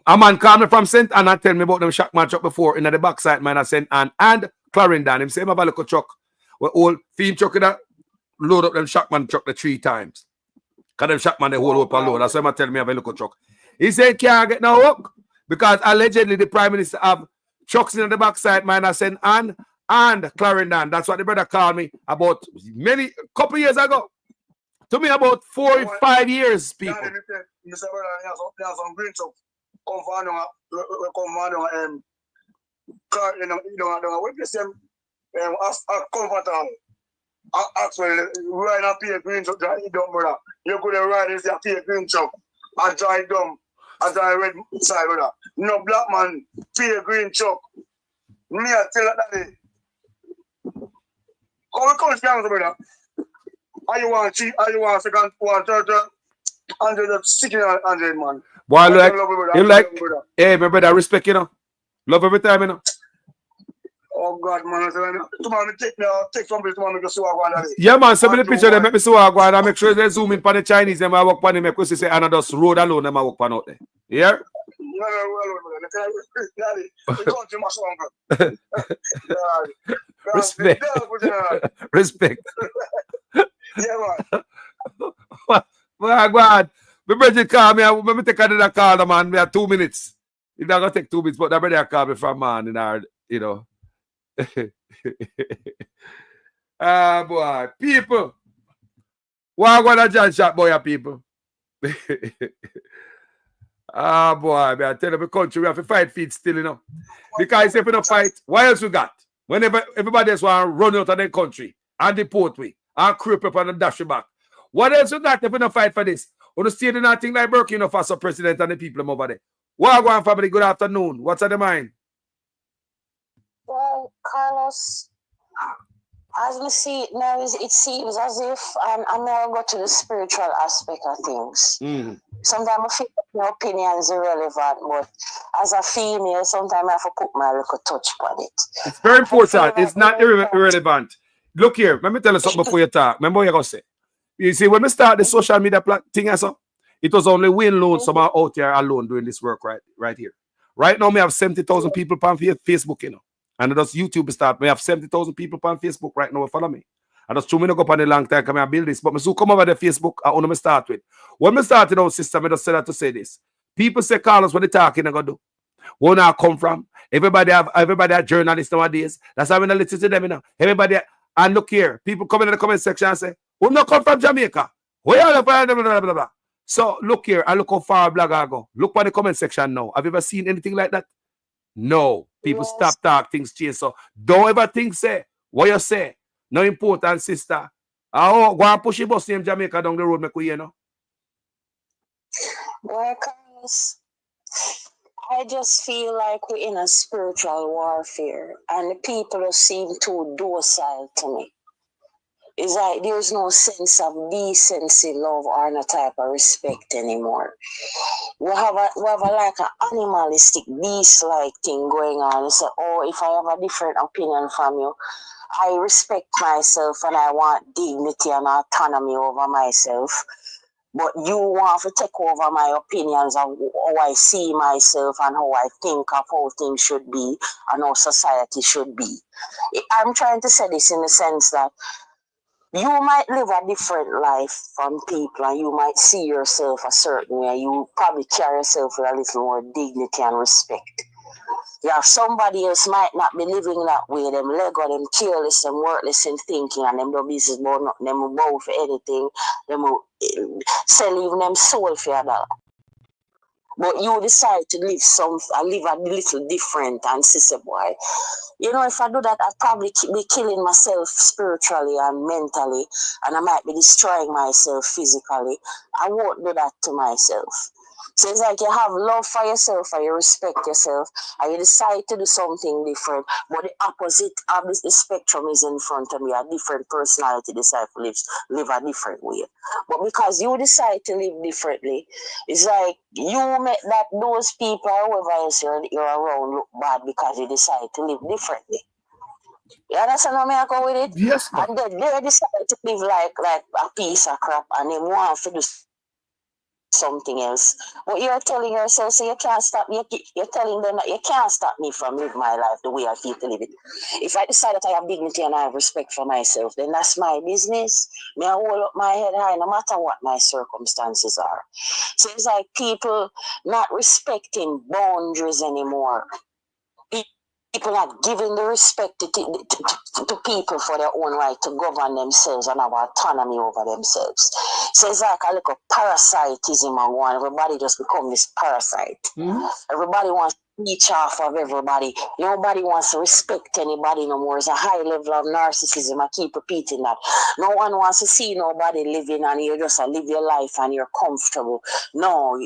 A man called me from St. Anne and tell me about them shock man truck before in the backside, man, at St. Anne and Clarendon. Him say, I have a little truck. Well, all theme truck in that load up them shock man truck the 3 times. Because them shock man they hold up a load. That's why he tell me I have a little truck. He said, can't get no work because allegedly the Prime Minister have trucks in the backside, man, I St. Anne and Clarendon. That's what the brother called me about couple years ago. To me, about 4 or 5 years, people. Mr. Brother, there's some green truck. Come on, car, you know, what you say, comfortable. Actually, right up here, green truck, drive it down, brother. You could ride this up here, green truck, and drive down. As I read side, brother. No black man, pay a green truck. Me, I tell that day. Come down, brother. Are you want cheap? Are you want second? 130? 100, man. Boy, hey, my brother, respect, you know. Love every time, you know. Oh, God, man. Tomorrow, take somebody tomorrow to see what I want. Yeah, man, send me the picture, they make me see what I want. I make sure they zoom in for the Chinese, and I walk on them, because they say, and I just road alone, and I walk on out there. Yeah? Respect. Respect. Yeah, man. My God. My brother call me. Let me take another call, man. We have 2 minutes. It's not going to take 2 minutes, but the brother call me from man in our, you know. Ah, boy. People. Why want to John shot boy, people? Ah, boy. I tell you, the country, we have to fight feet still, you know. Because if we don't fight, what else we got? Whenever everybody else want to run out of their country and deport we and creep up and dash you back. What else we got if we don't fight for this? We don't stay in nothing like Burkina Faso president and the people over there. Wagwan family, good afternoon. What's on the mind? Well, Carlos, As we see it now, it seems as if I now go to the spiritual aspect of things. Sometimes I feel my opinions irrelevant, but as a female, sometimes I have to put my little touch on it. It's very important. It's not irrelevant. Look here, let me tell you something before you talk. Remember what you're going to say. You see, when we start the social media thing, it was only we alone, someone out here alone doing this work right here. Right now, we have 70,000 people on Facebook, you know. And that's YouTube start. We have 70,000 people on Facebook right now. Follow me. And that's 2 minutes up on a long time. Come and build this. But I so come over the Facebook. I want to start with. When we started our system, I just said that to say this. People say, Carlos, what they talking, I go do. Where I come from? Everybody have journalists nowadays. That's how I listen to them, you know. Everybody, and look here, people come in the comment section and say, "We not come from Jamaica. Where are blah, blah, blah, blah, blah." So look here, and look how far blogger go. Look at the comment section now. Have you ever seen anything like that? No. People stop talk, things change. So don't ever think say what you say. No important, sister. Oh, go and push your bus in Jamaica down the road, make we, you know. Well, Carlos, I just feel like we're in a spiritual warfare, and the people seem too docile to me. It's like there's no sense of decency, love, or no type of respect anymore. We have like an animalistic, beast-like thing going on. It's like, oh, if I have a different opinion from you, I respect myself and I want dignity and autonomy over myself. But you want to take over my opinions of how I see myself and how I think of how things should be and how society should be. I'm trying to say this in the sense that you might live a different life from people and you might see yourself a certain way. You probably carry yourself with a little more dignity and respect. Yeah, somebody else might not be living that way. Them Lego, them careless, them worthless in thinking, and them no business about nothing. Them will bow for anything. Them will sell even them soul for $1. But you decide to live a little different, and sister boy, you know, if I do that, I'd probably be killing myself spiritually and mentally, and I might be destroying myself physically. I won't do that to myself. So it's like you have love for yourself and you respect yourself and you decide to do something different, but the opposite of the spectrum is in front of me. A different personality decide to live a different way. But because you decide to live differently, it's like you make that those people or whoever else you're around look bad because you decide to live differently. You understand how I go with it? Yes, ma'am. And then they decide to live like a piece of crap and they want to do something else. But you're telling yourself, so you can't stop me. You're telling them that you can't stop me from living my life the way I feel to live it. If I decide that I have dignity and I have respect for myself, then that's my business. May I hold up my head high no matter what my circumstances are. So it's like people not respecting boundaries anymore. People not giving the respect to people for their own right to govern themselves and have autonomy over themselves. So it's like a little parasitism and one. Everybody just become this parasite. Everybody wants to each off of everybody. Nobody wants to respect anybody no more. It's a high level of narcissism. I keep repeating that. No one wants to see nobody living and you just live your life and you're comfortable. No,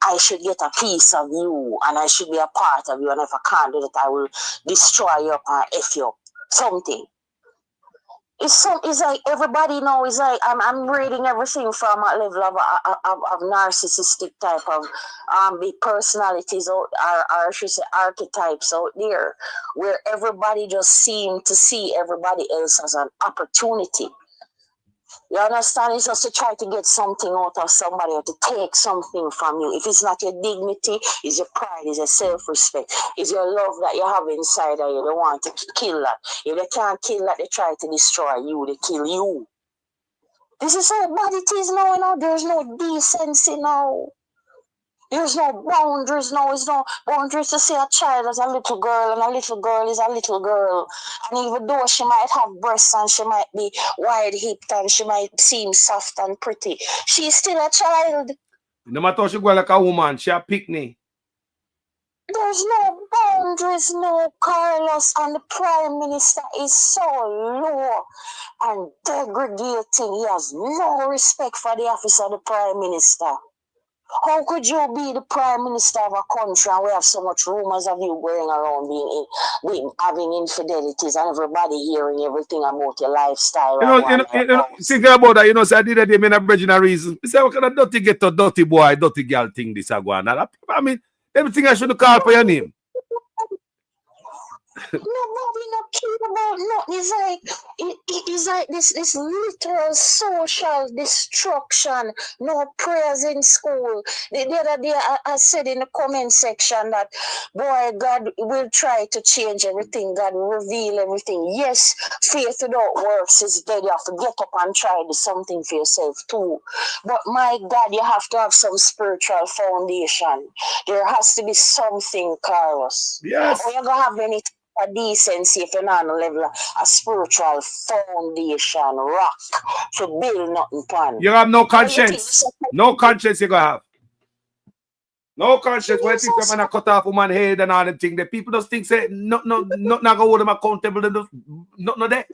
I should get a piece of you and I should be a part of you, and if I can't do that, I will destroy you and F you up. Something. It's like everybody now is like I'm reading everything from a level of narcissistic type of big personalities or I should say archetypes out there, where everybody just seems to see everybody else as an opportunity. You understand? It's just to try to get something out of somebody or to take something from you. If it's not your dignity, it's your pride, it's your self-respect, it's your love that you have inside of you. They want to kill that. If they can't kill that, they try to destroy you. They kill you. This is how bad it is now. You know? There's no decency now. There's no boundaries now. There's no boundaries to see a child as a little girl, and a little girl is a little girl. And even though she might have breasts and she might be wide-hipped and she might seem soft and pretty, she's still a child. No matter how she go like a woman, she a picnic. There's no boundaries, no, Carlos, and the Prime Minister is so low and degrading. He has no respect for the office of the Prime Minister. How could you be the prime minister of a country and we have so much rumors of you going around having infidelities and everybody hearing everything about your lifestyle? Think about that. So I did that. I bridging a reason. I say, what kind of dirty get to dirty boy, dirty girl thing this I go on? I mean, everything I should call for your name. Nobody not care about nothing. It's like this literal social destruction. No prayers in school. The other day I said in the comment section that boy, God will try to change everything. God will reveal everything. Yes, faith without works is dead. You have to get up and try to do something for yourself too. But my God, you have to have some spiritual foundation. There has to be something, Carlos. Yes. Or you're gonna have anything. A decency if you're not on a level, a spiritual foundation, rock to build nothing upon. You have no conscience. No conscience you gonna have. No conscience. When things come and cut off woman's head and all the things, the people just think say not gonna hold them accountable. Not there.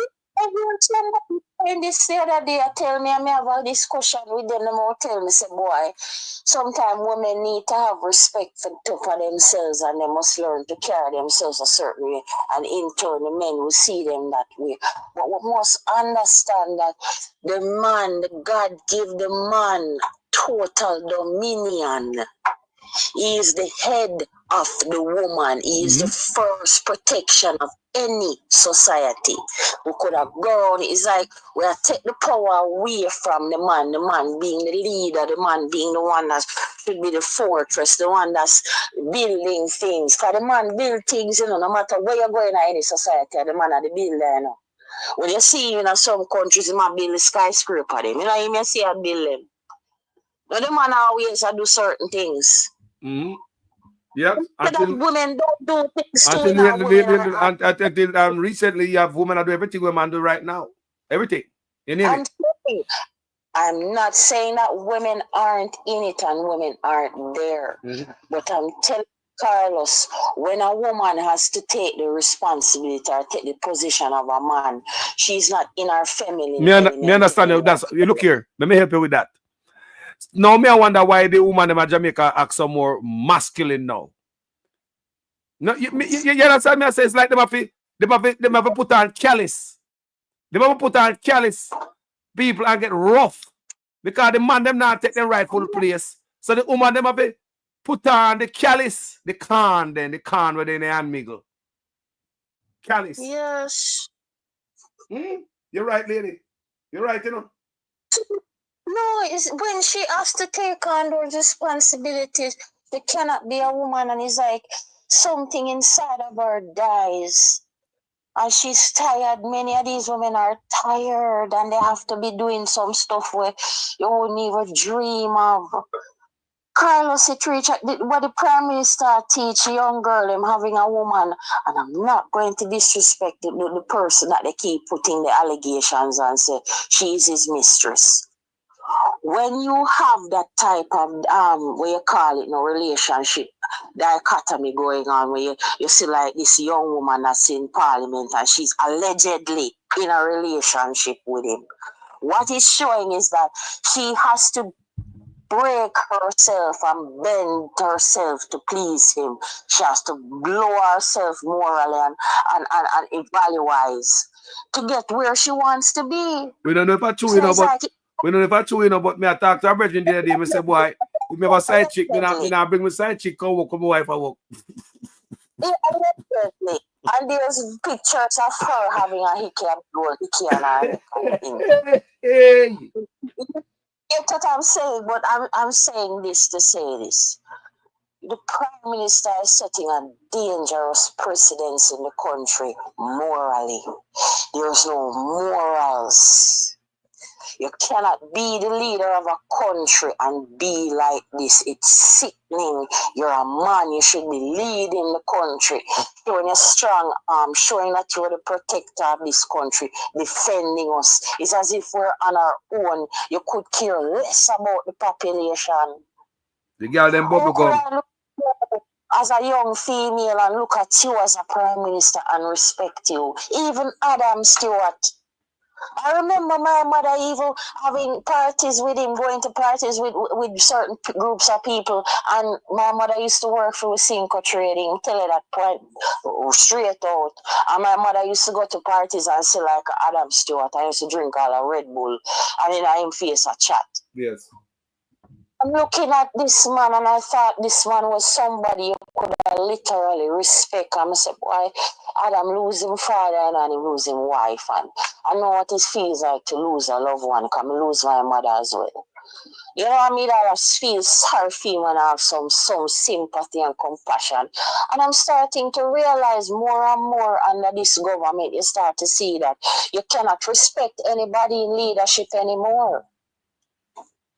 And this the other day, I tell me, I may have a discussion with them. They will tell me, say, boy, sometimes women need to have respect for themselves and they must learn to carry themselves a certain way. And in turn, the men will see them that way. But we must understand that the man, the God give the man total dominion. He is the head of the woman. He is the first protection of any society. We could have gone, it's like we have take the power away from the man being the leader, the man being the one that should be the fortress, the one that's building things. Because the man build things, no matter where you're going in any society, the man are the builder, When you see in some countries, the man build a skyscraper, them. You may see a build them. But the man always do certain things. Yep. Until women don't do things until recently, you have women that do everything women do right now. Everything. I'm not saying that women aren't in it and women aren't there. But I'm telling Carlos, when a woman has to take the responsibility or take the position of a man, she's not in her feminine. Me understand you. Look here. Let me help you with that. Now, me I wonder why the woman in Jamaica act so more masculine now. No, you understand me? I say it's like them have to put on callous. They have to put on callous people and get rough because the man them not take their rightful place. So the woman them have to put on the callous, the can within the hand miggle. Callous. Yes. You're right, lady. You're right, No, it's when she has to take on those responsibilities, she cannot be a woman, and it's like something inside of her dies. And she's tired. Many of these women are tired and they have to be doing some stuff where you wouldn't even dream of. Carlos, it reached what the Prime Minister teach a young girl, him having a woman, and I'm not going to disrespect the person that they keep putting the allegations and say she's his mistress. When you have that type of what you call it, relationship dichotomy going on, where you see like this young woman that's in parliament and she's allegedly in a relationship with him, what it's showing is that she has to break herself and bend herself to please him. She has to blow herself morally and value-wise to get where she wants to be. We don't know if it's true, we don't know if it's true, but me I talk to a brethren the other day, I say, boy, if me have a side chick, me not bring my side chick, come work with my wife and work. Yeah, definitely. And there's pictures of her having a hickey and a Hey. That's what I'm saying, but I'm saying this to say this. The Prime Minister is setting a dangerous precedence in the country morally. There's no morals. You cannot be the leader of a country and be like this. It's sickening. You're a man. You should be leading the country, showing a strong arm, showing that you're the protector of this country, defending us. It's as if we're on our own. You could care less about the population. The girl them bubble gum. As a young female and look at you as a Prime Minister and respect you. Even Adam Stewart. I remember my mother even having parties with him, going to parties with certain groups of people. And my mother used to work for Cinco Trading, tell her that point straight out. And my mother used to go to parties and see like Adam Stewart. I used to drink all a Red Bull. And then I him face a chat. Yes. I'm looking at this man and I thought this man was somebody you could literally respect. I said, boy, Adam lose him father and he lose him wife. And I know what it feels like to lose a loved one because I lose my mother as well. You know what I mean? I just feel sorry for him and I have some sympathy and compassion. And I'm starting to realize more and more under this government, you start to see that you cannot respect anybody in leadership anymore.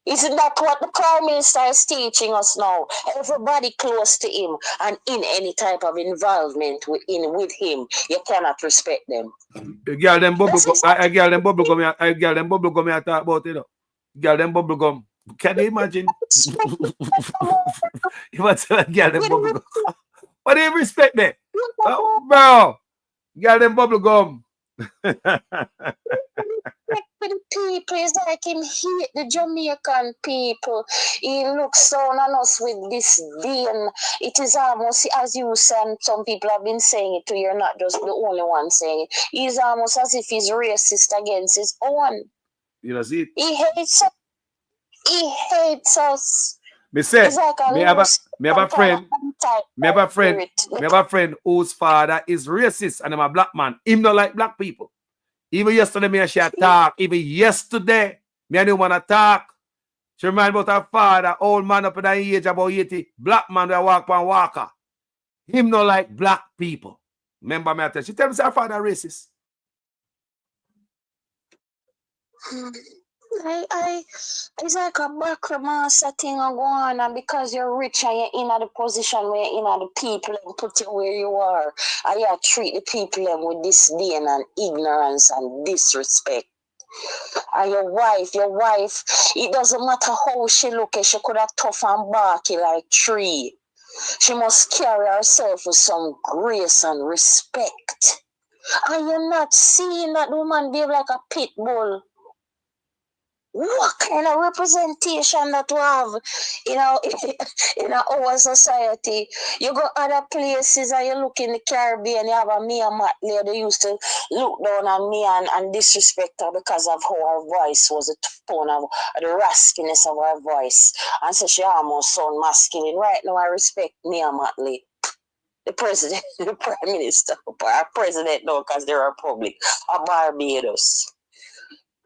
Isn't that what the Prime Minister is teaching us now? Everybody close to him and in any type of involvement with him, you cannot respect them. Girl, them bubble gum. I girl them bubble gum. I girl them bubble gum. I talk about it. Girl them bubble gum. Can you imagine? You want to girl them bubble gum? What do you respect me? Oh, bro, girl them bubble gum. For the people, it's like him hate the Jamaican people. He looks down on us with disdain. It is almost as you say, and some people have been saying it too. You're not just the only one saying it. He's almost as if he's racist against his own. You know, see it? He hates us. He hates us. Me say, like me have a friend whose father is racist and I'm a black man. Him not like black people. Even yesterday, me and she talk. Even yesterday, me and him want to talk. She remind about her father, old man up in the age, about 80, black man that walk on walker. Him not like black people. Remember me, I tell she tell me her father racist. It's like a backmaster thing going on, and because you're rich and you're in the position where you're in the people and put you where you are, and you treat the people with disdain and ignorance and disrespect. And your wife, it doesn't matter how she look, she could have tough and barky like tree. She must carry herself with some grace and respect. And you're not seeing that woman behave like a pit bull. What kind of representation that we have, in our society? You go other places and you look in the Caribbean, you have a Mia Matley, they used to look down on me and disrespect her because of how her voice was, the tone of the raspiness of her voice. And so she almost sound masculine. Right now, I respect Mia Matley, the president, the prime minister, our president now because they're a republic, of Barbados.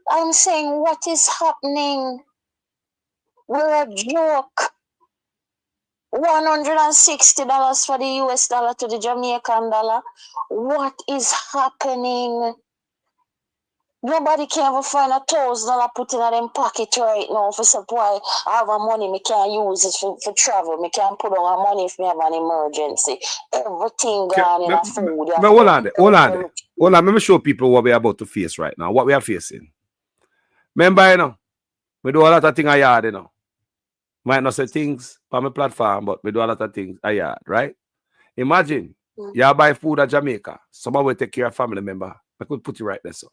I'm saying, what is happening? We're a joke. $160 for the US dollar to the Jamaican dollar. What is happening? Nobody can ever find $1,000 put in them pocket right now for supply. I have a money, me can't use it for travel. Me can't put on my money if me have an emergency. Everything gone in a food. Hold on. Let me show people what we're about to face right now, what we are facing. Remember, we do a lot of things I yard, Might not say things on my platform, but we do a lot of things I yard, right? Imagine, you buy food at Jamaica. Somebody will take care of family member. I could put you right there, so.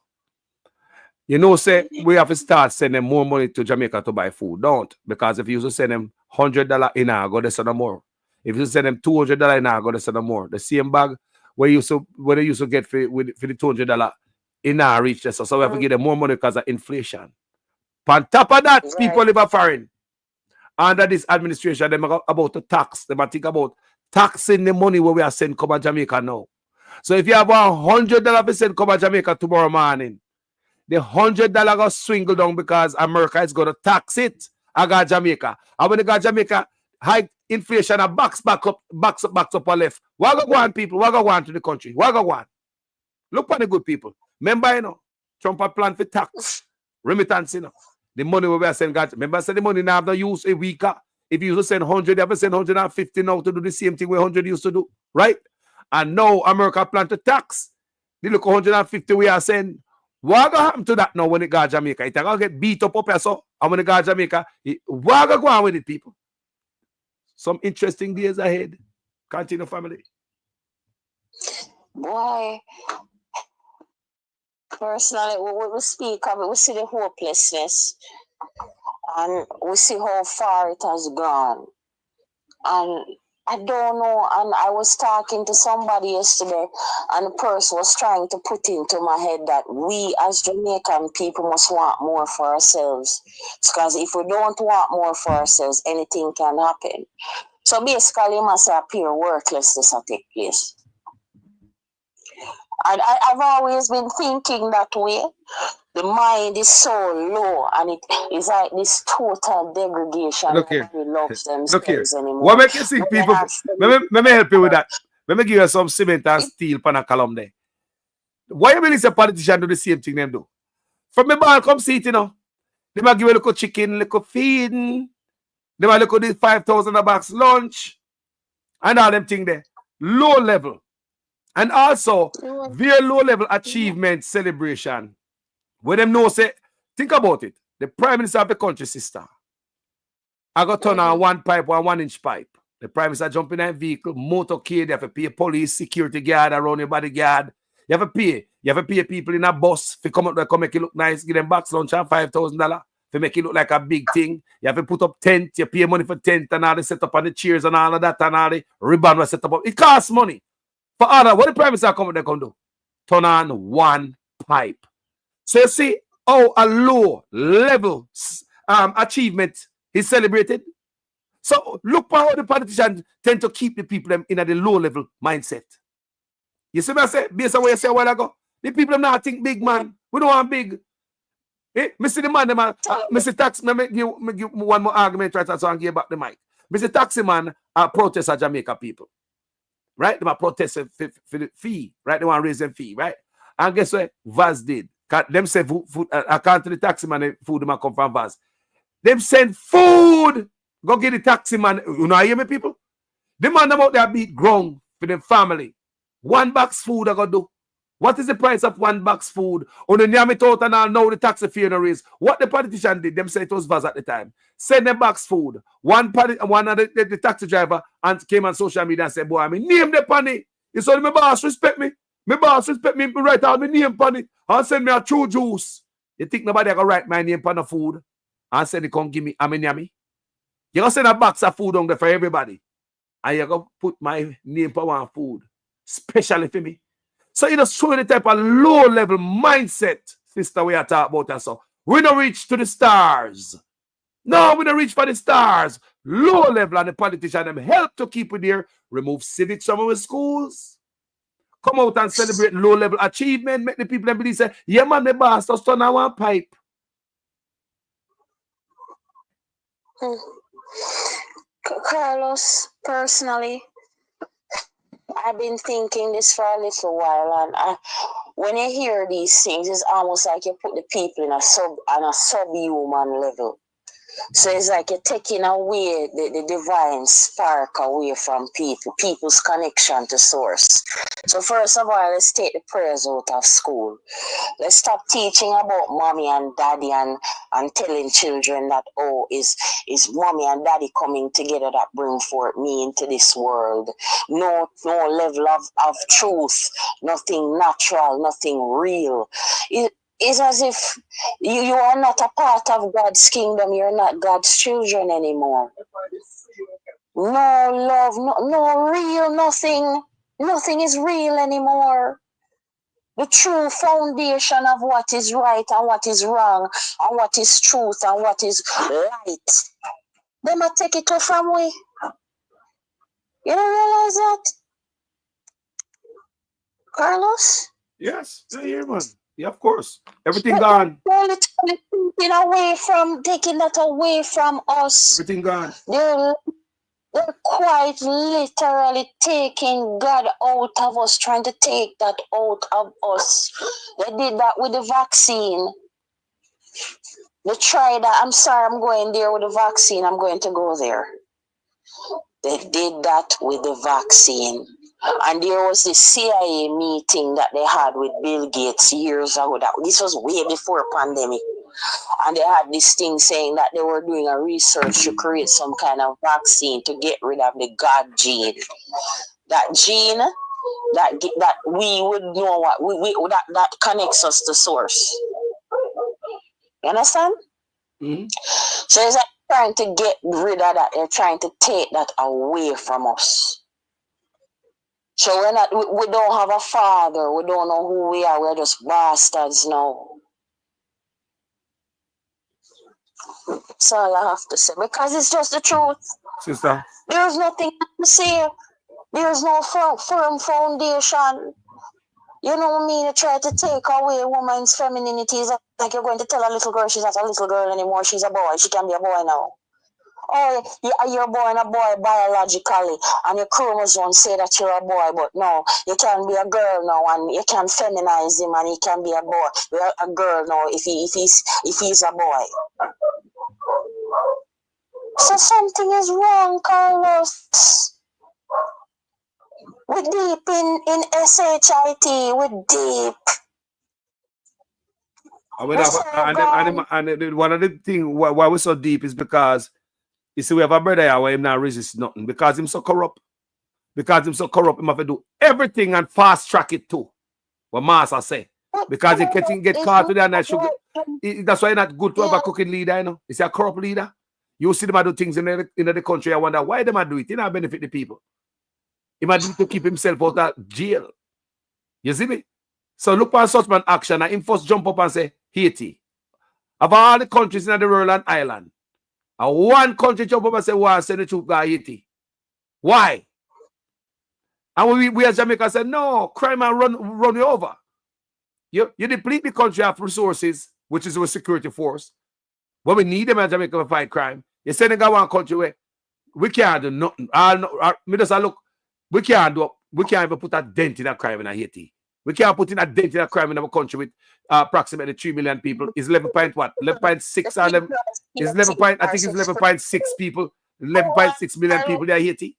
Say we have to start sending more money to Jamaica to buy food. Don't. Because if you used to send them $100 in a go, they send them more. If you send them $200 in a go, they send them more. The same bag where they used to get for the $200 in a reach this. So we have to give them more money because of inflation. On top of that, people live a foreign. Under this administration, they're about to tax. They think about taxing the money where we are sending come to Jamaica now. So if you have $100 to send come to Jamaica tomorrow morning, the $100 go swingle down because America is going to tax it. I got Jamaica. And when they got Jamaica, high inflation and backs up or left. What go on, people? What go on to the country? What go on? Look for the good people. Remember, Trump had planned for tax. Remittance, The money we are sending, remember, I said the money now have no use a week. If you used to send 100, you have to send 150 now to do the same thing where 100 used to do, right? And now America plan to tax. They look 150 we are saying, what going to happen to that now when it got Jamaica? It's going to get beat up so. And when it got Jamaica, what going to go on with it, people? Some interesting days ahead. Continue, family. Boy. Personally, we speak of it, we see the hopelessness and we see how far it has gone. And I don't know, and I was talking to somebody yesterday, and the person was trying to put into my head that we as Jamaican people must want more for ourselves. Because if we don't want more for ourselves, anything can happen. So basically, you must appear worthlessness to take place. And I've always been thinking that way. The mind is so low, and it is like this total degradation. Look here. Nobody loves themselves Look here. anymore. What make you think people? Let me help you with that. Let me give you some cement and steel pan a column there. Why you believe the politician do the same thing them do? From the bar come see it, you know. They might give you a little chicken, little feeding. They might look at this 5,000 a box lunch. And all them thing there. Low level. And also, very low level achievement celebration. Where them know say, think about it. The Prime Minister of the country, sister. I got turn on one pipe or 1 inch pipe. The Prime Minister jump in a vehicle, motorcade, you have to pay police, security guard around your bodyguard. You have to pay. You have to pay people in a bus to come up there, come make it look nice, give them box lunch and $5,000 to make it look like a big thing. You have to put up tent, you pay money for tent and all the set up on the chairs and all of that and all the ribbon was set up. It costs money. For all that, what the Prime Minister come up there can do? Turn on one pipe. So you see how a low level achievement is celebrated. So look for how the politicians tend to keep the people in the low level mindset. You see what I say? Based on what you said a while ago, the people not think big, man. We don't want big. Me see the man, Mr. Tax, me give one more argument right now so I can give back the mic. Mr. Taxi man protest at Jamaica people. Right? They might protest for the fee. Right? They want to raise them fee. Right? And guess what? Vaz did. Them say food, according to the taxi man, the food might come from Vaz. Them send food. Go get the taxi man. You know, hear me, people? The man about there beat ground for them family. 1 box food I got do. What is the price of 1 box food? On the Nyami out and all now the taxi fee no raise. What the politician did, them say it was Vaz at the time. Send them box food. One of the taxi driver and came on social media and said, boy, I mean, name the penny. You saw my boss respect me. My boss respect me. Write out my name on it. And send me a true juice. You think nobody gonna write my name on the food? And say they come give me Nyami? You gonna send a box of food on there for everybody. And you gonna put my name on one food. Especially for me. So you just show the type of low level mindset, sister, we are talking about that. So we don't reach to the stars. No, we don't reach for the stars. Low level, and the politician them help to keep it there. Remove civics from our schools. Come out and celebrate low level achievement. Make the people them believe say, yeah man, the boss just turn on one pipe. Carlos, personally, I've been thinking this for a little while, and when you hear these things, it's almost like you put the people on a subhuman level. So it's like you're taking away the divine spark away from people's connection to source. So first of all, let's take the prayers out of school. Let's stop teaching about mommy and daddy and telling children that, oh, is mommy and daddy coming together that bring forth me into this world. No level of truth, nothing natural, nothing real. It's as if you are not a part of God's kingdom. You're not God's children anymore. No love, no real, nothing. Nothing is real anymore. The true foundation of what is right and what is wrong and what is truth and what is light. They might take it off from we. You don't realize that? Carlos? Yes, I hear man. Yeah, of course. Everything gone. They're literally taking that away from us. Everything gone. They're quite literally taking God out of us, trying to take that out of us. They did that with the vaccine. They tried that. I'm sorry, I'm going there with the vaccine. I'm going to go there. They did that with the vaccine. And there was the CIA meeting that they had with Bill Gates years ago. This was way before pandemic. And they had this thing saying that they were doing a research to create some kind of vaccine to get rid of the God gene. That gene that we would know what that connects us to source. You understand? Mm-hmm. So it's like trying to get rid of that. They're trying to take that away from us. So we don't have a father. We don't know who we are. We're just bastards now. That's all I have to say. Because it's just the truth. Sister. There's nothing to say. There's no firm foundation. You know what I mean? You try to take away a woman's femininity. It's like you're going to tell a little girl she's not a little girl anymore. She's a boy. She can be a boy now. Oh, you're born a boy biologically, and your chromosomes say that you're a boy, but no, you can be a girl now, and you can feminize him, and he can be a boy. You're a girl now if he's a boy. So something is wrong, Carlos. We're deep in SHIT. We're deep. And one of the things why we're so deep is because you see we have a brother here where him not resist nothing because him so corrupt. Because him so corrupt, him have to do everything and fast track it too. What Master say. Because he can get caught with that and sugar. That's why it's not good to have a cooking leader, you know. It's a corrupt leader. You see them do things in the country. I wonder why them do it. It not benefit the people. He might need to keep himself out of jail. You see me? So look for such an action and him first jump up and say, Haiti. Of all the countries in the world and island, and one country jump up and say, why send the troop to Haiti? Why? And we as Jamaica said, no, crime and run you over. You deplete the country of resources, which is our security force. But we need them in Jamaica to fight crime. You send them one country where we can't do nothing. We can't even put a dent in that crime in Haiti. We can't put in a dent in that crime in our country with approximately 3 million people. It's 11.6 or 11. It's 11 point, I think it's 11.6 people. 11.6 million people in Haiti.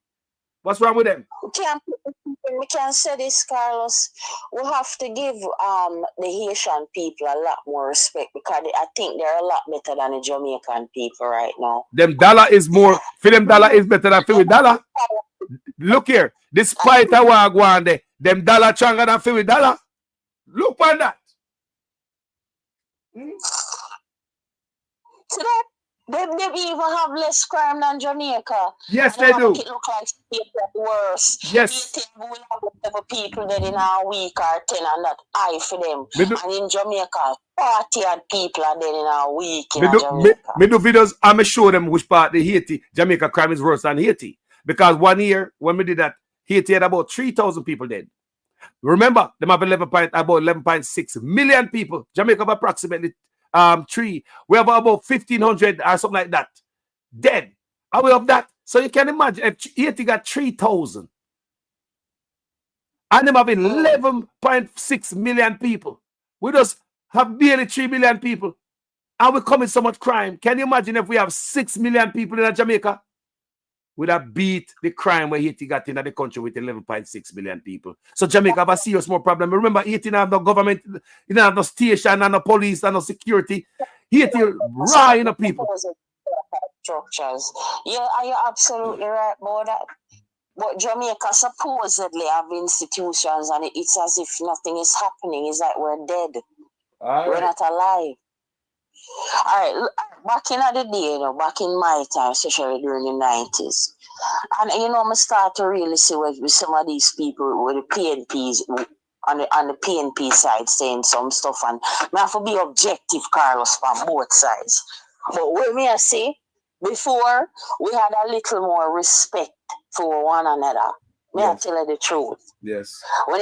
What's wrong with them? We can't say this, Carlos. We have to give the Haitian people a lot more respect because I think they're a lot better than the Jamaican people right now. Them dollar is more. For them dollar is better than for dollar. Look here. Despite our one day, them dollar stronger than for dollar. Look on that. So they even have less crime than Jamaica. Yes, they do. It look like it's worse. Yes. We have people dead in a week or 10 and that high for them. And in Jamaica, 40 people are dead in a week in Jamaica. Me do videos, I'm going to show them which part of Haiti, Jamaica crime is worse than Haiti. Because 1 year, when we did that, Haiti had about 3,000 people dead. Remember, they have about 11.6 million people. Jamaica have approximately 3. We have about 1,500 or something like that dead. Are we of that? So you can imagine if Haiti got 3,000 and them have 11.6 million people. We just have barely 3 million people and we commit so much crime. Can you imagine if we have 6 million people in Jamaica? We'd have beat the crime where Haiti got in the country with 11.6 million people. So Jamaica have a serious more problem. Remember, Haiti didn't have no government, you didn't have no station, and no police, and no security. Haiti raw in the people. Structures. Yeah, are you absolutely right about that? But Jamaica supposedly have institutions, and it's as if nothing is happening. It's like we're dead. We're not alive. All right, back in the day, back in my time, especially during the 90s, and I start to really see with some of these people with the PNPs on the PNP side saying some stuff, and I have to be objective, Carlos, from both sides. But what I see, before we had a little more respect for one another. May I tell you the truth? Yes. When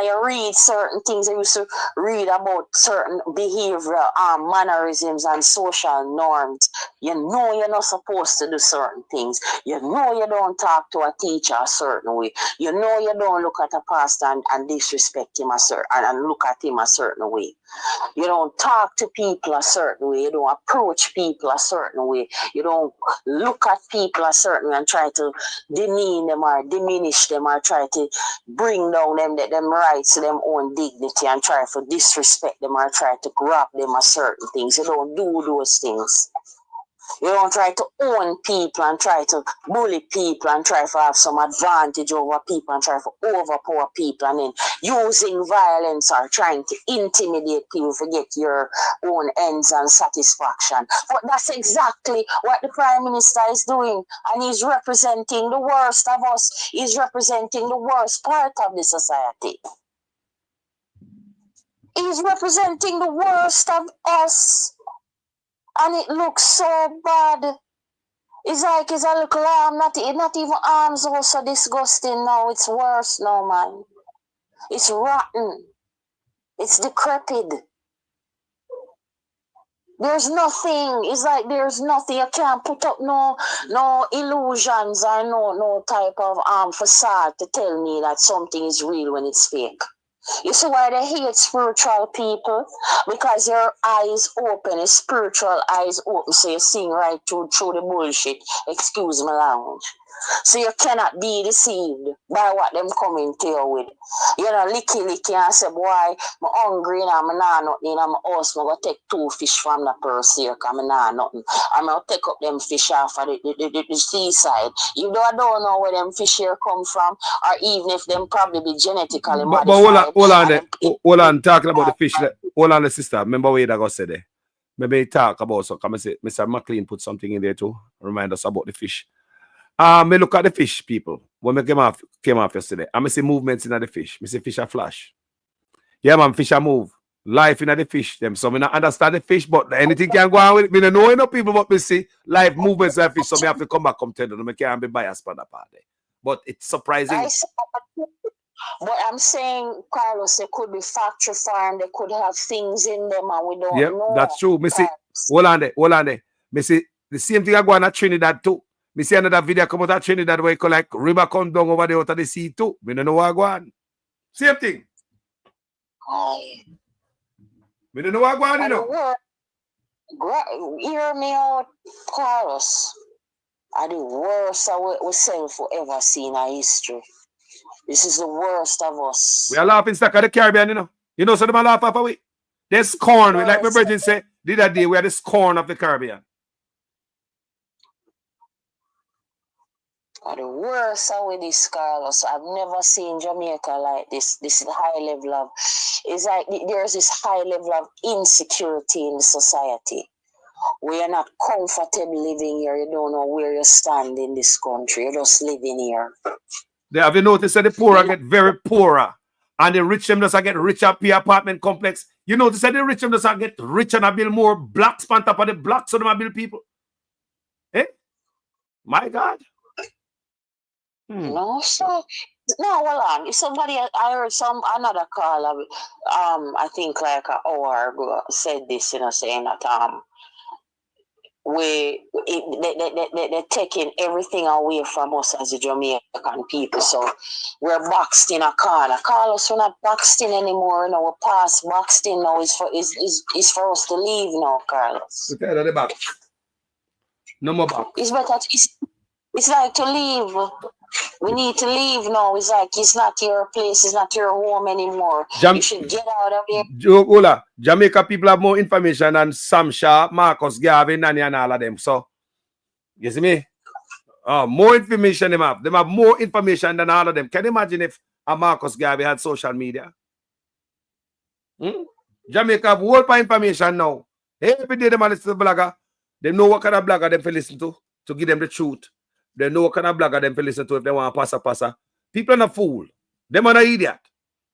you read certain things, I used to read about certain behavior, mannerisms, and social norms. You know you're not supposed to do certain things. You know you don't talk to a teacher a certain way. You know you don't look at a pastor and disrespect him and look at him a certain way. You don't talk to people a certain way. You don't approach people a certain way. You don't look at people a certain way and try to demean them or diminish them or try to bring down them rights to them own dignity and try to disrespect them or try to grab them a certain things. You don't do those things. You don't try to own people and try to bully people and try to have some advantage over people and try to overpower people and then using violence or trying to intimidate people to get your own ends and satisfaction. But that's exactly what the Prime Minister is doing, and he's representing the worst of us. He's representing the worst part of the society. He's representing the worst of us. And it looks so bad. It's like it's a little arm, not even arms are so disgusting now. It's worse now, man. It's rotten. It's decrepit. There's nothing. It's like there's nothing. You can't put up no illusions or no type of facade to tell me that something is real when it's fake. You see why they hate spiritual people? Because your eyes open, your spiritual eyes open, so you see right through the bullshit. Excuse my language. So you cannot be deceived by what them coming to you with. You know, licky and say, boy, I'm hungry and I'm not nothing in my house. I'm going to take 2 fish from the person here because I'm not nothing. I'm going to take up them fish off of the seaside. You don't know where them fish here come from, or even if them probably be genetically modified. But hold on, talking about the fish. Hold on, sister. Remember what I said there? Maybe talk about so. Come and say, Mr. McLean put something in there too. Remind us about the fish. Me look at the fish, people. When we came off yesterday, I see movements in the fish. Me see fish a flash. Yeah, man, fish a move. Life in the fish, them. So me not understand the fish, but anything can go on with it. Me don't know enough people, but me see life movements of fish. So me have to come back, come tell them. Me can't be biased for that part. But it's surprising. But I'm saying, Carlos, they could be factory farm. They could have things in them, and we don't know. That's true. Me see. Hold on there. Me see the same thing I go on at Trinidad too. Me see another video come out of Trinidad where you like river come down over there out of the sea too. Me don't know what I go on. Same thing. Me don't know what I go on, you know. Hear me out, Carlos. Are the worst we self ever seen in history. This is the worst of us. We are laughing stock of the Caribbean, you know. You know, so they laugh off of it. There's corn. Like my brother said, the other day, we are the corn of the Caribbean. The worst with this, Carlos. I've never seen Jamaica like this. This high level of, it's like there's this high level of insecurity in the society. We are not comfortable living here. You don't know where you stand in this country. You're just living here. Have you noticed that the poorer get very poorer and the rich them does get richer per apartment complex? You notice that the rich them does get richer and build more blocks on top of the blocks so they build people? Eh? My God. No, so no, hold on. If somebody, I heard another caller, I think like an hour ago said this, you know, saying that they're taking everything away from us as the Jamaican people. So we're boxed in a corner. Carlos, we're not boxed in anymore. You know, we're past boxed in now. It's for us to leave now, Carlos. Okay, the back. No more box. It's better. It's like to leave. We need to leave now. It's like it's not your place. It's not your home anymore. You should get out of here. Jamaica people have more information than Sam Shaw, Marcus Garvey, Nani, and all of them. So, you see me? More information they have. They have more information than all of them. Can you imagine if a Marcus Garvey had social media? Jamaica have whole of information now. Every day they listen to the blogger. They know what kind of blogger they listen to give them the truth. They know what kind of blogger them listen to if they want to passa. People are not fool. Them are not idiot.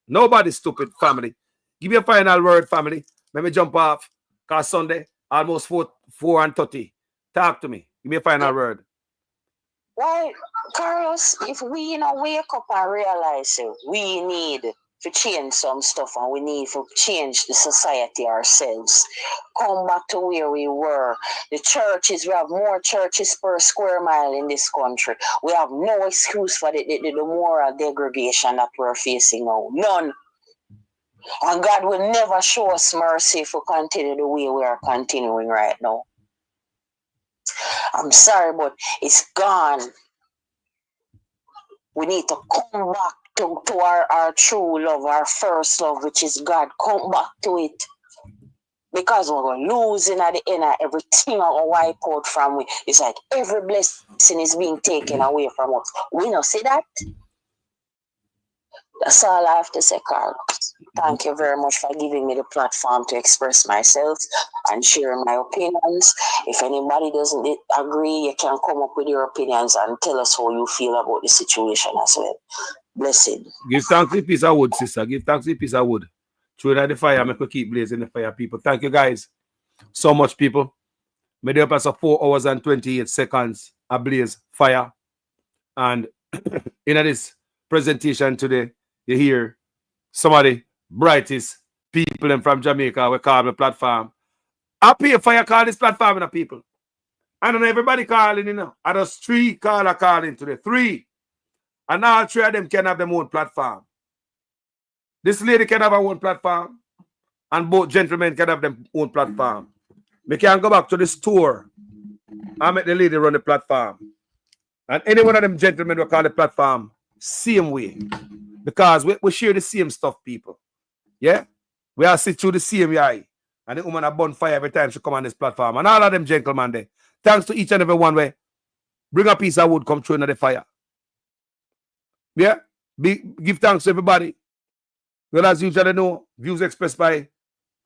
Nobody's stupid, family. Give me a final word, family. Let me jump off. Because Sunday, almost 4:30. Talk to me. Give me a final word. Well, Carlos, if we wake up and realize we need to change some stuff and we need to change the society ourselves, come back to where we were. The churches, we have more churches per square mile in this country. We have no excuse for the moral degradation that we're facing now. None. And God will never show us mercy if we continue the way we are continuing right now. I'm sorry, but it's gone. We need to come back to our true love, our first love, which is God. Come back to it. Because we're losing at the end of everything our wipe out from we. It's like every blessing is being taken away from us. We don't see that. That's all I have to say, Carlos. Thank you very much for giving me the platform to express myself and share my opinions. If anybody doesn't agree, you can come up with your opinions and tell us how you feel about the situation as well. Blessed. Give thanks to piece of wood, sister. Give thanks to piece of wood. Throw it at the fire, make we keep blazing the fire, people. Thank you, guys. So much, people. Made up as 4 hours and 28 seconds ablaze fire. And in this presentation today, you hear some of the brightest people from Jamaica we call the platform. I pay fire call this platform, you know, people. I don't know everybody calling, you know. I just 3 caller calling today. 3. And all 3 of them can have their own platform. This lady can have her own platform. And both gentlemen can have their own platform. We can go back to the store and make the lady run the platform. And any one of them gentlemen will call the platform same way. Because we share the same stuff, people. Yeah? We all sit through the same eye. And the woman a bonfire every time she come on this platform. And all of them gentlemen there. Thanks to each and every one way. Bring a piece of wood, come through into the fire. Yeah? Give thanks to everybody. Well, as you usually know, views expressed by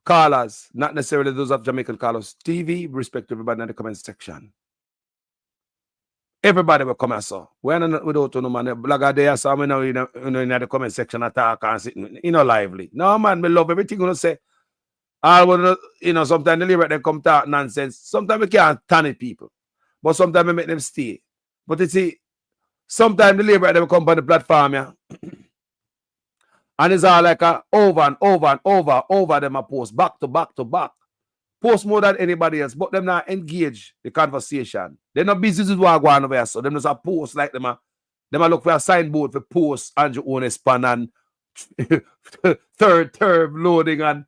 callers, not necessarily those of Jamaican Callers TV. Respect to everybody in the comment section. Everybody will come and saw. We're not without no man. Blogger there, so we know in the comment section attack and sitting, lively. No man, we love everything you say. All sometimes the lyric they come talk nonsense. Sometimes we can't turn it people. But sometimes we make them stay. But you see, sometimes the lyric they come on the platform, yeah. And it's all like a over and over and over them a post, back to back to back. Post more than anybody else, but them not engage the conversation. They're not busy with what going over here, so them just a post like them a look for a signboard for post Andrew Onespan and third term loading and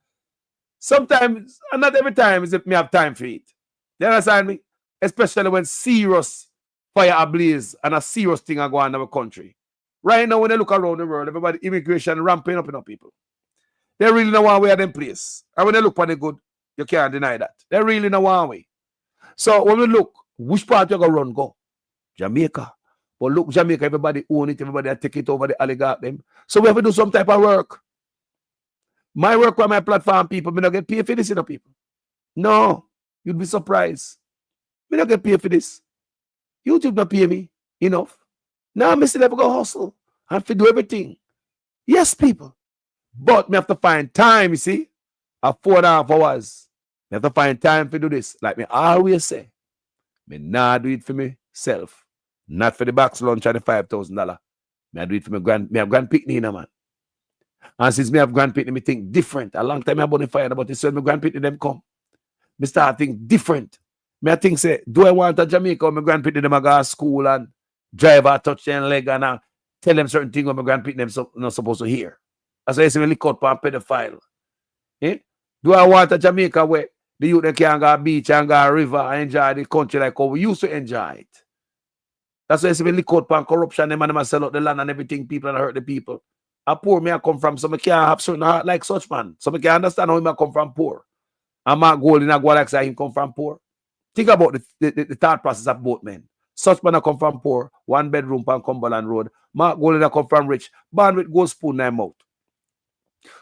sometimes, and not every time is it me have time for it. You understand me? Especially when serious fire ablaze and a serious thing are going on in our country. Right now, when they look around the world, everybody immigration ramping up in our people. They really know one way of them place. And when they look for the good, you can't deny that. They really know one way. So when we look, which part you gonna run go? Jamaica. But look, Jamaica, everybody own it, everybody take it over the oligarch them. So we have to do some type of work. My work on my platform, people, me not get paid for this, people. No, you'd be surprised. Me not get paid for this. YouTube not pay me enough. Now I still have to go hustle. I have to do everything. Yes, people. But me have to find time, you see. At 4.5 hours. Me have to find time to do this. Like me always say, me not do it for myself. Not for the box lunch and the $5,000. Me I do it for me have grand picnic, man. And since me have grand picnic, me think different. A long time I been fire about this, so my grand picnic them come. Me start think different. Me I think say, do I want a Jamaica or my grand picnic them I go to school and drive a touch their leg and tell them certain things when my grand picnic them not supposed to hear. That's why I say me lick out for a pedophile. Eh? Do I want a Jamaica where the youth can go to beach and go to river and enjoy the country like how we used to enjoy it? That's why I say me lick out for corruption, them and them sell out the land and everything, people and hurt the people. A poor me I come from, so I can't have certain heart like such man. So I can understand how him I come from poor. And Mark Golding I go like say him come from poor. Think about the thought process of both men. Such man I come from poor, 1 bedroom on Cumberland Road. Mark Golding I come from rich, born with gold spoon in their mouth.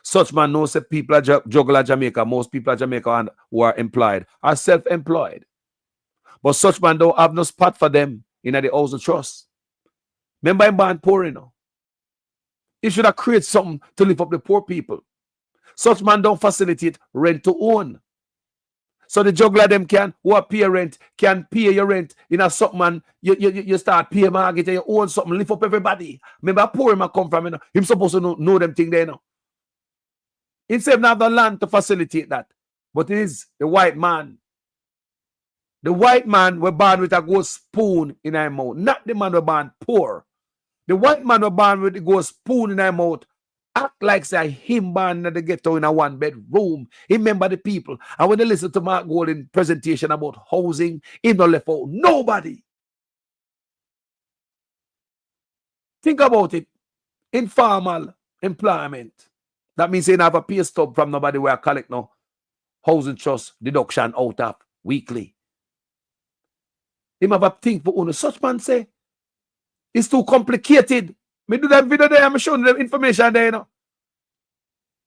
Such man knows that people are juggle at Jamaica. Most people at Jamaica who are employed are self-employed. But such man don't have no spot for them in the house of trust. Remember him born poor, you know. He should have created something to lift up the poor people. Such man don't facilitate rent to own. So the juggler them who are pay rent, can pay your rent. You know, something man, you start pay market and you own something, lift up everybody. Remember poor man come from, you know. Him supposed to know them thing there, you know. Instead of have the land to facilitate that. But it is the white man. The white man were born with a gold spoon in their mouth. Not the man were born poor. The white man were born with a gold spoon in their mouth. Act like say him born in the ghetto in a 1 bedroom. He remember the people. And when they listen to Mark Golding presentation about housing, he not left out nobody. Think about it. Informal employment. That means they have a pay stub from nobody where I collect no housing trust deduction out of weekly. Him have a thing for owner. Such man say, it's too complicated. Me do that video there, I'm showing them information there, you know.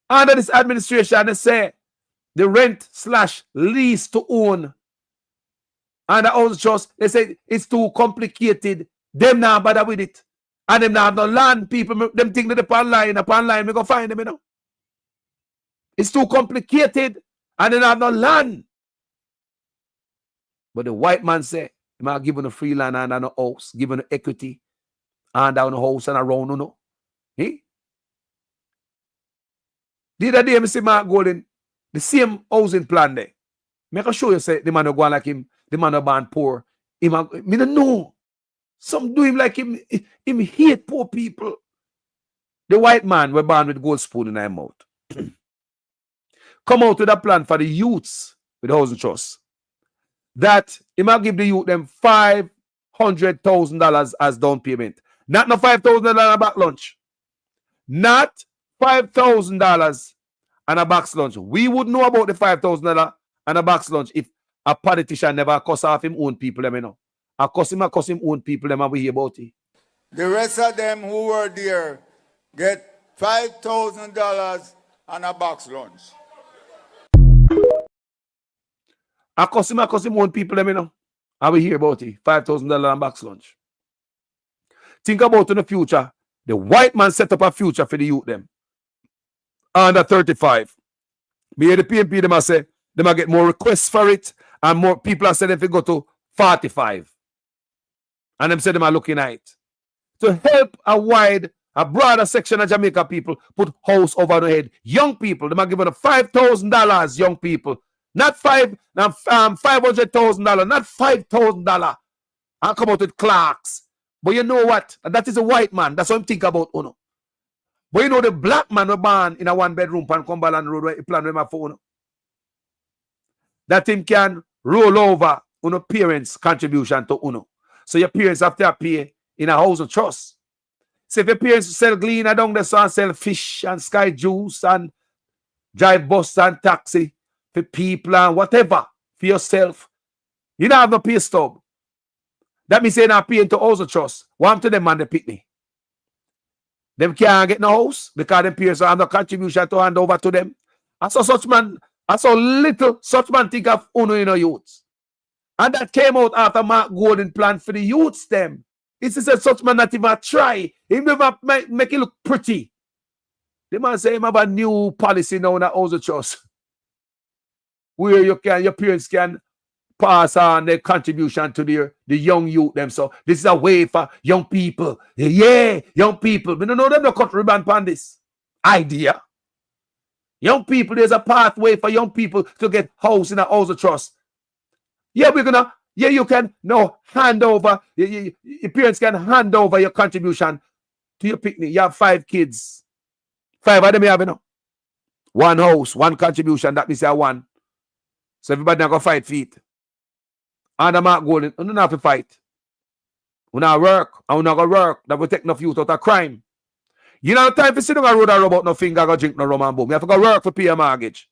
Under this administration, they say the rent/lease to own and the house trust, they say it's too complicated. Them not bother with it. And them not have no land. People, them think that upon line, we go find them, you know. It's too complicated and they not have no land. But the white man say, he might give a free land and a house, given equity and down a house and around, you know. Hey? The other day, I see Mark Golden, the same housing plan there. I can show you, say, the man who go like him, the man who born poor. Me don't know. Some do him like him hate poor people. The white man were born with gold spoon in their mouth. Come out with a plan for the youths with the housing trust. That he might give the youth them $500,000 as down payment. Not no $5,000 a back lunch. Not $5,000 and a box lunch. We would know about the $5,000 and a box lunch if a politician never cuss off him own people, them, you know. A cuss him own people, them, and we hear about it. The rest of them who were there get $5,000 and a box lunch. I cuss him own people, them, you know. And we hear about it. $5,000 and box lunch. Think about in the future. The white man set up a future for the youth, them. Under 35. Me hear the PNP, them I say, they might get more requests for it, and more people are saying if they go to 45. And them say they are looking at it. To help a broader section of Jamaica people put house over their head. Young people, they might give them $5,000, young people. Not $500,000, not $5,000. And come out with Clarks. But you know what? And that is a white man. That's what I'm thinking about, Uno. But you know the black man was born in a one-bedroom on Cumberland Road where he plan with my phone. That him can roll over Uno parents' contribution to Uno. So your parents have to pay in a house of trust. So if your parents sell gleaner down there, so and sell fish and sky juice and drive bus and taxi for people and whatever for yourself, you don't have no pay stub. That means they're not paying to house of trust. What to them man the pitney? Them can't get no house because them parents have no contribution to hand over to them. I saw little such man think of Uno in the youths. And that came out after Mark Golden plan for the youths them. It said such man not even try. He never make it look pretty. The man say him have a new policy now in the house of trust. Where your parents can pass on their contribution to the young youth them. So this is a way for young people. Yeah, young people. We don't know them no cut ribbon on this idea. Young people, there's a pathway for young people to get house in a house of trust. Yeah, you can hand over, your parents can hand over your contribution to your picnic. You have 5 kids. 5 of them you have, you know. 1 house, 1 contribution, that means you have 1. So everybody now go fight for it. And I'm not going, you don't have to fight. We not work, and we not go work. That will take enough youth out of crime. You don't have time to sit on a road and rub out no finger, go drink no rum and boom. You have to go work for pay a mortgage.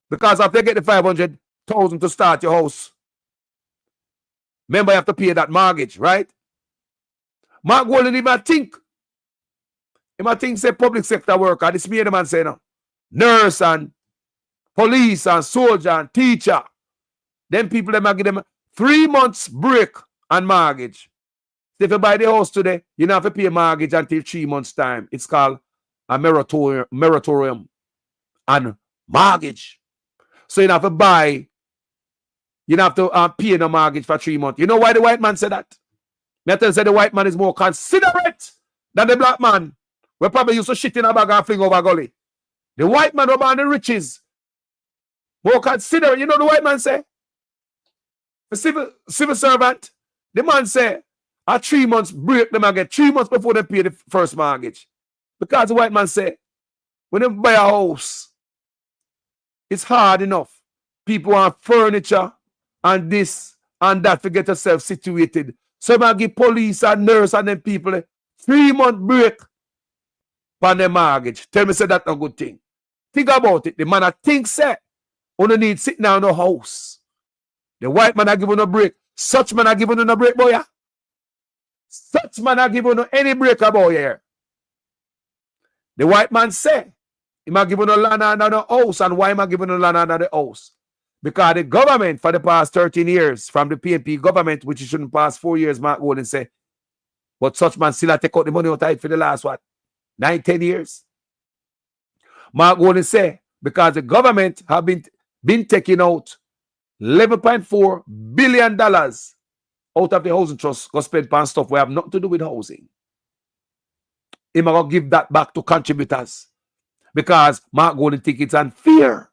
Because after you get the 500,000 to start your house, remember you have to pay that mortgage, right? Mark Golden even think. He might think say public sector worker. This me the man say no. Nurse and police and soldier and teacher. Them people them give them 3 months break on mortgage. So if you buy the house today, you don't have to pay mortgage until 3 months' time. It's called a moratorium and mortgage. So you don't have to buy, you don't have to pay no mortgage for 3 months. You know why the white man said that? Me tell you say the white man is more considerate than the black man. We probably used to shit in a bag and fling over a gully. The white man over the riches. More considerate. You know the white man say? The civil servant, the man say, a 3 months break them again, 3 months before they pay the first mortgage. Because the white man say, when they buy a house, it's hard enough. People want furniture and this and that to get yourself situated. So I give police and nurse and them people 3 month break on their mortgage. Tell me say that's a good thing. Think about it. The man I think say You need sit down in the house. The white man are giving no break. Such man are giving no break, boy. Such man are giving no any break about here. The white man say, he might give no land under the house. And why am I giving no land under the house? Because the government for the past 13 years, from the PNP government, which it shouldn't pass 4 years, Mark Golden say, but such man still take out the money out of it for the last, 9-10 years. Mark Golden say, because the government have been taking out $11.4 billion out of the housing trust go spend on stuff we have nothing to do with housing. He might give that back to contributors. Because Mark Golden think it's unfair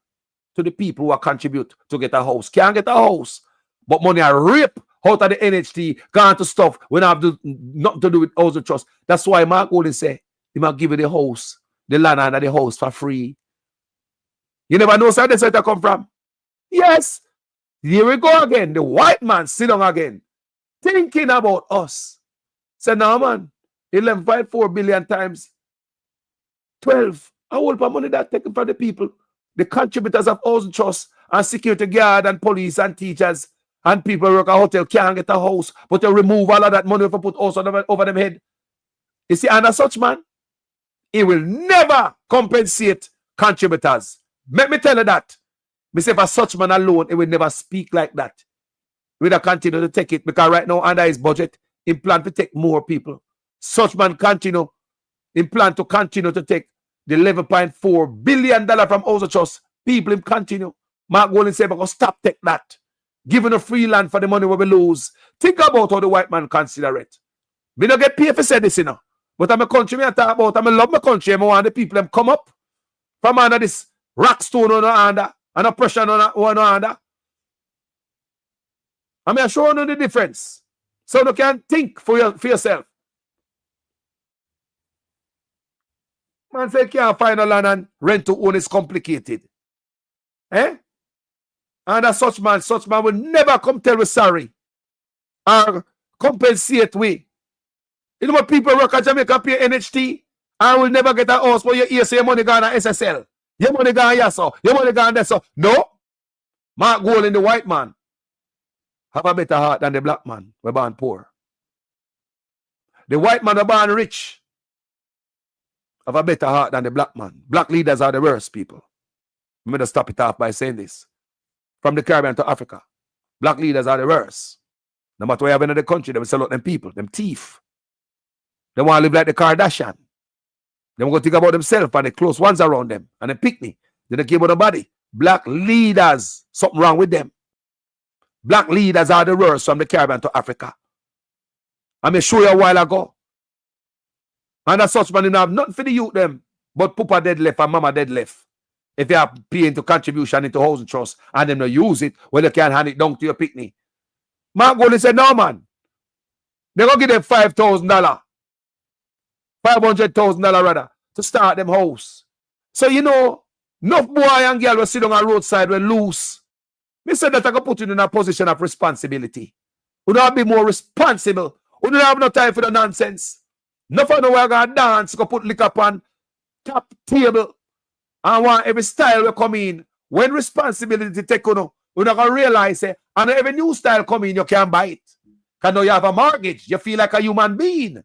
to the people who are contribute to get a house. Can't get a house, but money are rip out of the NHT, gone to stuff when I have nothing to do with housing trust. That's why Mark Golden say he might give you the house, the land under the house for free. You never know where this come from. Yes, here we go again. The white man sit down again, thinking about us. Say, no man, 11.4 billion times 12. I whole of money that taken from the people, the contributors of housing trust and security guard and police and teachers and people who work at hotel can't get a house, but they remove all of that money if I put also over them head. You see, and as such man, he will never compensate contributors. Let me tell you that. Me say for such man alone, he will never speak like that. He will continue to take it because right now under his budget, he plan to take more people. Such man continue, he plan to continue to take the $11.4 billion from housing trust. People him continue. Mark Golden say, "Because stop take that. Giving a free land for the money we will lose." Think about how the white man consider it. Me don't get paid for say this, you know. But I'm a country me I talk about. I love my country. I want the people them come up from under this rock stone on under and oppression on one under. I mean, I show you the difference. So you can think for yourself. Man say can't find a land and rent to own is complicated. Eh? And as such man will never come tell we sorry or compensate we. You know what people work at Jamaica pay NHT and will never get a house for your ear say your money gone at SSL. Your money gone here so. Your money gone there so. No. Mark Golden, the white man, have a better heart than the black man. We're born poor. The white man are born rich. Have a better heart than the black man. Black leaders are the worst people. I'm going to stop it off by saying this. From the Caribbean to Africa, black leaders are the worst. No matter where you have in the country, they will sell out them people, them thief. They want to live like the Kardashian. They want to think about themselves and the close ones around them. And they pick me. They don't care about the body. Black leaders, something wrong with them. Black leaders are the worst from the Caribbean to Africa. I may show you a while ago. And as such man, you have nothing for the youth them, but Papa dead left and Mama dead left. If they are paying to contribution into housing trust and them not use it, well, you can't hand it down to your picnic. Mark Golden said, no man. They're going to give them $5,000. $500,000 rather to start them house. So you know, enough boy and girl will sit on a roadside when loose. Me said that I can put you in a position of responsibility. You don't have to be more responsible. You don't have no time for the nonsense. Nothing no way gonna dance, go put liquor on top table. And want every style will come in. When responsibility take on, you're not gonna realize it. And every new style come in, you can't buy it. Because now you have a mortgage. You feel like a human being.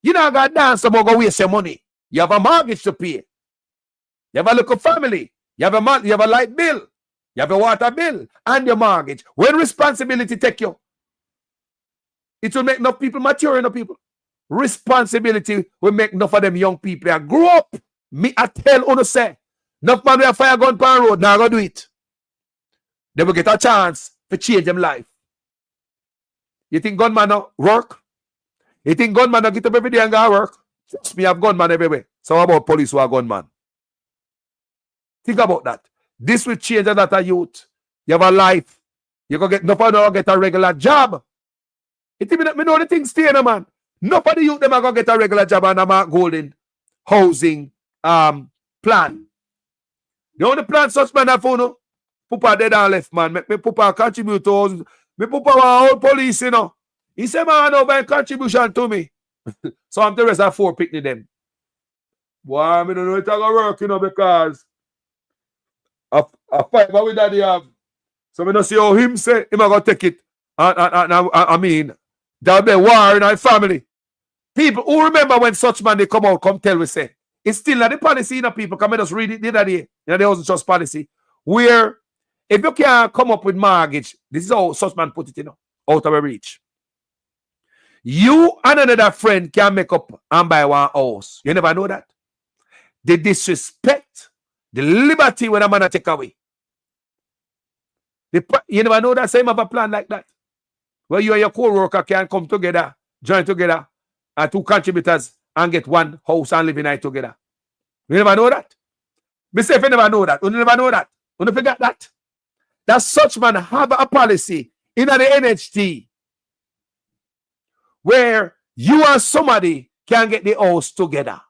You're not gonna dance about go waste your money. You have a mortgage to pay. You have a little family. You have a light bill. You have a water bill and your mortgage. When responsibility take you, it will make enough people mature enough people. Responsibility will make enough of them young people that grow up. Me, I tell you, say, enough man with a fire gun on the road, now go do it. They will get a chance to change them life. You think gunman no work? You think gunman no get up every day and go work? Trust me, I have gunman everywhere. So how about police who are gunman? Think about that. This will change a lot of youth. You have a life. You go get enough of get a regular job. It me know the thing stay no man. Nobody youth them are gonna get a regular job and a Mark Golden housing plan. The only plan such man have for no. Papa dead and left man. Make me Papa contribute to housing. Me Papa want old police, you know. He said man no buy contribution to me. So I'm the rest of 4 picnic them. Boy, I don't know it gonna work, you know, because A fiber with daddy have. So we don't see how him say him a go take it. I mean, there'll be war in our family. People who remember when such man they come out, come tell we say. It's still not the policy, you know, people. Come and just read it the other day. You know, there wasn't just policy. Where if you can't come up with mortgage, this is how such man put it, you know, out of reach. You and another friend can make up and buy one house. You never know that. They disrespect the liberty when a man take away. You never know that same have a plan like that. Where you and your co-worker can come together, join together, and two contributors and get one house and live in it together. You never know that. Me say if you never know that, you never know that. You never forget that. That such man have a policy in the NHT where you and somebody can get the house together.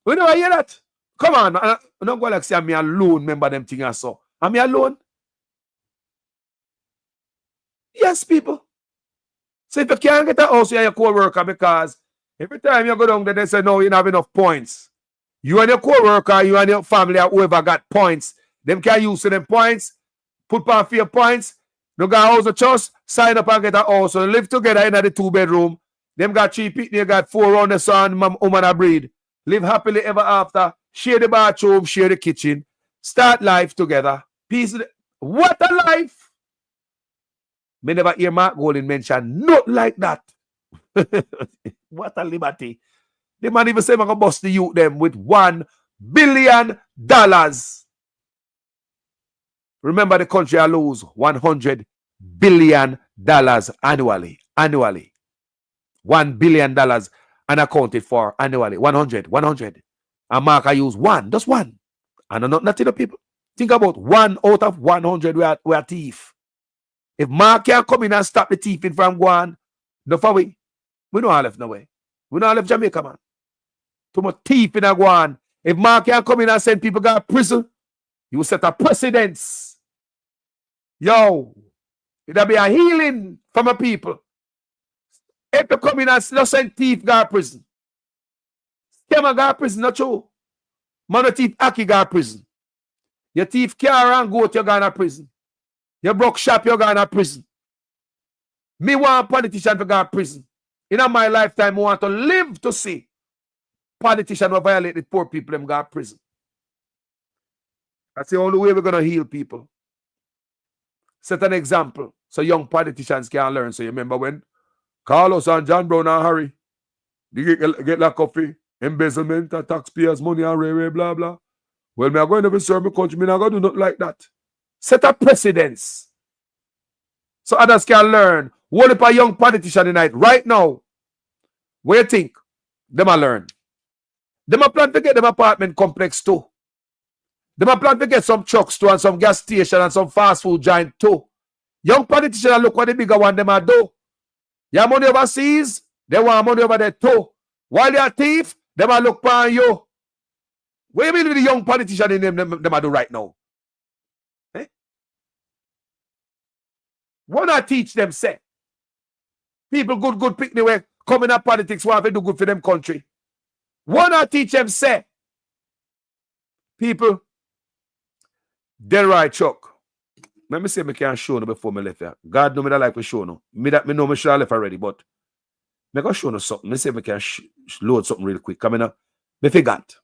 You never hear that? Come on, I don't go like say I'm alone, remember them things I saw. Am I alone? Yes, people. So if you can't get a house, you're your co-worker, because every time you go down there, they say, no, you don't have enough points. You and your co-worker, you and your family, or whoever got points, them can use them points, put on for your points, no got a house of trust, sign up and get a house. So live together in the 2-bedroom. Them got 3 people, they got 4 on the sun, woman and breed. Live happily ever after. Share the bathroom, share the kitchen. Start life together. Peace. What a life! Me never hear Mark Golding mention nothing like that. What a liberty. The man even say I'm going to bust the youth them with $1 billion. Remember, the country will lose $100 billion annually. Annually. $1 billion unaccounted for annually. 100. And Mark I use one. Just one. And not nothing to people. Think about 1 out of 100 we are thief. If Mark can come in and stop the thieving from going, no for we don't have left no way. We don't have left Jamaica, man. Too much thief in a go. If Mark can come in and send people to prison, you will set a precedence. Yo, it'll be a healing from a people. If you come in and send thief to prison, scammer go to prison, not true. Man, the thief Aki go to prison. Your thief car and goat, you go to prison. You broke shop, you go to prison. Me want a politician to go to prison. In my lifetime, I want to live to see politicians who violate the poor people them go to prison. That's the only way we're going to heal people. Set an example so young politicians can learn. So you remember when Carlos and John Brown and Harry, they get like coffee, embezzlement, taxpayers' money and railway, blah, blah. Well, me are going to serve my country. Me not going to do nothing like that. Set a precedence so others can learn. What if a young politician tonight, right now, what you think? Them a learn. Them a plan to get them apartment complex too. Them a plan to get some trucks too and some gas station and some fast food giant too. Young politicians look what the bigger one them a do. You have money overseas, they want money over there too. While you're a thief, them a look upon you. What do you mean with the young politician in them a do right now? Eh? What I teach them say? People good pick the way, come in politics, want to do good for them country. What I teach them say? People, they're right, Chuck. Let me say I can't show no before me left here. God know me that like we show no. Me know me should have left already, but me gonna show no something. Me say I can load something real quick. Come in now. Me forgot.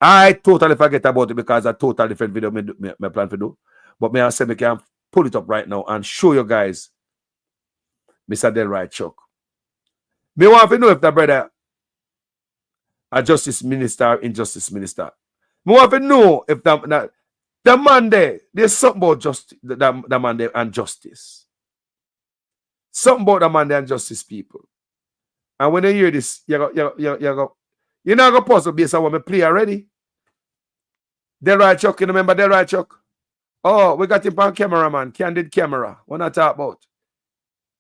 I totally forget about it because a total different video me plan to do. But me I say I can pull it up right now and show you guys Mr. Delroy Chuck. Me want to know if the brother a justice minister or injustice minister. Me want to know if the man there, there's something about justice, the man there and justice. Something about the man there and justice, people. And when you hear this, you're not going to puzzle based on what me play already. Delroy Chuck, you remember Delroy Chuck? Oh, we got him on camera, man. Candid camera. What I talk about?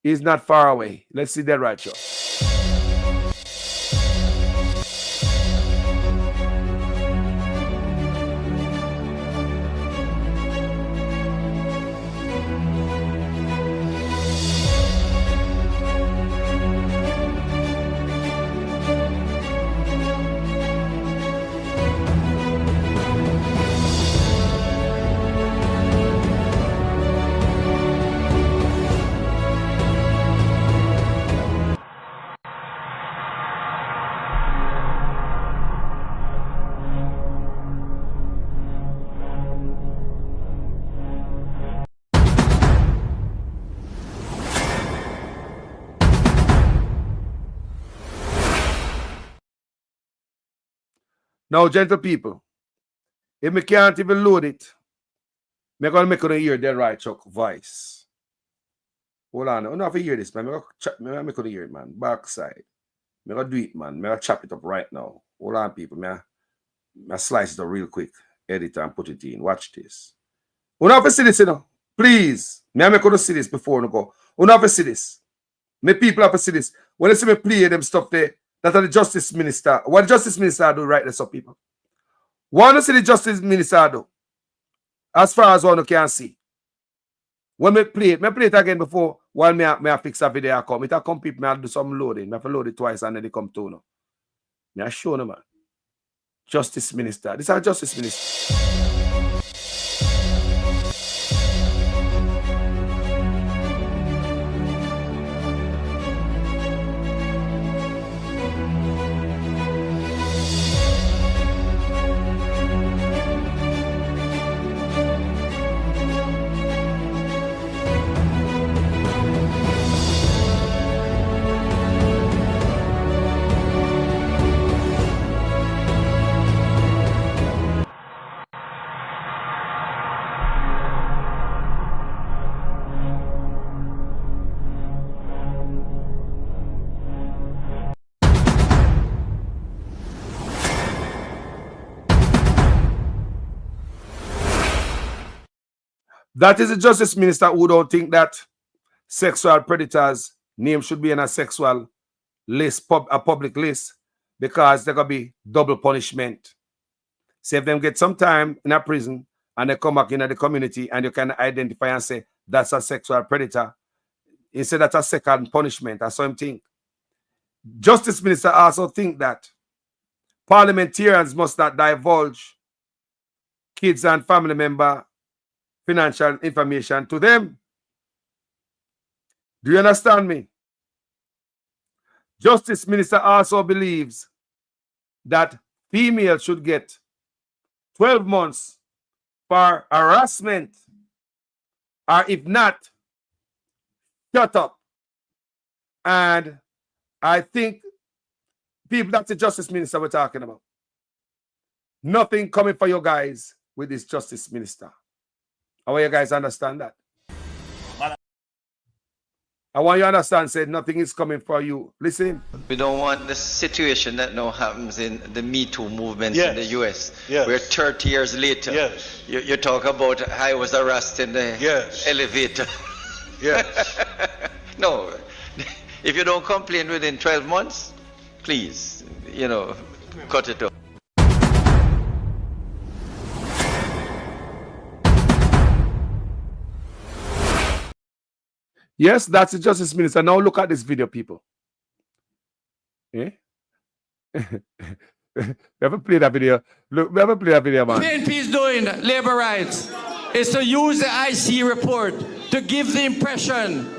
He's not far away. Let's see Delroy Chuck. Now, gentle people, if me can't even load it, I'm going to make you hear the right chuck voice. Hold on. I don't have to hear this, man. I'm going to hear it, man. Backside. I'm going to do it, man. I'm going to chop it up right now. Hold on, people. I'm going to slice it up real quick. Edit and put it in. Watch this. You don't have to see this, you know. Please. I'm going to see this before I go. You don't have to see this. My people have to see this. When they see me play them stuff there, that are the justice minister. What the justice minister do right there, so people. Want to see the justice minister do? As far as one can see. When me play it again before while me fix a video come. It come people, me do some loading. Me have to load it twice and then they come to now. Me I show them, man. Justice minister. This is our justice minister. That is the justice minister who don't think that sexual predators' name should be in a sexual list, a public list, because there could be double punishment. So if them get some time in a prison and they come back into the community and you can identify and say that's a sexual predator, instead that's a second punishment or something. Justice minister also think that parliamentarians must not divulge kids and family member financial information to them. Do you understand me? Justice minister also believes that females should get 12 months for harassment, or if not, shut up. And I think people, that's the justice minister we're talking about. Nothing coming for you guys with this justice minister. I want you guys understand that. I want you to understand, said nothing is coming for you. Listen. We don't want the situation that now happens in the Me Too movement in the US. Yes. Where 30 years later, yes. you talk about I was arrested in the elevator. Yes. No, if you don't complain within 12 months, please, cut it off. Yes, that's the justice minister. Now look at this video, people. Eh? We haven't played that video. Look, we haven't played that video, man. PNP is doing labor rights is to use the IC report to give the impression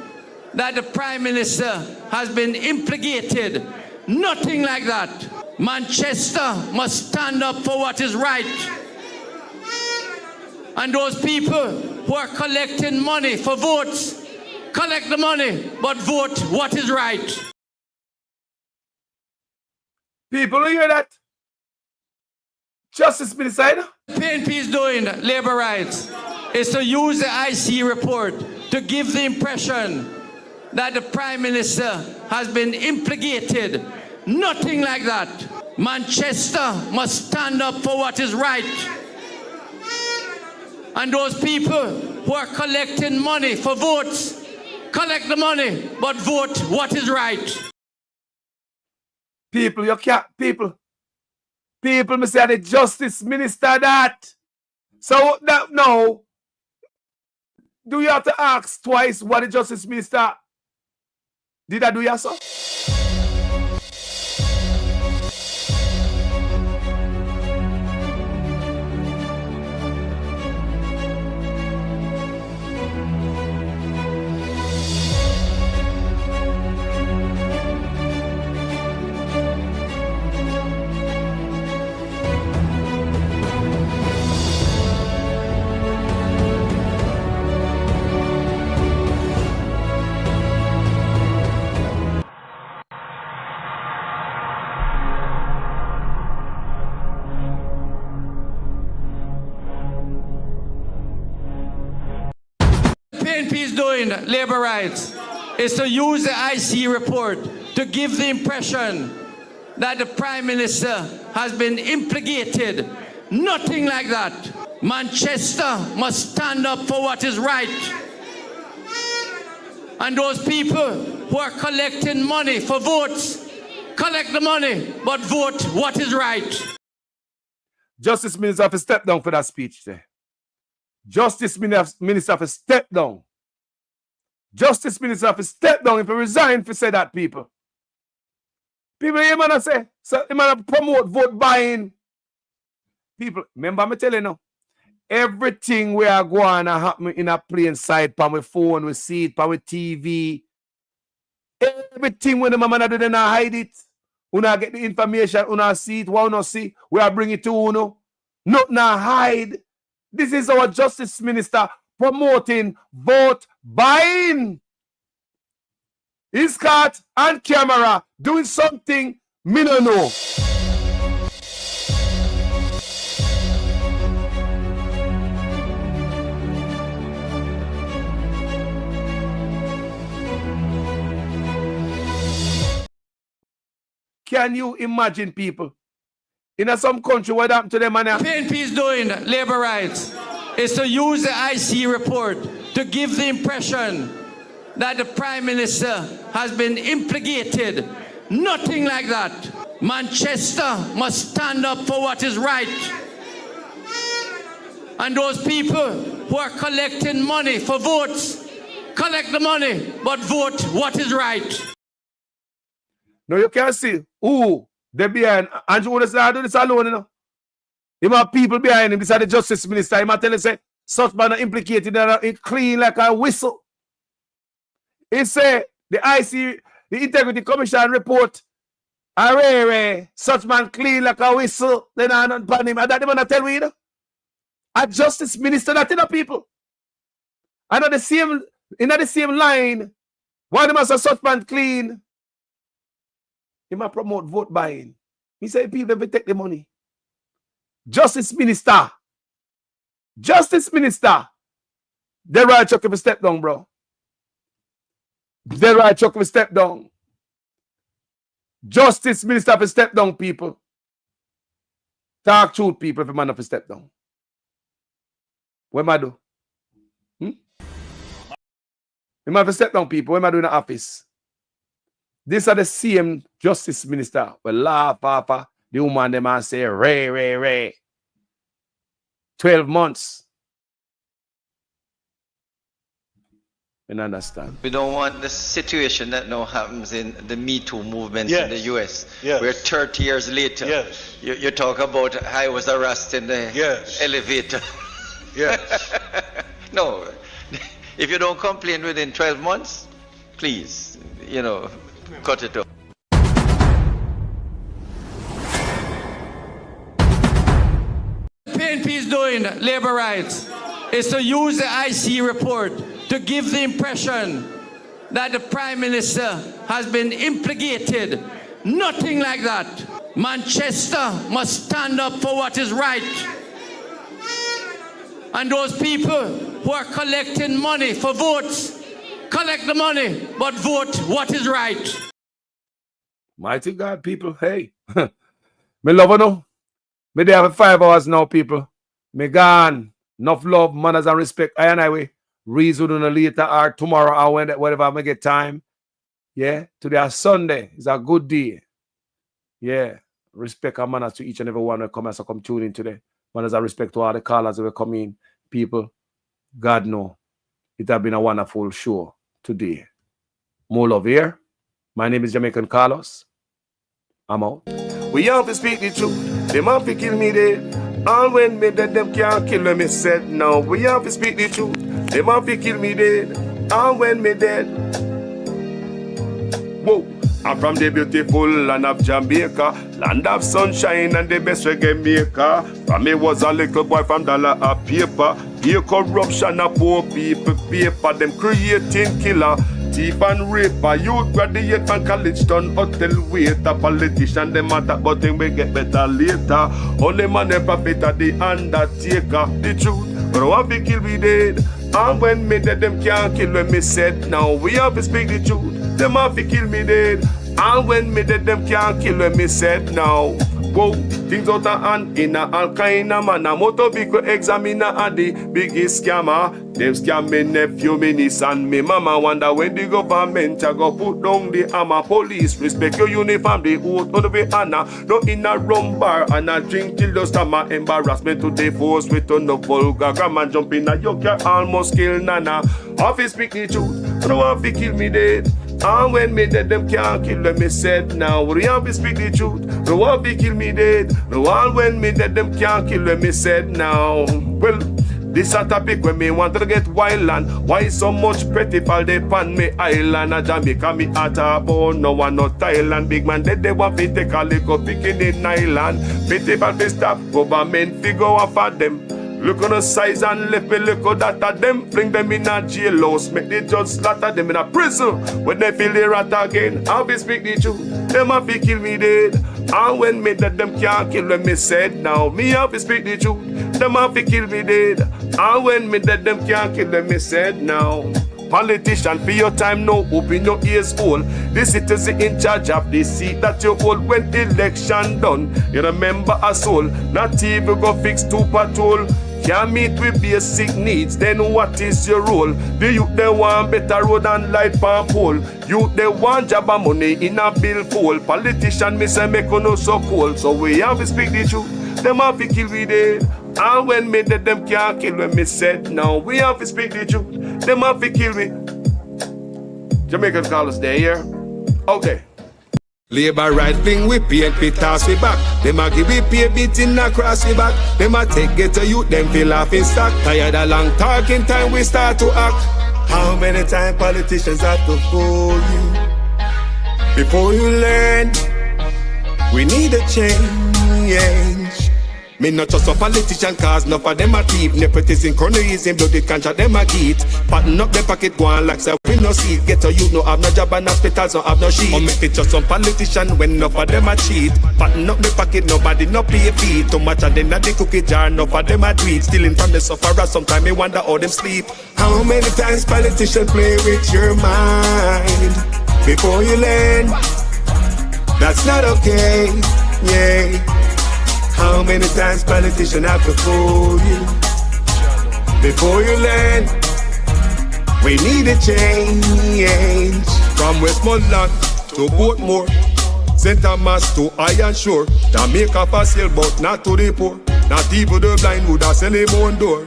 that the Prime Minister has been implicated. Nothing like that. Manchester must stand up for what is right. And those people who are collecting money for votes, collect the money, but vote what is right. People hear that? Justice Minister. PNP is doing labor rights is to use the IC report to give the impression that the Prime Minister has been implicated. Nothing like that. Manchester must stand up for what is right. And those people who are collecting money for votes, collect the money, but vote what is right. People, you can't, people, me say the justice minister that. So that, no. Do you have to ask twice what the justice minister did I do yourself? doing, labor rights, is to use the IC report to give the impression that the Prime Minister has been implicated. Nothing like that. Manchester must stand up for what is right. And those people who are collecting money for votes, collect the money, but vote what is right. Justice Minister have to step down for that speech there. Justice Minister have to step down. Justice Minister have to step down if he resign for say that, people. People hear man say, so he man promote vote buying. People, remember me telling you now, everything we are going to happen in a plain sight, on my phone, we see it, on my TV. Everything when the man do, they not hide it. We not get the information, we not see it, we not see. We are bring it to you. Not hide. This is our Justice Minister promoting vote buying. He's caught on camera doing something me no know. Can you imagine, people? In some country, what happened to them? PNP is doing, labor rights, is to use the IC report to give the impression that the Prime Minister has been implicated. Nothing like that. Manchester must stand up for what is right. And those people who are collecting money for votes, collect the money, but vote what is right. No, you can't see who they behind. Andrew would say, I do this alone, you know. He have people behind him. This is the Justice Minister. He might tell you, say, such man are implicated and it clean like a whistle. He say, the IC, the Integrity Commission report, such man clean like a whistle. Then I don't ban him. And that the man tell me, you know. A Justice Minister, that, you know, people. And in the same line, why the man say such man clean? He might promote vote buying. He said people will take the money. Justice Minister. Justice Minister. The right chuck if step down, bro. The right chuck if step down. Justice Minister if step down, people. Talk truth, people, if a man if step down. What am I do? He might have step down, people. What am I doing in the office? These are the same Justice Minister. Well, laugh, papa. The woman, the man say, Ray. 12 months. And understand. We don't want the situation that now happens in the Me Too movement in the US. Yes. Where 30 years later, you talk about I was arrested in the elevator. Yes. No. If you don't complain within 12 months, please, you know, cut it off. PNP is doing, labor rights, is to use the IC report to give the impression that the Prime Minister has been implicated. Nothing like that. Manchester must stand up for what is right. And those people who are collecting money for votes, collect the money, but vote what is right. Mighty God, people, hey. Me love you now. Me there for 5 hours now, people. Me gone. Enough love, manners, and respect. I and I will reason on later or tomorrow or whenever I get time. Yeah. Today is Sunday. It's a good day. Yeah. Respect and manners to each and every one who come as I come tune in today. Manners and respect to all the callers who will come in. People, God know. It has been a wonderful show today. More love here. My name is Jamaican Carlos. I'm out. We have to speak the truth. Them have to kill me there. All when me dead, them can't kill me. Said no. We have to speak the truth. Them have to kill me there. All when me dead. Whoa. I'm from the beautiful land of Jamaica, land of sunshine and the best reggae maker. From me was a little boy from dollar a paper. Here corruption of poor people paper. Them creating killer, thief and raper. Youth graduate from college done hotel waiter. Politician them matter but them will get better later. Only man and prophet are the undertaker. The truth, but I want to kill me dead. And when me dead, them can't kill when me said. Now we have to speak the truth. Them have to kill me dead. And when me dead, them can't kill when me said. Now, whoa, things out of hand in a all kind of manner. Motor vehicle examiner are the biggest scammer. Them scam me nephew, me niece and me mama. Wonder when the government a go put down the hammer. Police respect your uniform, the oath on the way honor. No in a rum bar and a drink till the stomach. Embarrassment to the force with no vulgar grammar. Jump in a yoke, you almost kill nana. Office speak the truth, I don't want to kill me dead. And when me dead, them can't kill them, me said. Now we have to speak the truth, no one be kill me dead. No one when me dead, them can't kill them, me said. Now, well, this a topic when me want to get wild and why so much pretty fall they pan me island. A Jamaica me at a bone, no one no Thailand. Big man dead, they want to take a little picking in island. Pretty fall to stop, government figure off at them. Look on the size and left me look at that of them. Fling them in a jailhouse, make the judge slaughter them in a prison. When they feel the rat again, I'll be speak the truth. Them have to kill me dead. And when me dead, them can't kill when me said. Now me have to speak the truth. Them have to kill me dead. And when me dead, them can't kill when me said. Now, politician, for your time now, open your ears all. The citizen in charge of the seat that you hold when election done. You remember a soul, not even go fix to patrol. Can't meet with basic needs, then what is your role? The youth they want better road and light palm pole. Youth they want job and money in a bill full. Politician me say make no so cold. So we have to speak the truth, them have to kill we dead. And when me dead, them can't kill when me said. Now we have to speak the truth, them have to kill me. Jamaicans call us there, here. Okay. Labor right wing we PNP toss we back. Them a give we pay beating across the back. Them a take get to youth, them feel off in stock. Tired of long talking time we start to act. How many times politicians have to fool you before you learn? We need a change. Me not just a politician cause enough of them a thief. Nepotism, cronyism, bloody contract them a get. Pattern up the pocket go on like say we no see it. Get a youth no have no job and hospitals no have no sheet. Or make it just some politician when enough of them a cheat. Pattern up the pocket nobody no pay fee. Too much of them at the cookie jar enough of them a tweet. Stealing from the sufferer sometimes me wonder how them sleep. How many times politicians play with your mind before you learn? That's not okay, yeah. How many times politicians have to fool you before you learn? We need a change. From Westmoreland to Portmore, St. Thomas to Iron Shore, Jamaica for sale but not to the poor. Not even the blind would have sell him on door.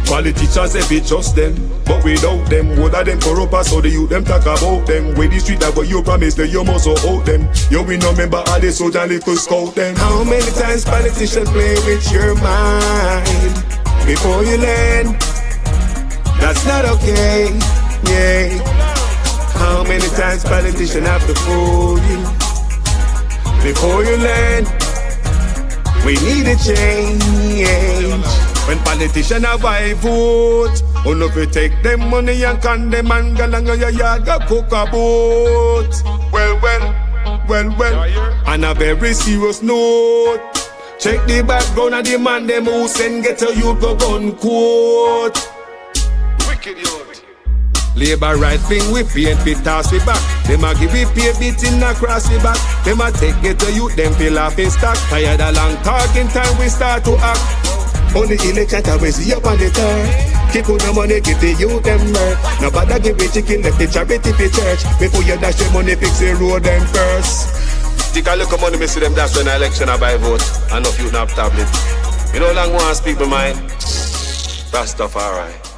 Politicians if it just them, but without them, what are them corrupt us so the youth them talk about them. With the street that what you promise that you must out them. You we no member all the soldier little scout them. How many times politicians play with your mind before you learn? That's not okay, yeah. How many times politicians have to fool you before you learn? We need a change. When politicians have I vote, on if you take them money and con them and go along your yard go cook a boat. Well, on a very serious note, check the background of the man them who send get a youth go gun quote. Wicked youth. Labor right thing we PNP toss we back. Them a give we pay beating across the back. Them a take get a youth them feel off in stock. Tired of long talking time we start to act. On the election time we see up on the turn. Keep on the money, give the youth them work. Nobody give a chicken, left the charity for church. Before you dash the money, fix the road them first. Take a look at money, me see them dash when the election I buy vote. And if you not have tablet. You know long want to speak my mind. Rastafari.